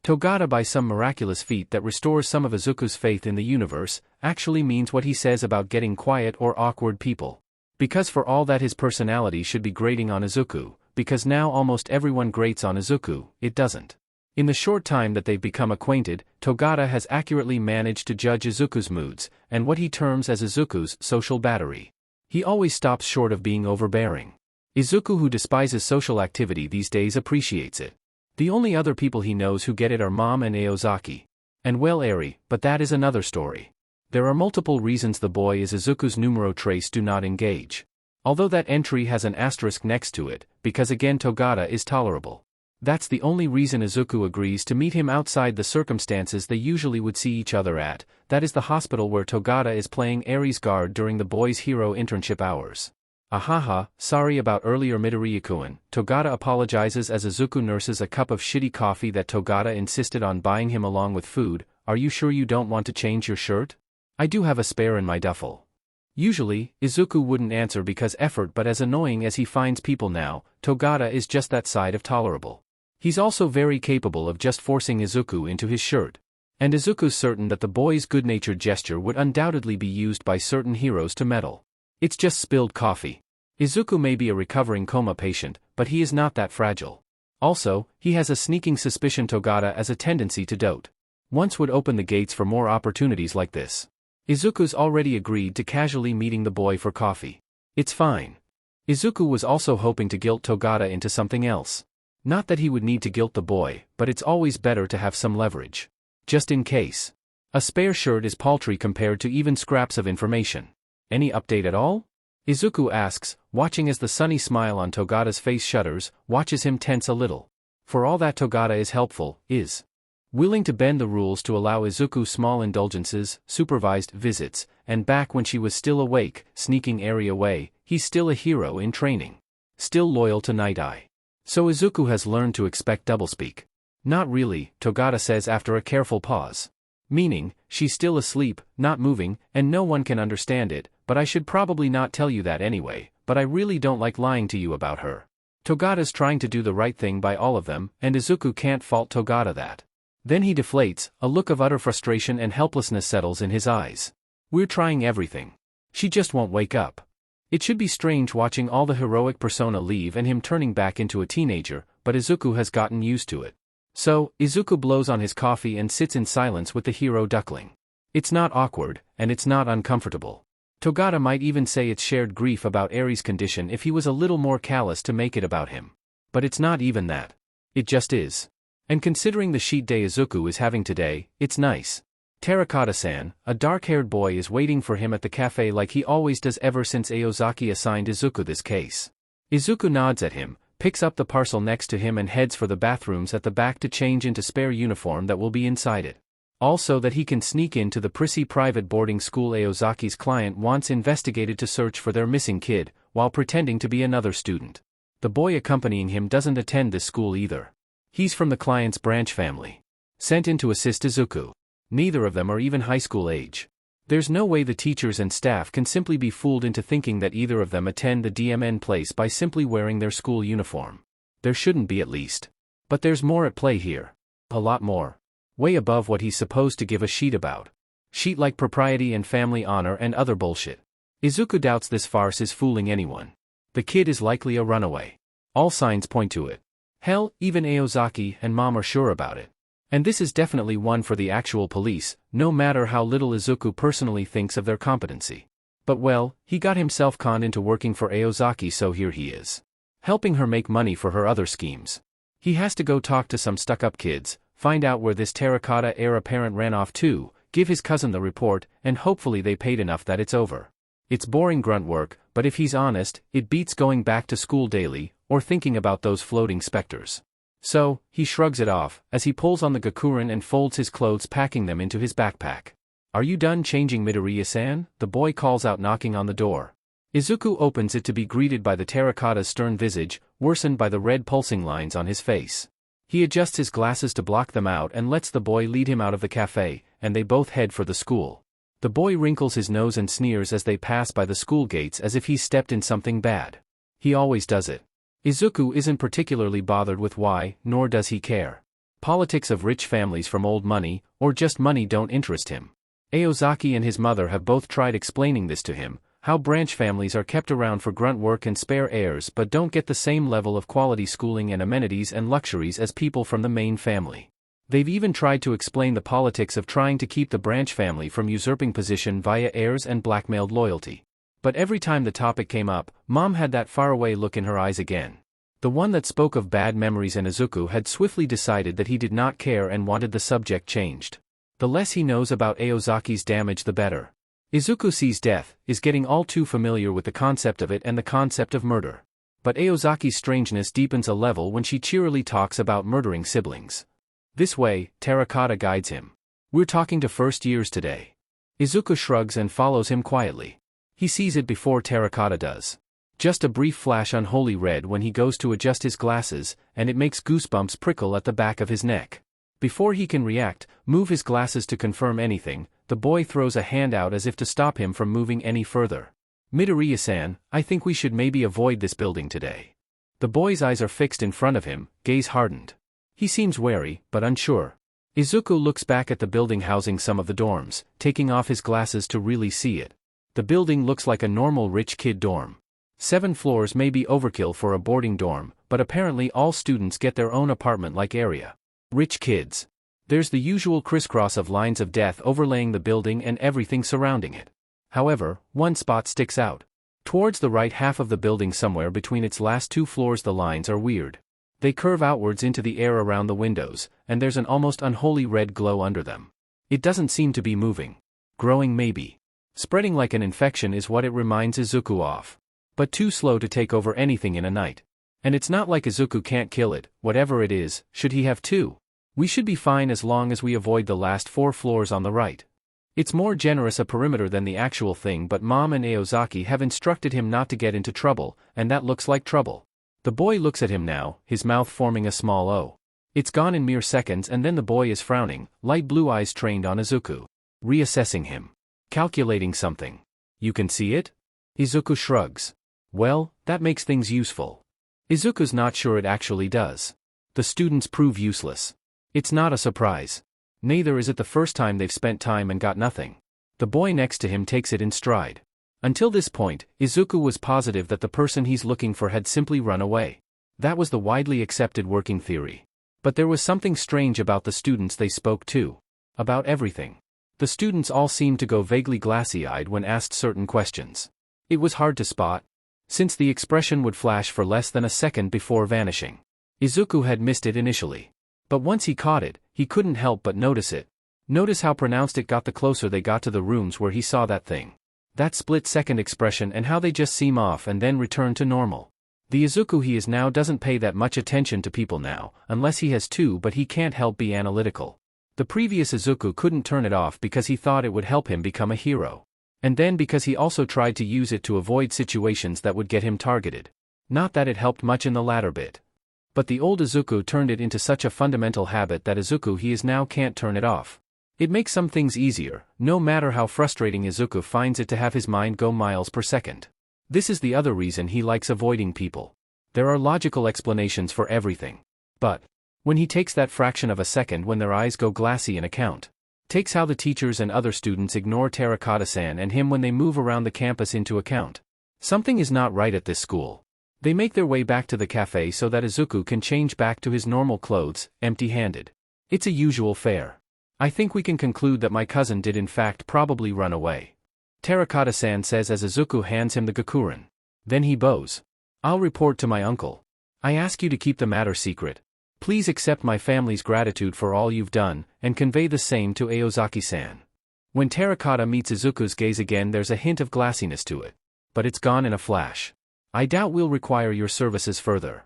Togata, by some miraculous feat that restores some of Izuku's faith in the universe, actually means what he says about getting quiet or awkward people. Because for all that his personality should be grating on Izuku, because now almost everyone grates on Izuku, it doesn't. In the short time that they've become acquainted, Togata has accurately managed to judge Izuku's moods, and what he terms as Izuku's social battery. He always stops short of being overbearing. Izuku, who despises social activity these days, appreciates it. The only other people he knows who get it are Mom and Aozaki. And well, Eri, but that is another story. There are multiple reasons the boy is Izuku's numero tres do not engage. Although that entry has an asterisk next to it, because again Togata is tolerable. That's the only reason Izuku agrees to meet him outside the circumstances they usually would see each other at, that is the hospital where Togata is playing Eri's guard during the boy's hero internship hours. Ahaha, sorry about earlier Midoriya-kun, Togata apologizes as Izuku nurses a cup of shitty coffee that Togata insisted on buying him along with food. Are you sure you don't want to change your shirt? I do have a spare in my duffel. Usually, Izuku wouldn't answer because effort, but as annoying as he finds people now, Togata is just that side of tolerable. He's also very capable of just forcing Izuku into his shirt. And Izuku's certain that the boy's good-natured gesture would undoubtedly be used by certain heroes to meddle. It's just spilled coffee. Izuku may be a recovering coma patient, but he is not that fragile. Also, he has a sneaking suspicion Togata has a tendency to dote. Once would open the gates for more opportunities like this. Izuku's already agreed to casually meeting the boy for coffee. It's fine. Izuku was also hoping to guilt Togata into something else. Not that he would need to guilt the boy, but it's always better to have some leverage. Just in case. A spare shirt is paltry compared to even scraps of information. Any update at all? Izuku asks, watching as the sunny smile on Togata's face shudders, watches him tense a little. For all that Togata is helpful, is willing to bend the rules to allow Izuku small indulgences, supervised visits, and back when she was still awake, sneaking Eri away, he's still a hero in training. Still loyal to Night Eye. So Izuku has learned to expect doublespeak. Not really, Togata says after a careful pause. Meaning, she's still asleep, not moving, and no one can understand it, but I should probably not tell you that anyway, but I really don't like lying to you about her. Togata's trying to do the right thing by all of them, and Izuku can't fault Togata that. Then he deflates, a look of utter frustration and helplessness settles in his eyes. We're trying everything. She just won't wake up. It should be strange watching all the heroic persona leave and him turning back into a teenager, but Izuku has gotten used to it. So, Izuku blows on his coffee and sits in silence with the hero duckling. It's not awkward, and it's not uncomfortable. Togata might even say it's shared grief about Eri's condition if he was a little more callous to make it about him. But it's not even that. It just is. And considering the sheet day Izuku is having today, it's nice. Terracotta-san, a dark-haired boy, is waiting for him at the cafe like he always does ever since Aozaki assigned Izuku this case. Izuku nods at him, picks up the parcel next to him and heads for the bathrooms at the back to change into spare uniform that will be inside it. Also that he can sneak into the prissy private boarding school Aozaki's client wants investigated to search for their missing kid, while pretending to be another student. The boy accompanying him doesn't attend this school either. He's from the client's branch family. Sent in to assist Izuku. Neither of them are even high school age. There's no way the teachers and staff can simply be fooled into thinking that either of them attend the DMN place by simply wearing their school uniform. There shouldn't be, at least. But there's more at play here. A lot more. Way above what he's supposed to give a shit about. Shit like propriety and family honor and other bullshit. Izuku doubts this farce is fooling anyone. The kid is likely a runaway. All signs point to it. Hell, even Aozaki and Mom are sure about it. And this is definitely one for the actual police, no matter how little Izuku personally thinks of their competency. But well, he got himself conned into working for Aozaki, so here he is, helping her make money for her other schemes. He has to go talk to some stuck-up kids, find out where this terracotta heir apparent ran off to, give his cousin the report, and hopefully they paid enough that it's over. It's boring grunt work, but if he's honest, it beats going back to school daily, or thinking about those floating specters. So, he shrugs it off, as he pulls on the gakuren and folds his clothes, packing them into his backpack. "Are you done changing, Midoriya-san?" the boy calls out, knocking on the door. Izuku opens it to be greeted by the terracotta's stern visage, worsened by the red pulsing lines on his face. He adjusts his glasses to block them out and lets the boy lead him out of the cafe, and they both head for the school. The boy wrinkles his nose and sneers as they pass by the school gates, as if he's stepped in something bad. He always does it. Izuku isn't particularly bothered with why, nor does he care. Politics of rich families from old money, or just money, don't interest him. Aozaki and his mother have both tried explaining this to him, how branch families are kept around for grunt work and spare heirs but don't get the same level of quality schooling and amenities and luxuries as people from the main family. They've even tried to explain the politics of trying to keep the branch family from usurping position via heirs and blackmailed loyalty. But every time the topic came up, Mom had that faraway look in her eyes again. The one that spoke of bad memories, and Izuku had swiftly decided that he did not care and wanted the subject changed. The less he knows about Aozaki's damage the better. Izuku sees death, is getting all too familiar with the concept of it and the concept of murder. But Aozaki's strangeness deepens a level when she cheerily talks about murdering siblings. This way, Terracotta guides him. "We're talking to first years today." Izuku shrugs and follows him quietly. He sees it before Terracotta does. Just a brief flash unholy red when he goes to adjust his glasses, and it makes goosebumps prickle at the back of his neck. Before he can react, move his glasses to confirm anything, the boy throws a hand out as if to stop him from moving any further. "Midoriya-san, I think we should maybe avoid this building today." The boy's eyes are fixed in front of him, gaze hardened. He seems wary, but unsure. Izuku looks back at the building housing some of the dorms, taking off his glasses to really see it. The building looks like a normal rich kid dorm. 7 floors may be overkill for a boarding dorm, but apparently all students get their own apartment-like area. Rich kids. There's the usual crisscross of lines of death overlaying the building and everything surrounding it. However, one spot sticks out. Towards the right half of the building, somewhere between its last 2 floors, the lines are weird. They curve outwards into the air around the windows, and there's an almost unholy red glow under them. It doesn't seem to be moving. Growing maybe. Spreading like an infection is what it reminds Izuku of. But too slow to take over anything in a night. And it's not like Izuku can't kill it, whatever it is, should he have to. We should be fine as long as we avoid the last 4 floors on the right. It's more generous a perimeter than the actual thing, but Mom and Aozaki have instructed him not to get into trouble, and that looks like trouble. The boy looks at him now, his mouth forming a small O. It's gone in mere seconds, and then the boy is frowning, light blue eyes trained on Izuku. Reassessing him. Calculating something. "You can see it?" Izuku shrugs. "Well, that makes things useful." Izuku's not sure it actually does. The students prove useless. It's not a surprise. Neither is it the first time they've spent time and got nothing. The boy next to him takes it in stride. Until this point, Izuku was positive that the person he's looking for had simply run away. That was the widely accepted working theory. But there was something strange about the students they spoke to. About everything. The students all seemed to go vaguely glassy-eyed when asked certain questions. It was hard to spot, since the expression would flash for less than a second before vanishing. Izuku had missed it initially. But once he caught it, he couldn't help but notice it. Notice how pronounced it got the closer they got to the rooms where he saw that thing. That split-second expression, and how they just seem off and then return to normal. The Izuku he is now doesn't pay that much attention to people now, unless he has to, but he can't help be analytical. The previous Izuku couldn't turn it off because he thought it would help him become a hero. And then because he also tried to use it to avoid situations that would get him targeted. Not that it helped much in the latter bit. But the old Izuku turned it into such a fundamental habit that Izuku he is now can't turn it off. It makes some things easier, no matter how frustrating Izuku finds it to have his mind go miles per second. This is the other reason he likes avoiding people. There are logical explanations for everything. But when he takes that fraction of a second when their eyes go glassy in account, takes how the teachers and other students ignore Terracotta-san and him when they move around the campus into account. Something is not right at this school. They make their way back to the cafe so that Izuku can change back to his normal clothes, empty-handed. It's a usual fare. I think we can conclude that my cousin did in fact probably run away. Terracotta-san says as Izuku hands him the Gakuren. Then he bows. I'll report to my uncle. I ask you to keep the matter secret. Please accept my family's gratitude for all you've done, and convey the same to Aozaki-san. When Terracotta meets Izuku's gaze again, there's a hint of glassiness to it. But it's gone in a flash. I doubt we'll require your services further.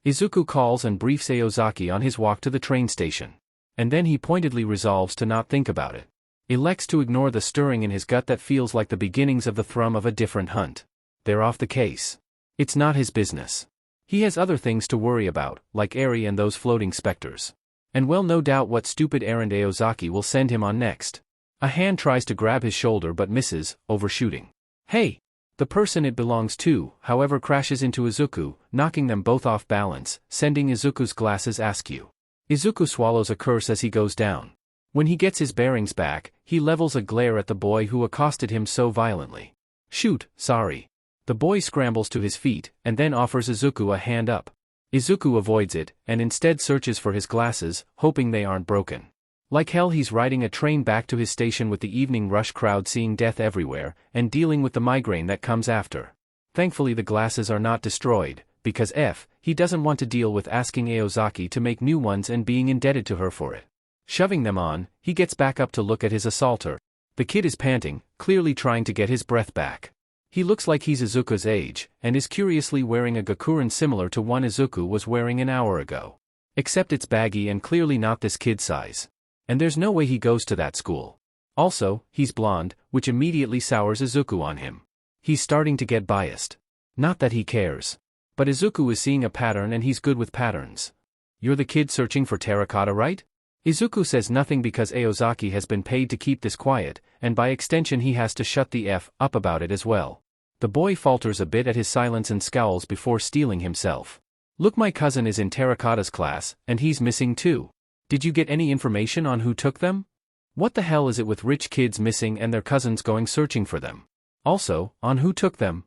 Izuku calls and briefs Aozaki on his walk to the train station. And then he pointedly resolves to not think about it. Elects to ignore the stirring in his gut that feels like the beginnings of the thrum of a different hunt. They're off the case. It's not his business. He has other things to worry about, like Eri and those floating specters. And well, no doubt what stupid errand Aozaki will send him on next. A hand tries to grab his shoulder but misses, overshooting. Hey! The person it belongs to, however, crashes into Izuku, knocking them both off balance, sending Izuku's glasses askew. Izuku swallows a curse as he goes down. When he gets his bearings back, he levels a glare at the boy who accosted him so violently. Shoot, sorry. The boy scrambles to his feet, and then offers Izuku a hand up. Izuku avoids it, and instead searches for his glasses, hoping they aren't broken. Like hell, he's riding a train back to his station with the evening rush crowd seeing death everywhere, and dealing with the migraine that comes after. Thankfully the glasses are not destroyed, because he doesn't want to deal with asking Aozaki to make new ones and being indebted to her for it. Shoving them on, he gets back up to look at his assaulter. The kid is panting, clearly trying to get his breath back. He looks like he's Izuku's age, and is curiously wearing a Gakuren similar to one Izuku was wearing an hour ago. Except it's baggy and clearly not this kid's size. And there's no way he goes to that school. Also, he's blonde, which immediately sours Izuku on him. He's starting to get biased. Not that he cares. But Izuku is seeing a pattern and he's good with patterns. You're the kid searching for terracotta, right? Izuku says nothing because Aozaki has been paid to keep this quiet, and by extension he has to shut the F up about it as well. The boy falters a bit at his silence and scowls before steeling himself. Look, my cousin is in Terracotta's class, and he's missing too. Did you get any information on who took them? What the hell is it with rich kids missing and their cousins going searching for them? Also, on who took them?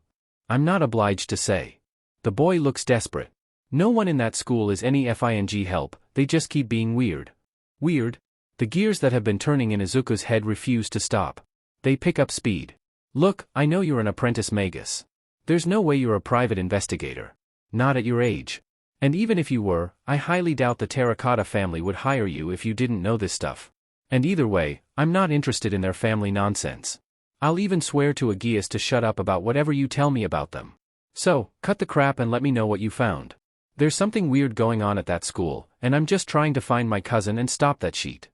I'm not obliged to say. The boy looks desperate. No one in that school is any FING help, they just keep being weird. Weird? The gears that have been turning in Izuku's head refuse to stop. They pick up speed. Look, I know you're an apprentice magus. There's no way you're a private investigator. Not at your age. And even if you were, I highly doubt the Terracotta family would hire you if you didn't know this stuff. And either way, I'm not interested in their family nonsense. I'll even swear to Aegeus to shut up about whatever you tell me about them. So, cut the crap and let me know what you found. There's something weird going on at that school, and I'm just trying to find my cousin and stop that shit.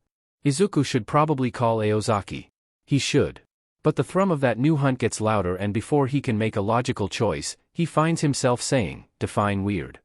Izuku should probably call Aozaki. He should. But the thrum of that new hunt gets louder, and before he can make a logical choice, he finds himself saying, "Define weird."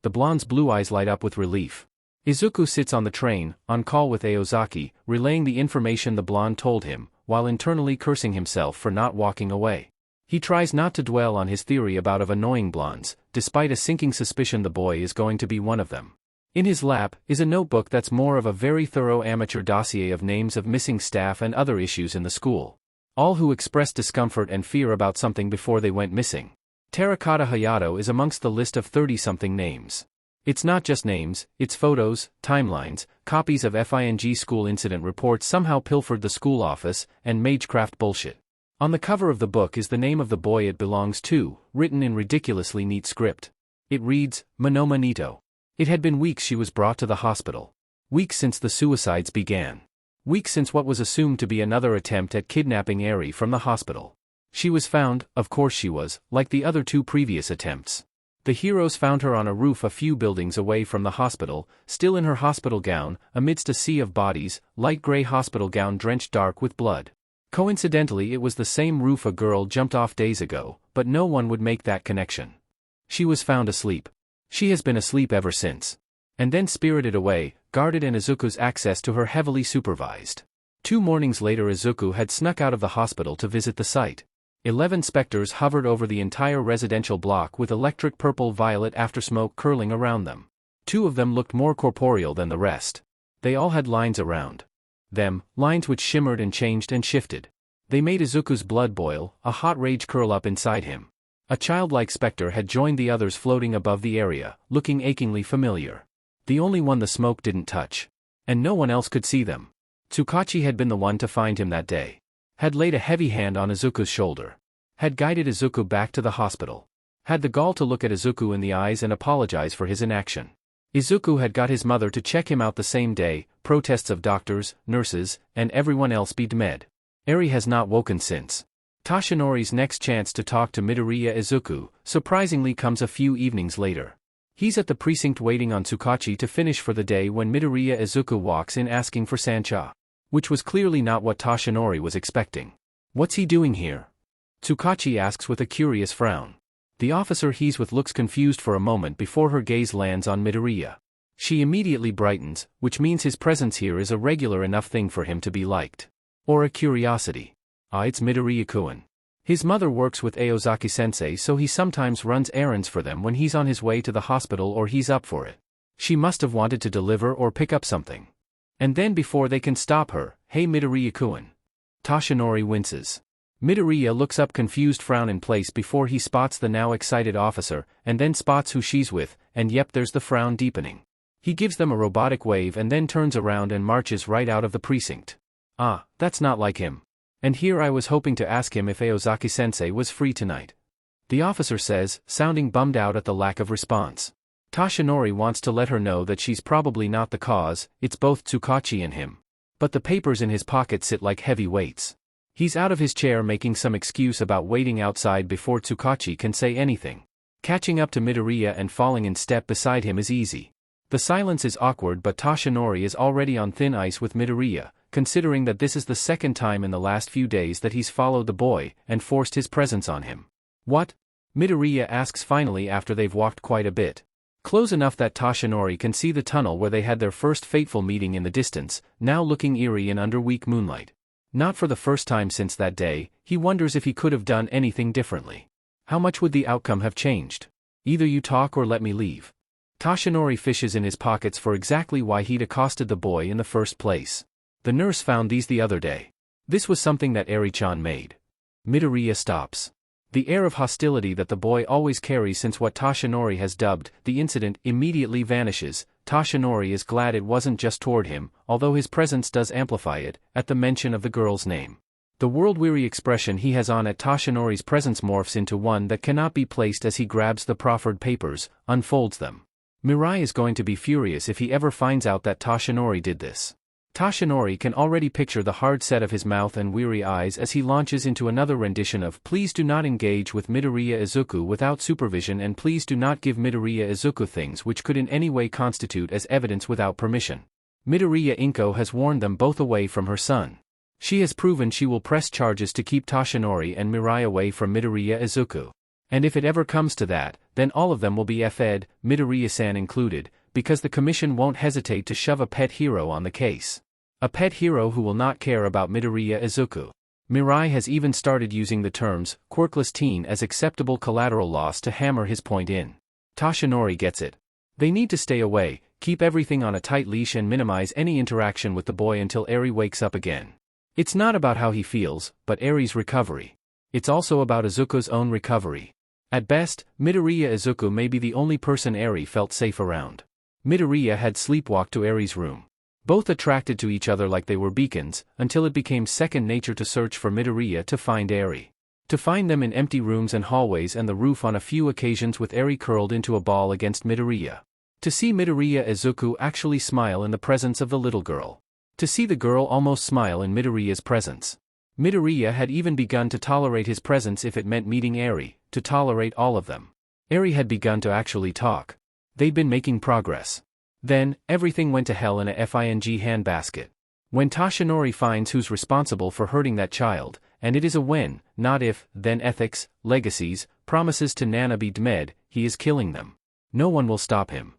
The blonde's blue eyes light up with relief. Izuku sits on the train, on call with Aozaki, relaying the information the blonde told him, while internally cursing himself for not walking away. He tries not to dwell on his theory about of annoying blondes, despite a sinking suspicion the boy is going to be one of them. In his lap is a notebook that's more of a very thorough amateur dossier of names of missing staff and other issues in the school. All who expressed discomfort and fear about something before they went missing. Terracotta Hayato is amongst the list of 30-something names. It's not just names, it's photos, timelines, copies of FING school incident reports somehow pilfered the school office, and magecraft bullshit. On the cover of the book is the name of the boy it belongs to, written in ridiculously neat script. It reads, Monoma Nito. It had been weeks she was brought to the hospital. Weeks since the suicides began. Weeks since what was assumed to be another attempt at kidnapping Eri from the hospital. She was found, of course she was, like the other two previous attempts. The heroes found her on a roof a few buildings away from the hospital, still in her hospital gown, amidst a sea of bodies, light gray hospital gown drenched dark with blood. Coincidentally, it was the same roof a girl jumped off days ago, but no one would make that connection. She was found asleep. She has been asleep ever since. And then spirited away, guarded, and Izuku's access to her heavily supervised. 2 mornings later Izuku had snuck out of the hospital to visit the site. 11 specters hovered over the entire residential block with electric purple-violet aftersmoke curling around them. 2 of them looked more corporeal than the rest. They all had lines around them, lines which shimmered and changed and shifted. They made Izuku's blood boil, a hot rage curl up inside him. A childlike specter had joined the others floating above the area, looking achingly familiar. The only one the smoke didn't touch. And no one else could see them. Tsukachi had been the one to find him that day. Had laid a heavy hand on Izuku's shoulder. Had guided Izuku back to the hospital. Had the gall to look at Izuku in the eyes and apologize for his inaction. Izuku had got his mother to check him out the same day, protests of doctors, nurses, and everyone else be dead. Eri has not woken since. Toshinori's next chance to talk to Midoriya Izuku, surprisingly comes a few evenings later. He's at the precinct waiting on Tsukachi to finish for the day when Midoriya Izuku walks in asking for Sancha. Which was clearly not what Toshinori was expecting. What's he doing here? Tsukachi asks with a curious frown. The officer he's with looks confused for a moment before her gaze lands on Midoriya. She immediately brightens, which means his presence here is a regular enough thing for him to be liked. Or a curiosity. Ah, it's Midoriya-kun. His mother works with Aozaki-sensei, so he sometimes runs errands for them when he's on his way to the hospital or he's up for it. She must have wanted to deliver or pick up something. And then before they can stop her, "Hey Midoriya-kun." Toshinori winces. Midoriya looks up, confused frown in place before he spots the now excited officer, and then spots who she's with, and yep, there's the frown deepening. He gives them a robotic wave and then turns around and marches right out of the precinct. Ah, that's not like him. And here I was hoping to ask him if Aozaki-sensei was free tonight. The officer says, sounding bummed out at the lack of response. Toshinori wants to let her know that she's probably not the cause, it's both Tsukachi and him. But the papers in his pocket sit like heavy weights. He's out of his chair making some excuse about waiting outside before Tsukachi can say anything. Catching up to Midoriya and falling in step beside him is easy. The silence is awkward, but Toshinori is already on thin ice with Midoriya, considering that this is the second time in the last few days that he's followed the boy and forced his presence on him. What? Midoriya asks finally after they've walked quite a bit. Close enough that Toshinori can see the tunnel where they had their first fateful meeting in the distance, now looking eerie in under weak moonlight. Not for the first time since that day, he wonders if he could have done anything differently. How much would the outcome have changed? Either you talk or let me leave. Toshinori fishes in his pockets for exactly why he'd accosted the boy in the first place. The nurse found these the other day. This was something that Eri-chan made. Midoriya stops. The air of hostility that the boy always carries since what Toshinori has dubbed the incident immediately vanishes. Toshinori is glad it wasn't just toward him, although his presence does amplify it, at the mention of the girl's name. The world-weary expression he has on at Toshinori's presence morphs into one that cannot be placed as he grabs the proffered papers, unfolds them. Mirai is going to be furious if he ever finds out that Toshinori did this. Toshinori can already picture the hard set of his mouth and weary eyes as he launches into another rendition of "Please do not engage with Midoriya Izuku without supervision, and please do not give Midoriya Izuku things which could in any way constitute as evidence without permission." Midoriya Inko has warned them both away from her son. She has proven she will press charges to keep Toshinori and Mirai away from Midoriya Izuku. And if it ever comes to that, then all of them will be FE'd, Midoriya-san included, because the commission won't hesitate to shove a pet hero on the case. A pet hero who will not care about Midoriya Izuku. Mirai has even started using the terms "quirkless teen" as acceptable collateral loss to hammer his point in. Toshinori gets it. They need to stay away, keep everything on a tight leash and minimize any interaction with the boy until Eri wakes up again. It's not about how he feels, but Eri's recovery. It's also about Izuku's own recovery. At best, Midoriya Izuku may be the only person Eri felt safe around. Midoriya had sleepwalked to Eri's room. Both attracted to each other like they were beacons, until it became second nature to search for Midoriya to find Eri. To find them in empty rooms and hallways and the roof on a few occasions with Eri curled into a ball against Midoriya. To see Midoriya Izuku actually smile in the presence of the little girl. To see the girl almost smile in Midoriya's presence. Midoriya had even begun to tolerate his presence if it meant meeting Eri, to tolerate all of them. Eri had begun to actually talk. They'd been making progress. Then, everything went to hell in a FING handbasket. When Toshinori finds who's responsible for hurting that child, and it is a when, not if, then ethics, legacies, promises to Nana be Dmed, he is killing them. No one will stop him.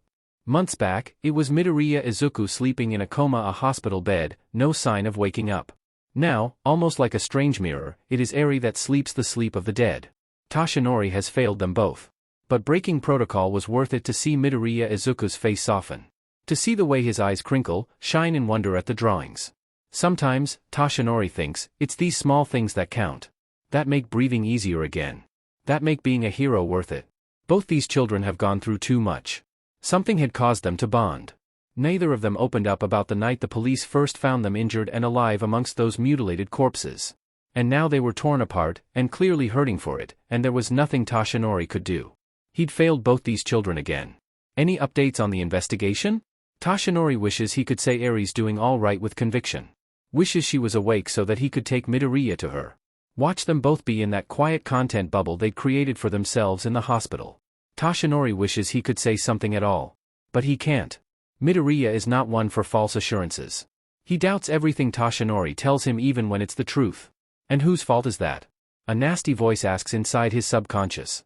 Months back, it was Midoriya Izuku sleeping in a coma, a hospital bed, no sign of waking up. Now, almost like a strange mirror, it is Eri that sleeps the sleep of the dead. Toshinori has failed them both. But breaking protocol was worth it to see Midoriya Izuku's face soften. To see the way his eyes crinkle, shine in wonder at the drawings. Sometimes, Toshinori thinks, it's these small things that count. That make breathing easier again. That make being a hero worth it. Both these children have gone through too much. Something had caused them to bond. Neither of them opened up about the night the police first found them injured and alive amongst those mutilated corpses. And now they were torn apart, and clearly hurting for it, and there was nothing Toshinori could do. He'd failed both these children again. Any updates on the investigation? Toshinori wishes he could say Eri's doing all right with conviction. Wishes she was awake so that he could take Midoriya to her. Watch them both be in that quiet content bubble they'd created for themselves in the hospital. Toshinori wishes he could say something at all. But he can't. Midoriya is not one for false assurances. He doubts everything Toshinori tells him even when it's the truth. And whose fault is that? A nasty voice asks inside his subconscious.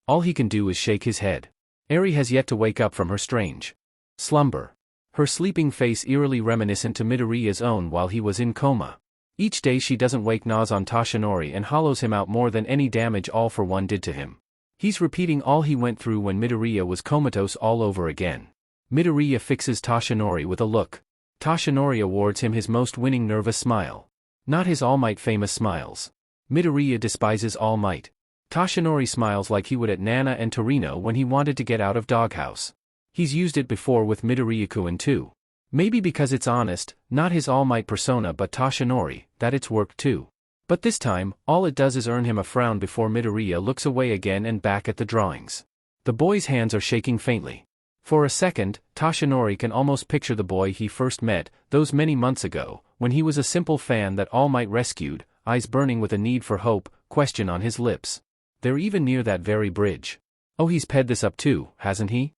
All he can do is shake his head. Eri has yet to wake up from her strange slumber. Her sleeping face eerily reminiscent to Midoriya's own while he was in coma. Each day she doesn't wake gnaws on Toshinori and hollows him out more than any damage All for One did to him. He's repeating all he went through when Midoriya was comatose all over again. Midoriya fixes Toshinori with a look. Toshinori awards him his most winning nervous smile. Not his All Might famous smiles. Midoriya despises All Might. Toshinori smiles like he would at Nana and Torino when he wanted to get out of Doghouse. He's used it before with Midoriya-kun too. Maybe because it's honest, not his All Might persona but Toshinori, that it's worked too. But this time, all it does is earn him a frown before Midoriya looks away again and back at the drawings. The boy's hands are shaking faintly. For a second, Toshinori can almost picture the boy he first met, those many months ago, when he was a simple fan that All Might rescued, eyes burning with a need for hope, question on his lips. They're even near that very bridge. Oh, he's ped this up too, hasn't he?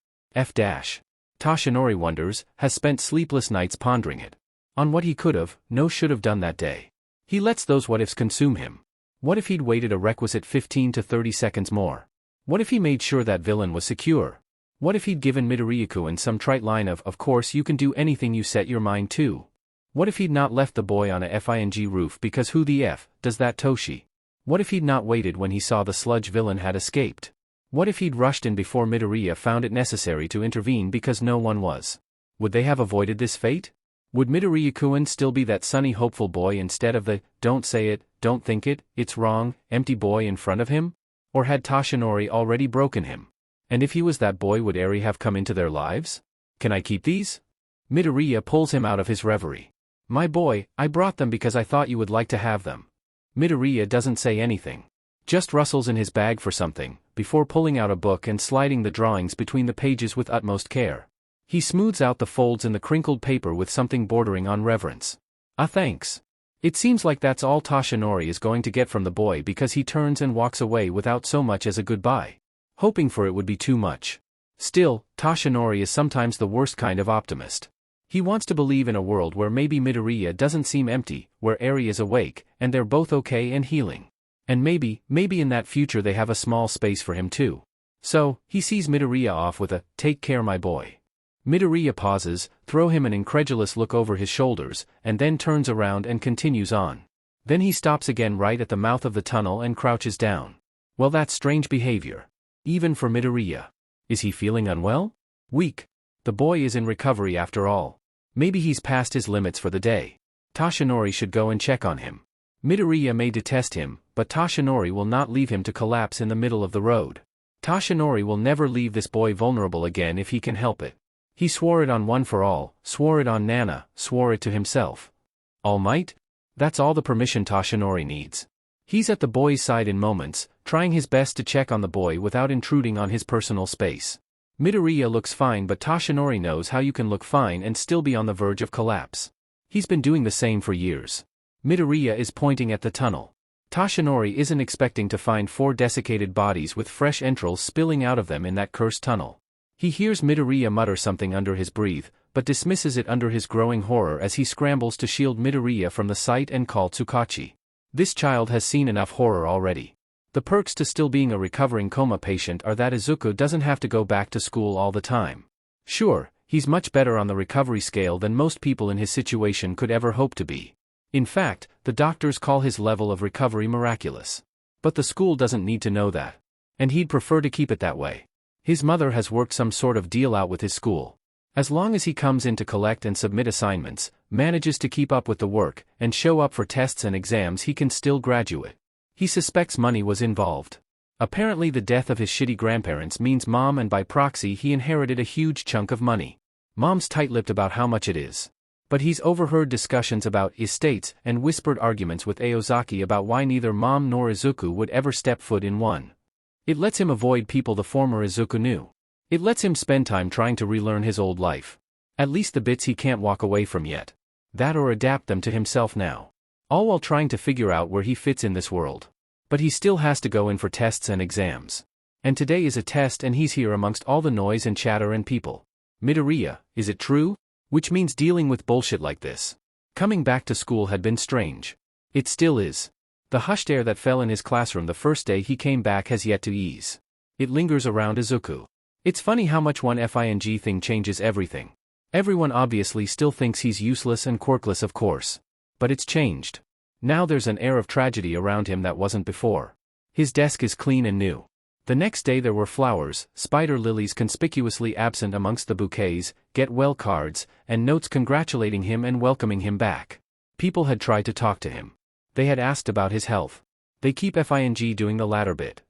Toshinori wonders, has spent sleepless nights pondering it. On what he could've, should've done that day. He lets those what-ifs consume him. What if he'd waited a requisite 15 to 30 seconds more? What if he made sure that villain was secure? What if he'd given Midoriya-kun some trite line of course you can do anything you set your mind to? What if he'd not left the boy on a FING roof because who the F does that Toshi? What if he'd not waited when he saw the sludge villain had escaped? What if he'd rushed in before Midoriya found it necessary to intervene because no one was? Would they have avoided this fate? Would Midoriya-kun still be that sunny hopeful boy instead of the, don't say it, don't think it, it's wrong, empty boy in front of him? Or had Toshinori already broken him? And if he was that boy would Eri have come into their lives? Can I keep these? Midoriya pulls him out of his reverie. My boy, I brought them because I thought you would like to have them. Midoriya doesn't say anything. Just rustles in his bag for something, before pulling out a book and sliding the drawings between the pages with utmost care. He smooths out the folds in the crinkled paper with something bordering on reverence. Thanks. It seems like that's all Toshinori is going to get from the boy because he turns and walks away without so much as a goodbye. Hoping for it would be too much. Still, Toshinori is sometimes the worst kind of optimist. He wants to believe in a world where maybe Midoriya doesn't seem empty, where Eri is awake, and they're both okay and healing. And maybe in that future they have a small space for him too. So, he sees Midoriya off with a, take care my boy. Midoriya pauses, throws him an incredulous look over his shoulders, and then turns around and continues on. Then he stops again right at the mouth of the tunnel and crouches down. Well, that's strange behavior. Even for Midoriya. Is he feeling unwell? Weak? The boy is in recovery after all. Maybe he's past his limits for the day. Toshinori should go and check on him. Midoriya may detest him, but Toshinori will not leave him to collapse in the middle of the road. Toshinori will never leave this boy vulnerable again if he can help it. He swore it on One for All, swore it on Nana, swore it to himself. All Might? That's all the permission Toshinori needs. He's at the boy's side in moments, trying his best to check on the boy without intruding on his personal space. Midoriya looks fine but Toshinori knows how you can look fine and still be on the verge of collapse. He's been doing the same for years. Midoriya is pointing at the tunnel. Toshinori isn't expecting to find 4 desiccated bodies with fresh entrails spilling out of them in that cursed tunnel. He hears Midoriya mutter something under his breath, but dismisses it under his growing horror as he scrambles to shield Midoriya from the sight and call Tsukachi. This child has seen enough horror already. The perks to still being a recovering coma patient are that Izuku doesn't have to go back to school all the time. Sure, he's much better on the recovery scale than most people in his situation could ever hope to be. In fact, the doctors call his level of recovery miraculous. But the school doesn't need to know that. And he'd prefer to keep it that way. His mother has worked some sort of deal out with his school. As long as he comes in to collect and submit assignments, manages to keep up with the work, and show up for tests and exams, he can still graduate. He suspects money was involved. Apparently the death of his shitty grandparents means mom and by proxy he inherited a huge chunk of money. Mom's tight-lipped about how much it is. But he's overheard discussions about estates and whispered arguments with Aozaki about why neither Mom nor Izuku would ever step foot in one. It lets him avoid people the former Izuku knew. It lets him spend time trying to relearn his old life. At least the bits he can't walk away from yet. That or adapt them to himself now. All while trying to figure out where he fits in this world. But he still has to go in for tests and exams. And today is a test and he's here amongst all the noise and chatter and people. Midoriya, is it true? Which means dealing with bullshit like this. Coming back to school had been strange. It still is. The hushed air that fell in his classroom the first day he came back has yet to ease. It lingers around Izuku. It's funny how much one FING thing changes everything. Everyone obviously still thinks he's useless and quirkless, of course. But it's changed. Now there's an air of tragedy around him that wasn't before. His desk is clean and new. The next day there were flowers, spider lilies conspicuously absent amongst the bouquets, get well cards, and notes congratulating him and welcoming him back. People had tried to talk to him. They had asked about his health. They keep FING doing the latter bit.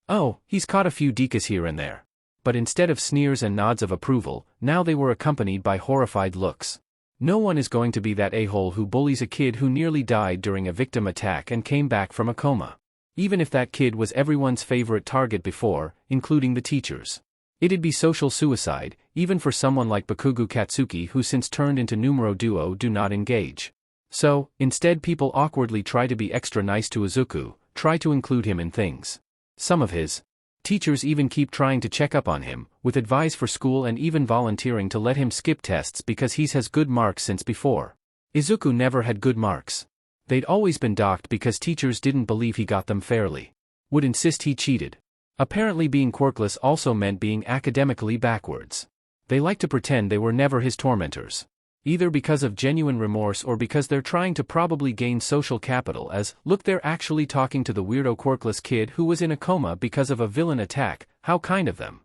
Oh, he's caught a few dekas here and there. But instead of sneers and nods of approval, now they were accompanied by horrified looks. No one is going to be that a-hole who bullies a kid who nearly died during a victim attack and came back from a coma. Even if that kid was everyone's favorite target before, including the teachers. It'd be social suicide, even for someone like Bakugo Katsuki who since turned into numero duo do not engage. So, instead people awkwardly try to be extra nice to Izuku, try to include him in things. Some of his teachers even keep trying to check up on him, with advice for school and even volunteering to let him skip tests because he's has good marks since before. Izuku never had good marks. They'd always been docked because teachers didn't believe he got them fairly. Would insist he cheated. Apparently being quirkless also meant being academically backwards. They like to pretend they were never his tormentors. Either because of genuine remorse or because they're trying to probably gain social capital as, look, they're actually talking to the weirdo quirkless kid who was in a coma because of a villain attack, how kind of them.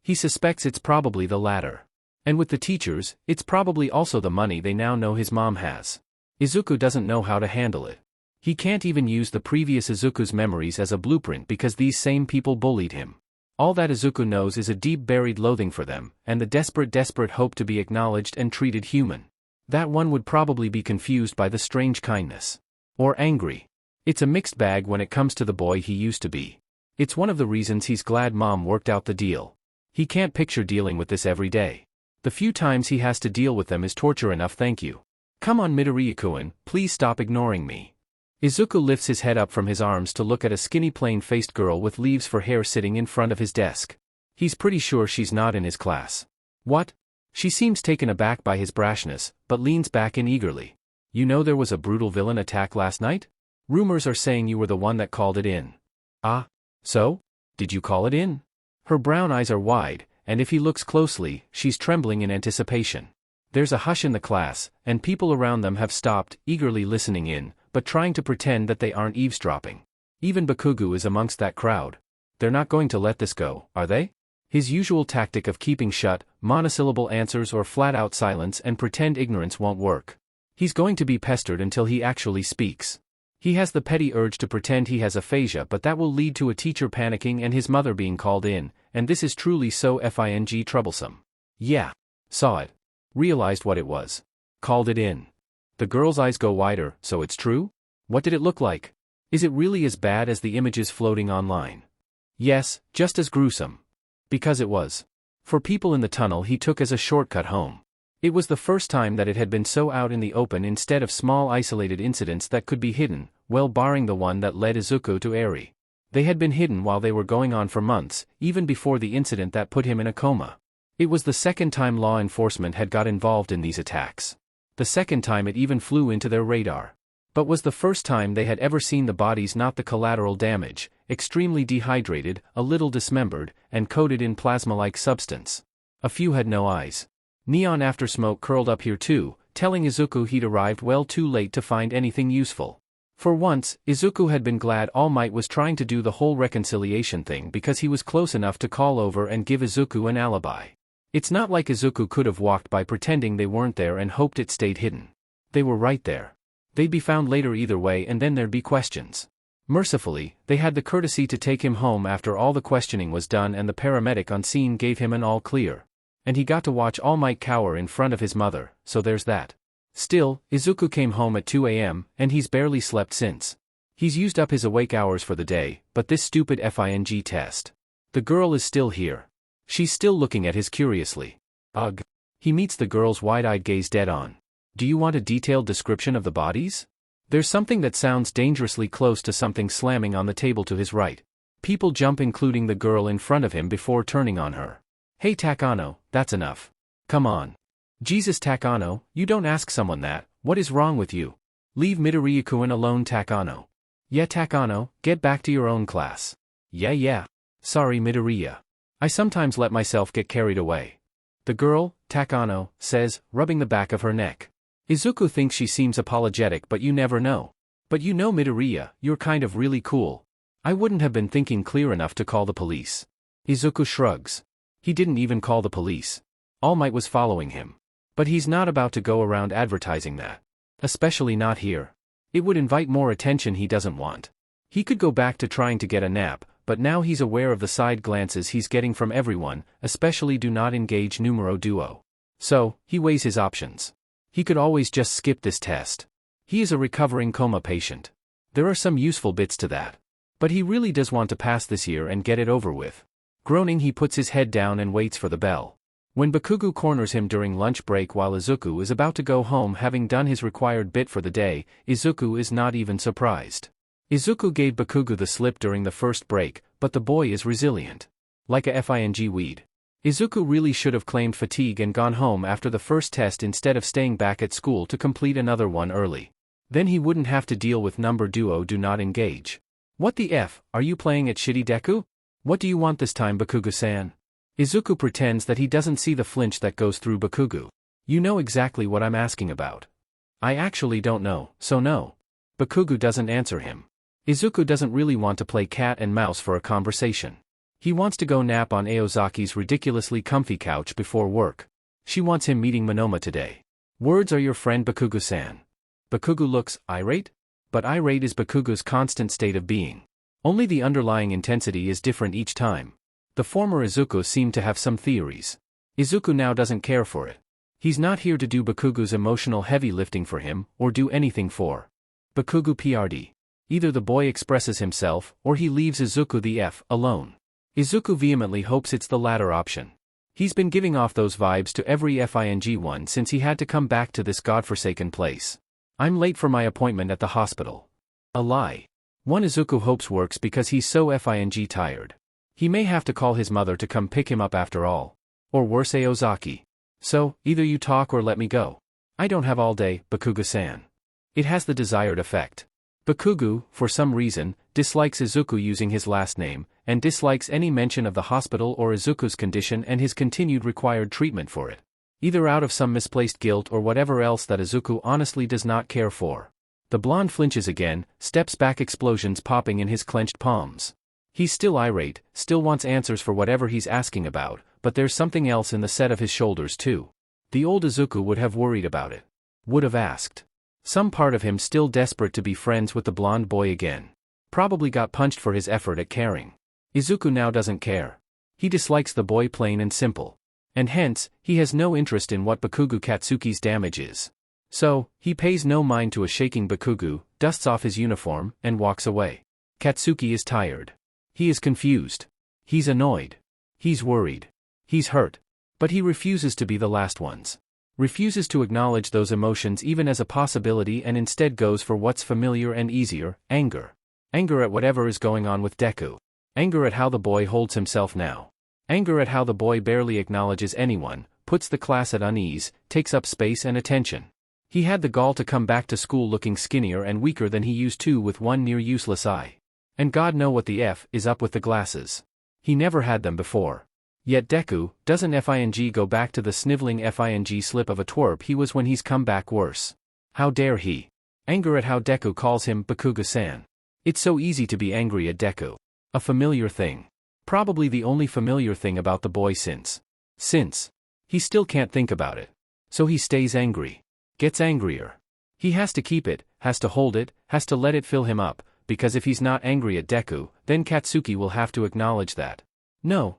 He suspects it's probably the latter. And with the teachers, it's probably also the money they now know his mom has. Izuku doesn't know how to handle it. He can't even use the previous Izuku's memories as a blueprint because these same people bullied him. All that Izuku knows is a deep-buried loathing for them, and the desperate hope to be acknowledged and treated human. That one would probably be confused by the strange kindness. Or angry. It's a mixed bag when it comes to the boy he used to be. It's one of the reasons he's glad Mom worked out the deal. He can't picture dealing with this every day. The few times he has to deal with them is torture enough, thank you. Come on Midoriya-kun, please stop ignoring me. Izuku lifts his head up from his arms to look at a skinny plain-faced girl with leaves for hair sitting in front of his desk. He's pretty sure she's not in his class. What? She seems taken aback by his brashness, but leans back in eagerly. You know there was a brutal villain attack last night? Rumors are saying you were the one that called it in. Ah, so? Did you call it in? Her brown eyes are wide, and if he looks closely, she's trembling in anticipation. There's a hush in the class, and people around them have stopped, eagerly listening in, but trying to pretend that they aren't eavesdropping. Even Bakugo is amongst that crowd. They're not going to let this go, are they? His usual tactic of keeping shut, monosyllable answers or flat-out silence and pretend ignorance won't work. He's going to be pestered until he actually speaks. He has the petty urge to pretend he has aphasia, but that will lead to a teacher panicking and his mother being called in, and this is truly so FING troublesome. Yeah. Saw it. Realized what it was. Called it in. The girl's eyes go wider, so it's true? What did it look like? Is it really as bad as the images floating online? Yes, just as gruesome. Because it was. For people in the tunnel he took as a shortcut home. It was the first time that it had been so out in the open instead of small isolated incidents that could be hidden, well barring the one that led Izuku to Eri. They had been hidden while they were going on for months, even before the incident that put him in a coma. It was the second time law enforcement had got involved in these attacks. The second time it even flew into their radar. But was the first time they had ever seen the bodies, not the collateral damage, extremely dehydrated, a little dismembered, and coated in plasma-like substance. A few had no eyes. Neon aftersmoke curled up here too, telling Izuku he'd arrived well too late to find anything useful. For once, Izuku had been glad All Might was trying to do the whole reconciliation thing because he was close enough to call over and give Izuku an alibi. It's not like Izuku could have walked by pretending they weren't there and hoped it stayed hidden. They were right there. They'd be found later either way and then there'd be questions. Mercifully, they had the courtesy to take him home after all the questioning was done and the paramedic on scene gave him an all clear. And he got to watch All Might cower in front of his mother, so there's that. Still, Izuku came home at 2 a.m., and he's barely slept since. He's used up his awake hours for the day, but this stupid FING test. The girl is still here. She's still looking at his curiously. Ugh. He meets the girl's wide-eyed gaze dead on. Do you want a detailed description of the bodies? There's something that sounds dangerously close to something slamming on the table to his right. People jump, including the girl in front of him, before turning on her. Hey Takano, that's enough. Come on. Jesus Takano, you don't ask someone that, what is wrong with you? Leave Midoriya-kun alone Takano. Yeah Takano, get back to your own class. Yeah. Sorry Midoriya. I sometimes let myself get carried away. The girl, Takano, says, rubbing the back of her neck. Izuku thinks she seems apologetic, but you never know. But you know Midoriya, you're kind of really cool. I wouldn't have been thinking clear enough to call the police. Izuku shrugs. He didn't even call the police. All Might was following him. But he's not about to go around advertising that. Especially not here. It would invite more attention he doesn't want. He could go back to trying to get a nap, but now he's aware of the side glances he's getting from everyone, especially do not engage numero duo. So, he weighs his options. He could always just skip this test. He is a recovering coma patient. There are some useful bits to that. But he really does want to pass this year and get it over with. Groaning, he puts his head down and waits for the bell. When Bakugo corners him during lunch break while Izuku is about to go home having done his required bit for the day, Izuku is not even surprised. Izuku gave Bakugo the slip during the first break, but the boy is resilient. Like a FING weed. Izuku really should have claimed fatigue and gone home after the first test instead of staying back at school to complete another one early. Then he wouldn't have to deal with number duo do not engage. What the F, are you playing at shitty Deku? What do you want this time Bakugo-san? Izuku pretends that he doesn't see the flinch that goes through Bakugo. You know exactly what I'm asking about. I actually don't know, so no. Bakugo doesn't answer him. Izuku doesn't really want to play cat and mouse for a conversation. He wants to go nap on Aozaki's ridiculously comfy couch before work. She wants him meeting Monoma today. Words are your friend Bakugo-san. Bakugo looks irate? But irate is Bakugo's constant state of being. Only the underlying intensity is different each time. The former Izuku seemed to have some theories. Izuku now doesn't care for it. He's not here to do Bakugo's emotional heavy lifting for him, or do anything for Bakugo PRD. Either the boy expresses himself, or he leaves Izuku the F alone. Izuku vehemently hopes it's the latter option. He's been giving off those vibes to every FING one since he had to come back to this godforsaken place. I'm late for my appointment at the hospital. A lie. One Izuku hopes works because he's so FING tired. He may have to call his mother to come pick him up after all. Or worse Aozaki. So, either you talk or let me go. I don't have all day, Bakugo-san. It has the desired effect. Bakugo, for some reason, dislikes Izuku using his last name, and dislikes any mention of the hospital or Izuku's condition and his continued required treatment for it. Either out of some misplaced guilt or whatever else that Izuku honestly does not care for. The blonde flinches again, steps back, explosions popping in his clenched palms. He's still irate, still wants answers for whatever he's asking about, but there's something else in the set of his shoulders too. The old Izuku would have worried about it. Would have asked. Some part of him still desperate to be friends with the blonde boy again. Probably got punched for his effort at caring. Izuku now doesn't care. He dislikes the boy plain and simple. And hence, he has no interest in what Bakugo Katsuki's damage is. So, he pays no mind to a shaking Bakugo, dusts off his uniform, and walks away. Katsuki is tired. He is confused. He's annoyed. He's worried. He's hurt. But he refuses to be the last ones. Refuses to acknowledge those emotions even as a possibility and instead goes for what's familiar and easier, anger. Anger at whatever is going on with Deku. Anger at how the boy holds himself now. Anger at how the boy barely acknowledges anyone, puts the class at unease, takes up space and attention. He had the gall to come back to school looking skinnier and weaker than he used to with one near-useless eye. And God know what the F is up with the glasses. He never had them before. Yet Deku, doesn't FING go back to the sniveling FING slip of a twerp he was when he's come back worse. How dare he? Anger at how Deku calls him Bakugo-san. It's so easy to be angry at Deku. A familiar thing. Probably the only familiar thing about the boy since. He still can't think about it. So he stays angry. Gets angrier. He has to keep it, has to hold it, has to let it fill him up, because if he's not angry at Deku, then Katsuki will have to acknowledge that. No,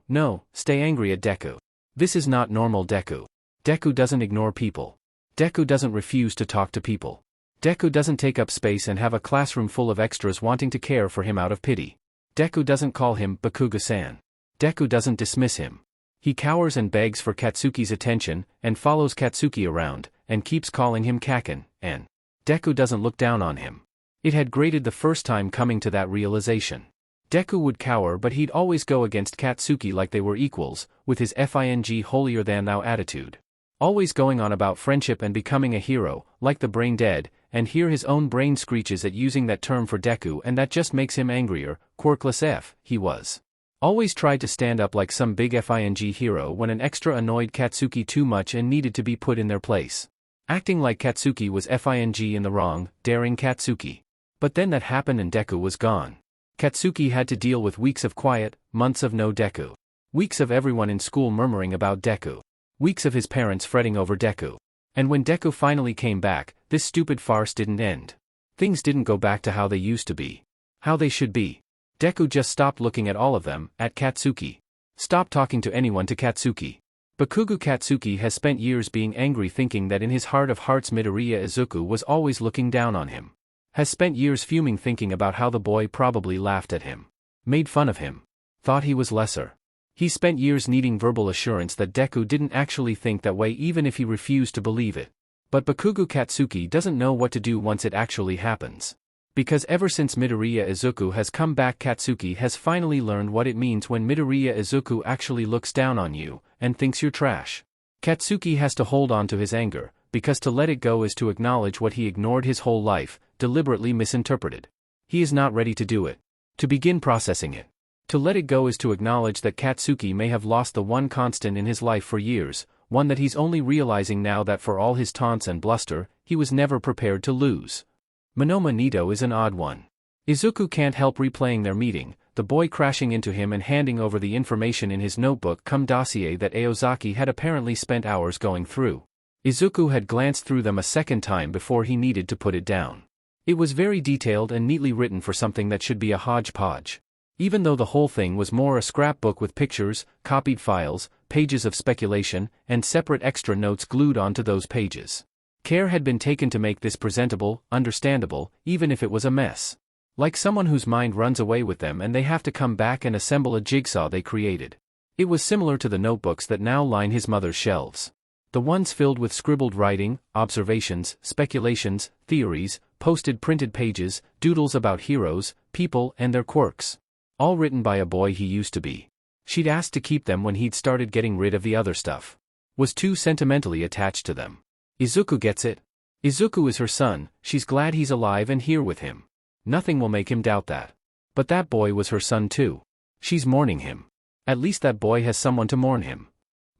stay angry at Deku. This is not normal Deku. Deku doesn't ignore people. Deku doesn't refuse to talk to people. Deku doesn't take up space and have a classroom full of extras wanting to care for him out of pity. Deku doesn't call him Bakugo-san. Deku doesn't dismiss him. He cowers and begs for Katsuki's attention, and follows Katsuki around, and keeps calling him Kaken, and Deku doesn't look down on him. It had grated the first time coming to that realization. Deku would cower, but he'd always go against Katsuki like they were equals, with his FING holier-than-thou attitude. Always going on about friendship and becoming a hero, like the brain dead, and here his own brain screeches at using that term for Deku, and that just makes him angrier. Quirkless he was. Always tried to stand up like some big FING hero when an extra annoyed Katsuki too much and needed to be put in their place. Acting like Katsuki was FING in the wrong, daring Katsuki. But then that happened and Deku was gone. Katsuki had to deal with weeks of quiet, months of no Deku. Weeks of everyone in school murmuring about Deku. Weeks of his parents fretting over Deku. And when Deku finally came back, this stupid farce didn't end. Things didn't go back to how they used to be. How they should be. Deku just stopped looking at all of them, at Katsuki. Stopped talking to anyone to Katsuki. Bakugo Katsuki has spent years being angry, thinking that in his heart of hearts Midoriya Izuku was always looking down on him. Has spent years fuming, thinking about how the boy probably laughed at him. Made fun of him. Thought he was lesser. He spent years needing verbal assurance that Deku didn't actually think that way, even if he refused to believe it. But Bakugo Katsuki doesn't know what to do once it actually happens. Because ever since Midoriya Izuku has come back, Katsuki has finally learned what it means when Midoriya Izuku actually looks down on you, and thinks you're trash. Katsuki has to hold on to his anger, because to let it go is to acknowledge what he ignored his whole life, deliberately misinterpreted. He is not ready to do it. To begin processing it. To let it go is to acknowledge that Katsuki may have lost the one constant in his life for years, one that he's only realizing now that for all his taunts and bluster, he was never prepared to lose. Monoma Nito is an odd one. Izuku can't help replaying their meeting, the boy crashing into him and handing over the information in his notebook cum dossier that Aozaki had apparently spent hours going through. Izuku had glanced through them a second time before he needed to put it down. It was very detailed and neatly written for something that should be a hodgepodge. Even though the whole thing was more a scrapbook with pictures, copied files, pages of speculation, and separate extra notes glued onto those pages. Care had been taken to make this presentable, understandable, even if it was a mess. Like someone whose mind runs away with them and they have to come back and assemble a jigsaw they created. It was similar to the notebooks that now line his mother's shelves. The ones filled with scribbled writing, observations, speculations, theories, posted printed pages, doodles about heroes, people, and their quirks. All written by a boy he used to be. She'd asked to keep them when he'd started getting rid of the other stuff. Was too sentimentally attached to them. Izuku gets it. Izuku is her son, she's glad he's alive and here with him. Nothing will make him doubt that. But that boy was her son too. She's mourning him. At least that boy has someone to mourn him.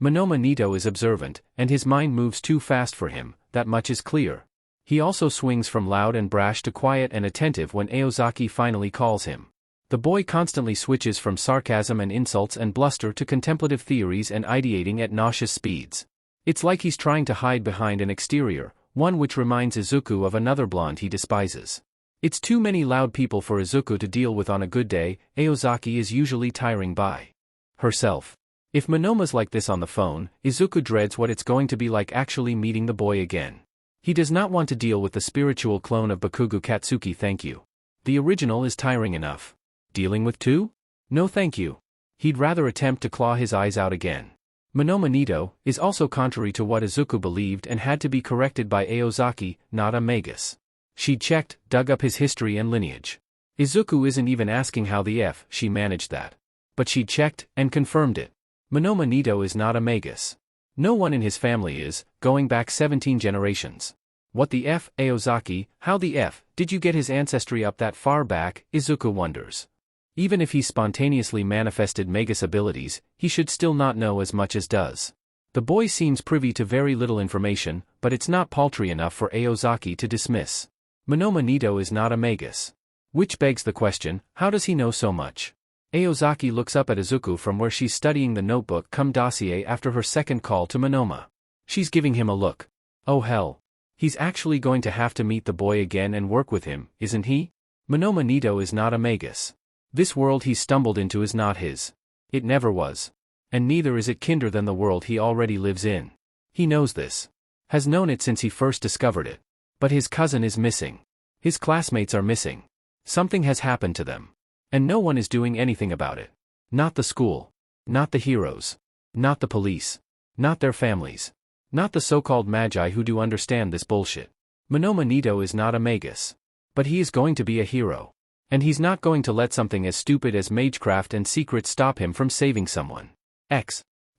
Monoma Nito is observant, and his mind moves too fast for him, that much is clear. He also swings from loud and brash to quiet and attentive when Aozaki finally calls him. The boy constantly switches from sarcasm and insults and bluster to contemplative theories and ideating at nauseous speeds. It's like he's trying to hide behind an exterior, one which reminds Izuku of another blonde he despises. It's too many loud people for Izuku to deal with on a good day. Aozaki is usually tiring by herself. If Monoma's like this on the phone, Izuku dreads what it's going to be like actually meeting the boy again. He does not want to deal with the spiritual clone of Bakugo Katsuki, thank you. The original is tiring enough. Dealing with two? No thank you. He'd rather attempt to claw his eyes out again. Monoma Nito is also contrary to what Izuku believed and had to be corrected by Aozaki, not a magus. She'd checked, dug up his history and lineage. Izuku isn't even asking how the F she managed that. But she'd checked and confirmed it. Monoma Nito is not a magus. No one in his family is, going back 17 generations. What the F, Aozaki, how the F, did you get his ancestry up that far back, Izuku wonders. Even if he spontaneously manifested magus abilities, he should still not know as much as does. The boy seems privy to very little information, but it's not paltry enough for Aozaki to dismiss. Monoma Nito is not a magus. Which begs the question, how does he know so much? Aozaki looks up at Izuku from where she's studying the notebook cum dossier after her second call to Monoma. She's giving him a look. Oh hell. He's actually going to have to meet the boy again and work with him, isn't he? Monoma Nito is not a magus. This world he stumbled into is not his. It never was. And neither is it kinder than the world he already lives in. He knows this. Has known it since he first discovered it. But his cousin is missing. His classmates are missing. Something has happened to them. And no one is doing anything about it. Not the school. Not the heroes. Not the police. Not their families. Not the so-called magi who do understand this bullshit. Monoma Nito is not a magus. But he is going to be a hero. And he's not going to let something as stupid as magecraft and secrets stop him from saving someone.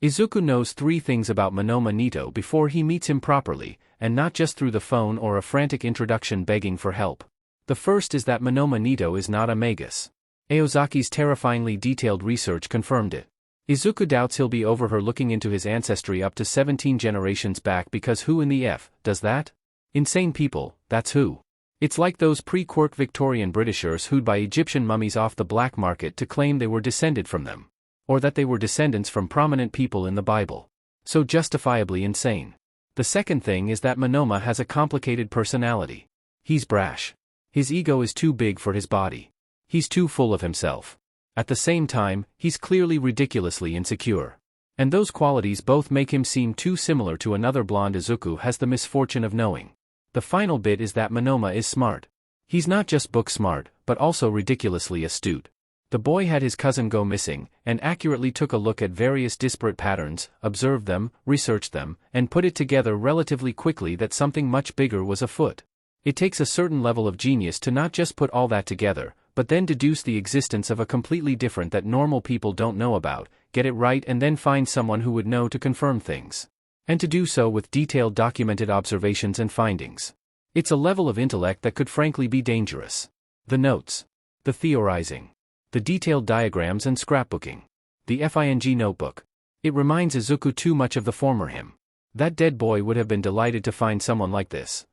Izuku knows 3 things about Monoma Nito before he meets him properly, and not just through the phone or a frantic introduction begging for help. The first is that Monoma Nito is not a magus. Aozaki's terrifyingly detailed research confirmed it. Izuku doubts he'll be over her looking into his ancestry up to 17 generations back because who in the F does that? Insane people, that's who. It's like those pre-Quirk Victorian Britishers who'd buy Egyptian mummies off the black market to claim they were descended from them. Or that they were descendants from prominent people in the Bible. So justifiably insane. The second thing is that Monoma has a complicated personality. He's brash. His ego is too big for his body. He's too full of himself. At the same time, he's clearly ridiculously insecure. And those qualities both make him seem too similar to another blonde Izuku has the misfortune of knowing. The final bit is that Monoma is smart. He's not just book smart, but also ridiculously astute. The boy had his cousin go missing, and accurately took a look at various disparate patterns, observed them, researched them, and put it together relatively quickly that something much bigger was afoot. It takes a certain level of genius to not just put all that together, but then deduce the existence of a completely different that normal people don't know about, get it right and then find someone who would know to confirm things. And to do so with detailed documented observations and findings. It's a level of intellect that could frankly be dangerous. The notes. The theorizing. The detailed diagrams and scrapbooking. The FING notebook. It reminds Izuku too much of the former him. That dead boy would have been delighted to find someone like this.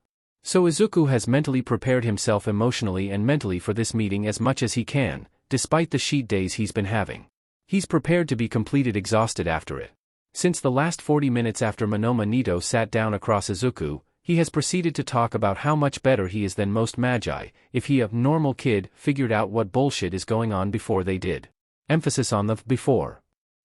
So Izuku has mentally prepared himself emotionally and mentally for this meeting as much as he can, despite the sheet days he's been having. He's prepared to be completed exhausted after it. Since the last 40 minutes after Monoma Nito sat down across Izuku, he has proceeded to talk about how much better he is than most magi, if he a normal kid figured out what bullshit is going on before they did. Emphasis on the before.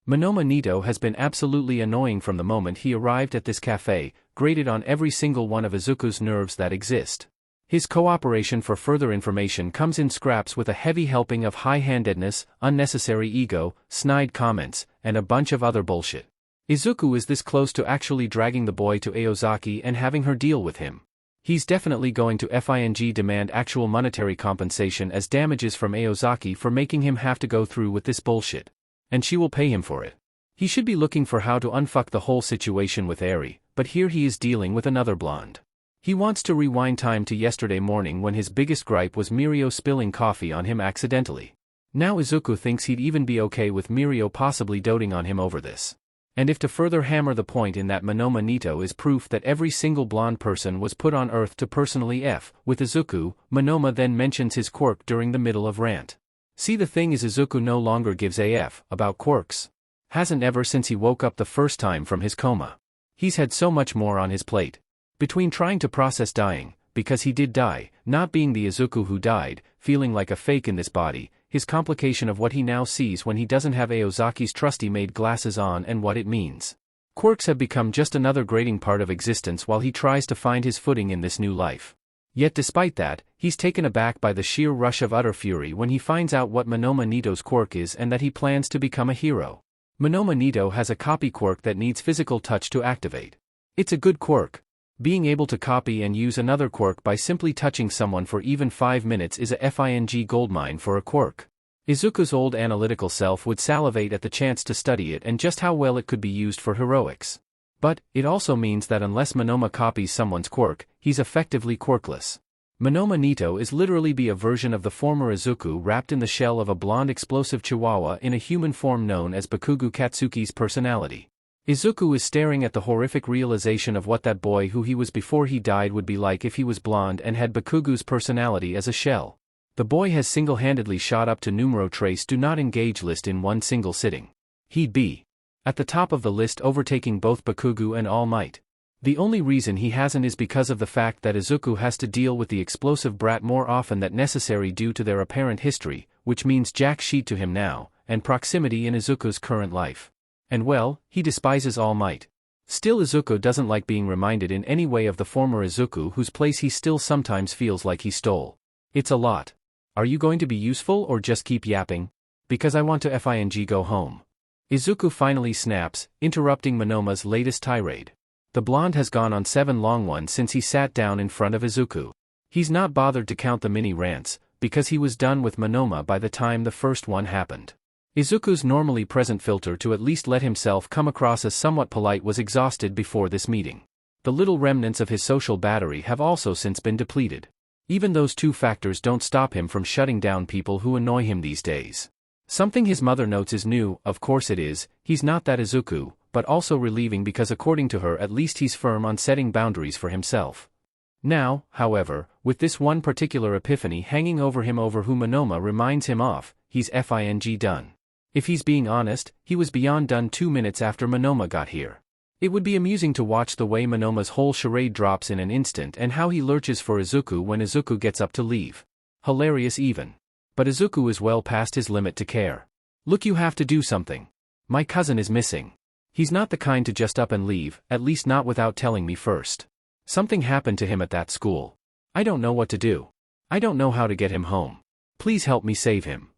Monoma Nito has been absolutely annoying from the moment he arrived at this cafe, grated on every single one of Izuku's nerves that exist. His cooperation for further information comes in scraps with a heavy helping of high-handedness, unnecessary ego, snide comments, and a bunch of other bullshit. Izuku is this close to actually dragging the boy to Aozaki and having her deal with him. He's definitely going to FING demand actual monetary compensation as damages from Aozaki for making him have to go through with this bullshit. And she will pay him for it. He should be looking for how to unfuck the whole situation with Eri, but here he is dealing with another blonde. He wants to rewind time to yesterday morning when his biggest gripe was Mirio spilling coffee on him accidentally. Now Izuku thinks he'd even be okay with Mirio possibly doting on him over this. And if to further hammer the point in that Monoma Nito is proof that every single blonde person was put on Earth to personally F with Izuku, Monoma then mentions his quirk during the middle of rant. See, the thing is, Izuku no longer gives a F about quirks. Hasn't ever since he woke up the first time from his coma. He's had so much more on his plate. Between trying to process dying, because he did die, not being the Izuku who died, feeling like a fake in this body, his complication of what he now sees when he doesn't have Aozaki's trusty-made glasses on and what it means. Quirks have become just another grating part of existence while he tries to find his footing in this new life. Yet despite that, he's taken aback by the sheer rush of utter fury when he finds out what Monoma Nito's quirk is and that he plans to become a hero. Monoma Nito has a copy quirk that needs physical touch to activate. It's a good quirk. Being able to copy and use another quirk by simply touching someone for even 5 minutes is a FING goldmine for a quirk. Izuku's old analytical self would salivate at the chance to study it and just how well it could be used for heroics. But, it also means that unless Monoma copies someone's quirk, he's effectively quirkless. Monoma Nito is literally be a version of the former Izuku wrapped in the shell of a blonde explosive chihuahua in a human form known as Bakugo Katsuki's personality. Izuku is staring at the horrific realization of what that boy who he was before he died would be like if he was blonde and had Bakugo's personality as a shell. The boy has single-handedly shot up to numero trace do not engage list in one single sitting. He'd be at the top of the list, overtaking both Bakugo and All Might. The only reason he hasn't is because of the fact that Izuku has to deal with the explosive brat more often than necessary due to their apparent history, which means jack shit to him now, and proximity in Izuku's current life. And well, he despises All Might. Still, Izuku doesn't like being reminded in any way of the former Izuku whose place he still sometimes feels like he stole. It's a lot. Are you going to be useful or just keep yapping? Because I want to FING go home. Izuku finally snaps, interrupting Monoma's latest tirade. The blonde has gone on 7 long ones since he sat down in front of Izuku. He's not bothered to count the mini rants, because he was done with Monoma by the time the first one happened. Izuku's normally present filter to at least let himself come across as somewhat polite was exhausted before this meeting. The little remnants of his social battery have also since been depleted. Even those 2 factors don't stop him from shutting down people who annoy him these days. Something his mother notes is new, of course it is, he's not that Izuku, but also relieving because according to her at least he's firm on setting boundaries for himself. Now, however, with this one particular epiphany hanging over him over who Monoma reminds him of, he's FING done. If he's being honest, he was beyond done 2 minutes after Monoma got here. It would be amusing to watch the way Monoma's whole charade drops in an instant and how he lurches for Izuku when Izuku gets up to leave. Hilarious even. But Izuku is well past his limit to care. Look, you have to do something. My cousin is missing. He's not the kind to just up and leave, at least not without telling me first. Something happened to him at that school. I don't know what to do. I don't know how to get him home. Please help me save him.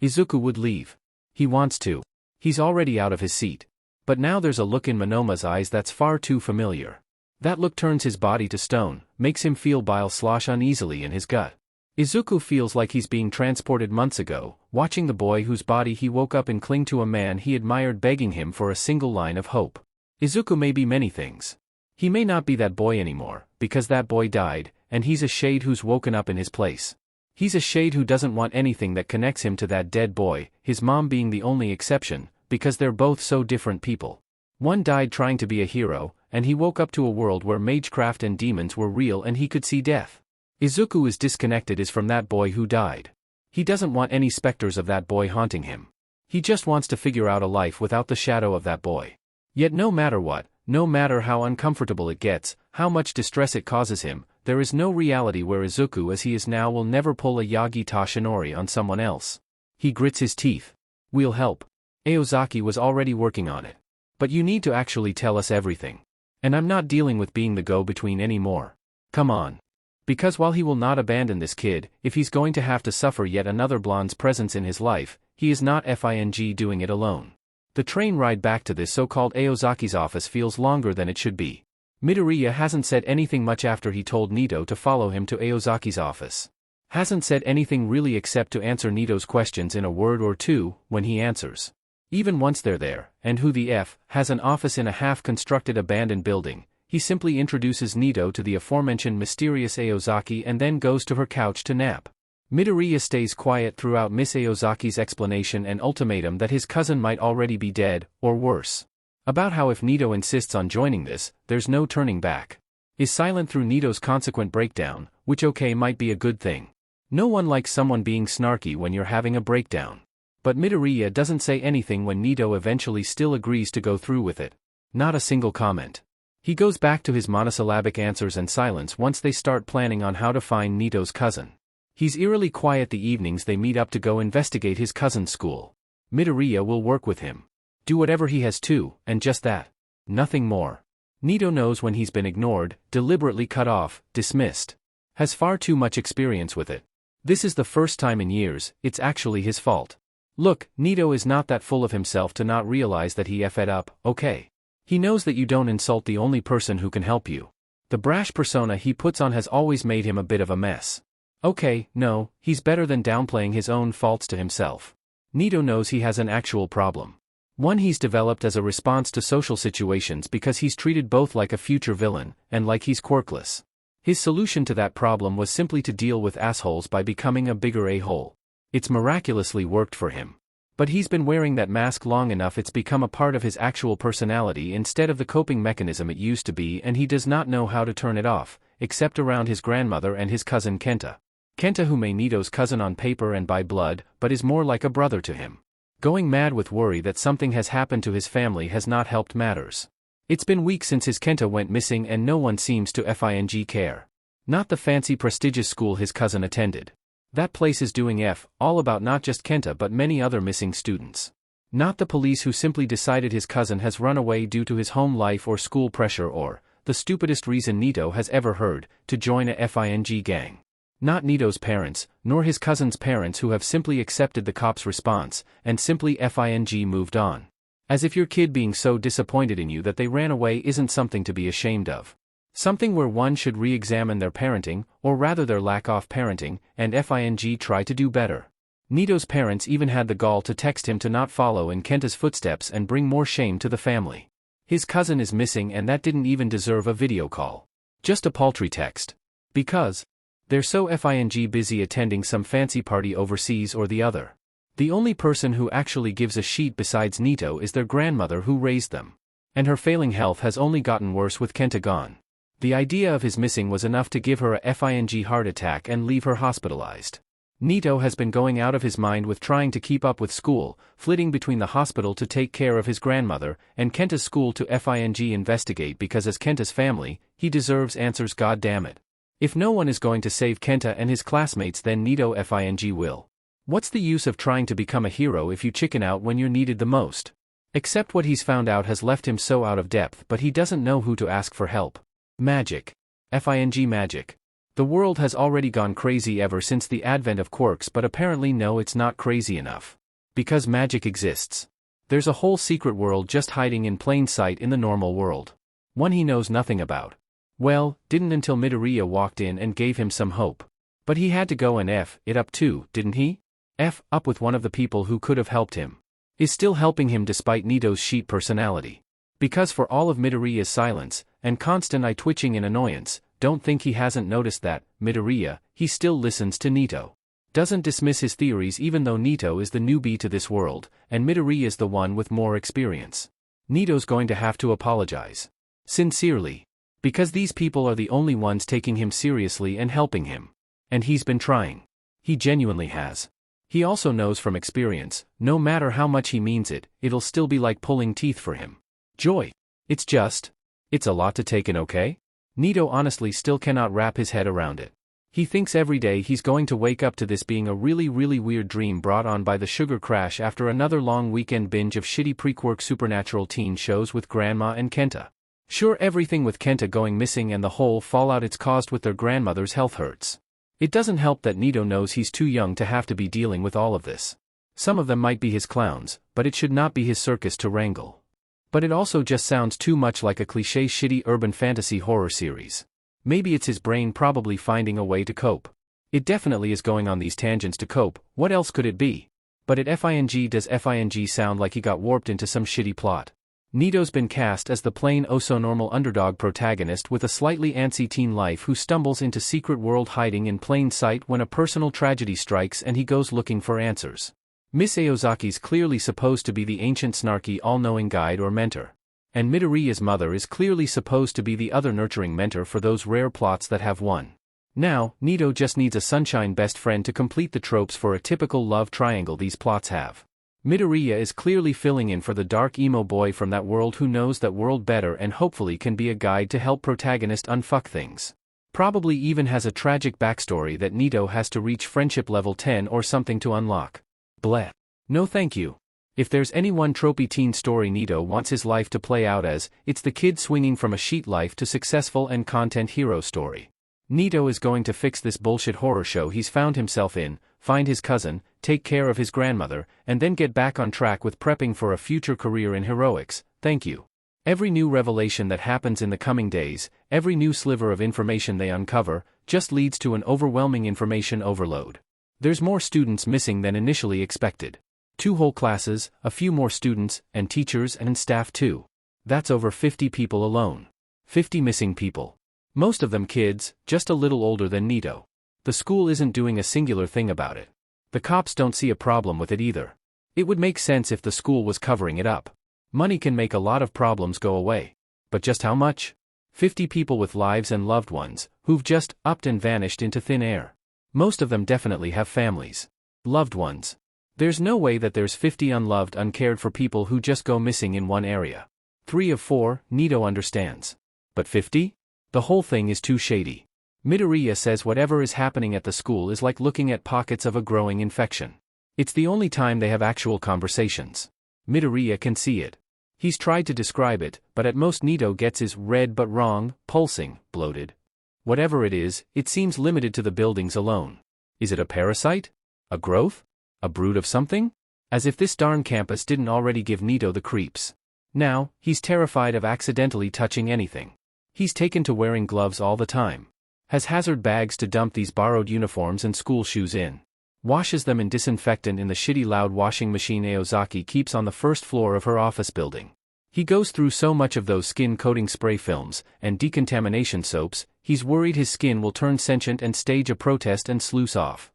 Izuku would leave. He wants to. He's already out of his seat. But now there's a look in Monoma's eyes that's far too familiar. That look turns his body to stone, makes him feel bile slosh uneasily in his gut. Izuku feels like he's being transported months ago, watching the boy whose body he woke up in cling to a man he admired begging him for a single line of hope. Izuku may be many things. He may not be that boy anymore, because that boy died, and he's a shade who's woken up in his place. He's a shade who doesn't want anything that connects him to that dead boy, his mom being the only exception, because they're both so different people. One died trying to be a hero, and he woke up to a world where magecraft and demons were real and he could see death. Izuku is disconnected from that boy who died. He doesn't want any specters of that boy haunting him. He just wants to figure out a life without the shadow of that boy. Yet no matter what, no matter how uncomfortable it gets, how much distress it causes him, there is no reality where Izuku as he is now will never pull a Yagi Toshinori on someone else. He grits his teeth. We'll help. Aozaki was already working on it. But you need to actually tell us everything. And I'm not dealing with being the go-between anymore. Come on. Because while he will not abandon this kid, if he's going to have to suffer yet another blonde's presence in his life, he is not FING doing it alone. The train ride back to this so-called Aozaki's office feels longer than it should be. Midoriya hasn't said anything much after he told Nito to follow him to Aozaki's office. Hasn't said anything really except to answer Nito's questions in a word or two, when he answers. Even once they're there, and who the F has an office in a half-constructed abandoned building, he simply introduces Nito to the aforementioned mysterious Aozaki and then goes to her couch to nap. Midoriya stays quiet throughout Miss Aozaki's explanation and ultimatum that his cousin might already be dead, or worse. About how if Nito insists on joining this, there's no turning back. Is silent through Nito's consequent breakdown, which might be a good thing. No one likes someone being snarky when you're having a breakdown. But Midoriya doesn't say anything when Nito eventually still agrees to go through with it. Not a single comment. He goes back to his monosyllabic answers and silence once they start planning on how to find Nito's cousin. He's eerily quiet the evenings they meet up to go investigate his cousin's school. Midoriya will work with him. Do whatever he has to, and just that. Nothing more. Nito knows when he's been ignored, deliberately cut off, dismissed. Has far too much experience with it. This is the first time in years, it's actually his fault. Look, Nito is not that full of himself to not realize that he effed up, okay? He knows that you don't insult the only person who can help you. The brash persona he puts on has always made him a bit of a mess. Okay, no, he's better than downplaying his own faults to himself. Nito knows he has an actual problem. One he's developed as a response to social situations because he's treated both like a future villain, and like he's quirkless. His solution to that problem was simply to deal with assholes by becoming a bigger a-hole. It's miraculously worked for him. But he's been wearing that mask long enough it's become a part of his actual personality instead of the coping mechanism it used to be, and he does not know how to turn it off, except around his grandmother and his cousin Kenta. Kenta, who may Nito's cousin on paper and by blood, but is more like a brother to him. Going mad with worry that something has happened to his family has not helped matters. It's been weeks since his Kenta went missing and no one seems to FING care. Not the fancy prestigious school his cousin attended. That place is doing all about not just Kenta but many other missing students. Not the police who simply decided his cousin has run away due to his home life or school pressure or, the stupidest reason Nito has ever heard, to join a FING gang. Not Nito's parents, nor his cousin's parents who have simply accepted the cops' response, and simply FING moved on. As if your kid being so disappointed in you that they ran away isn't something to be ashamed of. Something where one should re-examine their parenting, or rather their lack of parenting, and FING try to do better. Nito's parents even had the gall to text him to not follow in Kenta's footsteps and bring more shame to the family. His cousin is missing and that didn't even deserve a video call. Just a paltry text. Because they're so FING busy attending some fancy party overseas or the other. The only person who actually gives a shit besides Nito is their grandmother who raised them. And her failing health has only gotten worse with Kenta gone. The idea of his missing was enough to give her a FING heart attack and leave her hospitalized. Nito has been going out of his mind with trying to keep up with school, flitting between the hospital to take care of his grandmother, and Kenta's school to FING investigate because as Kenta's family, he deserves answers, god damn it. If no one is going to save Kenta and his classmates then Nito FING will. What's the use of trying to become a hero if you chicken out when you're needed the most? Except what he's found out has left him so out of depth but he doesn't know who to ask for help. Magic. FING magic. The world has already gone crazy ever since the advent of quirks, but apparently no, it's not crazy enough. Because magic exists. There's a whole secret world just hiding in plain sight in the normal world. One he knows nothing about. Well, didn't until Midoriya walked in and gave him some hope. But he had to go and F it up too, didn't he? F up with one of the people who could have helped him. Is still helping him despite Nito's sheep personality. Because for all of Midoriya's silence, and constant eye twitching in annoyance, don't think he hasn't noticed that, Midoriya, he still listens to Nito. Doesn't dismiss his theories even though Nito is the newbie to this world, and Midoriya is the one with more experience. Nito's going to have to apologize. Sincerely. Because these people are the only ones taking him seriously and helping him. And he's been trying. He genuinely has. He also knows from experience, no matter how much he means it, it'll still be like pulling teeth for him. Joy. It's a lot to take in, okay? Nito honestly still cannot wrap his head around it. He thinks every day he's going to wake up to this being a really weird dream brought on by the sugar crash after another long weekend binge of shitty pre-Quirk supernatural teen shows with Grandma and Kenta. Sure, everything with Kenta going missing and the whole fallout it's caused with their grandmother's health hurts. It doesn't help that Nito knows he's too young to have to be dealing with all of this. Some of them might be his clowns, but it should not be his circus to wrangle. But it also just sounds too much like a cliché shitty urban fantasy horror series. Maybe it's his brain probably finding a way to cope. It definitely is going on these tangents to cope, what else could it be? But at FING does FING sound like he got warped into some shitty plot? Nito's been cast as the plain oh-so-normal underdog protagonist with a slightly antsy teen life who stumbles into secret world hiding in plain sight when a personal tragedy strikes and he goes looking for answers. Miss Aozaki's clearly supposed to be the ancient snarky all-knowing guide or mentor. And Midoriya's mother is clearly supposed to be the other nurturing mentor for those rare plots that have won. Now, Nito just needs a sunshine best friend to complete the tropes for a typical love triangle these plots have. Midoriya is clearly filling in for the dark emo boy from that world who knows that world better and hopefully can be a guide to help protagonist unfuck things. Probably even has a tragic backstory that Nito has to reach friendship level 10 or something to unlock. Bleh. No thank you. If there's any one tropey teen story Nito wants his life to play out as, it's the kid swinging from a sheet life to successful and content hero story. Nito is going to fix this bullshit horror show he's found himself in, find his cousin, take care of his grandmother, and then get back on track with prepping for a future career in heroics, thank you. Every new revelation that happens in the coming days, every new sliver of information they uncover, just leads to an overwhelming information overload. There's more students missing than initially expected. 2 whole classes, a few more students, and teachers and staff too. That's over 50 people alone. 50 missing people. Most of them kids, just a little older than Nito. The school isn't doing a singular thing about it. The cops don't see a problem with it either. It would make sense if the school was covering it up. Money can make a lot of problems go away. But just how much? 50 people with lives and loved ones, who've just upped and vanished into thin air. Most of them definitely have families. Loved ones. There's no way that there's 50 unloved, uncared for people who just go missing in one area. 3 of 4, Nito understands. But 50? The whole thing is too shady. Midoriya says whatever is happening at the school is like looking at pockets of a growing infection. It's the only time they have actual conversations. Midoriya can see it. He's tried to describe it, but at most Nito gets is red but wrong, pulsing, bloated. Whatever it is, it seems limited to the buildings alone. Is it a parasite? A growth? A brood of something? As if this darn campus didn't already give Nito the creeps. Now, he's terrified of accidentally touching anything. He's taken to wearing gloves all the time. Has hazard bags to dump these borrowed uniforms and school shoes in. Washes them in disinfectant in the shitty loud washing machine Aozaki keeps on the first floor of her office building. He goes through so much of those skin-coating spray films and decontamination soaps, he's worried his skin will turn sentient and stage a protest and sluice off.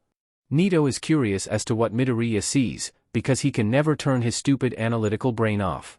Nito is curious as to what Midoriya sees, because he can never turn his stupid analytical brain off.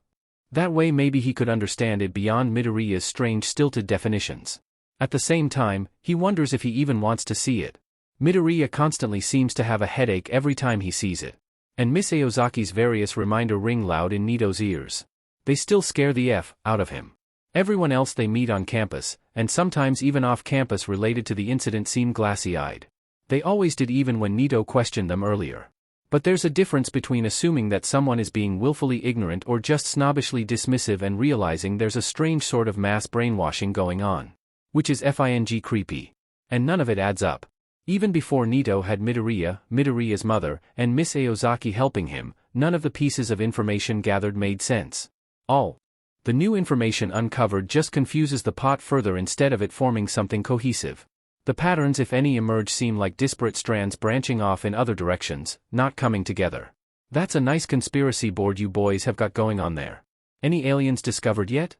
That way maybe he could understand it beyond Midoriya's strange stilted definitions. At the same time, he wonders if he even wants to see it. Midoriya constantly seems to have a headache every time he sees it. And Miss Aozaki's various reminders ring loud in Nito's ears. They still scare the F out of him. Everyone else they meet on campus, and sometimes even off campus related to the incident, seem glassy-eyed. They always did even when Nito questioned them earlier. But there's a difference between assuming that someone is being willfully ignorant or just snobbishly dismissive and realizing there's a strange sort of mass brainwashing going on. Which is FING creepy. And none of it adds up. Even before Nito had Midoriya, Midoriya's mother, and Miss Aozaki helping him, none of the pieces of information gathered made sense. All the new information uncovered just confuses the pot further instead of it forming something cohesive. The patterns, if any, emerge seem like disparate strands branching off in other directions, not coming together. That's a nice conspiracy board you boys have got going on there. Any aliens discovered yet?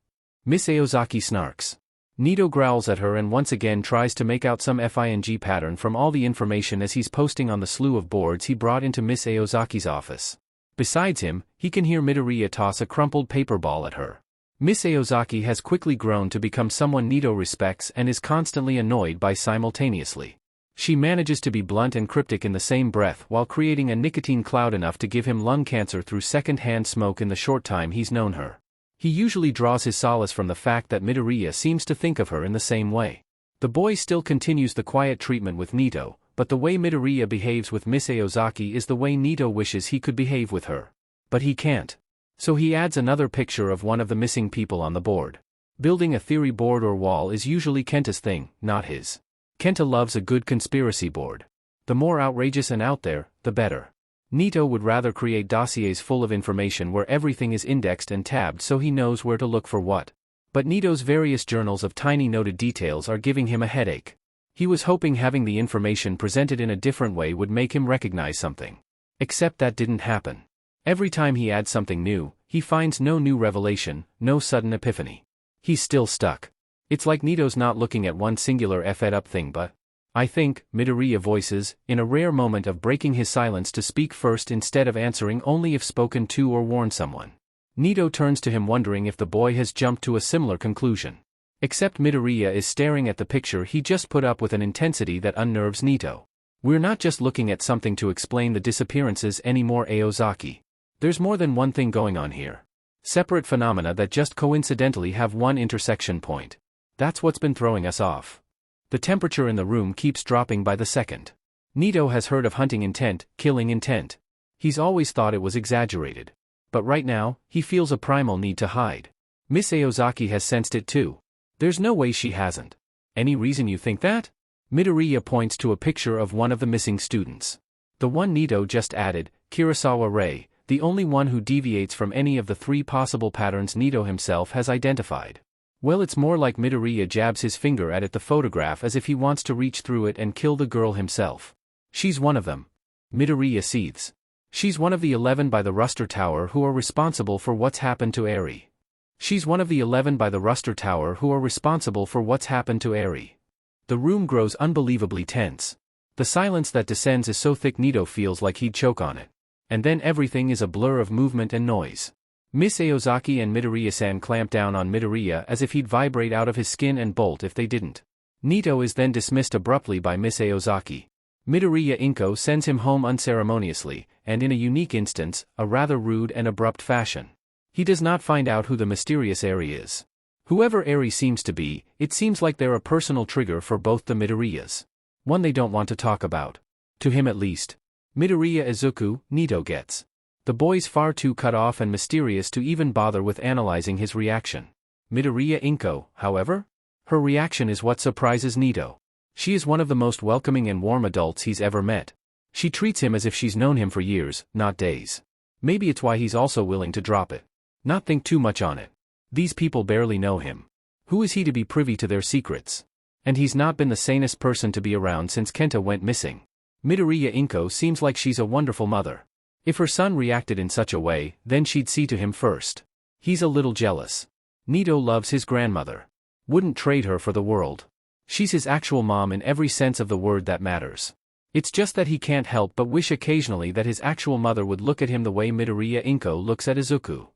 Miss Aozaki snarks. Nito growls at her and once again tries to make out some FING pattern from all the information as he's posting on the slew of boards he brought into Miss Aozaki's office. Besides him, he can hear Midoriya toss a crumpled paper ball at her. Miss Aozaki has quickly grown to become someone Nito respects and is constantly annoyed by simultaneously. She manages to be blunt and cryptic in the same breath while creating a nicotine cloud enough to give him lung cancer through second-hand smoke in the short time he's known her. He usually draws his solace from the fact that Midoriya seems to think of her in the same way. The boy still continues the quiet treatment with Nito, but the way Midoriya behaves with Miss Aozaki is the way Nito wishes he could behave with her. But he can't. So he adds another picture of one of the missing people on the board. Building a theory board or wall is usually Kenta's thing, not his. Kenta loves a good conspiracy board. The more outrageous and out there, the better. Nito would rather create dossiers full of information where everything is indexed and tabbed so he knows where to look for what. But Nito's various journals of tiny noted details are giving him a headache. He was hoping having the information presented in a different way would make him recognize something. Except that didn't happen. Every time he adds something new, he finds no new revelation, no sudden epiphany. He's still stuck. It's like Nito's not looking at one singular fed-up thing but, I think, Midoriya voices, in a rare moment of breaking his silence to speak first instead of answering only if spoken to or warn someone. Nito turns to him wondering if the boy has jumped to a similar conclusion. Except Midoriya is staring at the picture he just put up with an intensity that unnerves Nito. We're not just looking at something to explain the disappearances anymore, Aozaki. There's more than one thing going on here. Separate phenomena that just coincidentally have one intersection point. That's what's been throwing us off. The temperature in the room keeps dropping by the second. Nito has heard of hunting intent, killing intent. He's always thought it was exaggerated. But right now, he feels a primal need to hide. Miss Aozaki has sensed it too. There's no way she hasn't. Any reason you think that? Midoriya points to a picture of one of the missing students. The one Nito just added, Kurosawa Rei, the only one who deviates from any of the three possible patterns Nito himself has identified. Well, it's more like Midoriya jabs his finger at the photograph as if he wants to reach through it and kill the girl himself. She's one of them. Midoriya seethes. She's one of the 11 by the Ruster Tower who are responsible for what's happened to Eri. She's one of the 11 by the Ruster Tower who are responsible for what's happened to Eri. The room grows unbelievably tense. The silence that descends is so thick Nito feels like he'd choke on it. And then everything is a blur of movement and noise. Miss Aozaki and Midoriya-san clamp down on Midoriya as if he'd vibrate out of his skin and bolt if they didn't. Nito is then dismissed abruptly by Miss Aozaki. Midoriya Inko sends him home unceremoniously, and in a unique instance, a rather rude and abrupt fashion. He does not find out who the mysterious Eri is. Whoever Eri seems to be, it seems like they're a personal trigger for both the Midoriyas. One they don't want to talk about. To him at least. Midoriya Izuku, Nito gets. The boy's far too cut off and mysterious to even bother with analyzing his reaction. Midoriya Inko, however? Her reaction is what surprises Nito. She is one of the most welcoming and warm adults he's ever met. She treats him as if she's known him for years, not days. Maybe it's why he's also willing to drop it. Not think too much on it. These people barely know him. Who is he to be privy to their secrets? And he's not been the sanest person to be around since Kenta went missing. Midoriya Inko seems like she's a wonderful mother. If her son reacted in such a way, then she'd see to him first. He's a little jealous. Nito loves his grandmother. Wouldn't trade her for the world. She's his actual mom in every sense of the word that matters. It's just that he can't help but wish occasionally that his actual mother would look at him the way Midoriya Inko looks at Izuku.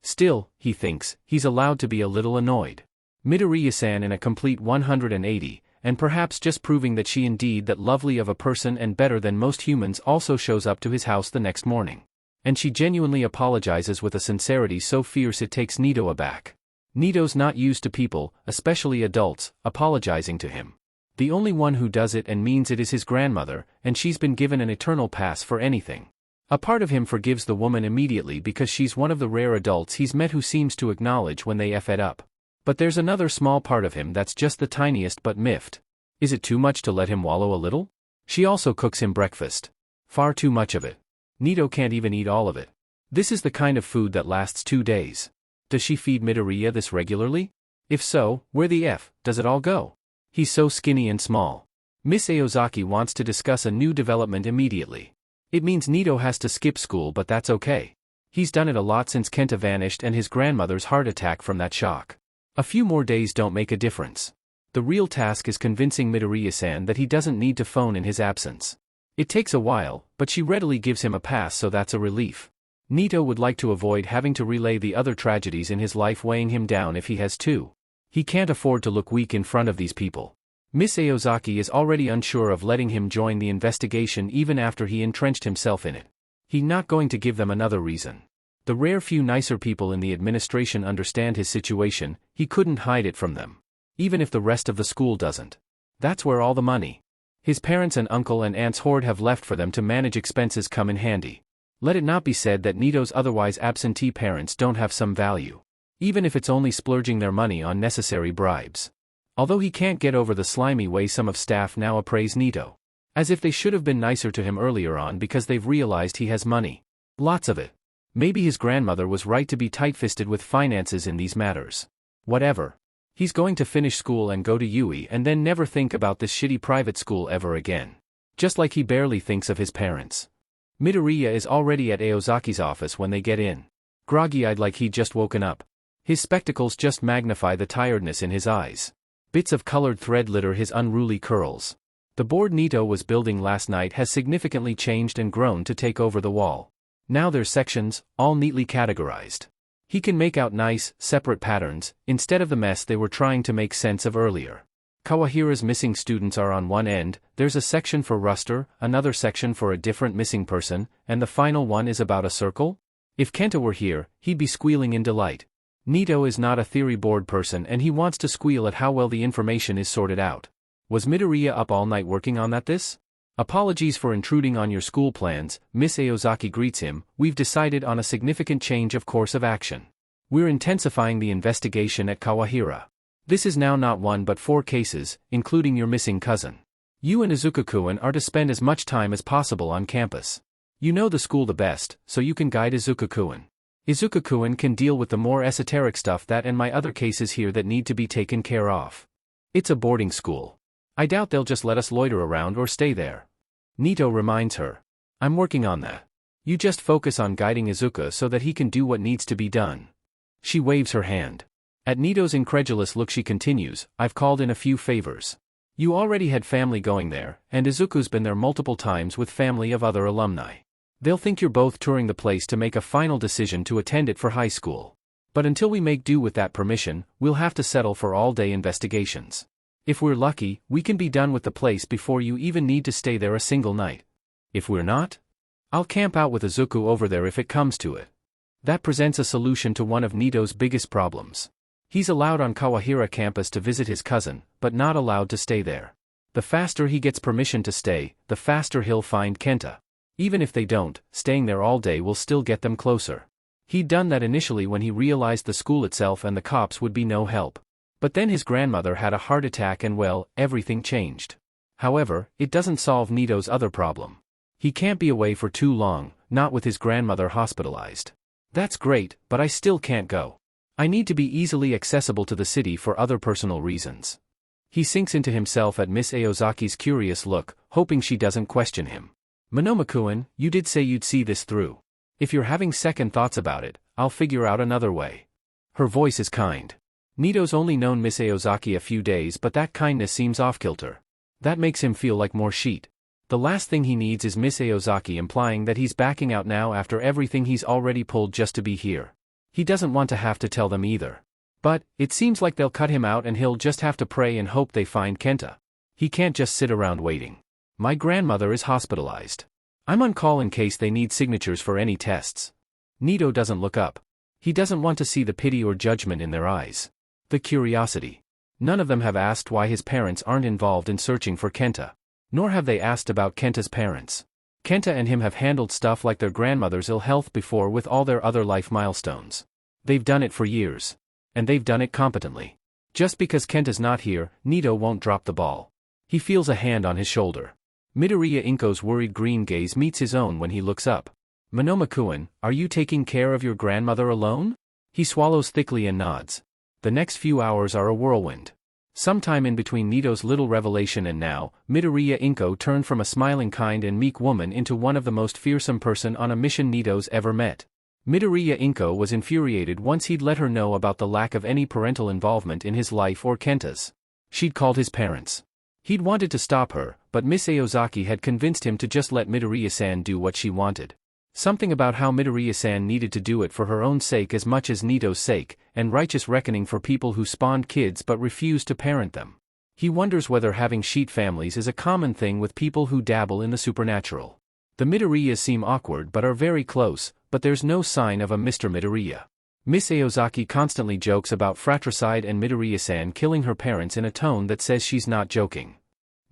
Still, he thinks, he's allowed to be a little annoyed. Midoriya-san in a complete 180, and perhaps just proving that she indeed that lovely of a person and better than most humans also shows up to his house the next morning. And she genuinely apologizes with a sincerity so fierce it takes Nito aback. Nito's not used to people, especially adults, apologizing to him. The only one who does it and means it is his grandmother, and she's been given an eternal pass for anything. A part of him forgives the woman immediately because she's one of the rare adults he's met who seems to acknowledge when they F it up. But there's another small part of him that's just the tiniest but miffed. Is it too much to let him wallow a little? She also cooks him breakfast. Far too much of it. Nito can't even eat all of it. This is the kind of food that lasts 2 days. Does she feed Midoriya this regularly? If so, where the F does it all go? He's so skinny and small. Miss Aozaki wants to discuss a new development immediately. It means Nito has to skip school, but that's okay. He's done it a lot since Kenta vanished and his grandmother's heart attack from that shock. A few more days don't make a difference. The real task is convincing Midoriya-san that he doesn't need to phone in his absence. It takes a while, but she readily gives him a pass, so that's a relief. Nito would like to avoid having to relay the other tragedies in his life weighing him down if he has to. He can't afford to look weak in front of these people. Miss Aozaki is already unsure of letting him join the investigation even after he entrenched himself in it. He's not going to give them another reason. The rare few nicer people in the administration understand his situation, he couldn't hide it from them. Even if the rest of the school doesn't. That's where all the money his parents and uncle and aunt's hoard have left for them to manage expenses come in handy. Let it not be said that Nito's otherwise absentee parents don't have some value. Even if it's only splurging their money on necessary bribes. Although he can't get over the slimy way some of staff now appraise Nito. As if they should have been nicer to him earlier on because they've realized he has money. Lots of it. Maybe his grandmother was right to be tight-fisted with finances in these matters. Whatever. He's going to finish school and go to Yui and then never think about this shitty private school ever again. Just like he barely thinks of his parents. Midoriya is already at Aozaki's office when they get in. Groggy-eyed like he'd just woken up. His spectacles just magnify the tiredness in his eyes. Bits of colored thread litter his unruly curls. The board Nito was building last night has significantly changed and grown to take over the wall. Now there's sections, all neatly categorized. He can make out nice, separate patterns, instead of the mess they were trying to make sense of earlier. Kawahira's missing students are on one end, there's a section for Ruster, another section for a different missing person, and the final one is about a circle? If Kenta were here, he'd be squealing in delight. Nito is not a theory board person and he wants to squeal at how well the information is sorted out. Was Midoriya up all night working on this? Apologies for intruding on your school plans, Miss Aozaki greets him. We've decided on a significant change of course of action. We're intensifying the investigation at Kawahira. This is now not 1 but 4 cases, including your missing cousin. You and Izuku-kun are to spend as much time as possible on campus. You know the school the best, so you can guide Izuku-kun. Izuku-kun can deal with the more esoteric stuff that and my other cases here that need to be taken care of. It's a boarding school. I doubt they'll just let us loiter around or stay there. Nito reminds her. I'm working on that. You just focus on guiding Izuku so that he can do what needs to be done. She waves her hand. At Nito's incredulous look she continues, I've called in a few favors. You already had family going there, and Izuku's been there multiple times with family of other alumni. They'll think you're both touring the place to make a final decision to attend it for high school. But until we make do with that permission, we'll have to settle for all-day investigations. If we're lucky, we can be done with the place before you even need to stay there a single night. If we're not, I'll camp out with Izuku over there if it comes to it. That presents a solution to one of Nito's biggest problems. He's allowed on Kawahira campus to visit his cousin, but not allowed to stay there. The faster he gets permission to stay, the faster he'll find Kenta. Even if they don't, staying there all day will still get them closer. He'd done that initially when he realized the school itself and the cops would be no help. But then his grandmother had a heart attack and well, everything changed. However, it doesn't solve Nito's other problem. He can't be away for too long, not with his grandmother hospitalized. That's great, but I still can't go. I need to be easily accessible to the city for other personal reasons. He sinks into himself at Miss Aozaki's curious look, hoping she doesn't question him. Monoma-kun, you did say you'd see this through. If you're having second thoughts about it, I'll figure out another way. Her voice is kind. Nito's only known Miss Aozaki a few days, but that kindness seems off-kilter. That makes him feel like more sheet. The last thing he needs is Miss Aozaki implying that he's backing out now after everything he's already pulled just to be here. He doesn't want to have to tell them either. But, it seems like they'll cut him out and he'll just have to pray and hope they find Kenta. He can't just sit around waiting. My grandmother is hospitalized. I'm on call in case they need signatures for any tests. Nito doesn't look up. He doesn't want to see the pity or judgment in their eyes. The curiosity. None of them have asked why his parents aren't involved in searching for Kenta. Nor have they asked about Kenta's parents. Kenta and him have handled stuff like their grandmother's ill health before with all their other life milestones. They've done it for years. And they've done it competently. Just because Kenta's not here, Nito won't drop the ball. He feels a hand on his shoulder. Midoriya Inko's worried green gaze meets his own when he looks up. Monoma-kun, are you taking care of your grandmother alone? He swallows thickly and nods. The next few hours are a whirlwind. Sometime in between Nito's little revelation and now, Midoriya Inko turned from a smiling kind and meek woman into one of the most fearsome person on a mission Nito's ever met. Midoriya Inko was infuriated once he'd let her know about the lack of any parental involvement in his life or Kenta's. She'd called his parents. He'd wanted to stop her, but Miss Aozaki had convinced him to just let Midoriya-san do what she wanted. Something about how Midoriya-san needed to do it for her own sake as much as Nito's sake, and righteous reckoning for people who spawned kids but refused to parent them. He wonders whether having sheet families is a common thing with people who dabble in the supernatural. The Midoriyas seem awkward but are very close, but there's no sign of a Mr. Midoriya. Miss Aozaki constantly jokes about fratricide and Midoriya-san killing her parents in a tone that says she's not joking.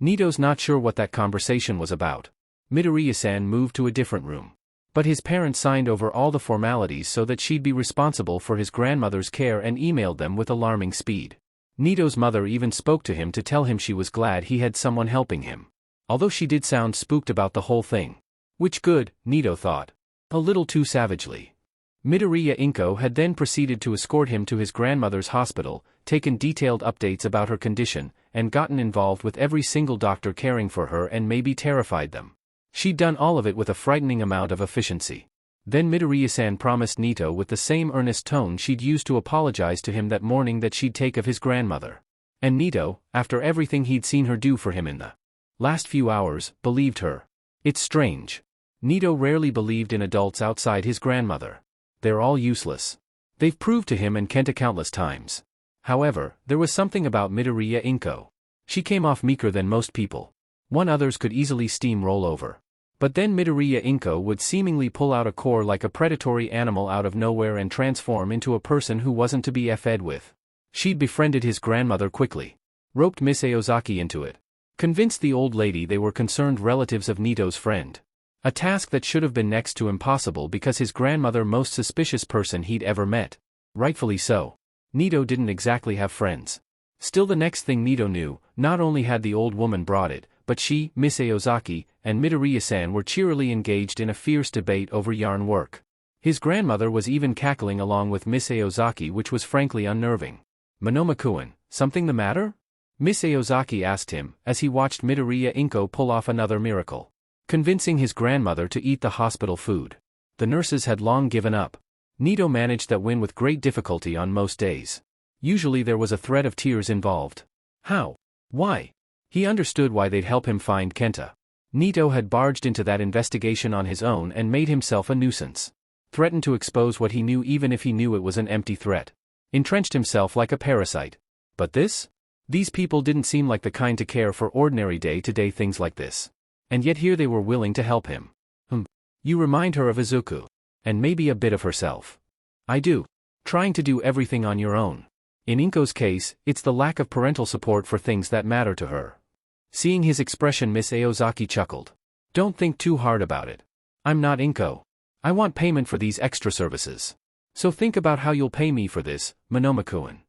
Nito's not sure what that conversation was about. Midoriya-san moved to a different room. But his parents signed over all the formalities so that she'd be responsible for his grandmother's care and emailed them with alarming speed. Nito's mother even spoke to him to tell him she was glad he had someone helping him. Although she did sound spooked about the whole thing. Which good, Nito thought. A little too savagely. Midoriya Inko had then proceeded to escort him to his grandmother's hospital, taken detailed updates about her condition, and gotten involved with every single doctor caring for her and maybe terrified them. She'd done all of it with a frightening amount of efficiency. Then Midoriya-san promised Nito with the same earnest tone she'd used to apologize to him that morning that she'd take of his grandmother. And Nito, after everything he'd seen her do for him in the last few hours, believed her. It's strange. Nito rarely believed in adults outside his grandmother. They're all useless. They've proved to him and Kenta countless times. However, there was something about Midoriya Inko. She came off meeker than most people. One others could easily steamroll over. But then Midoriya Inko would seemingly pull out a core like a predatory animal out of nowhere and transform into a person who wasn't to be fed with. She'd befriended his grandmother quickly. Roped Miss Aozaki into it. Convinced the old lady they were concerned relatives of Nito's friend. A task that should have been next to impossible because his grandmother most suspicious person he'd ever met. Rightfully so. Nito didn't exactly have friends. Still the next thing Nito knew, not only had the old woman brought it, but she, Miss Aozaki, and Midoriya-san were cheerily engaged in a fierce debate over yarn work. His grandmother was even cackling along with Miss Aozaki, which was frankly unnerving. Monoma-kun, something the matter? Miss Aozaki asked him, as he watched Midoriya Inko pull off another miracle. Convincing his grandmother to eat the hospital food. The nurses had long given up. Nito managed that win with great difficulty on most days. Usually there was a threat of tears involved. How? Why? He understood why they'd help him find Kenta. Nito had barged into that investigation on his own and made himself a nuisance. Threatened to expose what he knew even if he knew it was an empty threat. Entrenched himself like a parasite. But this? These people didn't seem like the kind to care for ordinary day-to-day things like this. And yet here they were willing to help him. You remind her of Izuku. And maybe a bit of herself. I do. Trying to do everything on your own. In Inko's case, it's the lack of parental support for things that matter to her. Seeing his expression, Miss Aozaki chuckled. Don't think too hard about it. I'm not Inko. I want payment for these extra services. So think about how you'll pay me for this, Monoma-kun.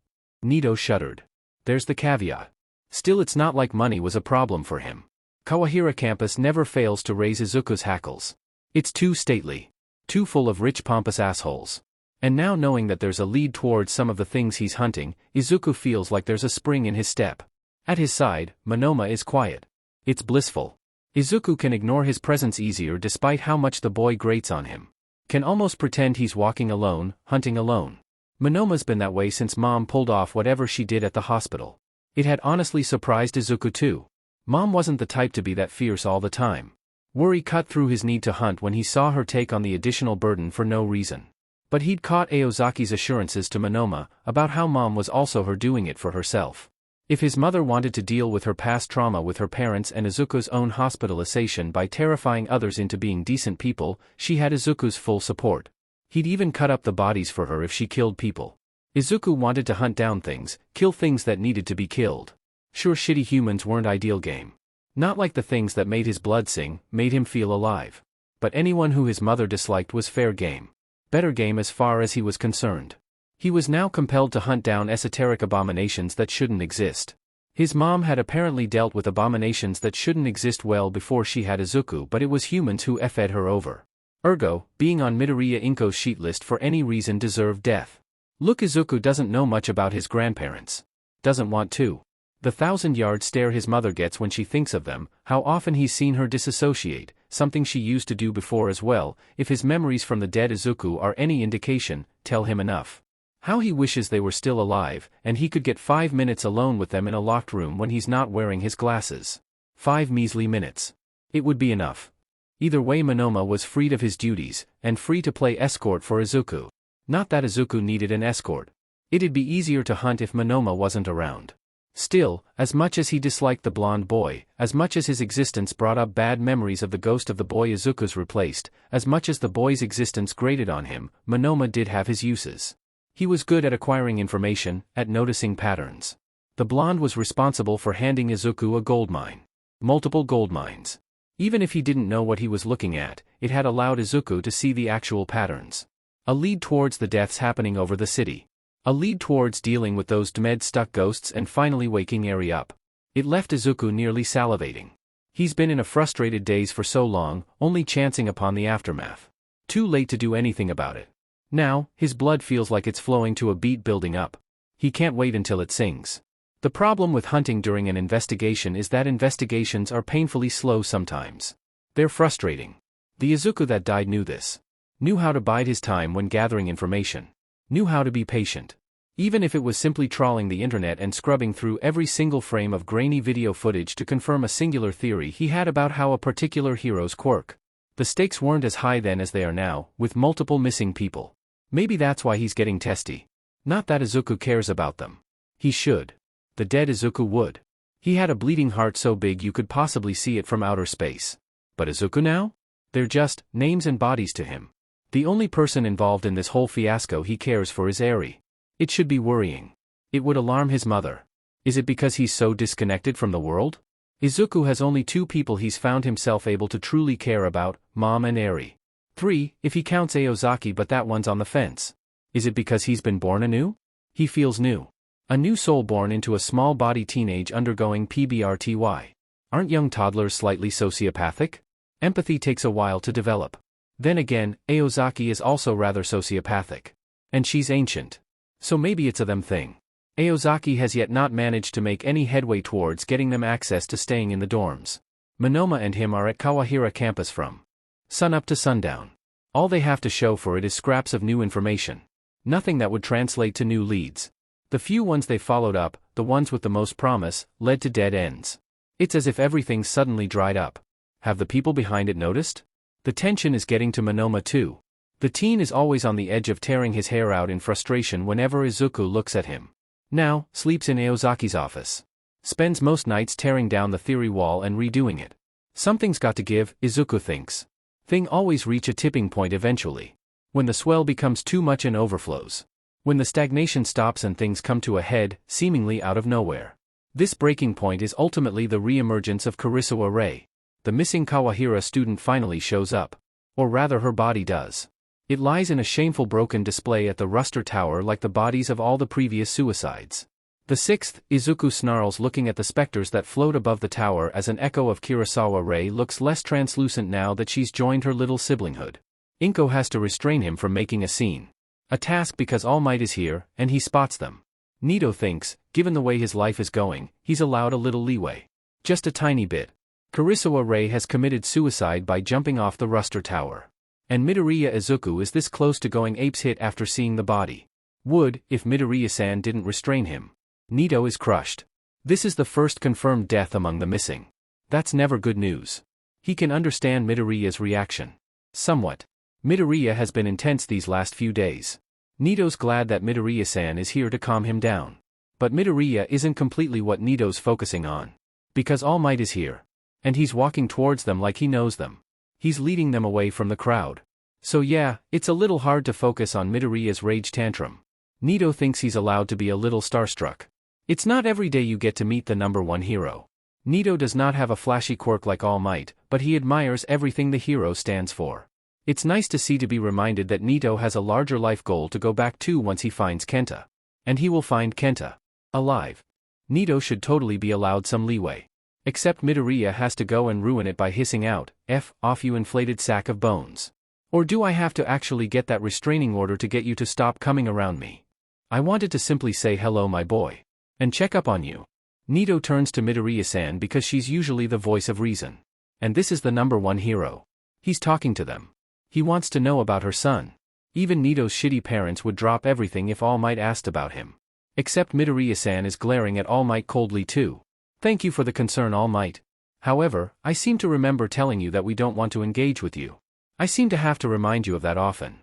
Nito shuddered. There's the caveat. Still, it's not like money was a problem for him. Kawahira campus never fails to raise Izuku's hackles. It's too stately. Too full of rich pompous assholes. And now knowing that there's a lead towards some of the things he's hunting, Izuku feels like there's a spring in his step. At his side, Monoma is quiet. It's blissful. Izuku can ignore his presence easier despite how much the boy grates on him. Can almost pretend he's walking alone, hunting alone. Monoma's been that way since Mom pulled off whatever she did at the hospital. It had honestly surprised Izuku too. Mom wasn't the type to be that fierce all the time. Worry cut through his need to hunt when he saw her take on the additional burden for no reason. But he'd caught Aozaki's assurances to Monoma about how Mom was also her doing it for herself. If his mother wanted to deal with her past trauma with her parents and Izuku's own hospitalization by terrifying others into being decent people, she had Izuku's full support. He'd even cut up the bodies for her if she killed people. Izuku wanted to hunt down things, kill things that needed to be killed. Sure, shitty humans weren't ideal game. Not like the things that made his blood sing, made him feel alive. But anyone who his mother disliked was fair game. Better game as far as he was concerned. He was now compelled to hunt down esoteric abominations that shouldn't exist. His mom had apparently dealt with abominations that shouldn't exist well before she had Izuku, but it was humans who fed her over. Ergo, being on Midoriya Inko's sheet list for any reason deserved death. Look, Izuku doesn't know much about his grandparents. Doesn't want to. The 1,000-yard stare his mother gets when she thinks of them, how often he's seen her disassociate, something she used to do before as well, if his memories from the dead Izuku are any indication, tell him enough. How he wishes they were still alive, and he could get 5 minutes alone with them in a locked room when he's not wearing his glasses. 5 measly minutes. It would be enough. Either way, Monoma was freed of his duties, and free to play escort for Izuku. Not that Izuku needed an escort. It'd be easier to hunt if Monoma wasn't around. Still, as much as he disliked the blonde boy, as much as his existence brought up bad memories of the ghost of the boy Izuku's replaced, as much as the boy's existence grated on him, Monoma did have his uses. He was good at acquiring information, at noticing patterns. The blonde was responsible for handing Izuku a gold mine. Multiple gold mines. Even if he didn't know what he was looking at, it had allowed Izuku to see the actual patterns. A lead towards the deaths happening over the city. A lead towards dealing with those dead-stuck ghosts and finally waking Eri up. It left Izuku nearly salivating. He's been in a frustrated daze for so long, only chancing upon the aftermath. Too late to do anything about it. Now, his blood feels like it's flowing to a beat building up. He can't wait until it sings. The problem with hunting during an investigation is that investigations are painfully slow sometimes. They're frustrating. The Izuku that died knew this. Knew how to bide his time when gathering information. Knew how to be patient. Even if it was simply trawling the internet and scrubbing through every single frame of grainy video footage to confirm a singular theory he had about how a particular hero's quirk. The stakes weren't as high then as they are now, with multiple missing people. Maybe that's why he's getting testy. Not that Izuku cares about them. He should. The dead Izuku would. He had a bleeding heart so big you could possibly see it from outer space. But Izuku now? They're just names and bodies to him. The only person involved in this whole fiasco he cares for is Eri. It should be worrying. It would alarm his mother. Is it because he's so disconnected from the world? Izuku has only 2 people he's found himself able to truly care about, Mom and Eri. 3, if he counts Aozaki, but that one's on the fence. Is it because he's been born anew? He feels new. A new soul born into a small body teenage undergoing PBRTY. Aren't young toddlers slightly sociopathic? Empathy takes a while to develop. Then again, Aozaki is also rather sociopathic. And she's ancient. So maybe it's a them thing. Aozaki has yet not managed to make any headway towards getting them access to staying in the dorms. Monoma and him are at Kawahira campus from sun up to sundown. All they have to show for it is scraps of new information. Nothing that would translate to new leads. The few ones they followed up, the ones with the most promise, led to dead ends. It's as if everything suddenly dried up. Have the people behind it noticed? The tension is getting to Monoma too. The teen is always on the edge of tearing his hair out in frustration whenever Izuku looks at him. Now, sleeps in Aozaki's office. Spends most nights tearing down the theory wall and redoing it. Something's got to give, Izuku thinks. Thing always reach a tipping point eventually. When the swell becomes too much and overflows. When the stagnation stops and things come to a head, seemingly out of nowhere. This breaking point is ultimately the re-emergence of Kurisawa Rei. The missing Kawahira student finally shows up. Or rather her body does. It lies in a shameful broken display at the Ruster Tower like the bodies of all the previous suicides. The sixth, Izuku snarls looking at the specters that float above the tower as an echo of Kurosawa Rei looks less translucent now that she's joined her little siblinghood. Inko has to restrain him from making a scene. A task because All Might is here, and he spots them. Nito thinks, given the way his life is going, he's allowed a little leeway. Just a tiny bit. Kurosawa Rei has committed suicide by jumping off the Ruster Tower. And Midoriya Izuku is this close to going apes hit after seeing the body. Would, if Midoriya-san didn't restrain him. Nito is crushed. This is the first confirmed death among the missing. That's never good news. He can understand Midoriya's reaction. Somewhat. Midoriya has been intense these last few days. Nito's glad that Midoriya-san is here to calm him down. But Midoriya isn't completely what Nito's focusing on. Because All Might is here. And he's walking towards them like he knows them. He's leading them away from the crowd. So yeah, it's a little hard to focus on Midoriya's rage tantrum. Nito thinks he's allowed to be a little starstruck. It's not every day you get to meet the number one hero. Nito does not have a flashy quirk like All Might, but he admires everything the hero stands for. It's nice to be reminded that Nito has a larger life goal to go back to once he finds Kenta. And he will find Kenta. Alive. Nito should totally be allowed some leeway. Except Midoriya has to go and ruin it by hissing out, "F off you inflated sack of bones." Or do I have to actually get that restraining order to get you to stop coming around me? I wanted to simply say hello my boy. And check up on you. Nito turns to Midoriya-san because she's usually the voice of reason. And this is the number one hero. He's talking to them. He wants to know about her son. Even Nito's shitty parents would drop everything if All Might asked about him. Except Midoriya-san is glaring at All Might coldly too. Thank you for the concern All Might. However, I seem to remember telling you that we don't want to engage with you. I seem to have to remind you of that often.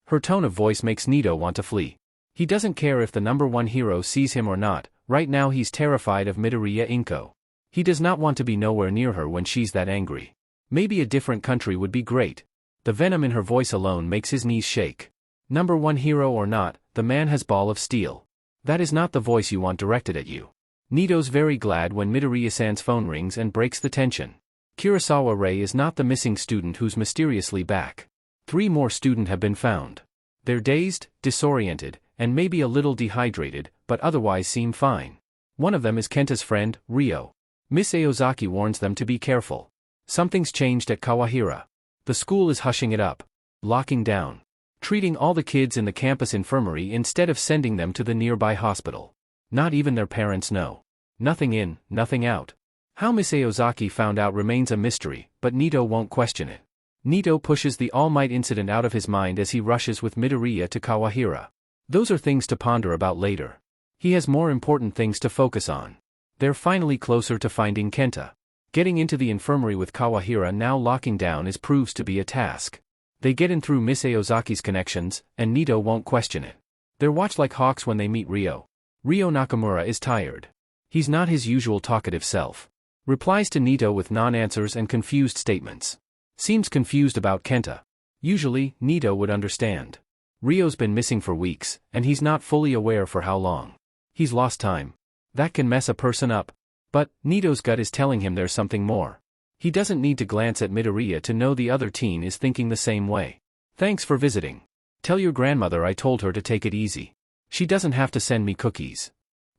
Her tone of voice makes Nito want to flee. He doesn't care if the number one hero sees him or not. Right now he's terrified of Midoriya Inko. He does not want to be nowhere near her when she's that angry. Maybe a different country would be great. The venom in her voice alone makes his knees shake. Number one hero or not, the man has ball of steel. That is not the voice you want directed at you. Nito's very glad when Midoriya-san's phone rings and breaks the tension. Kurosawa Rei is not the missing student who's mysteriously back. 3 more students have been found. They're dazed, disoriented, and maybe a little dehydrated, but otherwise seem fine. One of them is Kenta's friend, Ryo. Miss Aozaki warns them to be careful. Something's changed at Kawahira. The school is hushing it up. Locking down. Treating all the kids in the campus infirmary instead of sending them to the nearby hospital. Not even their parents know. Nothing in, nothing out. How Miss Aozaki found out remains a mystery, but Nito won't question it. Nito pushes the All Might incident out of his mind as he rushes with Midoriya to Kawahira. Those are things to ponder about later. He has more important things to focus on. They're finally closer to finding Kenta. Getting into the infirmary with Kawahira now locking down proves to be a task. They get in through Miss Aozaki's connections, and Nito won't question it. They're watched like hawks when they meet Ryo. Ryo Nakamura is tired. He's not his usual talkative self. Replies to Nito with non-answers and confused statements. Seems confused about Kenta. Usually, Nito would understand. Ryo's been missing for weeks, and he's not fully aware for how long. He's lost time. That can mess a person up. But, Nito's gut is telling him there's something more. He doesn't need to glance at Midoriya to know the other teen is thinking the same way. Thanks for visiting. Tell your grandmother I told her to take it easy. She doesn't have to send me cookies.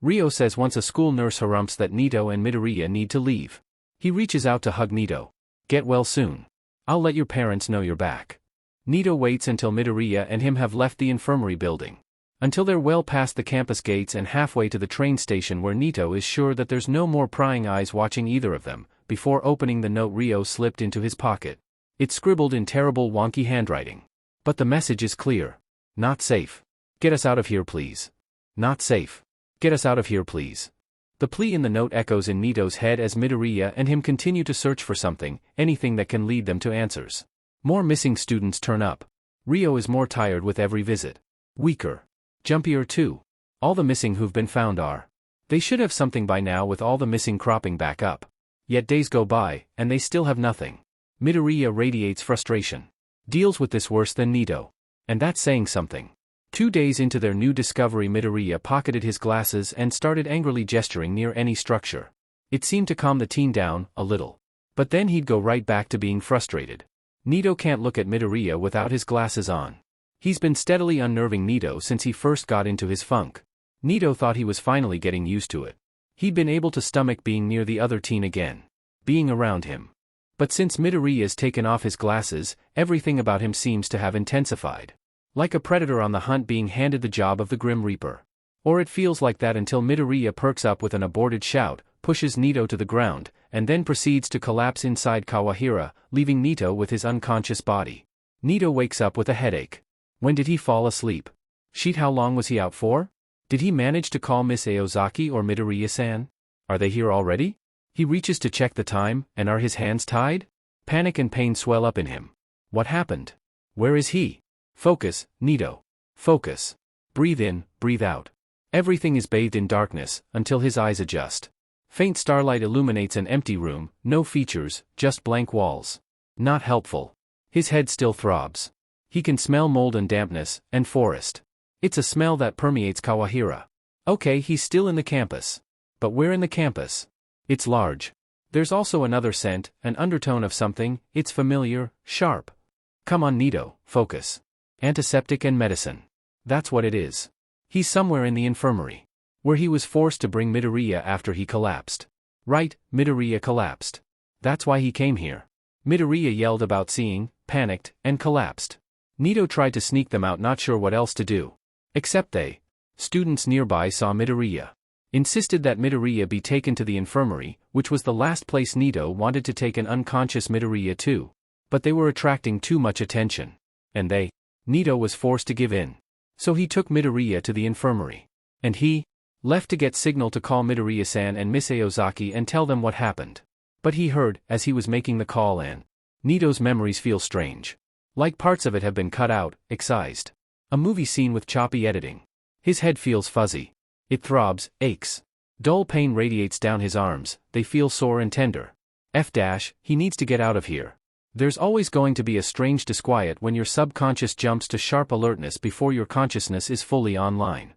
Ryo says once a school nurse harumphs that Nito and Midoriya need to leave. He reaches out to hug Nito. Get well soon. I'll let your parents know you're back. Nito waits until Midoriya and him have left the infirmary building. Until they're well past the campus gates and halfway to the train station where Nito is sure that there's no more prying eyes watching either of them, before opening the note Ryo slipped into his pocket. It's scribbled in terrible wonky handwriting. But the message is clear. Not safe. Get us out of here please. Not safe. Get us out of here please. The plea in the note echoes in Nito's head as Midoriya and him continue to search for something, anything that can lead them to answers. More missing students turn up. Ryo is more tired with every visit. Weaker. Jumpier too. All the missing who've been found are. They should have something by now with all the missing cropping back up. Yet days go by, and they still have nothing. Midoriya radiates frustration. Deals with this worse than Nito. And that's saying something. 2 days into their new discovery Midoriya pocketed his glasses and started angrily gesturing near any structure. It seemed to calm the teen down, a little. But then he'd go right back to being frustrated. Nito can't look at Midoriya without his glasses on. He's been steadily unnerving Nito since he first got into his funk. Nito thought he was finally getting used to it. He'd been able to stomach being near the other teen again. Being around him. But since Midoriya's taken off his glasses, everything about him seems to have intensified. Like a predator on the hunt being handed the job of the Grim Reaper. Or it feels like that until Midoriya perks up with an aborted shout, pushes Nito to the ground, and then proceeds to collapse inside Kawahira, leaving Nito with his unconscious body. Nito wakes up with a headache. When did he fall asleep? Sheet, how long was he out for? Did he manage to call Miss Aozaki or Midoriya-san? Are they here already? He reaches to check the time, and are his hands tied? Panic and pain swell up in him. What happened? Where is he? Focus, Nito. Focus. Breathe in, breathe out. Everything is bathed in darkness, until his eyes adjust. Faint starlight illuminates an empty room, no features, just blank walls. Not helpful. His head still throbs. He can smell mold and dampness, and forest. It's a smell that permeates Kawahira. Okay, he's still in the campus. But where in the campus? It's large. There's also another scent, an undertone of something, it's familiar, sharp. Come on Nito, focus. Antiseptic and medicine. That's what it is. He's somewhere in the infirmary. Where he was forced to bring Midoriya after he collapsed. Right, Midoriya collapsed. That's why he came here. Midoriya yelled about seeing, panicked, and collapsed. Nito tried to sneak them out, not sure what else to do. Except they. Students nearby saw Midoriya. Insisted that Midoriya be taken to the infirmary, which was the last place Nito wanted to take an unconscious Midoriya to. But they were attracting too much attention. And Nito was forced to give in. So he took Midoriya to the infirmary. And he left to get signal to call Midoriya-san and Miss Aozaki and tell them what happened. But he heard, as he was making the call, and Nito's memories feel strange. Like parts of it have been cut out, excised. A movie scene with choppy editing. His head feels fuzzy. It throbs, aches. Dull pain radiates down his arms, they feel sore and tender. He needs to get out of here. There's always going to be a strange disquiet when your subconscious jumps to sharp alertness before your consciousness is fully online.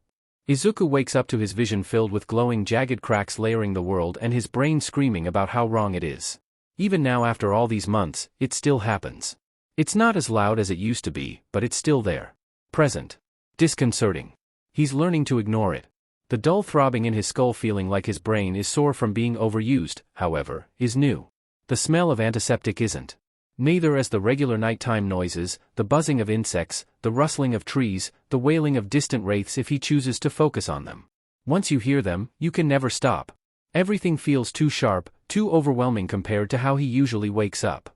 Izuku wakes up to his vision filled with glowing jagged cracks layering the world and his brain screaming about how wrong it is. Even now after all these months, it still happens. It's not as loud as it used to be, but it's still there. Present. Disconcerting. He's learning to ignore it. The dull throbbing in his skull feeling like his brain is sore from being overused, however, is new. The smell of antiseptic isn't. Neither as the regular nighttime noises, the buzzing of insects, the rustling of trees, the wailing of distant wraiths if he chooses to focus on them. Once you hear them, you can never stop. Everything feels too sharp, too overwhelming compared to how he usually wakes up.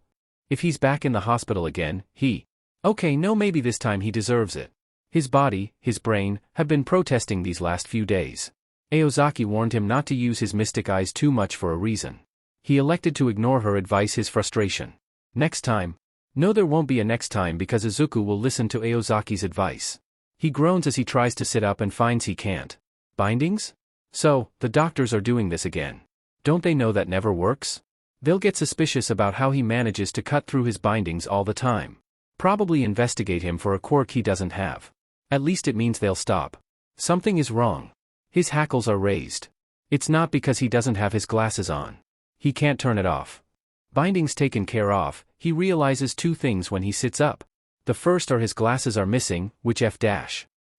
If he's back in the hospital again, maybe this time he deserves it. His body, his brain, have been protesting these last few days. Aozaki warned him not to use his mystic eyes too much for a reason. He elected to ignore her advice, his frustration. Next time? No, there won't be a next time because Izuku will listen to Aozaki's advice. He groans as he tries to sit up and finds he can't. Bindings? So, the doctors are doing this again. Don't they know that never works? They'll get suspicious about how he manages to cut through his bindings all the time. Probably investigate him for a quirk he doesn't have. At least it means they'll stop. Something is wrong. His hackles are raised. It's not because he doesn't have his glasses on. He can't turn it off. Bindings taken care of, he realizes two things when he sits up. The first are his glasses are missing, which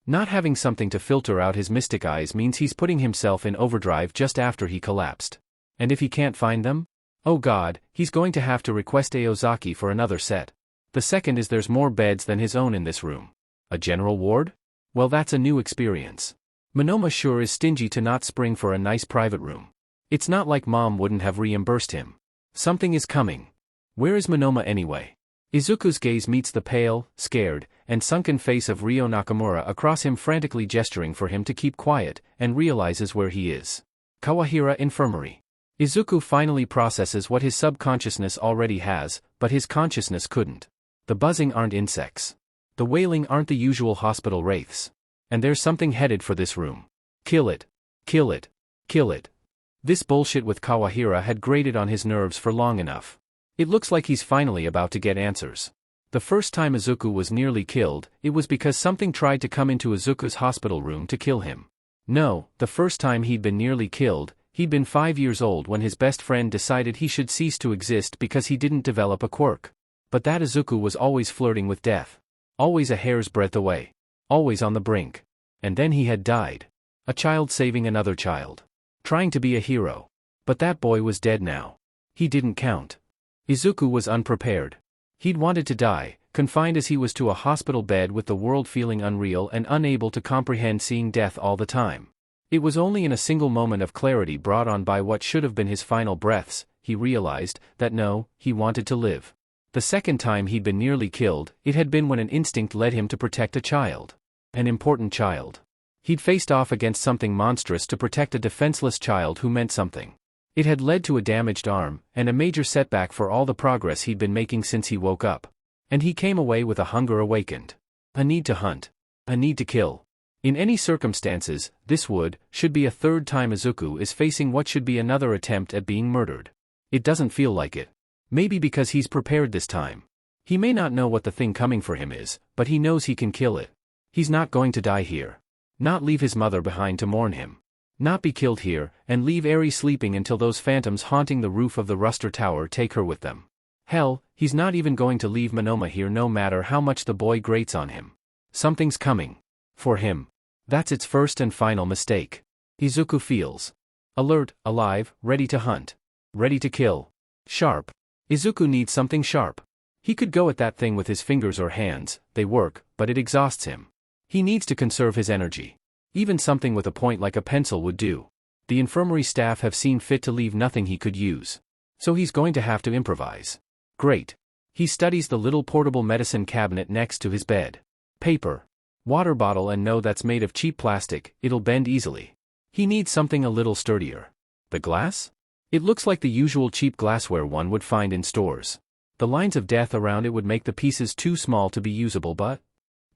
not having something to filter out his mystic eyes means he's putting himself in overdrive just after he collapsed. And if he can't find them? Oh God, he's going to have to request Aozaki for another set. The second is there's more beds than his own in this room. A general ward? Well, that's a new experience. Monoma sure is stingy to not spring for a nice private room. It's not like Mom wouldn't have reimbursed him. Something is coming. Where is Monoma anyway? Izuku's gaze meets the pale, scared, and sunken face of Ryo Nakamura across him, frantically gesturing for him to keep quiet, and realizes where he is. Kawahira Infirmary. Izuku finally processes what his subconsciousness already has, but his consciousness couldn't. The buzzing aren't insects. The wailing aren't the usual hospital wraiths. And there's something headed for this room. Kill it. Kill it. Kill it. This bullshit with Kawahira had grated on his nerves for long enough. It looks like he's finally about to get answers. The first time Izuku was nearly killed, it was because something tried to come into Izuku's hospital room to kill him. No, the first time he'd been nearly killed, he'd been 5 years old when his best friend decided he should cease to exist because he didn't develop a quirk. But that Izuku was always flirting with death. Always a hair's breadth away. Always on the brink. And then he had died. A child saving another child. Trying to be a hero. But that boy was dead now. He didn't count. Izuku was unprepared. He'd wanted to die, confined as he was to a hospital bed with the world feeling unreal and unable to comprehend seeing death all the time. It was only in a single moment of clarity brought on by what should have been his final breaths, he realized that no, he wanted to live. The second time he'd been nearly killed, it had been when an instinct led him to protect a child. An important child. He'd faced off against something monstrous to protect a defenseless child who meant something. It had led to a damaged arm, and a major setback for all the progress he'd been making since he woke up. And he came away with a hunger awakened. A need to hunt. A need to kill. In any circumstances, this should be a third time Izuku is facing what should be another attempt at being murdered. It doesn't feel like it. Maybe because he's prepared this time. He may not know what the thing coming for him is, but he knows he can kill it. He's not going to die here. Not leave his mother behind to mourn him. Not be killed here, and leave Eri sleeping until those phantoms haunting the roof of the Ruster Tower take her with them. Hell, he's not even going to leave Monoma here no matter how much the boy grates on him. Something's coming. For him. That's its first and final mistake. Izuku feels. Alert, alive, ready to hunt. Ready to kill. Sharp. Izuku needs something sharp. He could go at that thing with his fingers or hands, they work, but it exhausts him. He needs to conserve his energy. Even something with a point like a pencil would do. The infirmary staff have seen fit to leave nothing he could use. So he's going to have to improvise. Great. He studies the little portable medicine cabinet next to his bed. Paper. Water bottle and no, that's made of cheap plastic, it'll bend easily. He needs something a little sturdier. The glass? It looks like the usual cheap glassware one would find in stores. The lines of death around it would make the pieces too small to be usable, but...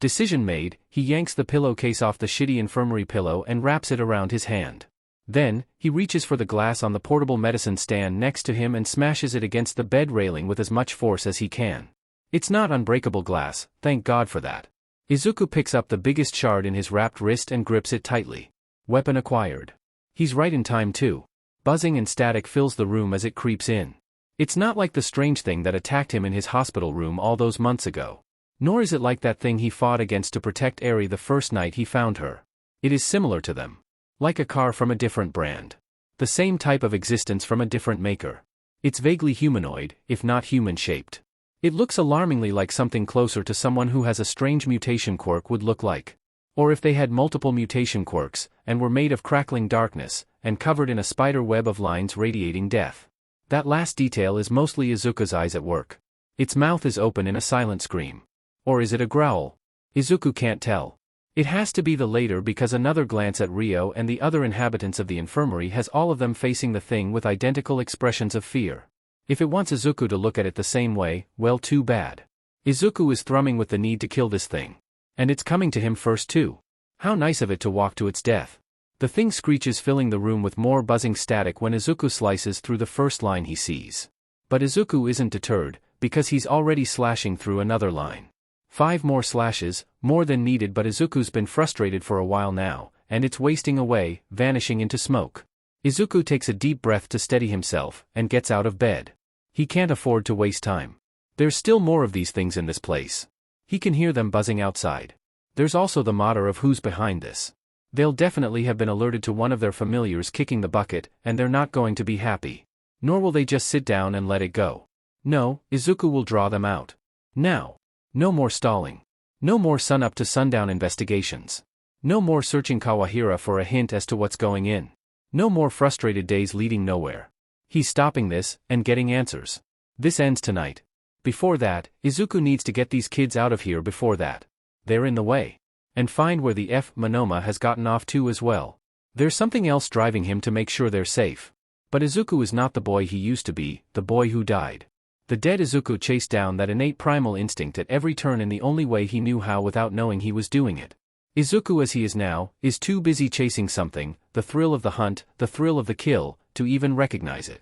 Decision made, he yanks the pillowcase off the shitty infirmary pillow and wraps it around his hand. Then, he reaches for the glass on the portable medicine stand next to him and smashes it against the bed railing with as much force as he can. It's not unbreakable glass, thank God for that. Izuku picks up the biggest shard in his wrapped wrist and grips it tightly. Weapon acquired. He's right in time too. Buzzing and static fills the room as it creeps in. It's not like the strange thing that attacked him in his hospital room all those months ago. Nor is it like that thing he fought against to protect Eri the first night he found her. It is similar to them. Like a car from a different brand. The same type of existence from a different maker. It's vaguely humanoid, if not human-shaped. It looks alarmingly like something closer to someone who has a strange mutation quirk would look like. Or if they had multiple mutation quirks, and were made of crackling darkness, and covered in a spider web of lines radiating death. That last detail is mostly Izuku's eyes at work. Its mouth is open in a silent scream. Or is it a growl? Izuku can't tell. It has to be the later because another glance at Ryo and the other inhabitants of the infirmary has all of them facing the thing with identical expressions of fear. If it wants Izuku to look at it the same way, well, too bad. Izuku is thrumming with the need to kill this thing. And it's coming to him first too. How nice of it to walk to its death. The thing screeches, filling the room with more buzzing static when Izuku slices through the first line he sees. But Izuku isn't deterred, because he's already slashing through another line. 5 more slashes, more than needed, but Izuku's been frustrated for a while now, and it's wasting away, vanishing into smoke. Izuku takes a deep breath to steady himself, and gets out of bed. He can't afford to waste time. There's still more of these things in this place. He can hear them buzzing outside. There's also the matter of who's behind this. They'll definitely have been alerted to one of their familiars kicking the bucket, and they're not going to be happy. Nor will they just sit down and let it go. No, Izuku will draw them out. Now. No more stalling. No more sun-up to sundown investigations. No more searching Kawahira for a hint as to what's going in. No more frustrated days leading nowhere. He's stopping this, and getting answers. This ends tonight. Before that, Izuku needs to get these kids out of here before that. They're in the way. And find where the Monoma has gotten off to as well. There's something else driving him to make sure they're safe. But Izuku is not the boy he used to be, the boy who died. The dead Izuku chased down that innate primal instinct at every turn in the only way he knew how without knowing he was doing it. Izuku as he is now, is too busy chasing something, the thrill of the hunt, the thrill of the kill, to even recognize it.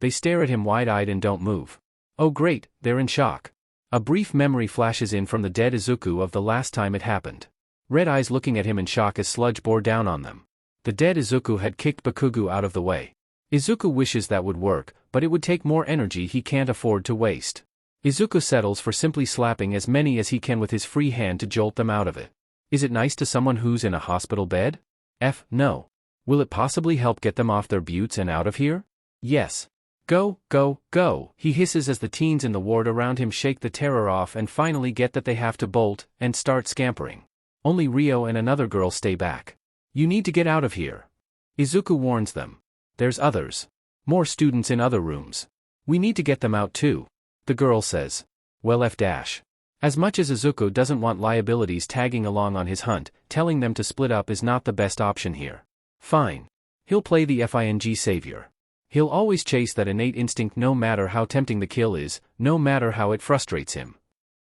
They stare at him wide-eyed and don't move. Oh great, they're in shock. A brief memory flashes in from the dead Izuku of the last time it happened. Red eyes looking at him in shock as sludge bore down on them. The dead Izuku had kicked Bakugo out of the way. Izuku wishes that would work, but it would take more energy he can't afford to waste. Izuku settles for simply slapping as many as he can with his free hand to jolt them out of it. Is it nice to someone who's in a hospital bed? No. Will it possibly help get them off their buttes and out of here? Yes. Go, go, go, he hisses as the teens in the ward around him shake the terror off and finally get that they have to bolt and start scampering. Only Rio and another girl stay back. You need to get out of here. Izuku warns them. There's others. More students in other rooms. We need to get them out too. The girl says. Well F-. As much as Izuku doesn't want liabilities tagging along on his hunt, telling them to split up is not the best option here. Fine. He'll play the FING savior. He'll always chase that innate instinct no matter how tempting the kill is, no matter how it frustrates him.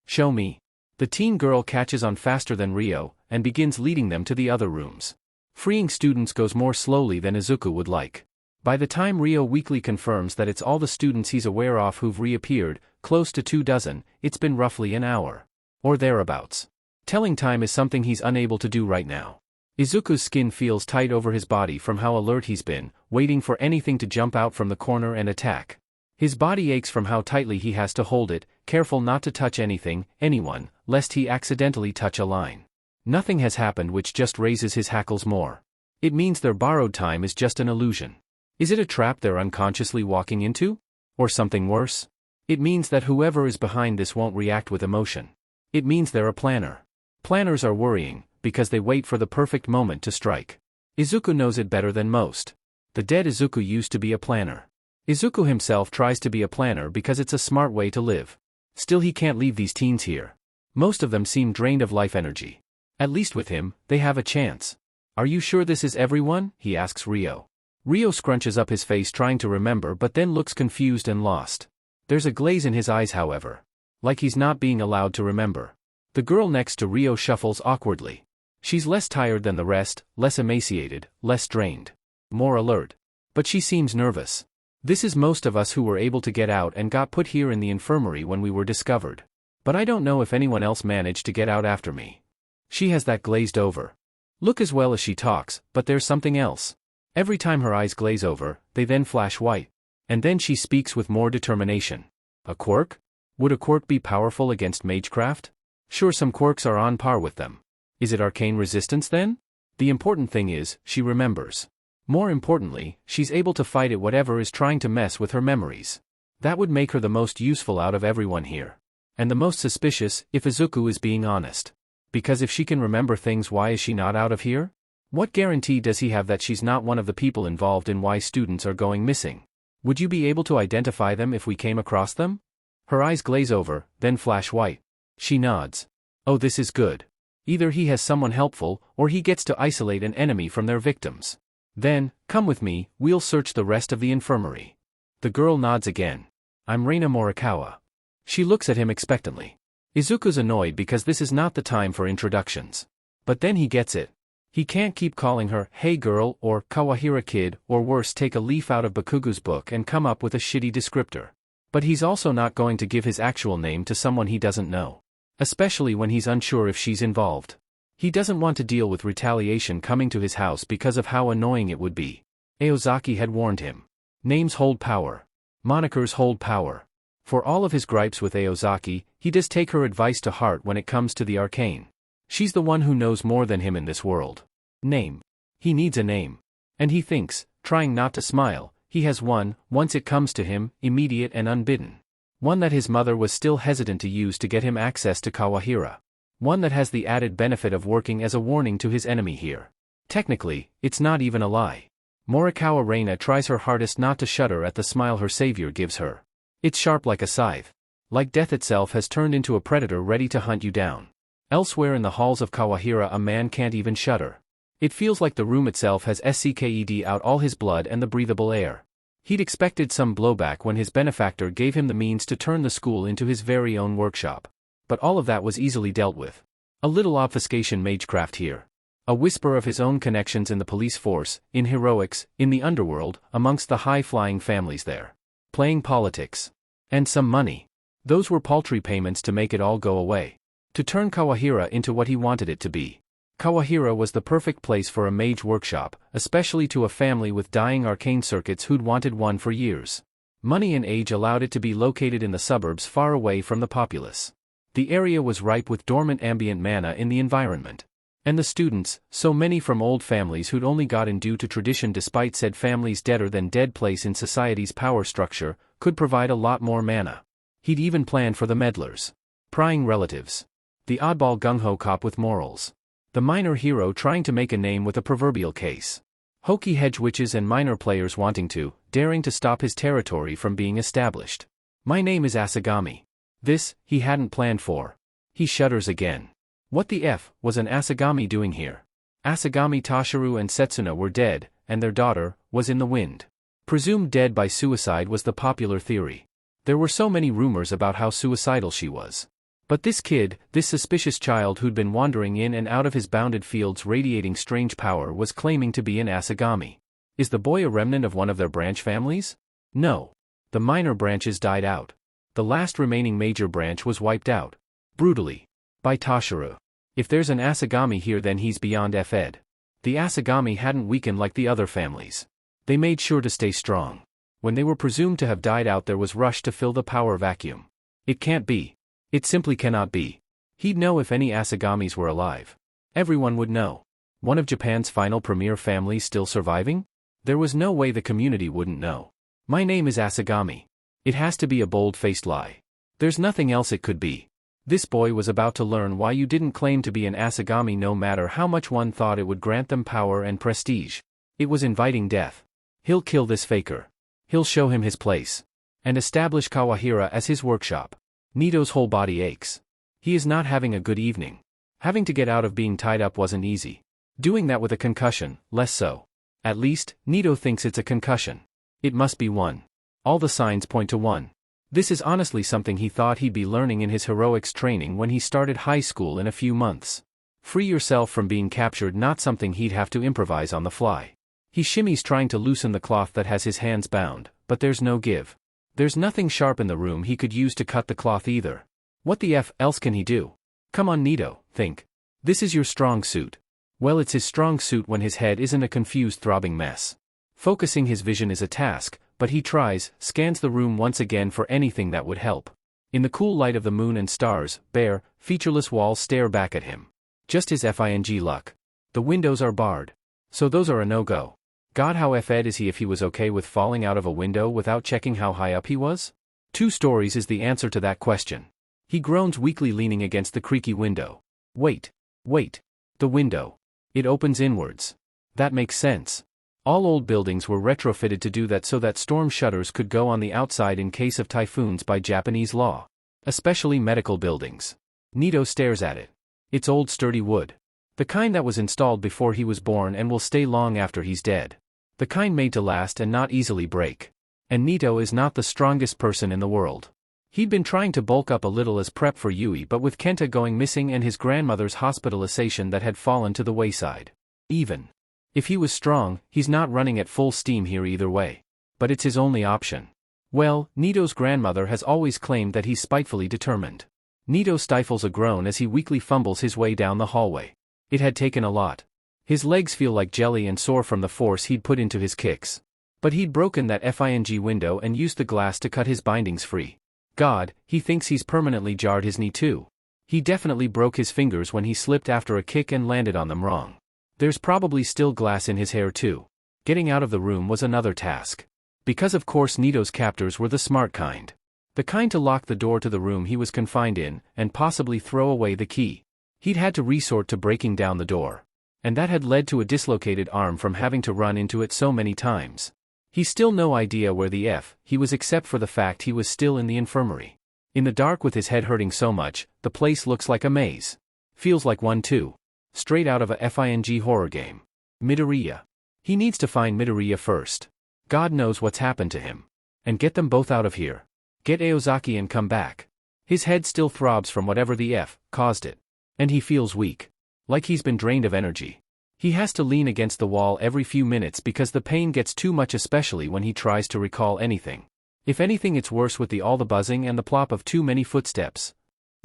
Show me. The teen girl catches on faster than Rio, and begins leading them to the other rooms. Freeing students goes more slowly than Izuku would like. By the time Rio weakly confirms that it's all the students he's aware of who've reappeared, close to 24, it's been roughly an hour. Or thereabouts. Telling time is something he's unable to do right now. Izuku's skin feels tight over his body from how alert he's been, waiting for anything to jump out from the corner and attack. His body aches from how tightly he has to hold it, careful not to touch anything, anyone, lest he accidentally touch a line. Nothing has happened which just raises his hackles more. It means their borrowed time is just an illusion. Is it a trap they're unconsciously walking into? Or something worse? It means that whoever is behind this won't react with emotion. It means they're a planner. Planners are worrying, because they wait for the perfect moment to strike. Izuku knows it better than most. The dead Izuku used to be a planner. Izuku himself tries to be a planner because it's a smart way to live. Still he can't leave these teens here. Most of them seem drained of life energy. At least with him, they have a chance. Are you sure this is everyone? He asks Rio. Rio scrunches up his face trying to remember but then looks confused and lost. There's a glaze in his eyes however. Like he's not being allowed to remember. The girl next to Rio shuffles awkwardly. She's less tired than the rest, less emaciated, less drained. More alert. But she seems nervous. This is most of us who were able to get out and got put here in the infirmary when we were discovered. But I don't know if anyone else managed to get out after me. She has that glazed over look as well as she talks, but there's something else. Every time her eyes glaze over, they then flash white. And then she speaks with more determination. A quirk? Would a quirk be powerful against magecraft? Sure, some quirks are on par with them. Is it arcane resistance then? The important thing is, she remembers. More importantly, she's able to fight at whatever is trying to mess with her memories. That would make her the most useful out of everyone here. And the most suspicious, if Izuku is being honest. Because if she can remember things, why is she not out of here? What guarantee does he have that she's not one of the people involved in why students are going missing? Would you be able to identify them if we came across them? Her eyes glaze over, then flash white. She nods. Oh, this is good. Either he has someone helpful, or he gets to isolate an enemy from their victims. Then, come with me, we'll search the rest of the infirmary. The girl nods again. I'm Reina Morikawa. She looks at him expectantly. Izuku's annoyed because this is not the time for introductions. But then he gets it. He can't keep calling her, hey girl, or Kawahira kid, or worse take a leaf out of Bakugo's book and come up with a shitty descriptor. But he's also not going to give his actual name to someone he doesn't know. Especially when he's unsure if she's involved. He doesn't want to deal with retaliation coming to his house because of how annoying it would be. Aozaki had warned him. Names hold power. Monikers hold power. For all of his gripes with Aozaki, he does take her advice to heart when it comes to the arcane. She's the one who knows more than him in this world. Name. He needs a name. And he thinks, trying not to smile, he has one, once it comes to him, immediate and unbidden. One that his mother was still hesitant to use to get him access to Kawahira. One that has the added benefit of working as a warning to his enemy here. Technically, it's not even a lie. Morikawa Reina tries her hardest not to shudder at the smile her savior gives her. It's sharp like a scythe. Like death itself has turned into a predator ready to hunt you down. Elsewhere in the halls of Kawahira a man can't even shudder. It feels like the room itself has sucked out all his blood and the breathable air. He'd expected some blowback when his benefactor gave him the means to turn the school into his very own workshop. But all of that was easily dealt with. A little obfuscation magecraft here. A whisper of his own connections in the police force, in heroics, in the underworld, amongst the high-flying families there. Playing politics. And some money. Those were paltry payments to make it all go away. To turn Kawahira into what he wanted it to be. Kawahira was the perfect place for a mage workshop, especially to a family with dying arcane circuits who'd wanted one for years. Money and age allowed it to be located in the suburbs far away from the populace. The area was ripe with dormant ambient mana in the environment. And the students, so many from old families who'd only got in due to tradition despite said family's deader-than-dead place in society's power structure, could provide a lot more mana. He'd even planned for the meddlers. Prying relatives. The oddball gung-ho cop with morals. The minor hero trying to make a name with a proverbial case. Hokey hedge witches and minor players wanting to, daring to stop his territory from being established. My name is Asagami. This, he hadn't planned for. He shudders again. What the F was an Asagami doing here? Asagami Toshiru and Setsuna were dead, and their daughter was in the wind. Presumed dead by suicide was the popular theory. There were so many rumors about how suicidal she was. But this kid, this suspicious child who'd been wandering in and out of his bounded fields radiating strange power, was claiming to be an Asagami. Is the boy a remnant of one of their branch families? No. The minor branches died out. The last remaining major branch was wiped out. Brutally. By Toshiru. If there's an Asagami here, then he's beyond F-ed. The Asagami hadn't weakened like the other families. They made sure to stay strong. When they were presumed to have died out, there was rush to fill the power vacuum. It can't be. It simply cannot be. He'd know if any Asagamis were alive. Everyone would know. One of Japan's final premier families still surviving? There was no way the community wouldn't know. My name is Asagami. It has to be a bold-faced lie. There's nothing else it could be. This boy was about to learn why you didn't claim to be an Asagami no matter how much one thought it would grant them power and prestige. It was inviting death. He'll kill this faker. He'll show him his place. And establish Kawahira as his workshop. Nito's whole body aches. He is not having a good evening. Having to get out of being tied up wasn't easy. Doing that with a concussion, less so. At least, Nito thinks it's a concussion. It must be one. All the signs point to one. This is honestly something he thought he'd be learning in his heroics training when he started high school in a few months. Free yourself from being captured, not something he'd have to improvise on the fly. He shimmies trying to loosen the cloth that has his hands bound, but there's no give. There's nothing sharp in the room he could use to cut the cloth either. What the F else can he do? Come on, Nito, think. This is your strong suit. Well, it's his strong suit when his head isn't a confused throbbing mess. Focusing his vision is a task, but he tries, scans the room once again for anything that would help. In the cool light of the moon and stars, bare, featureless walls stare back at him. Just his FING luck. The windows are barred. So those are a no-go. God, how F-ed is he if he was okay with falling out of a window without checking how high up he was? 2 stories is the answer to that question. He groans weakly, leaning against the creaky window. Wait. The window. It opens inwards. That makes sense. All old buildings were retrofitted to do that so that storm shutters could go on the outside in case of typhoons by Japanese law. Especially medical buildings. Nito stares at it. It's old sturdy wood. The kind that was installed before he was born and will stay long after he's dead. The kind made to last and not easily break. And Nito is not the strongest person in the world. He'd been trying to bulk up a little as prep for Yui, but with Kenta going missing and his grandmother's hospitalization, that had fallen to the wayside. Even if he was strong, he's not running at full steam here either way. But it's his only option. Well, Nito's grandmother has always claimed that he's spitefully determined. Nito stifles a groan as he weakly fumbles his way down the hallway. It had taken a lot. His legs feel like jelly and sore from the force he'd put into his kicks. But he'd broken that FING window and used the glass to cut his bindings free. God, he thinks he's permanently jarred his knee too. He definitely broke his fingers when he slipped after a kick and landed on them wrong. There's probably still glass in his hair too. Getting out of the room was another task. Because of course Nito's captors were the smart kind. The kind to lock the door to the room he was confined in, and possibly throw away the key. He'd had to resort to breaking down the door. And that had led to a dislocated arm from having to run into it so many times. He's still no idea where the F he was, except for the fact he was still in the infirmary. In the dark with his head hurting so much, the place looks like a maze. Feels like one too. Straight out of a FING horror game. Midoriya. He needs to find Midoriya first. God knows what's happened to him. And get them both out of here. Get Aozaki and come back. His head still throbs from whatever the F caused it. And he feels weak. Like he's been drained of energy. He has to lean against the wall every few minutes because the pain gets too much, especially when he tries to recall anything. If anything, it's worse with all the buzzing and the plop of too many footsteps.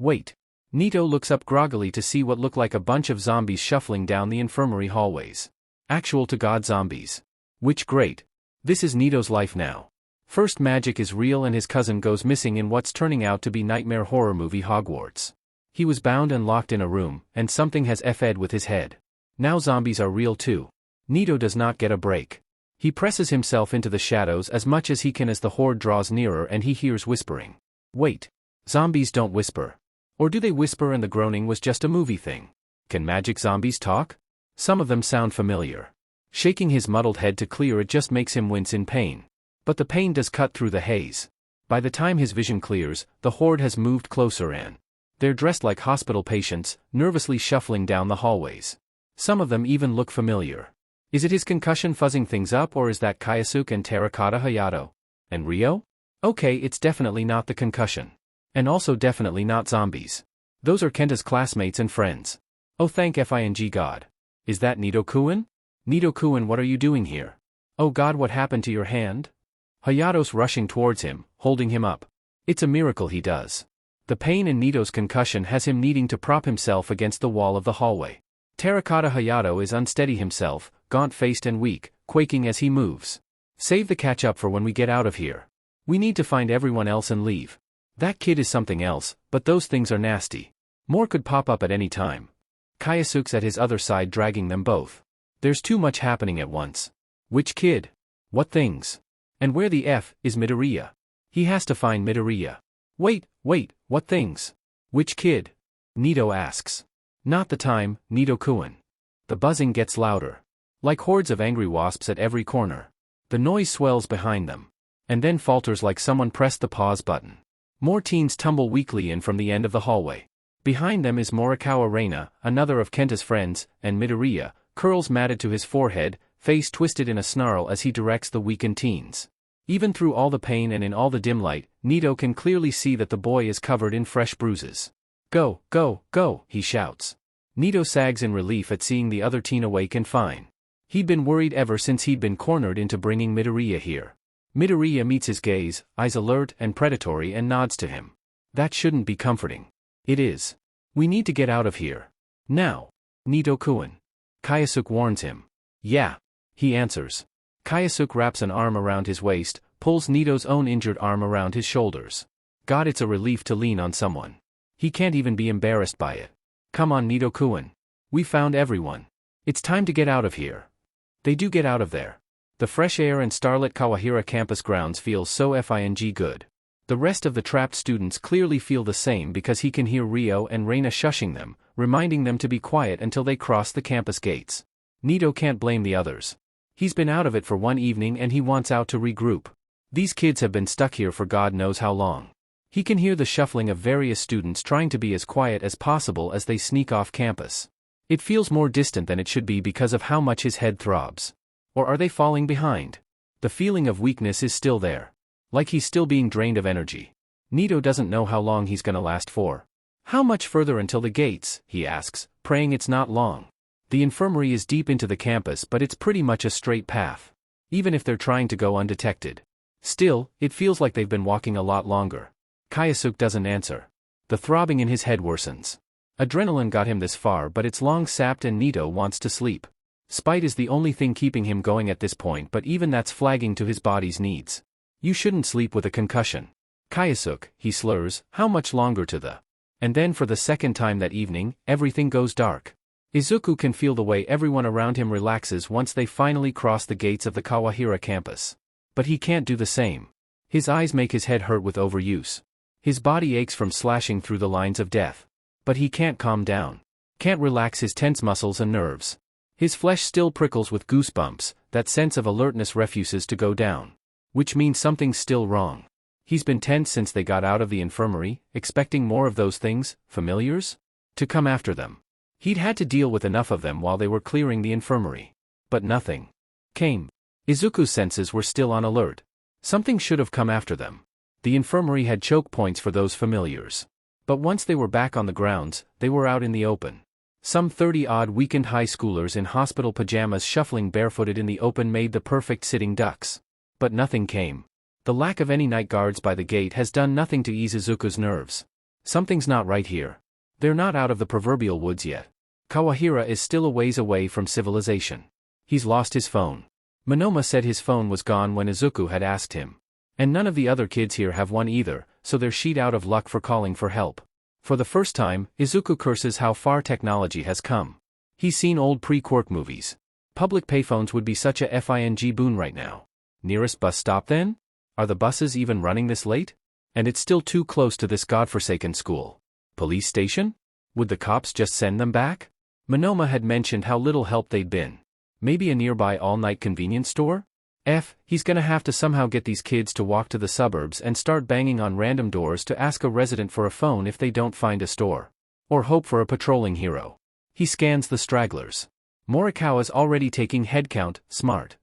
Wait. Nito looks up groggily to see what look like a bunch of zombies shuffling down the infirmary hallways. Actual to God zombies. Which great. This is Nito's life now. First, magic is real and his cousin goes missing in what's turning out to be nightmare horror movie Hogwarts. He was bound and locked in a room, and something has f'd with his head. Now zombies are real too. Nito does not get a break. He presses himself into the shadows as much as he can as the horde draws nearer and he hears whispering. Wait. Zombies don't whisper. Or do they whisper and the groaning was just a movie thing? Can magic zombies talk? Some of them sound familiar. Shaking his muddled head to clear it just makes him wince in pain. But the pain does cut through the haze. By the time his vision clears, the horde has moved closer and they're dressed like hospital patients, nervously shuffling down the hallways. Some of them even look familiar. Is it his concussion fuzzing things up or is that Kyosuke and Terracotta Hayato? And Ryo? Okay, it's definitely not the concussion. And also definitely not zombies. Those are Kenta's classmates and friends. Oh thank Fing God. Is that Nito-kun? Nito-kun, what are you doing here? Oh God, what happened to your hand? Hayato's rushing towards him, holding him up. It's a miracle he does. The pain in Nito's concussion has him needing to prop himself against the wall of the hallway. Terracotta Hayato is unsteady himself, gaunt-faced and weak, quaking as he moves. Save the catch-up for when we get out of here. We need to find everyone else and leave. That kid is something else, but those things are nasty. More could pop up at any time. Kyosuke's at his other side dragging them both. There's too much happening at once. Which kid? What things? And where the F is Midoriya? He has to find Midoriya. Wait, what things? Which kid? Nito asks. Not the time, Nito-kun. The buzzing gets louder. Like hordes of angry wasps at every corner. The noise swells behind them. And then falters like someone pressed the pause button. More teens tumble weakly in from the end of the hallway. Behind them is Morikawa Reina, another of Kenta's friends, and Midoriya, curls matted to his forehead, face twisted in a snarl as he directs the weakened teens. Even through all the pain and in all the dim light, Nito can clearly see that the boy is covered in fresh bruises. Go, go, go, he shouts. Nito sags in relief at seeing the other teen awake and fine. He'd been worried ever since he'd been cornered into bringing Midoriya here. Midoriya meets his gaze, eyes alert and predatory, and nods to him. That shouldn't be comforting. It is. We need to get out of here. Now. Nito-kun. Kyosuke warns him. Yeah. He answers. Kyosuke wraps an arm around his waist, pulls Nito's own injured arm around his shoulders. God, it's a relief to lean on someone. He can't even be embarrassed by it. Come on, Nito-kun. We found everyone. It's time to get out of here. They do get out of there. The fresh air and starlit Kawahira campus grounds feel so fing good. The rest of the trapped students clearly feel the same because he can hear Ryo and Reina shushing them, reminding them to be quiet until they cross the campus gates. Nito can't blame the others. He's been out of it for one evening and he wants out to regroup. These kids have been stuck here for God knows how long. He can hear the shuffling of various students trying to be as quiet as possible as they sneak off campus. It feels more distant than it should be because of how much his head throbs. Or are they falling behind? The feeling of weakness is still there. Like he's still being drained of energy. Nito doesn't know how long he's gonna last for. How much further until the gates, he asks, praying it's not long. The infirmary is deep into the campus but it's pretty much a straight path. Even if they're trying to go undetected. Still, it feels like they've been walking a lot longer. Kyosuke doesn't answer. The throbbing in his head worsens. Adrenaline got him this far but it's long sapped and Nito wants to sleep. Spite is the only thing keeping him going at this point but even that's flagging to his body's needs. You shouldn't sleep with a concussion. Kyosuke, he slurs, how much longer to the... And then for the second time that evening, everything goes dark. Izuku can feel the way everyone around him relaxes once they finally cross the gates of the Kawahira campus. But he can't do the same. His eyes make his head hurt with overuse. His body aches from slashing through the lines of death. But he can't calm down. Can't relax his tense muscles and nerves. His flesh still prickles with goosebumps, that sense of alertness refuses to go down. Which means something's still wrong. He's been tense since they got out of the infirmary, expecting more of those things, familiars? To come after them. He'd had to deal with enough of them while they were clearing the infirmary. But nothing came. Izuku's senses were still on alert. Something should have come after them. The infirmary had choke points for those familiars. But once they were back on the grounds, they were out in the open. Some 30-odd weakened high schoolers in hospital pajamas shuffling barefooted in the open made the perfect sitting ducks. But nothing came. The lack of any night guards by the gate has done nothing to ease Izuku's nerves. Something's not right here. They're not out of the proverbial woods yet. Kawahira is still a ways away from civilization. He's lost his phone. Monoma said his phone was gone when Izuku had asked him. And none of the other kids here have one either, so they're sheet out of luck for calling for help. For the first time, Izuku curses how far technology has come. He's seen old pre-Quirk movies. Public payphones would be such a FING boon right now. Nearest bus stop then? Are the buses even running this late? And it's still too close to this godforsaken school. Police station? Would the cops just send them back? Monoma had mentioned how little help they'd been. Maybe a nearby all-night convenience store? He's gonna have to somehow get these kids to walk to the suburbs and start banging on random doors to ask a resident for a phone if they don't find a store. Or hope for a patrolling hero. He scans the stragglers. Morikawa's already taking head count, smart.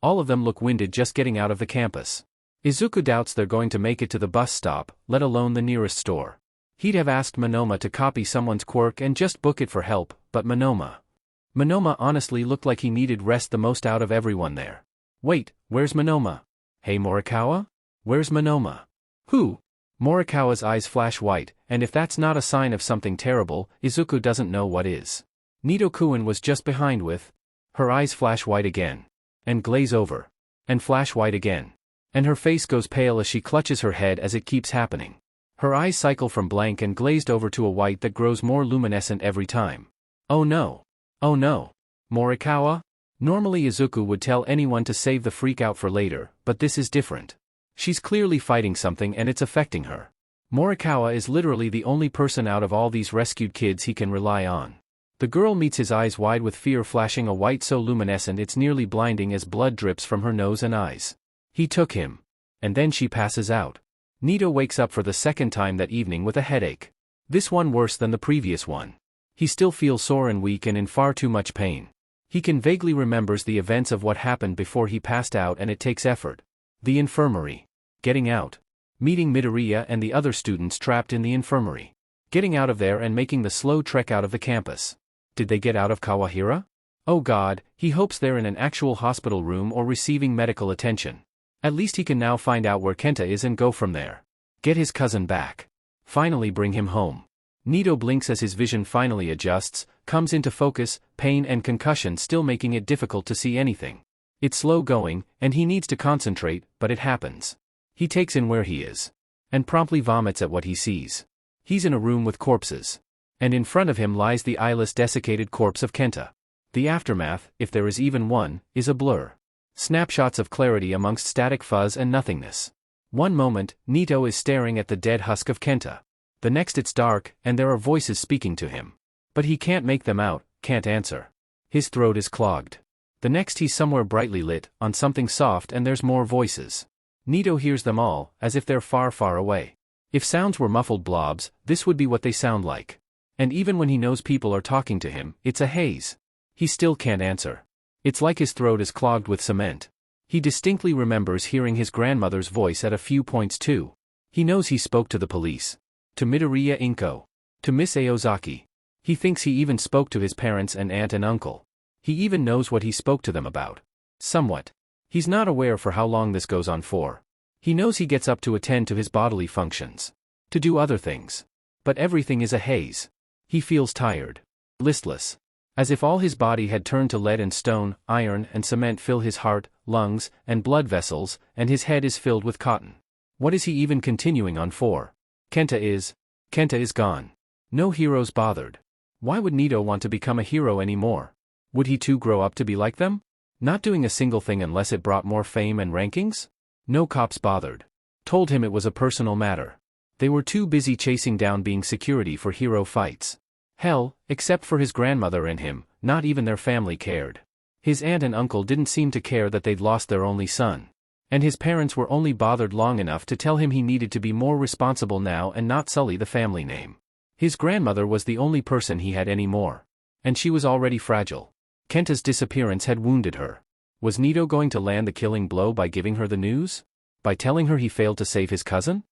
All of them look winded just getting out of the campus. Izuku doubts they're going to make it to the bus stop, let alone the nearest store. He'd have asked Monoma to copy someone's quirk and just book it for help, but Monoma honestly looked like he needed rest the most out of everyone there. Wait, where's Monoma? Hey Morikawa? Where's Monoma? Who? Morikawa's eyes flash white, and if that's not a sign of something terrible, Izuku doesn't know what is. Nido-kun was just behind with. Her eyes flash white again. And glaze over. And flash white again. And her face goes pale as she clutches her head as it keeps happening. Her eyes cycle from blank and glazed over to a white that grows more luminescent every time. Oh no. Oh no. Morikawa? Normally Izuku would tell anyone to save the freak out for later, but this is different. She's clearly fighting something and it's affecting her. Morikawa is literally the only person out of all these rescued kids he can rely on. The girl meets his eyes wide with fear, flashing a white so luminescent it's nearly blinding as blood drips from her nose and eyes. He took him. And then she passes out. Nido wakes up for the second time that evening with a headache. This one worse than the previous one. He still feels sore and weak and in far too much pain. He can vaguely remembers the events of what happened before he passed out, and it takes effort. The infirmary. Getting out. Meeting Midoriya and the other students trapped in the infirmary. Getting out of there and making the slow trek out of the campus. Did they get out of Kawahira? Oh God, he hopes they're in an actual hospital room or receiving medical attention. At least he can now find out where Kenta is and go from there. Get his cousin back. Finally bring him home. Nido blinks as his vision finally adjusts, comes into focus, pain and concussion still making it difficult to see anything. It's slow going, and he needs to concentrate, but it happens. He takes in where he is. And promptly vomits at what he sees. He's in a room with corpses. And in front of him lies the eyeless desiccated corpse of Kenta. The aftermath, if there is even one, is a blur. Snapshots of clarity amongst static fuzz and nothingness. One moment, Nito is staring at the dead husk of Kenta. The next it's dark, and there are voices speaking to him. But he can't make them out, can't answer. His throat is clogged. The next he's somewhere brightly lit, on something soft, and there's more voices. Nito hears them all, as if they're far, far away. If sounds were muffled blobs, this would be what they sound like. And even when he knows people are talking to him, it's a haze. He still can't answer. It's like his throat is clogged with cement. He distinctly remembers hearing his grandmother's voice at a few points too. He knows he spoke to the police. To Midoriya Inko. To Miss Aozaki. He thinks he even spoke to his parents and aunt and uncle. He even knows what he spoke to them about. Somewhat. He's not aware for how long this goes on for. He knows he gets up to attend to his bodily functions. To do other things. But everything is a haze. He feels tired. Listless. As if all his body had turned to lead and stone, iron and cement fill his heart, lungs, and blood vessels, and his head is filled with cotton. What is he even continuing on for? Kenta is gone. No heroes bothered. Why would Nito want to become a hero anymore? Would he too grow up to be like them? Not doing a single thing unless it brought more fame and rankings? No cops bothered. Told him it was a personal matter. They were too busy chasing down being security for hero fights. Hell, except for his grandmother and him, not even their family cared. His aunt and uncle didn't seem to care that they'd lost their only son. And his parents were only bothered long enough to tell him he needed to be more responsible now and not sully the family name. His grandmother was the only person he had anymore. And she was already fragile. Kenta's disappearance had wounded her. Was Nito going to land the killing blow by giving her the news? By telling her he failed to save his cousin?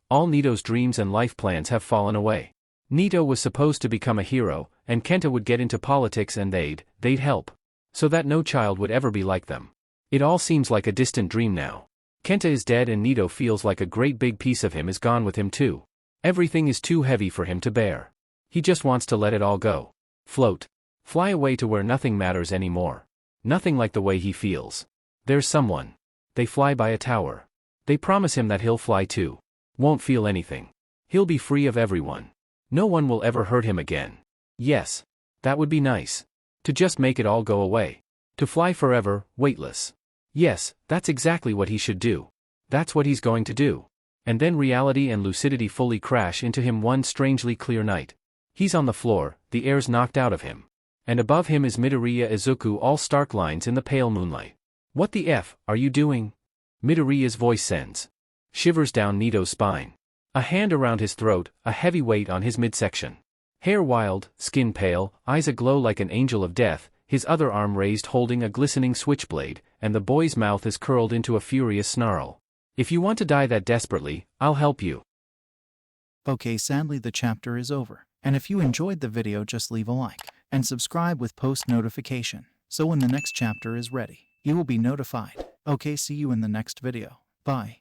All Nito's dreams and life plans have fallen away. Nito was supposed to become a hero, and Kenta would get into politics and they'd help. So that no child would ever be like them. It all seems like a distant dream now. Kenta is dead and Nito feels like a great big piece of him is gone with him too. Everything is too heavy for him to bear. He just wants to let it all go. Float. Fly away to where nothing matters anymore. Nothing like the way he feels. There's someone. They fly by a tower. They promise him that he'll fly too. Won't feel anything. He'll be free of everyone. No one will ever hurt him again. Yes. That would be nice. To just make it all go away. To fly forever, weightless. Yes, that's exactly what he should do. That's what he's going to do. And then reality and lucidity fully crash into him one strangely clear night. He's on the floor, the air's knocked out of him. And above him is Midoriya Izuku, all stark lines in the pale moonlight. What the F are you doing? Midoriya's voice sends shivers down Nito's spine. A hand around his throat, a heavy weight on his midsection. Hair wild, skin pale, eyes aglow like an angel of death, his other arm raised holding a glistening switchblade, and the boy's mouth is curled into a furious snarl. If you want to die that desperately, I'll help you. Okay, sadly the chapter is over. And if you enjoyed the video, just leave a like and subscribe with post notification, so when the next chapter is ready, you will be notified. Okay, see you in the next video. Bye.